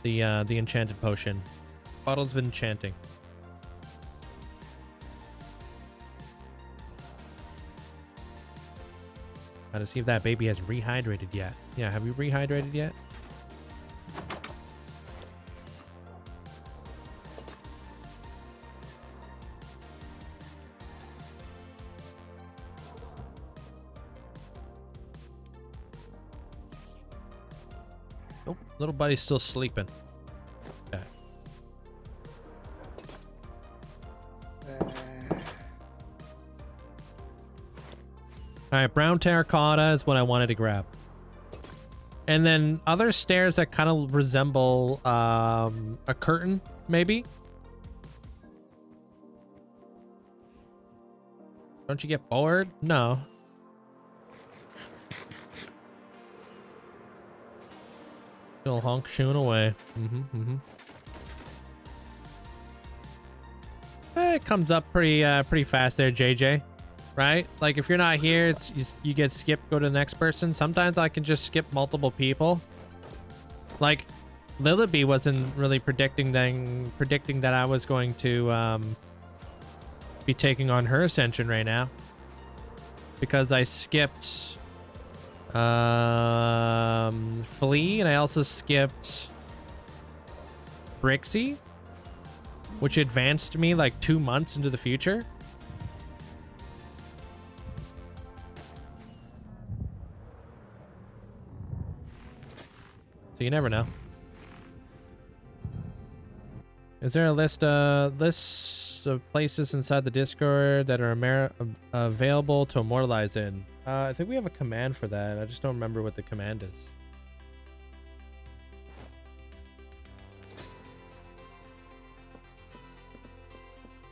The enchanted potion. Bottles of enchanting. Gotta see if that baby has rehydrated yet. Yeah, have you rehydrated yet? Nope, little buddy's still sleeping. Okay. Alright, brown terracotta is what I wanted to grab. And then other stairs that kind of resemble a curtain, maybe? Don't you get bored? No. Still honk shooing away. It comes up pretty fast there, JJ. right? Like if you're not here, you get skipped, go to the next person. Sometimes I can just skip multiple people. Like Lillaby wasn't really predicting that I was going to be taking on her ascension right now, because I skipped Flea, and I also skipped Brixie, which advanced me like 2 months into the future. So you never know. Is there a list of places inside the Discord that are available to immortalize in? I think we have a command for that. I just don't remember what the command is.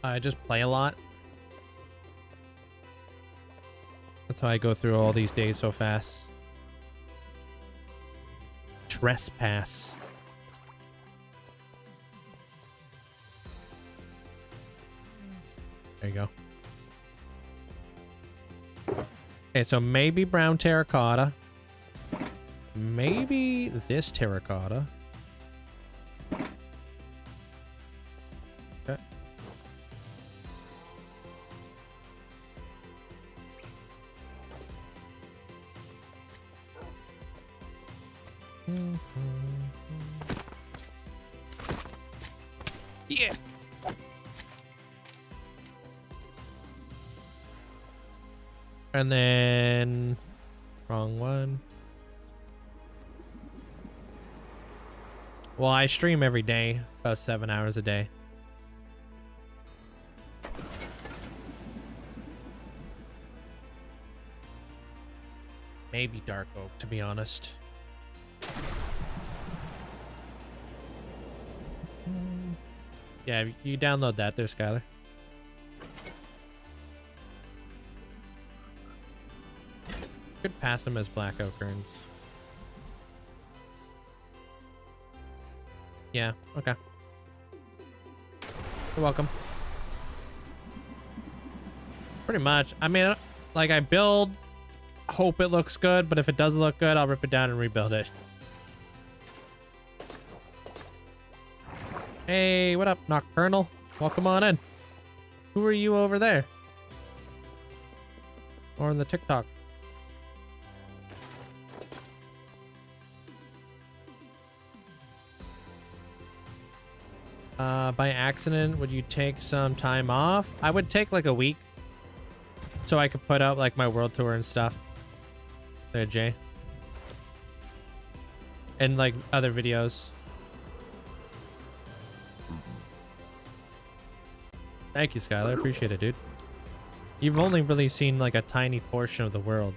I just play a lot. That's how I go through all these days so fast. Trespass. There you go. Okay, so maybe brown terracotta. Maybe this terracotta. Okay. Yeah. And then wrong one. Well, I stream every day, about 7 hours a day. Maybe Dark Oak, to be honest. Yeah, you download that there, Skylar. Could pass them as Black Oak urns. Yeah, okay. You're welcome. Pretty much. I mean, like, I build, hope it looks good, but if it doesn't look good, I'll rip it down and rebuild it. Hey, what up, Nocturnal? Welcome on in. Who are you over there? Or in the TikTok? By accident, would you take some time off? I would take like a week so I could put out like my world tour and stuff. There, Jay. And like other videos. Thank you, Skylar. Appreciate it, dude. You've only really seen like a tiny portion of the world.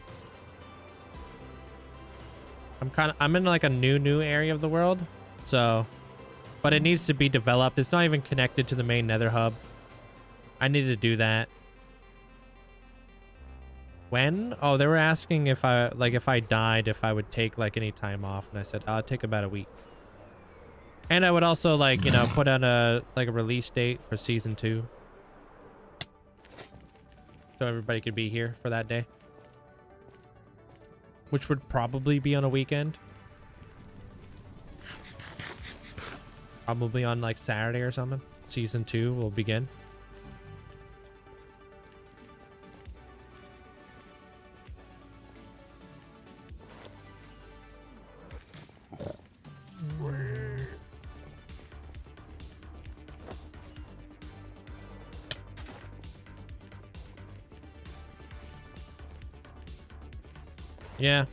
I'm in like a new area of the world, so, but it needs to be developed. It's not even connected to the main Nether hub. I need to do that. When? Oh, they were asking if I died, if I would take like any time off, and I said I'll take about a week. And I would also like, you know, put out a release date for season 2. So everybody could be here for that day. Which would probably be on a weekend. Probably on like Saturday or something. Season 2 will begin. Yeah.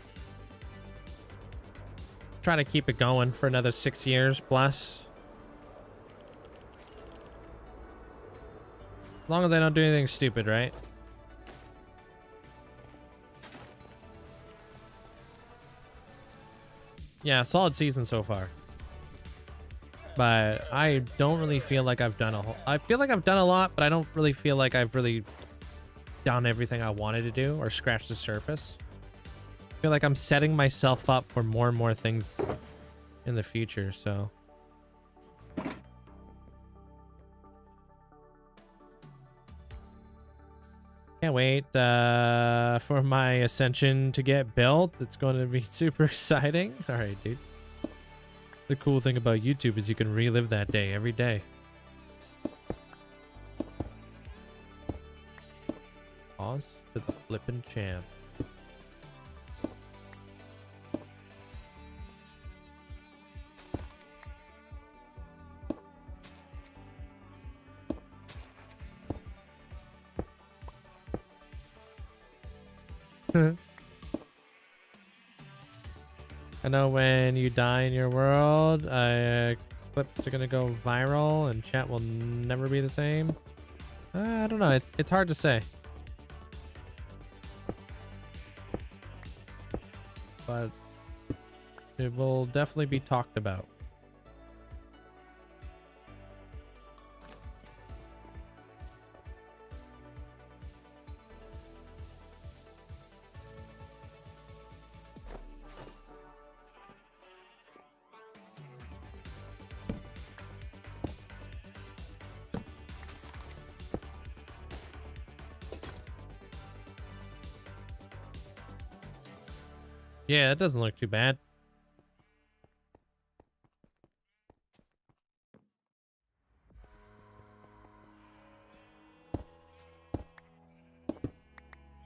Try to keep it going for another 6 years plus. As long as I don't do anything stupid, right? Yeah, solid season so far. But I don't really feel like I've done I feel like I've done a lot, but I don't really feel like I've really done everything I wanted to do or scratched the surface. I feel like I'm setting myself up for more and more things in the future, so. Can't wait for my ascension to get built. It's going to be super exciting. All right, dude. The cool thing about YouTube is you can relive that day every day. Pause to the flippin' champ. I know when you die in your world, clips are gonna go viral and chat will never be the same. I don't know. It's hard to say. But it will definitely be talked about. Yeah, it doesn't look too bad.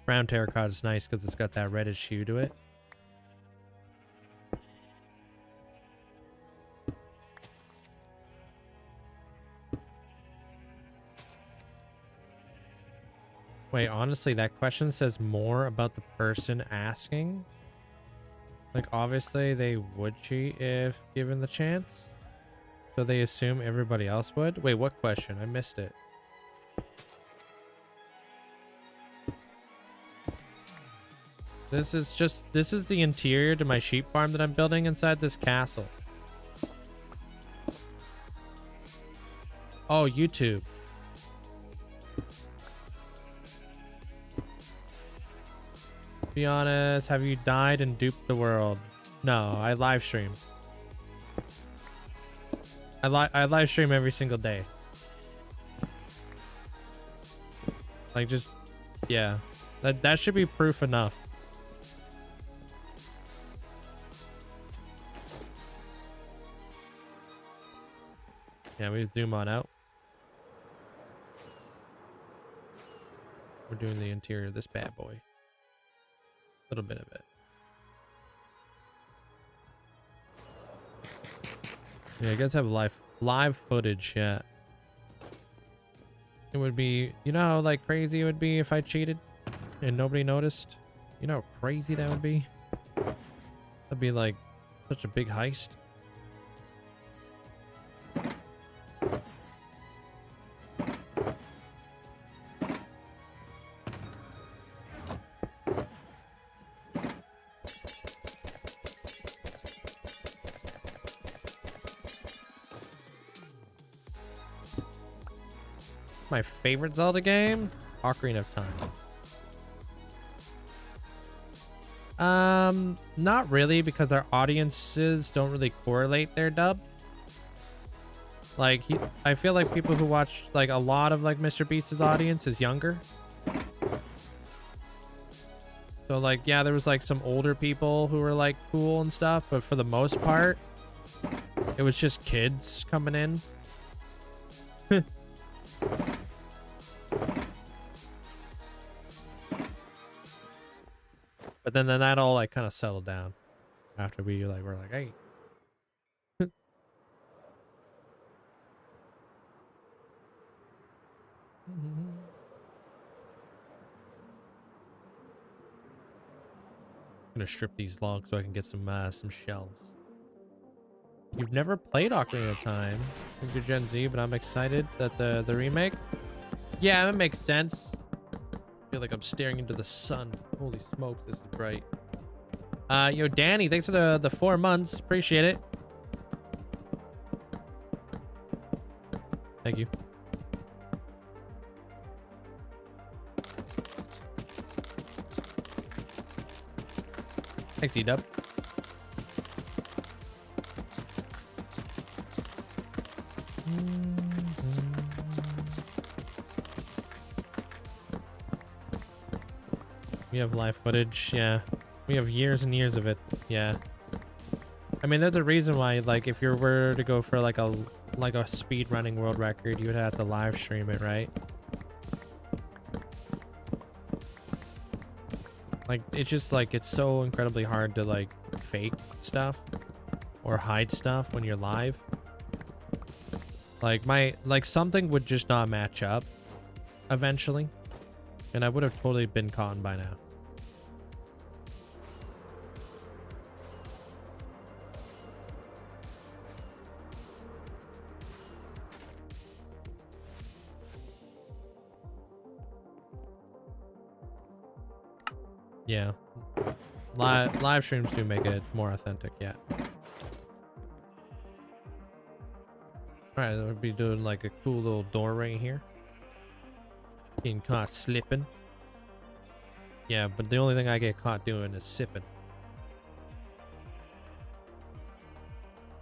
Brown terracotta is nice because it's got that reddish hue to it. Wait, honestly, that question says more about the person asking. Like, obviously, they would cheat if given the chance. So they assume everybody else would? Wait, what question? I missed it. This is the interior to my sheep farm that I'm building inside this castle. Oh, YouTube. Be honest, have you died and duped the world? No, I live stream. I live stream every single day. Like, just, yeah. That should be proof enough. Yeah, we zoom on out. We're doing the interior of this bad boy. A little bit of it. Yeah, I guess have live footage, yeah. It would be, you know how like crazy it would be if I cheated and nobody noticed? You know how crazy that would be? That'd be like such a big heist. My favorite Zelda game? Ocarina of Time. Not really, because our audiences don't really correlate their dub. Like, I feel like people who watch, like, a lot of, like, Mr. Beast's audience is younger. So, like, yeah, there was, like, some older people who were, like, cool and stuff, but for the most part, it was just kids coming in. But then that all like kind of settled down after we're like, hey. I'm gonna strip these logs so I can get some shelves. You've never played Ocarina of Time. I think you're Gen Z, but I'm excited that the remake. Yeah, that makes sense. I feel like I'm staring into the sun. Holy smokes, this is bright. Yo, Danny, thanks for the 4 months. Appreciate it. Thank you. Thanks, E-Dub. We have live footage. Yeah. We have years and years of it. Yeah. I mean, there's a reason why, like, if you were to go for like a speed running world record, you would have to live stream it, right? Like, it's just like, it's so incredibly hard to like fake stuff or hide stuff when you're live. Like something would just not match up eventually, and I would have totally been caught by now. Yeah, live streams do make it more authentic. Yeah. All right, we'll be doing like a cool little door right here. Getting caught slipping. Yeah, but the only thing I get caught doing is sipping.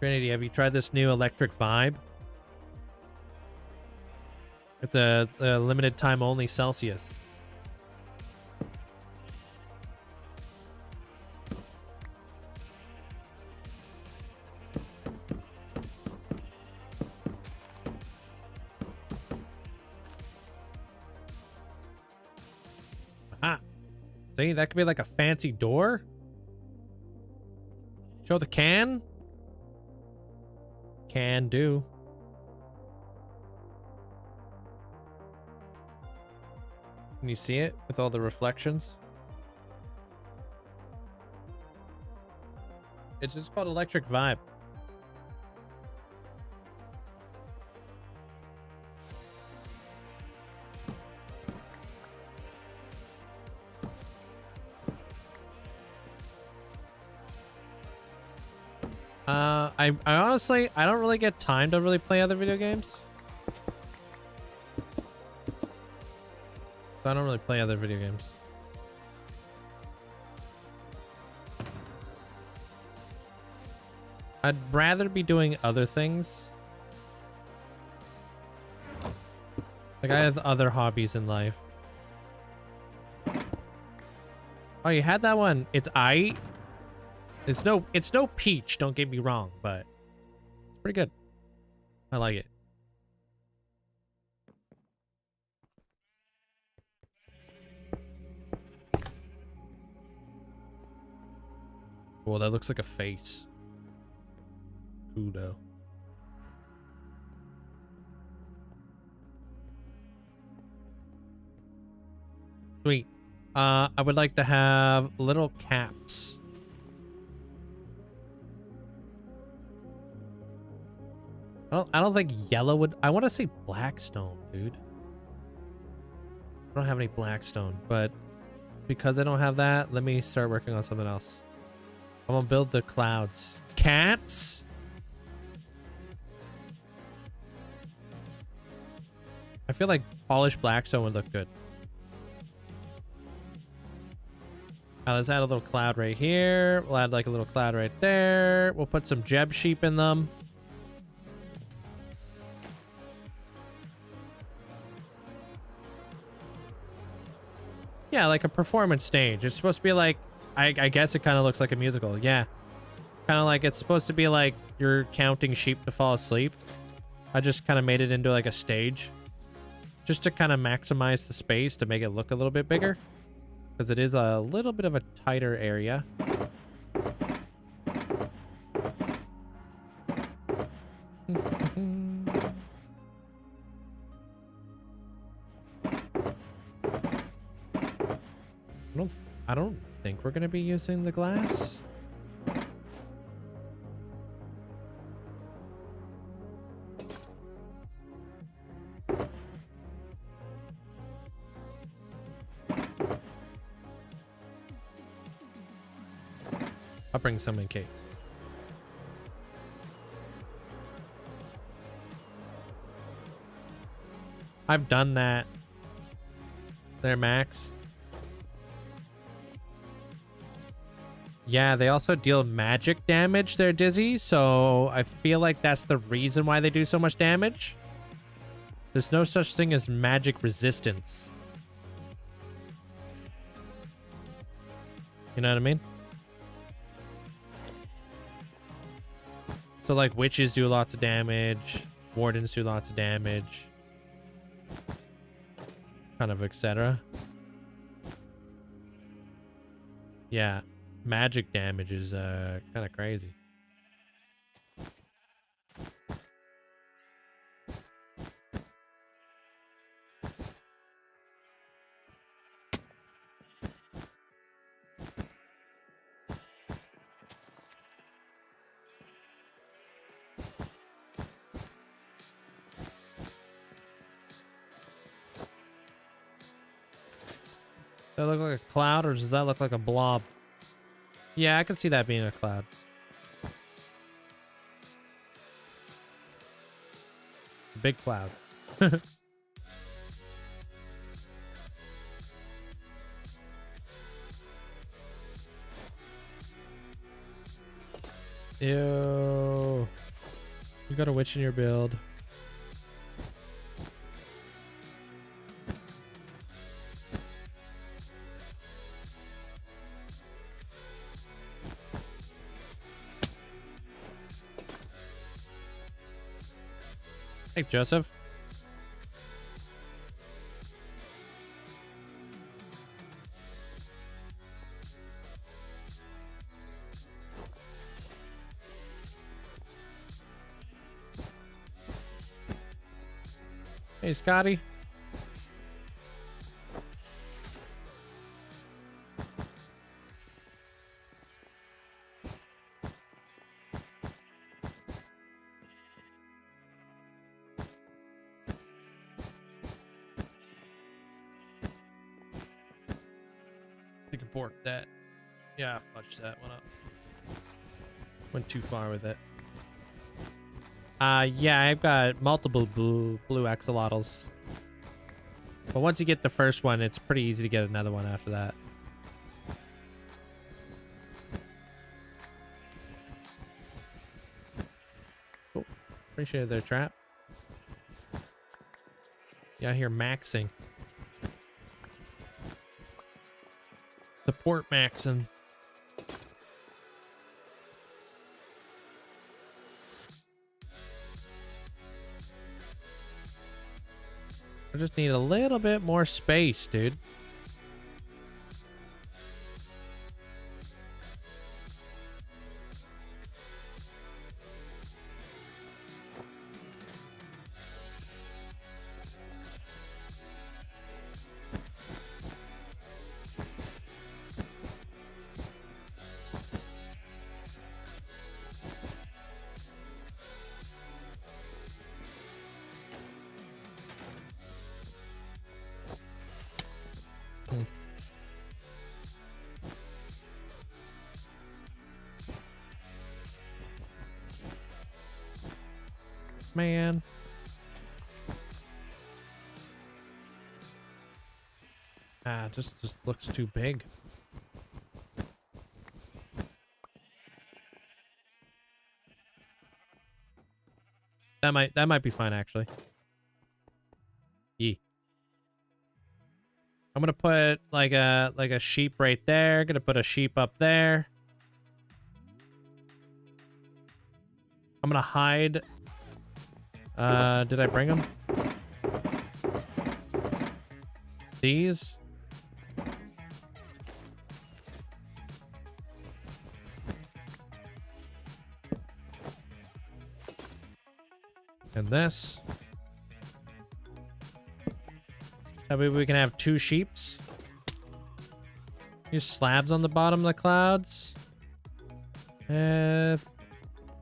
Trinity, have you tried this new electric vibe? It's a limited time only Celsius. See, that could be like a fancy door. Show the can. Can do. Can you see it with all the reflections? It's just called Electric Vibe. I honestly, I don't really get time to really play other video games. So I don't really play other video games. I'd rather be doing other things. Like, I have other hobbies in life. Oh, you had that one. It's It's no peach, don't get me wrong, but it's pretty good. I like it. Well, that looks like a face. Cool though. Sweet. I would like to have little caps. I don't think yellow would. I want to say blackstone, dude. I don't have any blackstone, but because I don't have that, let me start working on something else. I'm gonna build the clouds. Cats? I feel like polished blackstone would look good. Let's add a little cloud right here. We'll add like a little cloud right there. We'll put some Jeb sheep in them. Yeah, like a performance stage. It's supposed to be like, I guess it kind of looks like a musical. Yeah. Kind of like it's supposed to be like you're counting sheep to fall asleep. I just kind of made it into like a stage. Just to kind of maximize the space to make it look a little bit bigger. Because it is a little bit of a tighter area. I don't think we're going to be using the glass. I'll bring some in case. I've done that. There, Max. Yeah, they also deal magic damage, they're dizzy, so I feel like that's the reason why they do so much damage. There's no such thing as magic resistance. You know what I mean? So like witches do lots of damage, wardens do lots of damage, kind of etc. Yeah, magic damage is kind of crazy. Does that look like a cloud or does that look like a blob? Yeah, I can see that being a cloud. Big cloud. Ew. You got a witch in your build. Hey, Joseph. Hey, Scotty. I can bork that. Yeah, fudge that one up. Went too far with it. Yeah, I've got multiple blue axolotls. But once you get the first one, it's pretty easy to get another one after that. Cool. Appreciate their trap. Yeah, I hear maxing. Support maxing. I just need a little bit more space, dude. Man. Just looks too big. That might be fine actually. Yee. I'm gonna put like a sheep right there. Gonna put a sheep up there. I'm gonna hide. Did I bring them? These? And this. That way we can have two sheeps. Use slabs on the bottom of the clouds. I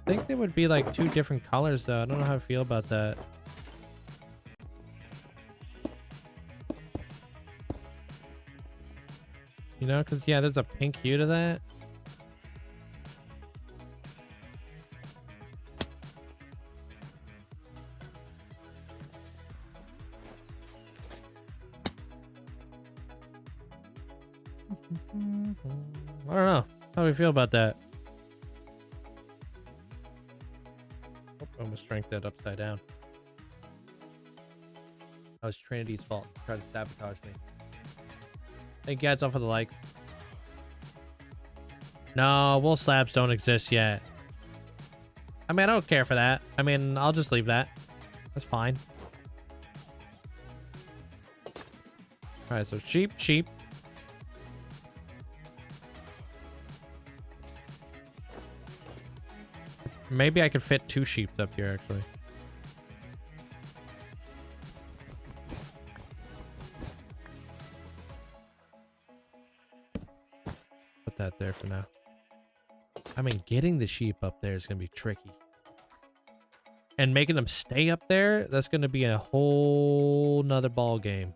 think they would be like two different colors though. I don't know how I feel about that. You know, because yeah, there's a pink hue to that. I don't know. How do we feel about that? Oh, I almost drank that upside down. That was Trinity's fault. Try to sabotage me. Thank you guys all for the likes. No, wool slabs don't exist yet. I mean, I don't care for that. I mean, I'll just leave that. That's fine. All right, so sheep, sheep. Maybe I could fit 2 sheep up here, actually. Put that there for now. I mean, getting the sheep up there is going to be tricky. And making them stay up there, that's going to be a whole nother ball game.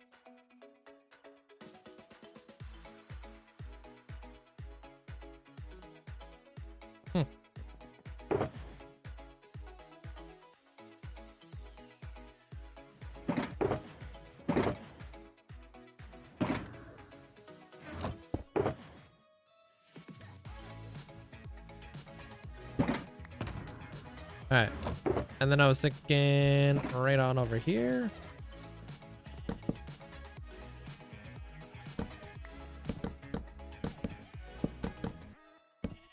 All right, and then I was thinking right on over here.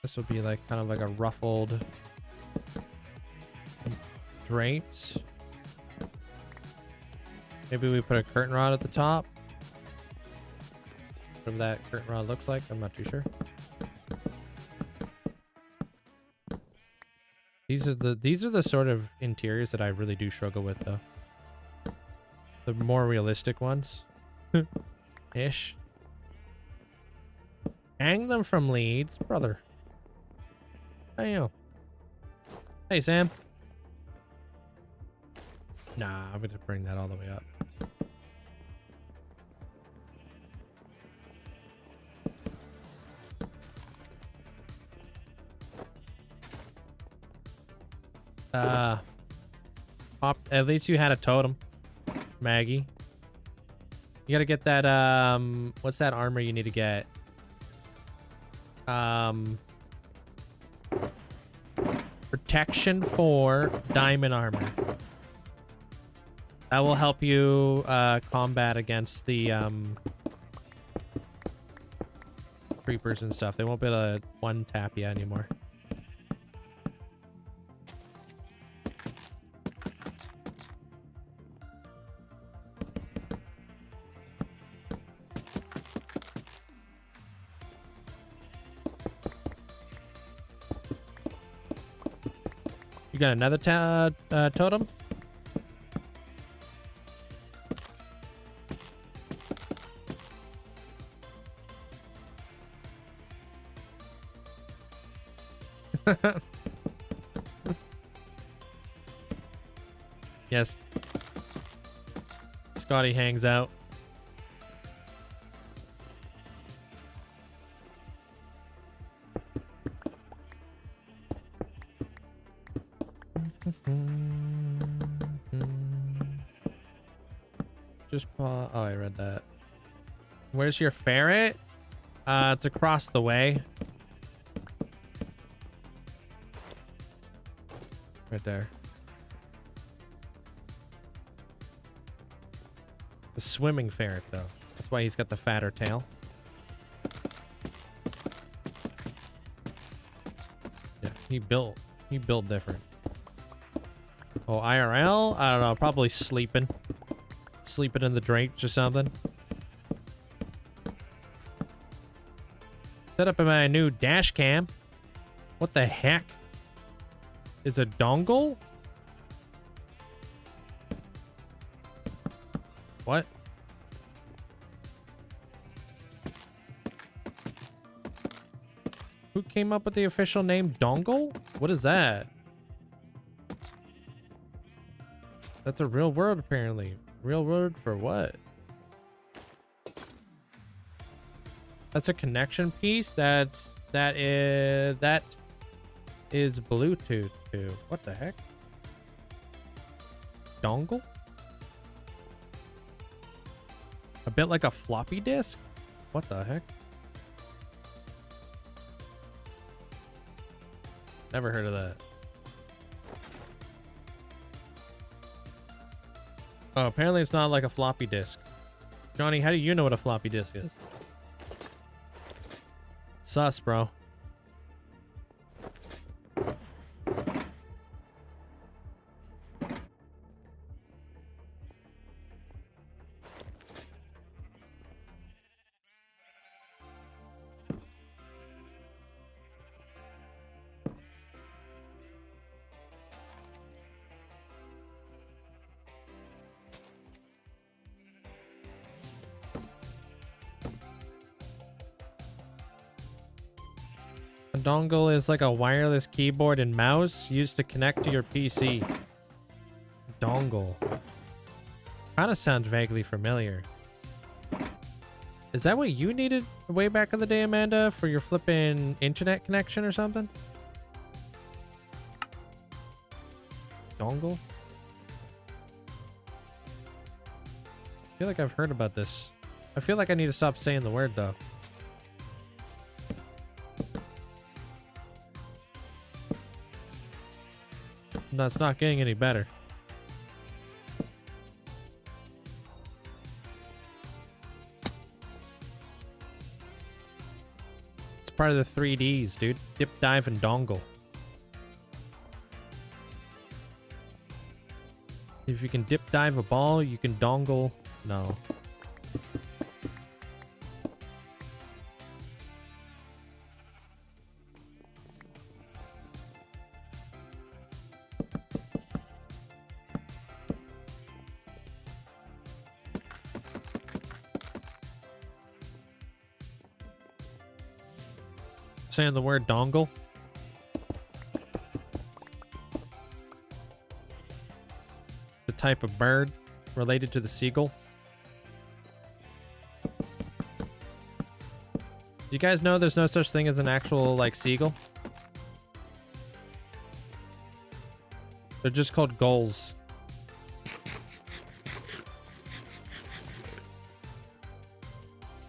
This would be like kind of like a ruffled drapes. Maybe we put a curtain rod at the top. Whatever that curtain rod looks like, I'm not too sure. These are the sort of interiors that I really do struggle with, though. The more realistic ones. Ish. Hang them from leads, brother. Damn. Hey, Sam. Nah, I'm gonna bring that all the way up. At least you had a totem, Maggie. You gotta get that, what's that armor you need to get? Protection 4 diamond armor. That will help you, combat against the, creepers and stuff. They won't be able to one-tap you anymore. You got another totem? Yes. Scotty hangs out. Just oh, I read that. Where's your ferret? It's across the way. Right there. The swimming ferret, though. That's why he's got the fatter tail. Yeah, he built different. Oh, IRL? I don't know, probably sleeping. Sleeping in the drapes or something. Set up in my new dash cam. What the heck? Is a dongle? What? Who came up with the official name dongle? What is that? That's a real word, apparently. Real word for what? That's a connection piece. That is Bluetooth to what the heck? Dongle? A bit like a floppy disk? What the heck? Never heard of that. Oh, apparently it's not like a floppy disk. Johnny, how do you know what a floppy disk is? Sus, bro. A dongle is like a wireless keyboard and mouse used to connect to your PC. Dongle. Kind of sounds vaguely familiar. Is that what you needed way back in the day, Amanda, for your flipping internet connection or something? Dongle? I feel like I've heard about this. I feel like I need to stop saying the word, though. No, it's not getting any better. It's part of the 3Ds, dude. Dip, dive, and dongle. If you can dip, dive a ball, you can dongle. No. Saying the word dongle. The type of bird related to the seagull. You guys know there's no such thing as an actual like seagull? They're just called gulls.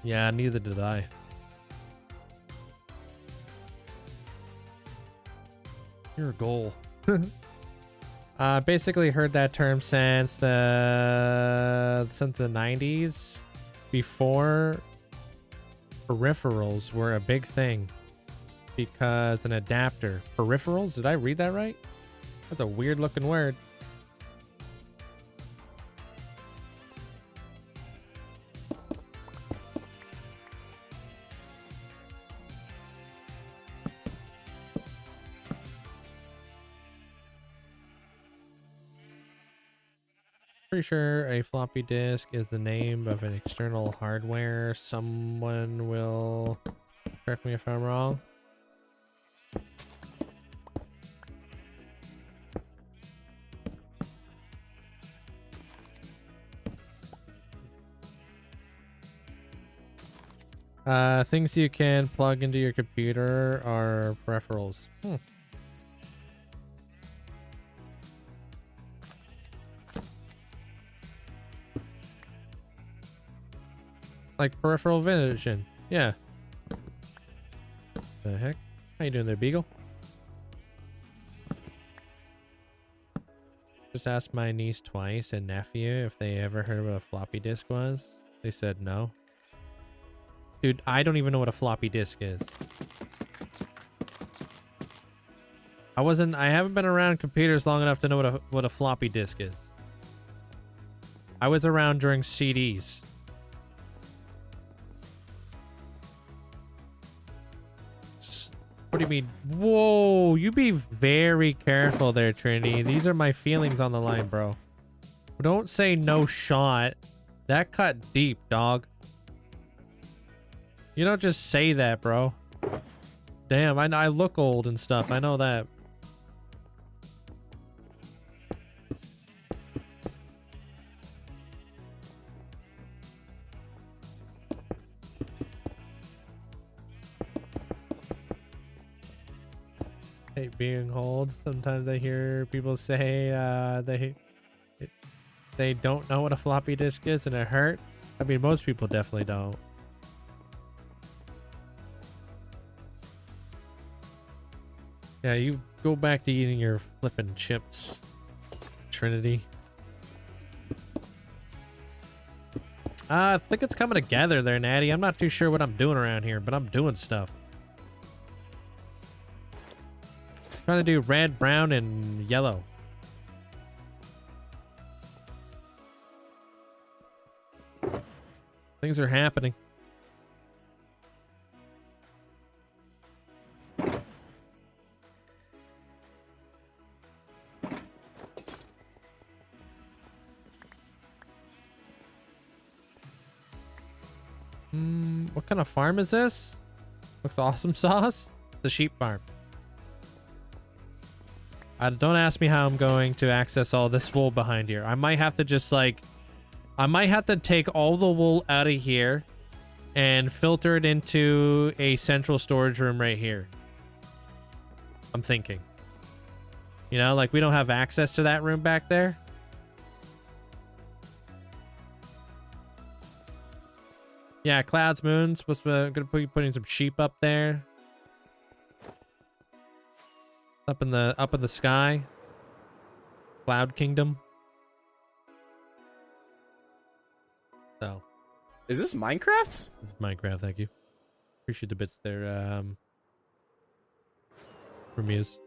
Yeah, neither did I. You're a goal. Basically heard that term since the 90s, before peripherals were a big thing, because an adapter. Peripherals? Did I read that right? That's a weird looking word. Pretty sure a floppy disk is the name of an external hardware. Someone will correct me if I'm wrong. Things you can plug into your computer are peripherals. Like peripheral vision. Yeah. The heck? How you doing there, Beagle? Just asked my niece twice and nephew if they ever heard of what a floppy disk was. They said no. Dude, I don't even know what a floppy disk is. I haven't been around computers long enough to know what a floppy disk is. I was around during CDs. What do you mean? Whoa, you be very careful there, Trinity. These are my feelings on the line, bro. Don't say no shot. That cut deep, dog. You don't just say that, bro. Damn, I look old and stuff. I know that. Hate being old. Sometimes I hear people say they don't know what a floppy disk is and it hurts. I mean, most people definitely don't. Yeah, you go back to eating your flippin' chips, Trinity. I think it's coming together there, Natty. I'm not too sure what I'm doing around here, but I'm doing stuff. Trying to do red, brown, and yellow. Things are happening. What kind of farm is this? Looks awesome sauce. the sheep farm. Don't ask me how I'm going to access all this wool behind here. I might have to just like, I might have to take all the wool out of here and filter it into a central storage room right here. I'm thinking. You know, like we don't have access to that room back there. Yeah, clouds, moons. What's gonna be putting some sheep up there? Up in the sky. Cloud Kingdom. So, Is this Minecraft? this is Minecraft. Thank you. Appreciate the bits there. From Muse.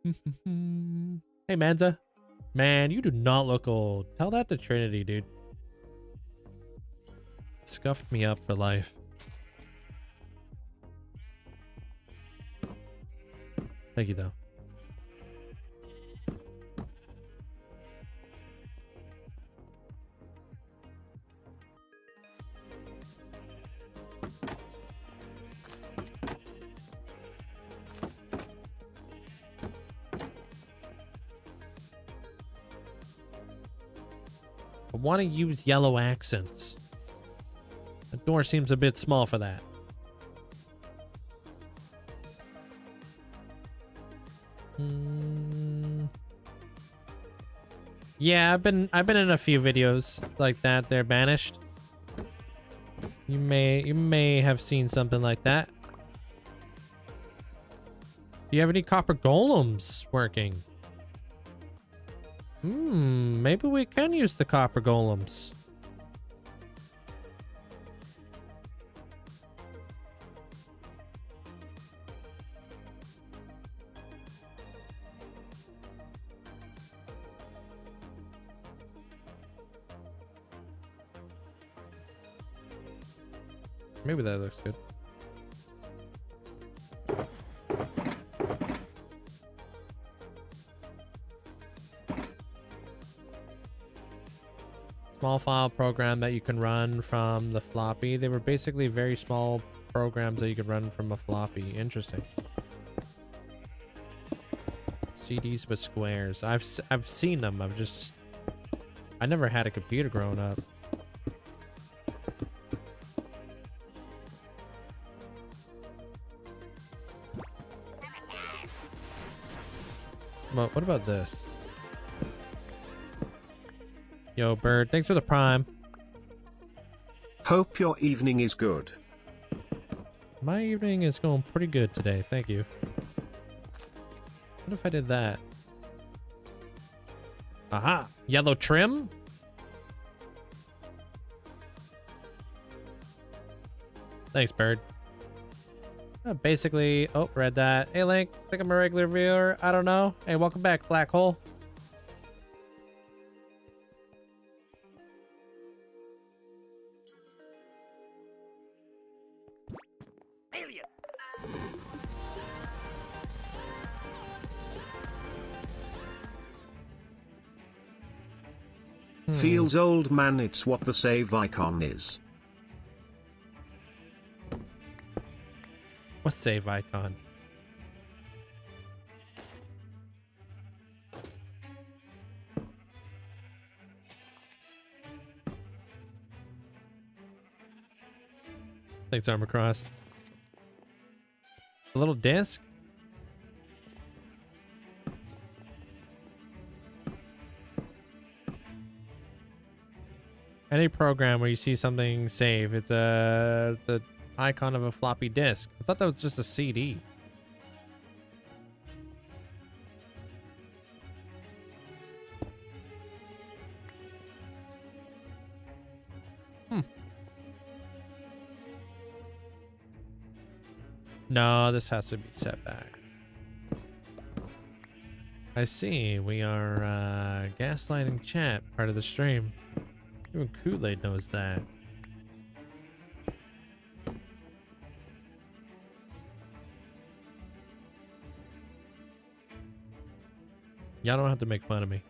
Hey, Manza. Man, you do not look old. Tell that to Trinity, dude. Scuffed me up for life. Thank you, though. I want to use yellow accents. The door seems a bit small for that. Yeah, I've been in a few videos like that. They're banished. You may have seen something like that. Do you have any copper golems working? Maybe we can use the copper golems. Maybe that looks good. Small file program that you can run from the floppy. They were basically very small programs that you could run from a floppy. Interesting. CDs with squares. I've seen them. I never had a computer growing up. What about this? Yo, Bird, thanks for the prime. Hope your evening is good. My evening is going pretty good today, thank you. What if I did that? Aha! Yellow trim? Thanks, Bird. Basically, oh, read that. Hey, Link, think I'm a regular viewer. I don't know. Hey, welcome back, Black Hole. Alien. Feels old, man. It's what the save icon is. What save icon? Thanks, Armor Cross. A little disc? Any program where you see something save, it's the icon of a floppy disk. I thought that was just a CD. No, this has to be set back. I see. We are gaslighting chat, part of the stream. Even Kool-Aid knows that. Y'all don't have to make fun of me.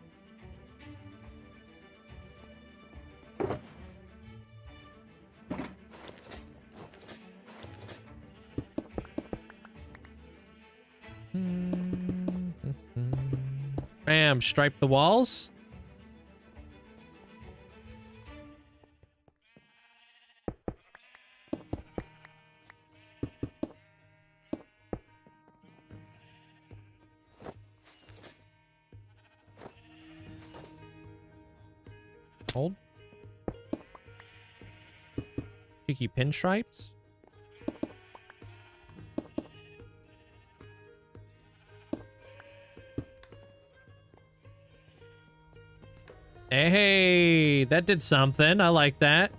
Bam, stripe the walls. Hold. Cheeky pinstripes. Hey, that did something. I like that.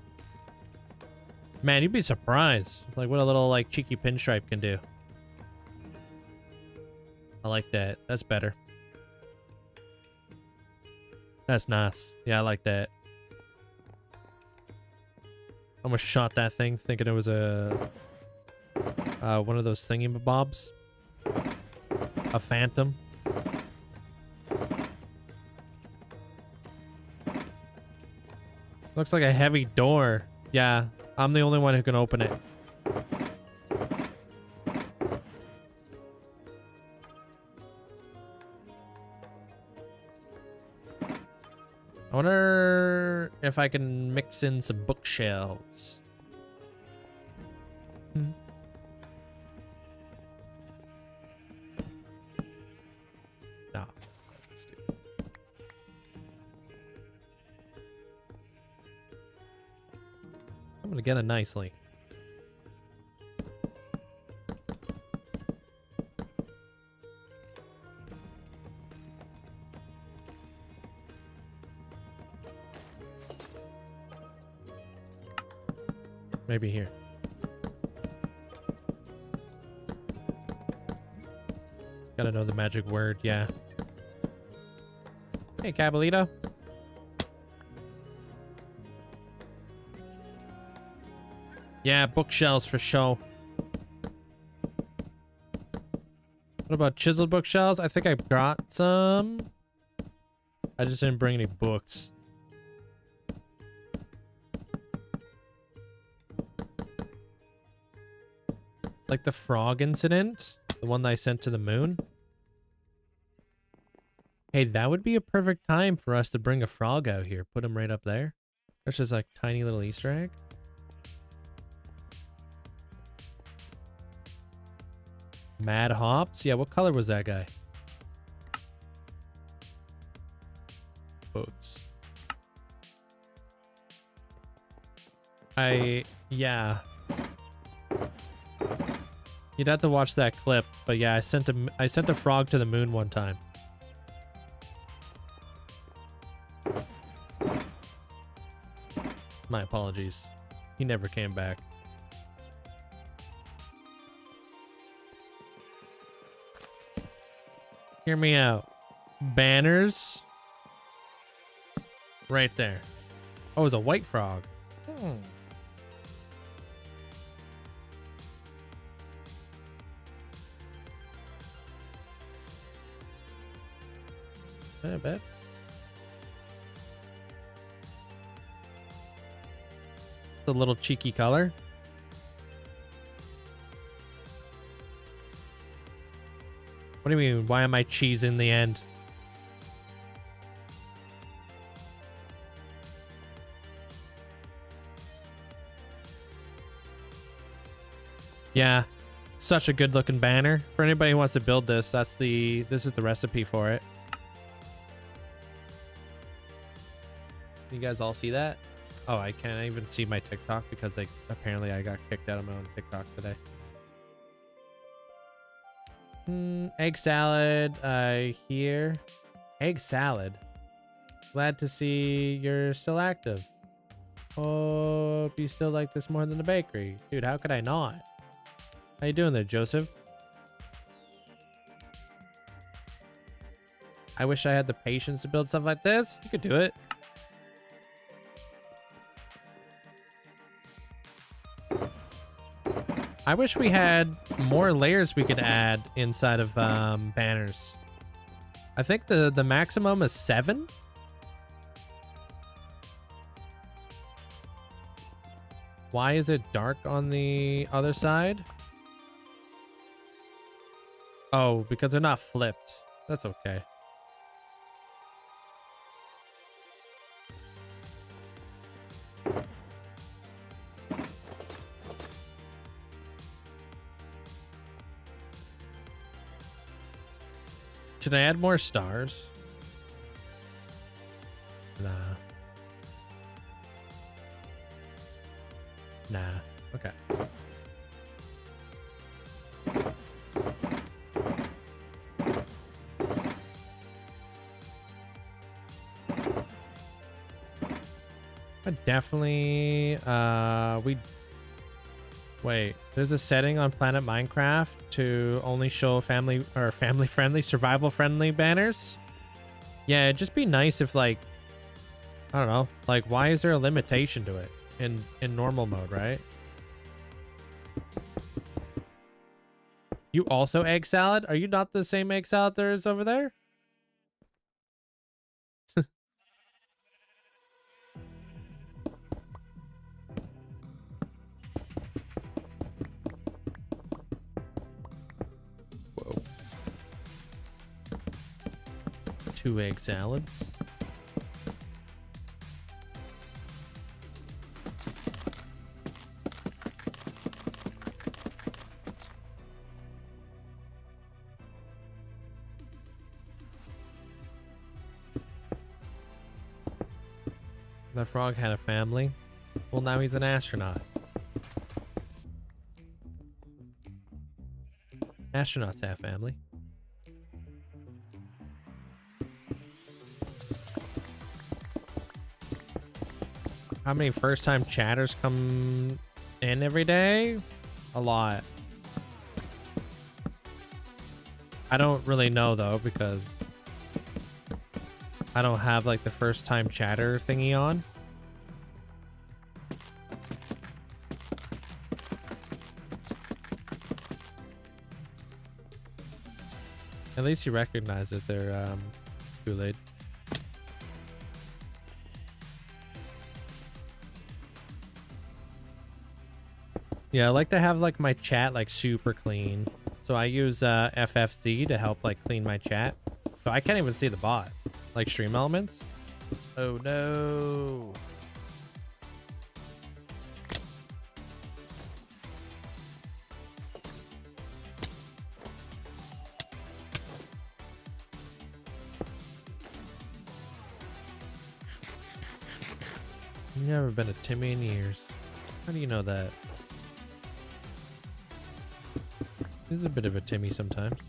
Man, you'd be surprised. Like what a little like cheeky pinstripe can do. I like that. That's better. That's nice. Yeah, I like that. Almost shot that thing thinking it was a one of those thingy-mabobs. A phantom. Looks like a heavy door. Yeah, I'm the only one who can open it. I wonder if I can mix in some bookshelves. No. Stupid. Coming together nicely. Maybe here. Gotta know the magic word, yeah. Hey, Cabalito. Yeah, bookshelves for show. What about chiseled bookshelves? I think I brought some. I just didn't bring any books. Like the frog incident? The one that I sent to the moon? Hey, that would be a perfect time for us to bring a frog out here. Put him right up there. There's just like tiny little Easter egg. Mad Hops? Yeah, what color was that guy? Boots. Yeah. You'd have to watch that clip, but yeah, I sent a frog to the moon one time. My apologies. He never came back. Hear me out. Banners. Right there. Oh, it's a white frog. Not bad. The little cheeky color. What do you mean? Why am I cheesing the end? Yeah, such a good looking banner. For anybody who wants to build this, this is the recipe for it. You guys all see that? Oh, I can't even see my TikTok because apparently I got kicked out of my own TikTok today. Egg salad, here. Egg salad. Glad to see you're still active. Hope you still like this more than the bakery. Dude, how could I not? How you doing there, Joseph? I wish I had the patience to build stuff like this. You could do it. I wish we had more layers we could add inside of banners. I think the maximum is 7. Why is it dark on the other side? Oh, because they're not flipped. That's okay. Should I add more stars? Nah. Nah. Okay. I definitely wait, there's a setting on Planet Minecraft to only show family friendly, survival friendly banners. Yeah, it'd just be nice if, like, I don't know, like, why is there a limitation to it in normal mode, right? You also egg salad? Are you not the same egg salad there is over there? Whoa. 2 egg salads. That frog had a family. Well, now he's an astronaut. Astronauts have family. How many first-time chatters come in every day? A lot. I don't really know, though, because I don't have, like, the first-time chatter thingy on. At least you recognize that they're Kool-Aid. Yeah, I like to have, like, my chat, like, super clean. So I use FFZ to help, like, clean my chat. So I can't even see the bot. Like, stream elements. Oh, no. You've never been a Timmy in years. How do you know that? He's a bit of a Timmy sometimes.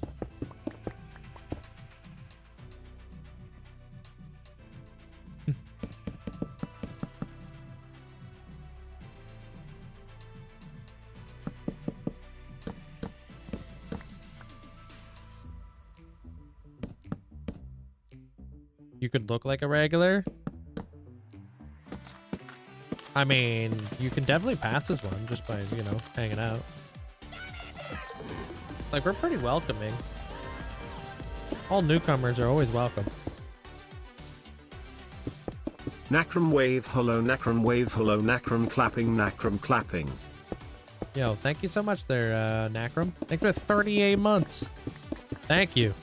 You could look like a regular. I mean, you can definitely pass as one just by, you know, hanging out. Like, we're pretty welcoming. All newcomers are always welcome. Nacrum wave, hello Nacrum clapping. Yo, thank you so much there, Nacrum. Thank you for 38 months. Thank you.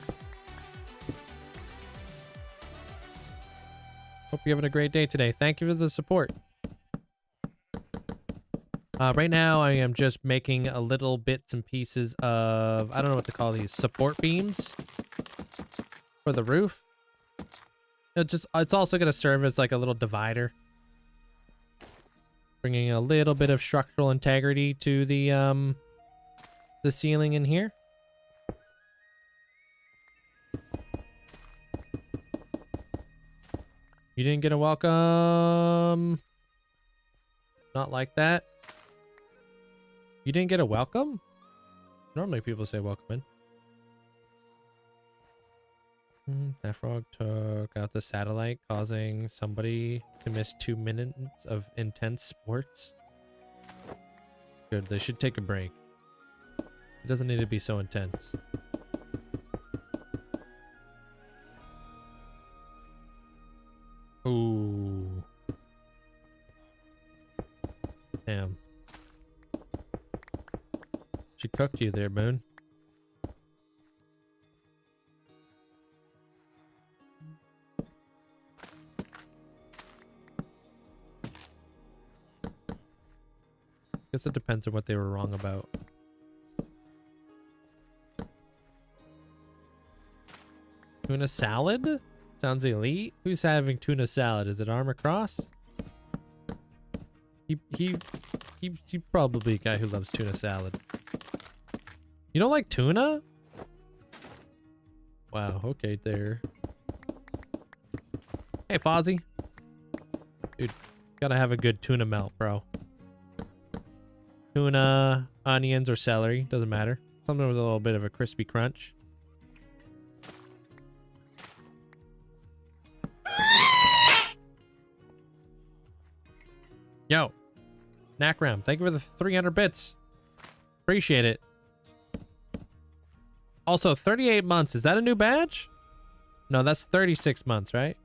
Hope you're having a great day today. Thank you for the support. Right now, I am just making a little bits and pieces of, I don't know what to call these, support beams for the roof. It's also going to serve as like a little divider, bringing a little bit of structural integrity to the ceiling in here. You didn't get a welcome? Not like that. You didn't get a welcome? Normally people say welcome in. That frog took out the satellite, causing somebody to miss 2 minutes of intense sports. Good, they should take a break. It doesn't need to be so intense. Ooh. Damn. She cooked you there, Moon. Guess it depends on what they were wrong about. Tuna salad? Sounds elite. Who's having tuna salad? Is it Armor Cross? He probably a guy who loves tuna salad. You don't like tuna? Wow, okay there. Hey, Fozzie. Dude, gotta have a good tuna melt, bro. Tuna, onions, or celery. Doesn't matter. Something with a little bit of a crispy crunch. Yo, Nakram, thank you for the 300 bits. Appreciate it. Also, 38 months. Is that a new badge? No, that's 36 months, right?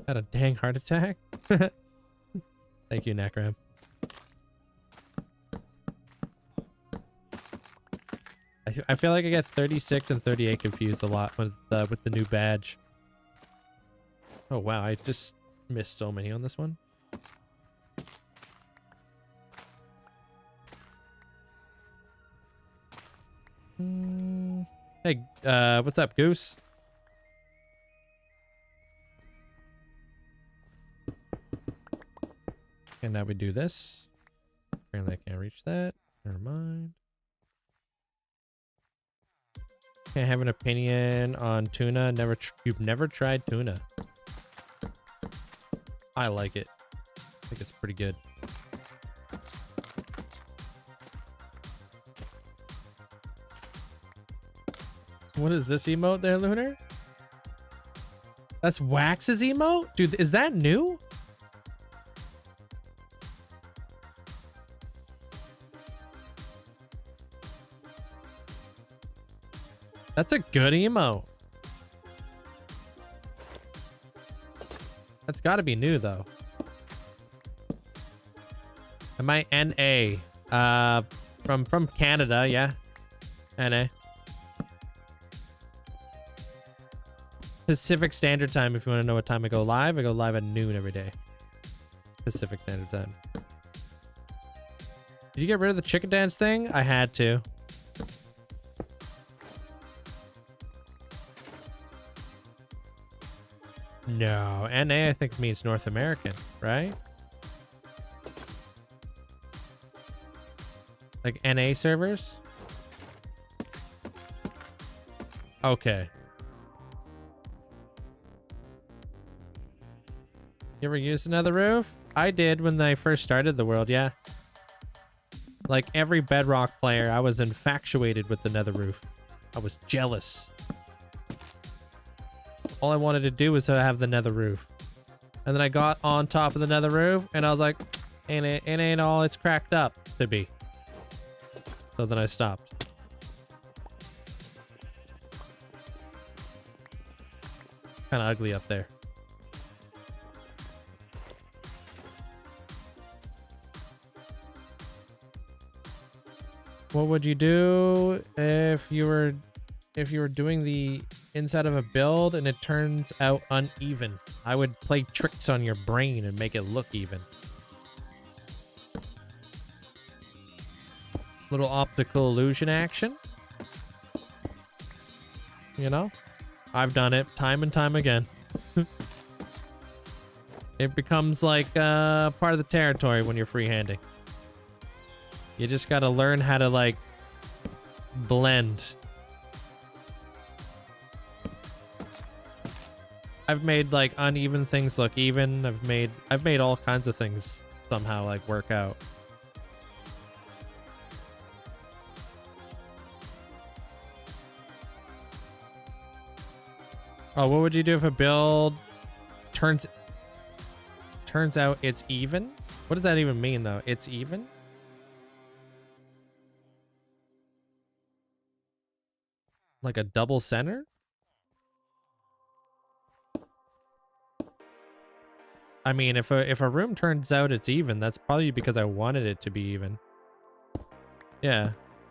Had a dang heart attack. Thank you, Nakram. I feel like I get 36 and 38 confused a lot with the new badge. Oh, wow. I just missed so many on this one. Hey, what's up, Goose? And now we do this. Apparently I can't reach that. Never mind. Can't have an opinion on tuna. You've never tried tuna. I like it. I think it's pretty good. What is this emote there, Lunar? That's Wax's emote? Dude, is that new? That's a good emote. That's got to be new, though. Am I NA? From Canada, yeah. NA. Pacific Standard Time, if you want to know what time I go live at noon every day. Pacific Standard Time. Did you get rid of the chicken dance thing? I had to. No, NA I think means North American, right? Like NA servers? Okay. You ever used another roof? I did when I first started the world, yeah. Like every Bedrock player, I was infatuated with the nether roof. I was jealous. All I wanted to do was to have the nether roof. And then I got on top of the nether roof and I was like, it ain't all it's cracked up to be. So then I stopped. Kind of ugly up there. What would you do if you were doing the inside of a build and it turns out uneven? I would play tricks on your brain and make it look even. Little optical illusion action. You know? I've done it time and time again. It becomes like part of the territory when you're freehanding. You just gotta learn how to like blend. I've made like uneven things look even. I've made all kinds of things somehow like work out. Oh, what would you do if a build turns out it's even? What does that even mean though? It's even? Like a double center? I mean, if a room turns out it's even, that's probably because I wanted it to be even. Yeah,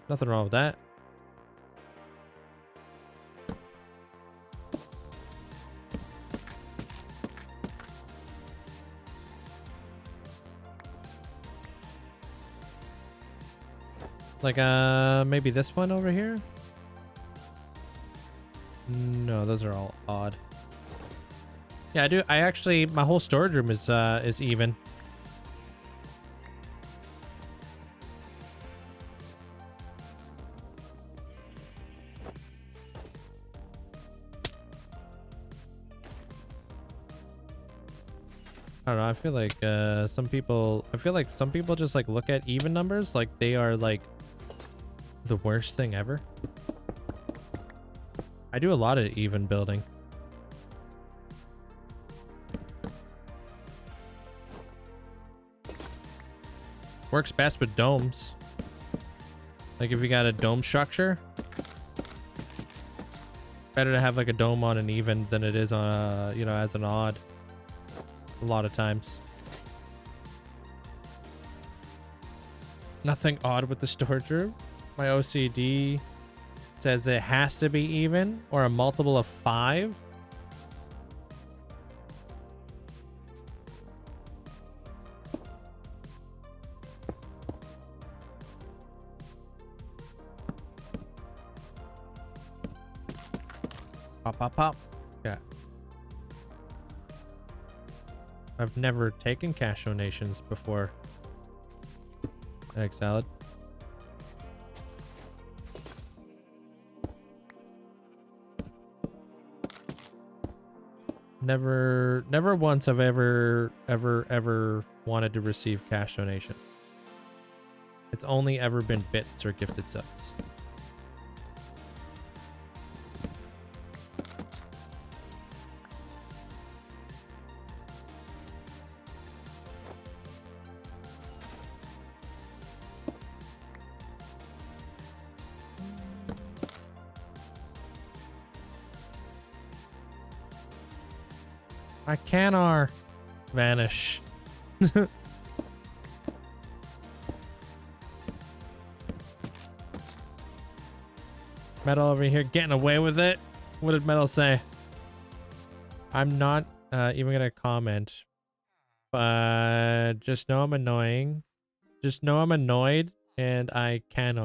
nothing wrong with that. Like, maybe this one over here? No, those are all odd. Yeah, I do. I actually, my whole storage room is even. I don't know. I feel like some people just like look at even numbers like they are like the worst thing ever. I do a lot of even building. Works best with domes. Like if you got a dome structure, better to have like a dome on an even than it is on a, you know, as an odd. A lot of times. Nothing odd with the storage room. My OCD says it has to be even or a multiple of 5. Pop, pop, pop. Yeah. I've never taken cash donations before. Egg salad. Never once have ever wanted to receive cash donation. It's only ever been bits or gifted subs. I can't vanish. Metal over here getting away with it. What did Metal say? I'm not even gonna comment, but just know I'm annoying. Just know I'm annoyed and I can't.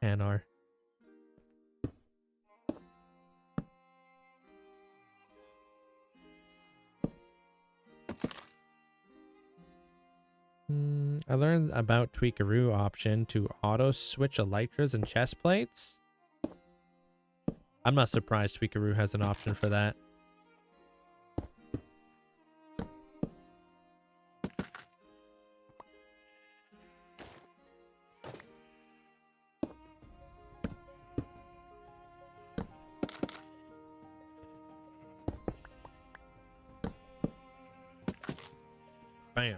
Can't. I learned about Tweakaroo option to auto switch elytras and chest plates. I'm not surprised Tweakaroo has an option for that. Bam.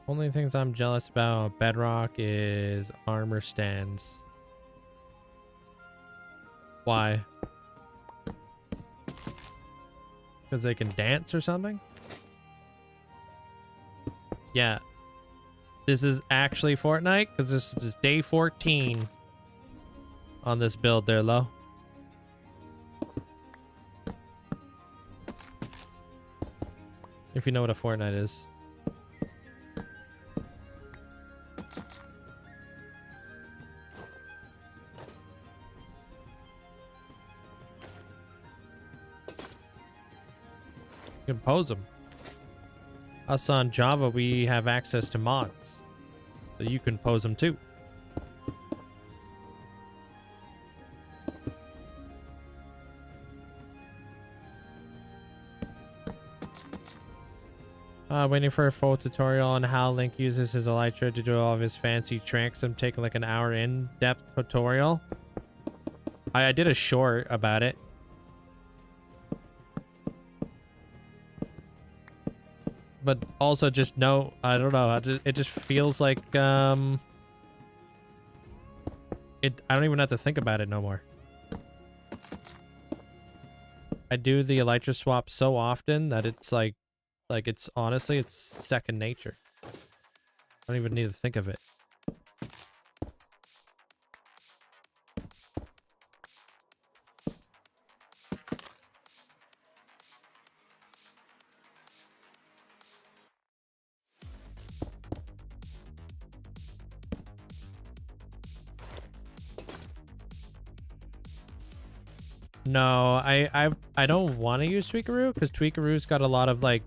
Only things I'm jealous about Bedrock is armor stands. Why? Because they can dance or something? Yeah. This is actually Fortnite? Because this is day 14 on this build there, Lo. If you know what a Fortnite is. You can pose them. Us on Java, we have access to mods, so you can pose them too. Waiting for a full tutorial on how Link uses his elytra to do all of his fancy tricks. I'm taking like an hour in-depth tutorial. I did a short about it. But also just know, I don't know, it just feels like, I don't even have to think about it no more. I do the elytra swap so often that it's like it's honestly, it's second nature. I don't even need to think of it. No, I don't want to use Tweakaroo because Tweakaroo's got a lot of like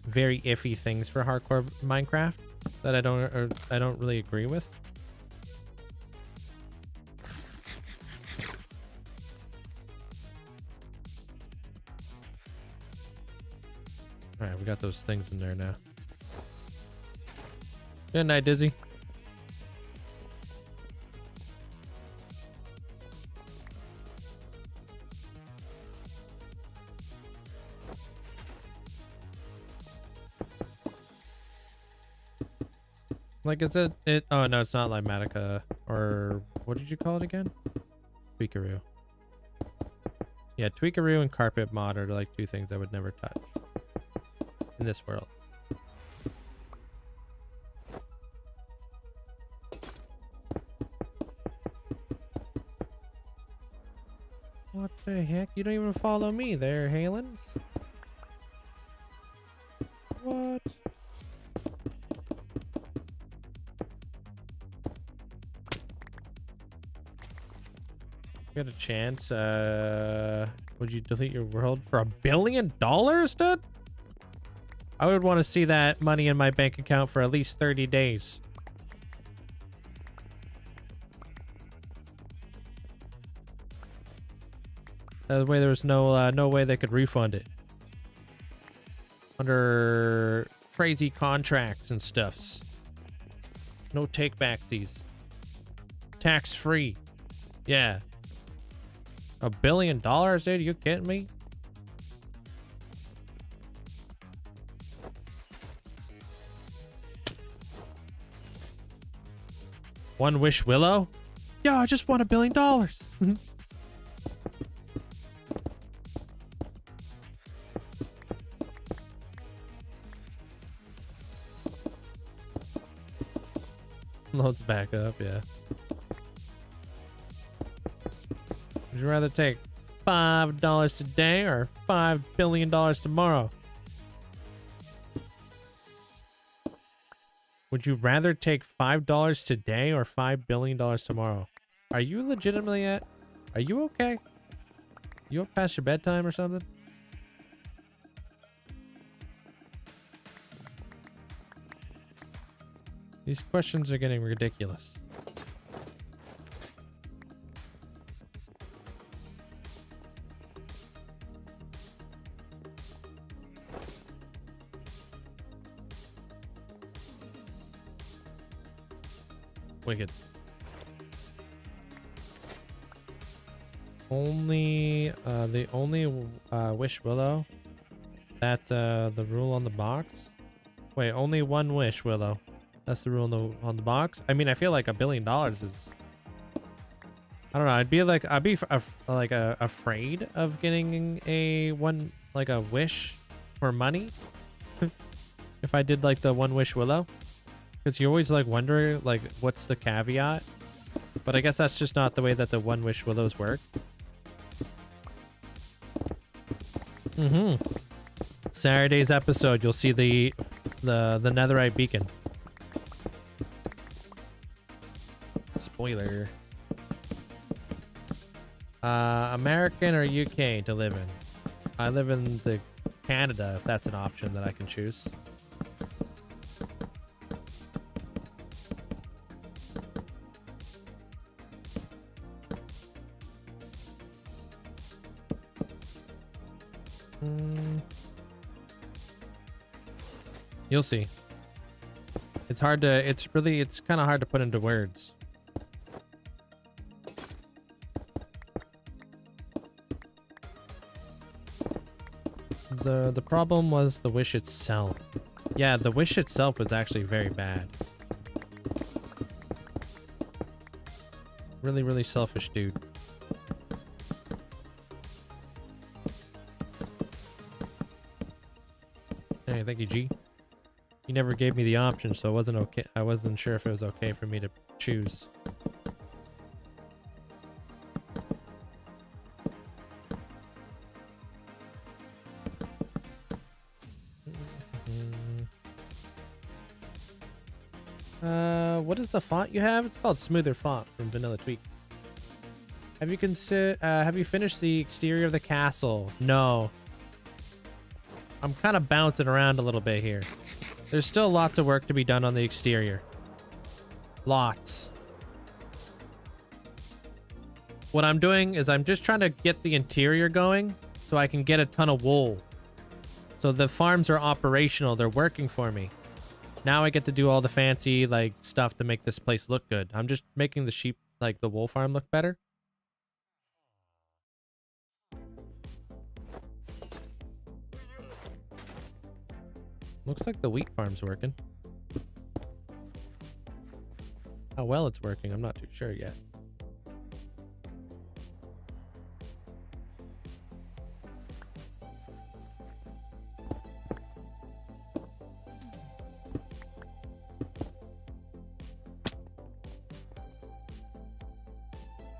very iffy things for hardcore Minecraft that I don't really agree with. All right, we got those things in there now. Good night, Dizzy. Like, is it? Oh no, it's not Limatica, or what did you call it again? Tweakaroo. Yeah, Tweakaroo and Carpet Mod are like two things I would never touch in this world. What the heck? You don't even follow me there, Halens. What? Got a chance. Would you delete your world for $1 billion, dude? I would want to see that money in my bank account for at least 30 days. That way there was no way they could refund it. Under crazy contracts and stuffs. No take-backsies. Tax-free. Yeah. $1 billion, dude? You kidding me? One Wish Willow? Yo, I just won $1 billion. Loads back up, yeah. Would you rather take $5 today or $5 billion tomorrow? Would you rather take $5 today or $5 billion tomorrow? Are you legitimately are you okay? You up past your bedtime or something? These questions are getting ridiculous. Wicked. Only the only Wish Willow. That's the rule on the box. Wait, only one wish, Willow. That's the rule on the box. I mean, I feel like $1 billion is. I don't know. I'd be afraid of getting a wish for money if I did like the one wish Willow. Because you always like wonder like what's the caveat, but I guess that's just not the way that the one wish willows work. Saturday's episode, you'll see the netherite beacon. Spoiler. American or UK to live in? I live in the Canada if that's an option that I can choose. You'll see. It's kind of hard to put into words. The problem was the wish itself. Yeah, the wish itself was actually very bad. Really, really selfish dude. Hey, thank you, G. You never gave me the option, so it wasn't okay. I wasn't sure if it was okay for me to choose. What is the font you have? It's called Smoother Font from Vanilla Tweaks. Have you finished the exterior of the castle? No. I'm kind of bouncing around a little bit here. There's still lots of work to be done on the exterior. Lots. What I'm doing is I'm just trying to get the interior going so I can get a ton of wool. So the farms are operational. They're working for me. Now I get to do all the fancy like stuff to make this place look good. I'm just making the sheep, like the wool farm, look better. Looks like the wheat farm's working. How well it's working, I'm not too sure yet.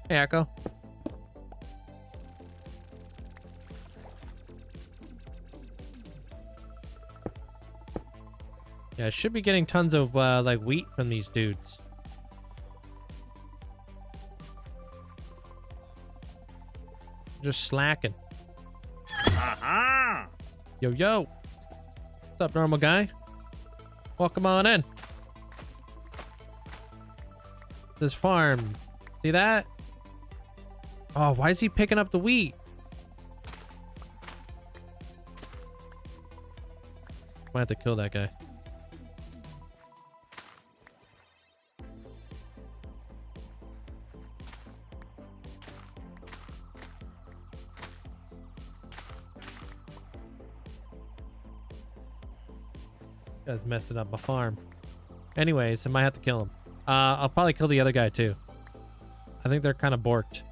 Hey, Echo. Yeah, I should be getting tons of like wheat from these dudes. Just slacking. Aha! Yo, yo. What's up, normal guy? Welcome on in. This farm. See that? Oh, why is he picking up the wheat? Might have to kill that guy. Guy's messing up my farm. Anyways, I might have to kill him. I'll probably kill the other guy too. I think they're kind of borked.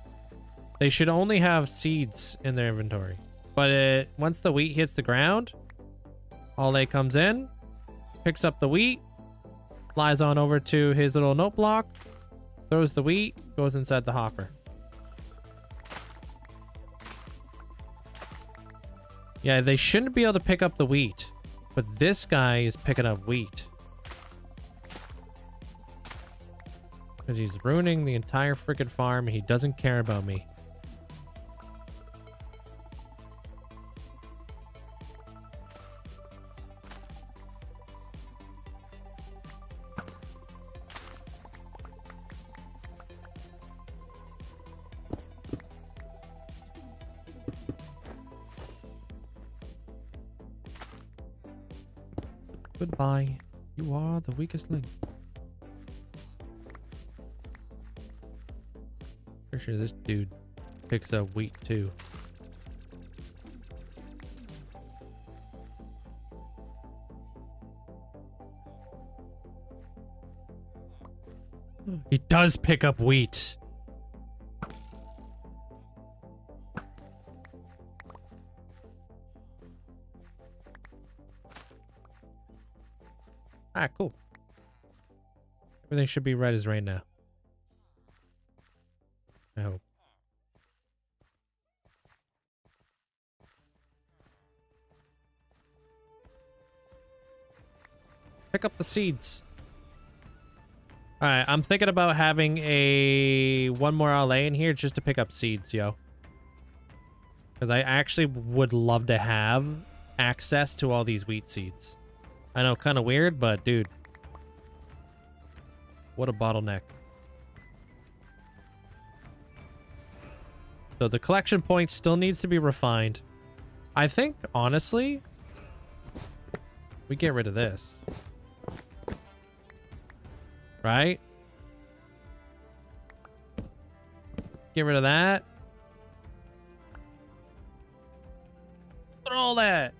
They should only have seeds in their inventory. But once the wheat hits the ground, Ole comes in, picks up the wheat, flies on over to his little note block, throws the wheat, goes inside the hopper. Yeah, they shouldn't be able to pick up the wheat, but this guy is picking up wheat. Because he's ruining the entire freaking farm and he doesn't care about me. Goodbye. You are the weakest link. Pretty sure this dude picks up wheat too. He does pick up wheat. Ah, cool. Everything should be right as rain now. I hope. Pick up the seeds. All right, I'm thinking about having one more LA in here just to pick up seeds, yo. Because I actually would love to have access to all these wheat seeds. I know, kind of weird, but dude. What a bottleneck. So the collection point still needs to be refined. I think, honestly, we get rid of this. Right? Get rid of that. Look at all that.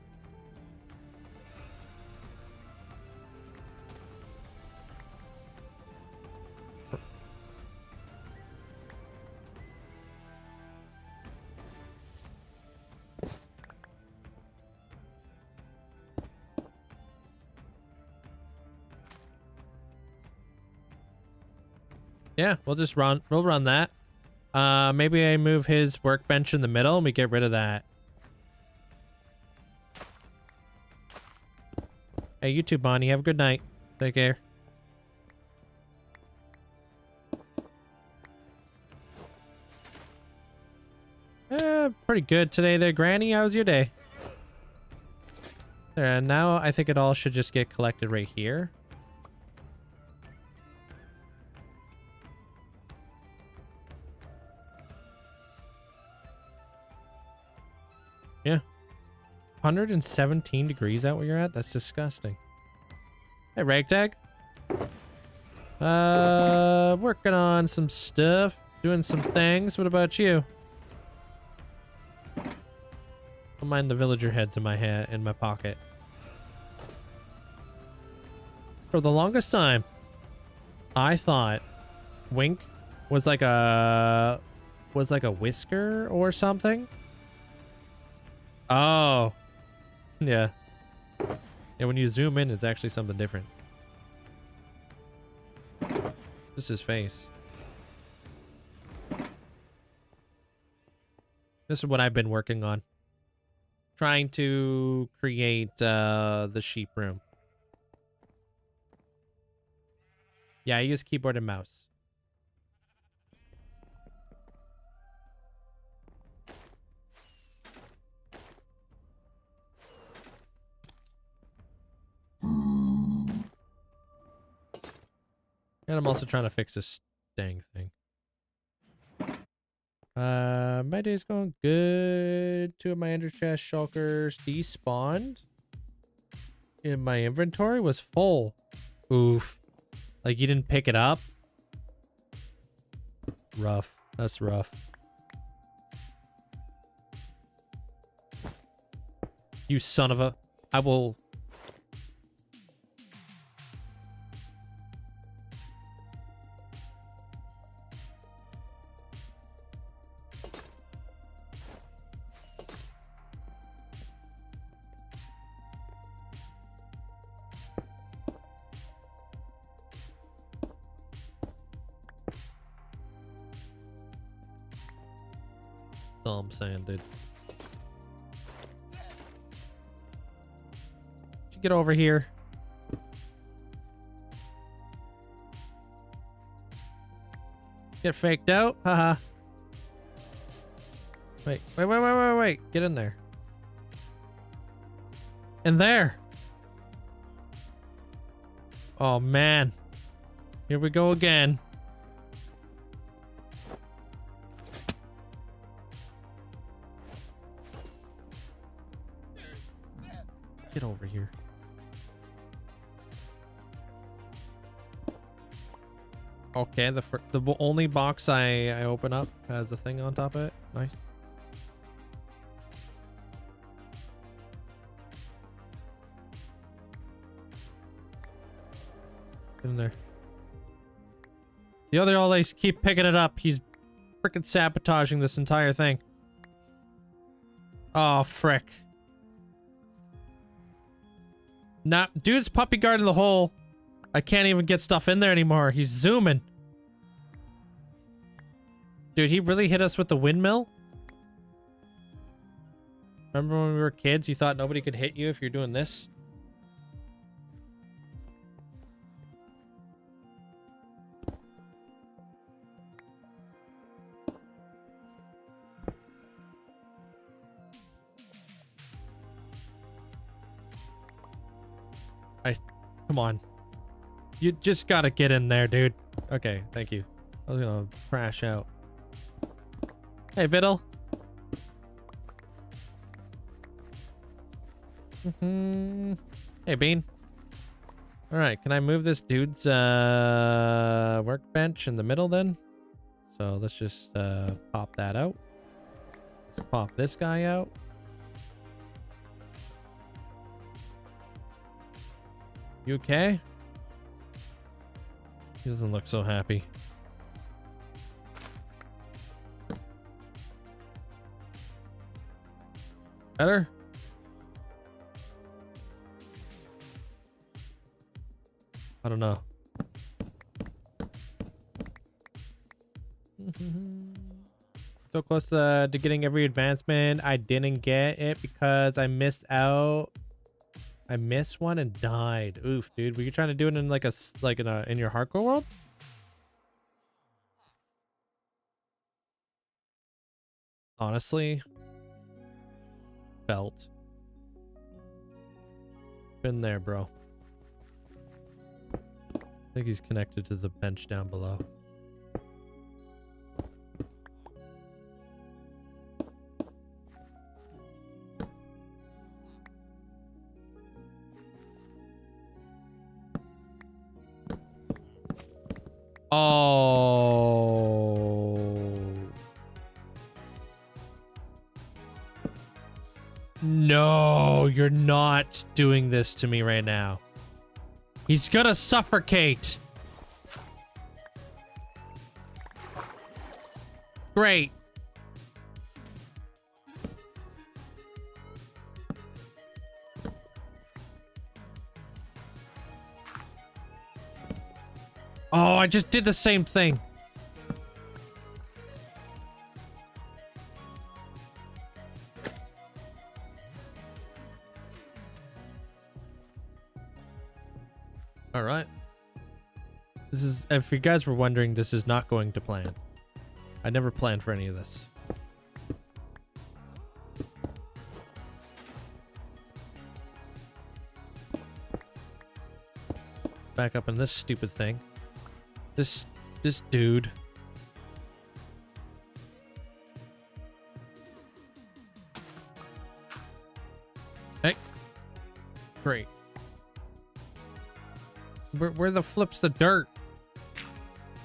Yeah, we'll run that. Maybe I move his workbench in the middle and we get rid of that. Hey, you too, Bonnie. Have a good night. Take care. Pretty good today there, Granny. How was your day? There, and now I think it all should just get collected right here. Yeah. 117 degrees out where you're at? That's disgusting. Hey, Ragtag. Working on some stuff. Doing some things. What about you? Don't mind the villager heads in my head, in my pocket. For the longest time, I thought Wink was like a whisker or something. Oh, yeah. Yeah, when you zoom in, it's actually something different. This is his face. This is what I've been working on. Trying to create the sheep room. Yeah, I use keyboard and mouse. And I'm also trying to fix this dang thing. My day's going good. 2 of my ender chest shulkers despawned. And my inventory was full. Oof. Like you didn't pick it up? Rough. That's rough. You son of a... I will... That's all I'm saying, dude. You get over here. Get faked out? Haha. Wait. Get in there. In there. Oh, man. Here we go again. Get over here. Okay, the only box I open up has a thing on top of it. Nice. Get in there. The other always keep picking it up. He's freaking sabotaging this entire thing. Oh, frick. Nah, dude's puppy guarding the hole. I can't even get stuff in there anymore. He's zooming. Dude, he really hit us with the windmill. Remember when we were kids, you thought nobody could hit you if you're doing this? Come on. You just gotta get in there, dude. Okay, thank you. I was gonna crash out. Hey, Viddle. Hey, Bean. Alright, can I move this dude's workbench in the middle then? So let's just pop that out. Let's pop this guy out. You okay? He doesn't look so happy. Better? I don't know. So close to getting every advancement. I didn't get it because I missed out. I missed one and died. Oof, dude. Were you trying to do it in like in your hardcore world? Honestly, belt. Been there, bro. I think he's connected to the bench down below. Oh. No, you're not doing this to me right now. He's gonna suffocate. Great. Oh, I just did the same thing. All right. This is, if you guys were wondering, this is not going to plan. I never planned for any of this. Back up in this stupid thing. This dude. Hey. Great. Where the flip's the dirt?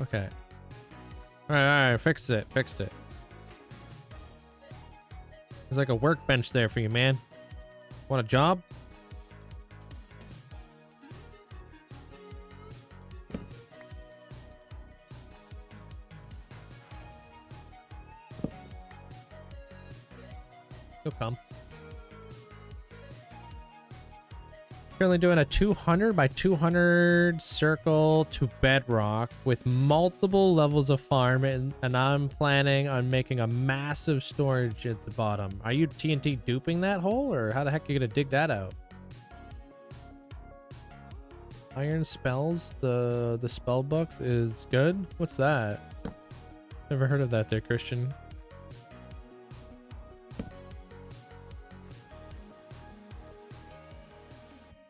Okay. Alright, fixed it. Fixed it. There's like a workbench there for you, man. Want a job? He'll come. Currently doing a 200 by 200 circle to bedrock with multiple levels of farm, and I'm planning on making a massive storage at the bottom. Are you TNT duping that hole, or how the heck are you gonna dig that out? Iron spells, the spell book is good. What's that? Never heard of that there, Christian.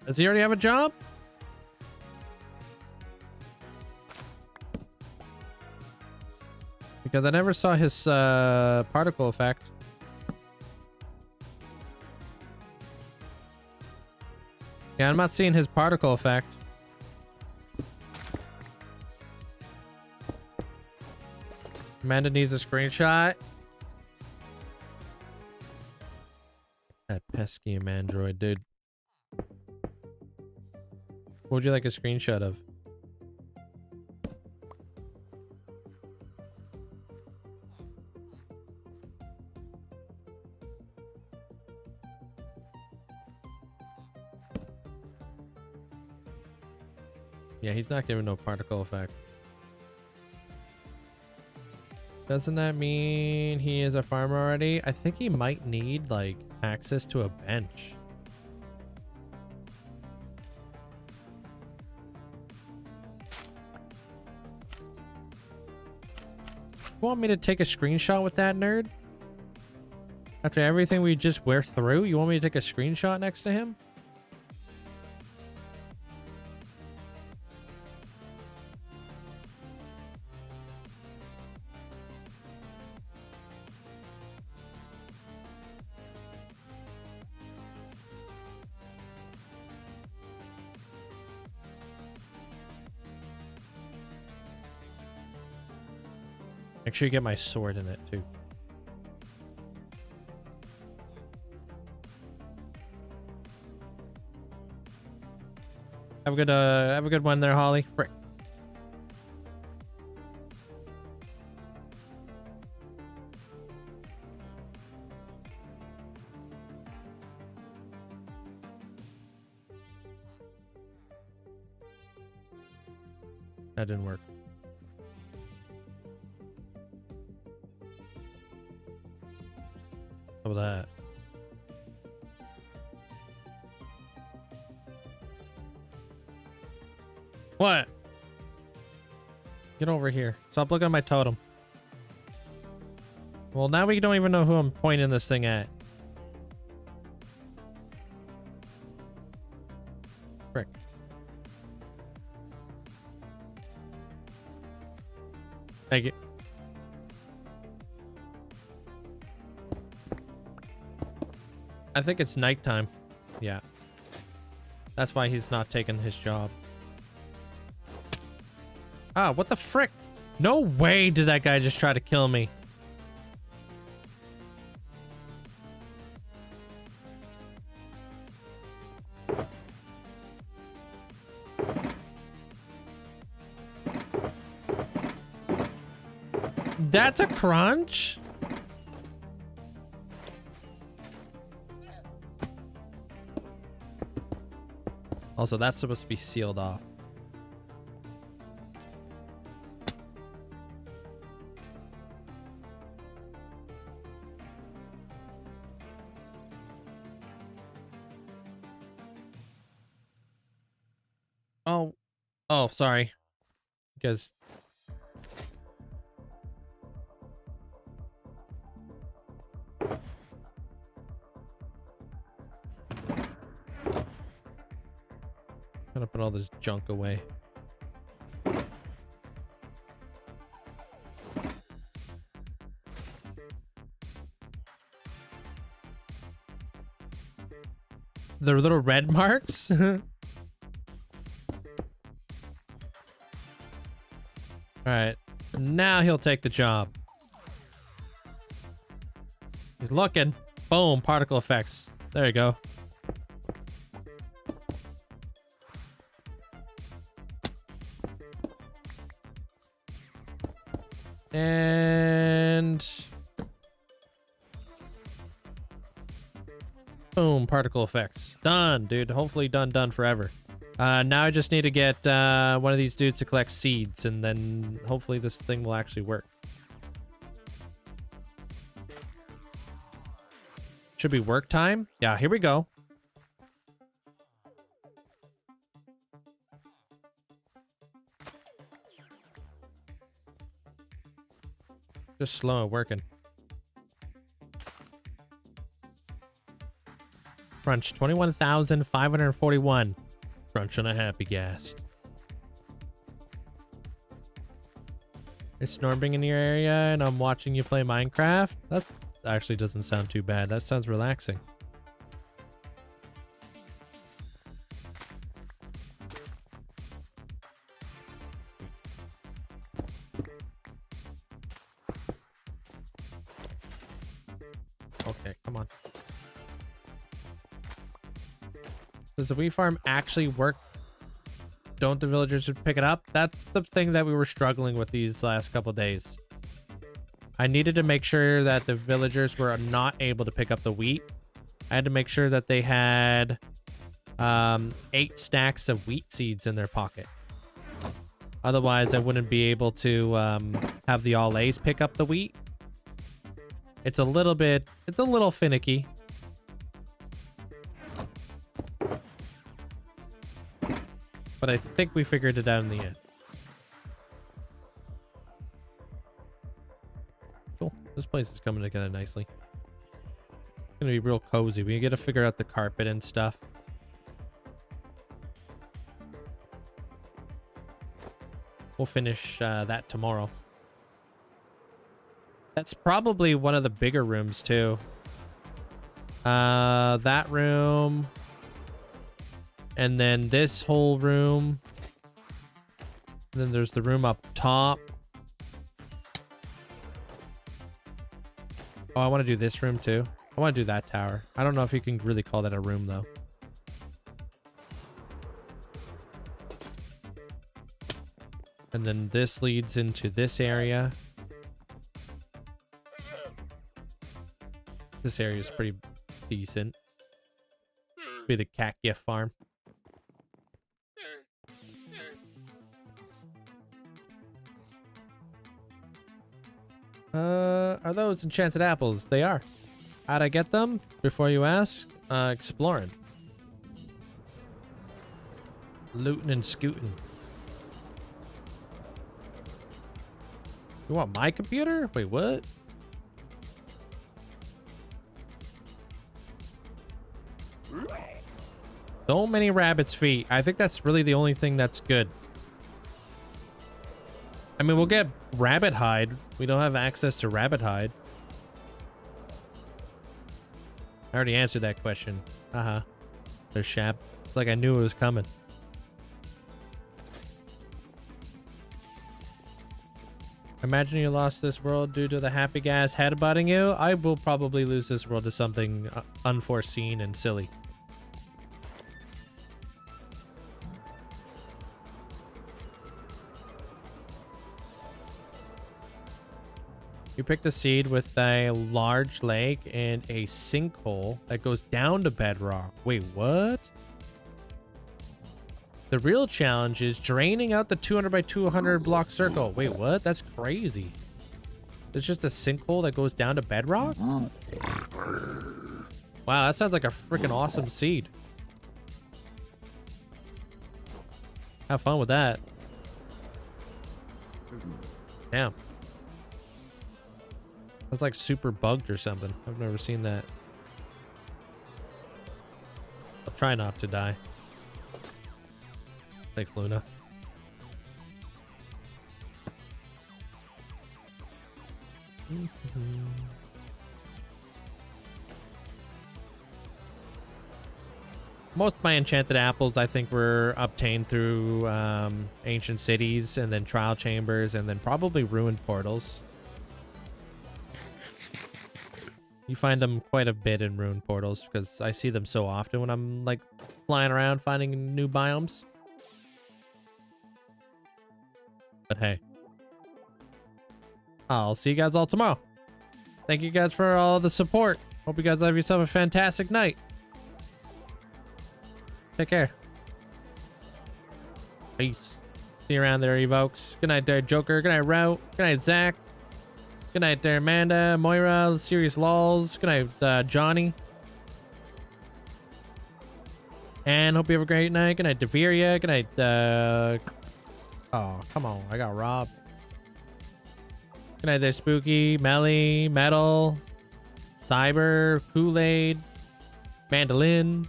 Does he already have a job? Because I never saw his particle effect. Yeah, I'm not seeing his particle effect. Amanda needs a screenshot. That pesky Android, dude. What would you like a screenshot of? Yeah, he's not giving no particle effects. Doesn't that mean he is a farmer already? I think he might need, like, access to a bench. You want me to take a screenshot with that nerd? After everything we just went through, you want me to take a screenshot next to him? Make sure you get my sword in it too. Have a good one there, Holly. Frick. That didn't work. How about that? What? Get over here. Stop looking at my totem. Well, now we don't even know who I'm pointing this thing at. Frick. Thank you. I think it's nighttime. Yeah. That's why he's not taking his job. Ah, what the frick? No way did that guy just try to kill me. That's a crunch? Also, that's supposed to be sealed off. Oh, sorry. Because gotta put all this junk away. The little red marks? Alright. Now he'll take the job. He's looking. Boom. Particle effects. There you go. And boom, particle effects. Done, dude. Hopefully done forever. Now I just need to get one of these dudes to collect seeds, and then hopefully this thing will actually work. Should be work time. Yeah, here we go. Just slow working. Crunch 21,541. Crunch on a happy gas. It's snoring in your area and I'm watching you play Minecraft. That actually doesn't sound too bad. That sounds relaxing. Okay, come on. Does the wheat farm actually work? Don't the villagers pick it up? That's the thing that we were struggling with these last couple days. I needed to make sure that the villagers were not able to pick up the wheat. I had to make sure that they had 8 stacks of wheat seeds in their pocket. Otherwise, I wouldn't be able to have the all A's pick up the wheat. It's a little finicky. But I think we figured it out in the end. Cool. This place is coming together nicely. It's gonna be real cozy. We gotta figure out the carpet and stuff. We'll finish that tomorrow. That's probably one of the bigger rooms too. That room. And then this whole room. And then there's the room up top. Oh, I want to do this room too. I want to do that tower. I don't know if you can really call that a room though. And then this leads into this area. This area is pretty decent. Be the cat gift farm. Are those enchanted apples? They are. How'd I get them? Before you ask, exploring. Looting and scooting. You want my computer? Wait, what? So many rabbit's feet. I think that's really the only thing that's good. I mean, we'll get rabbit hide. We don't have access to rabbit hide. I already answered that question. There's Shap. It's like I knew it was coming. Imagine you lost this world due to the happy gas headbutting you. I will probably lose this world to something unforeseen and silly. You picked a seed with a large lake and a sinkhole that goes down to bedrock. Wait, what? The real challenge is draining out the 200 by 200 block circle. Wait, what? That's crazy. It's just a sinkhole that goes down to bedrock? Wow, that sounds like a freaking awesome seed. Have fun with that. Damn. That's like super bugged or something. I've never seen that. I'll try not to die. Thanks, Luna. Most of my enchanted apples, I think, were obtained through ancient cities and then trial chambers and then probably ruined portals. You find them quite a bit in ruined portals because I see them so often when I'm like flying around finding new biomes. But hey, I'll see you guys all tomorrow. Thank you guys for all the support. Hope you guys have yourself a fantastic night. Take care. Peace. See you around there, Evokes. Good night there, Joker. Good night, Route. Good night, Zach. Good night there, Amanda, Moira, Serious Lols. Good night, Johnny. And hope you have a great night. Good night, Deveria. Good night, oh, come on. I got robbed. Good night there, Spooky, Melly, Metal, Cyber, Kool-Aid, Mandolin,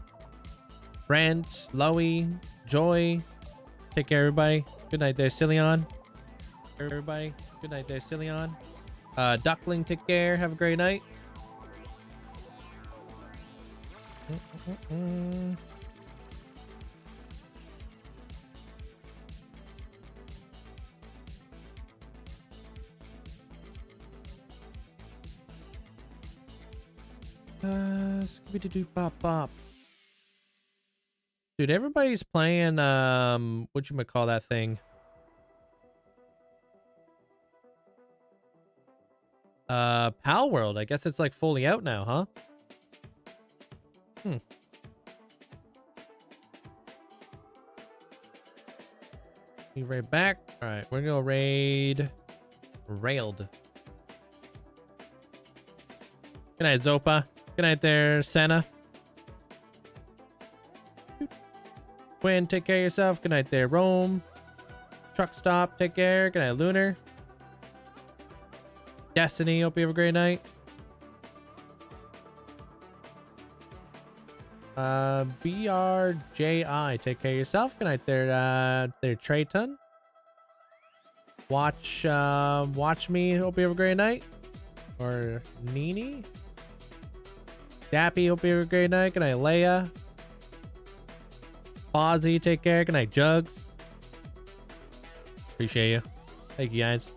Brent, Loey, Joy. Take care, everybody. Good night there, Cillion. Everybody. Good night there, Cillion. Duckling, take care. Have a great night. Scooby-Doo-Bop-Bop. Dude, everybody's playing, whatchamacall that thing? Pal World. I guess it's like fully out now, huh? Be right back. All right, we're gonna go raid Railed. Good night, Zopa. Good night there, Senna. Quinn, take care of yourself. Good night there, Rome. Truck Stop, take care. Good night, Lunar. Destiny, hope you have a great night. BRJI, take care of yourself. Good night there, Trayton. Watch me, hope you have a great night. Or Nini. Dappy, hope you have a great night. Good night, Leia. Fozzie, take care. Good night, Jugs. Appreciate you. Thank you, guys.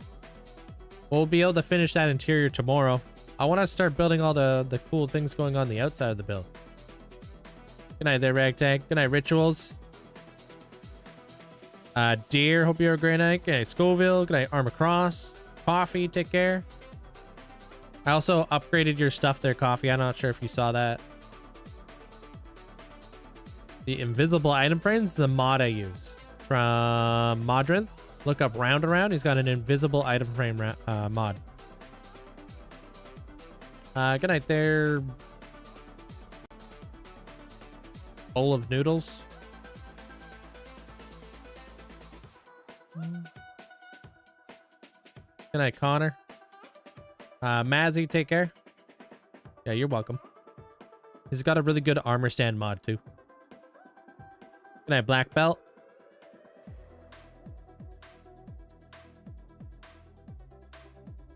We'll be able to finish that interior tomorrow. I want to start building all the cool things going on the outside of the build. Good night there, Ragtag. Good night, Rituals. Deer, hope you have a great night. Good night, Scoville. Good night, Armor Cross. Coffee, take care. I also upgraded your stuff there, Coffee. I'm not sure if you saw that. The invisible item frames, the mod I use from Modrinth. Look up Round Around. He's got an invisible item frame mod. Good night there. Bowl of noodles. Good night, Connor. Mazzy, take care. Yeah, you're welcome. He's got a really good armor stand mod too. Can I black belt?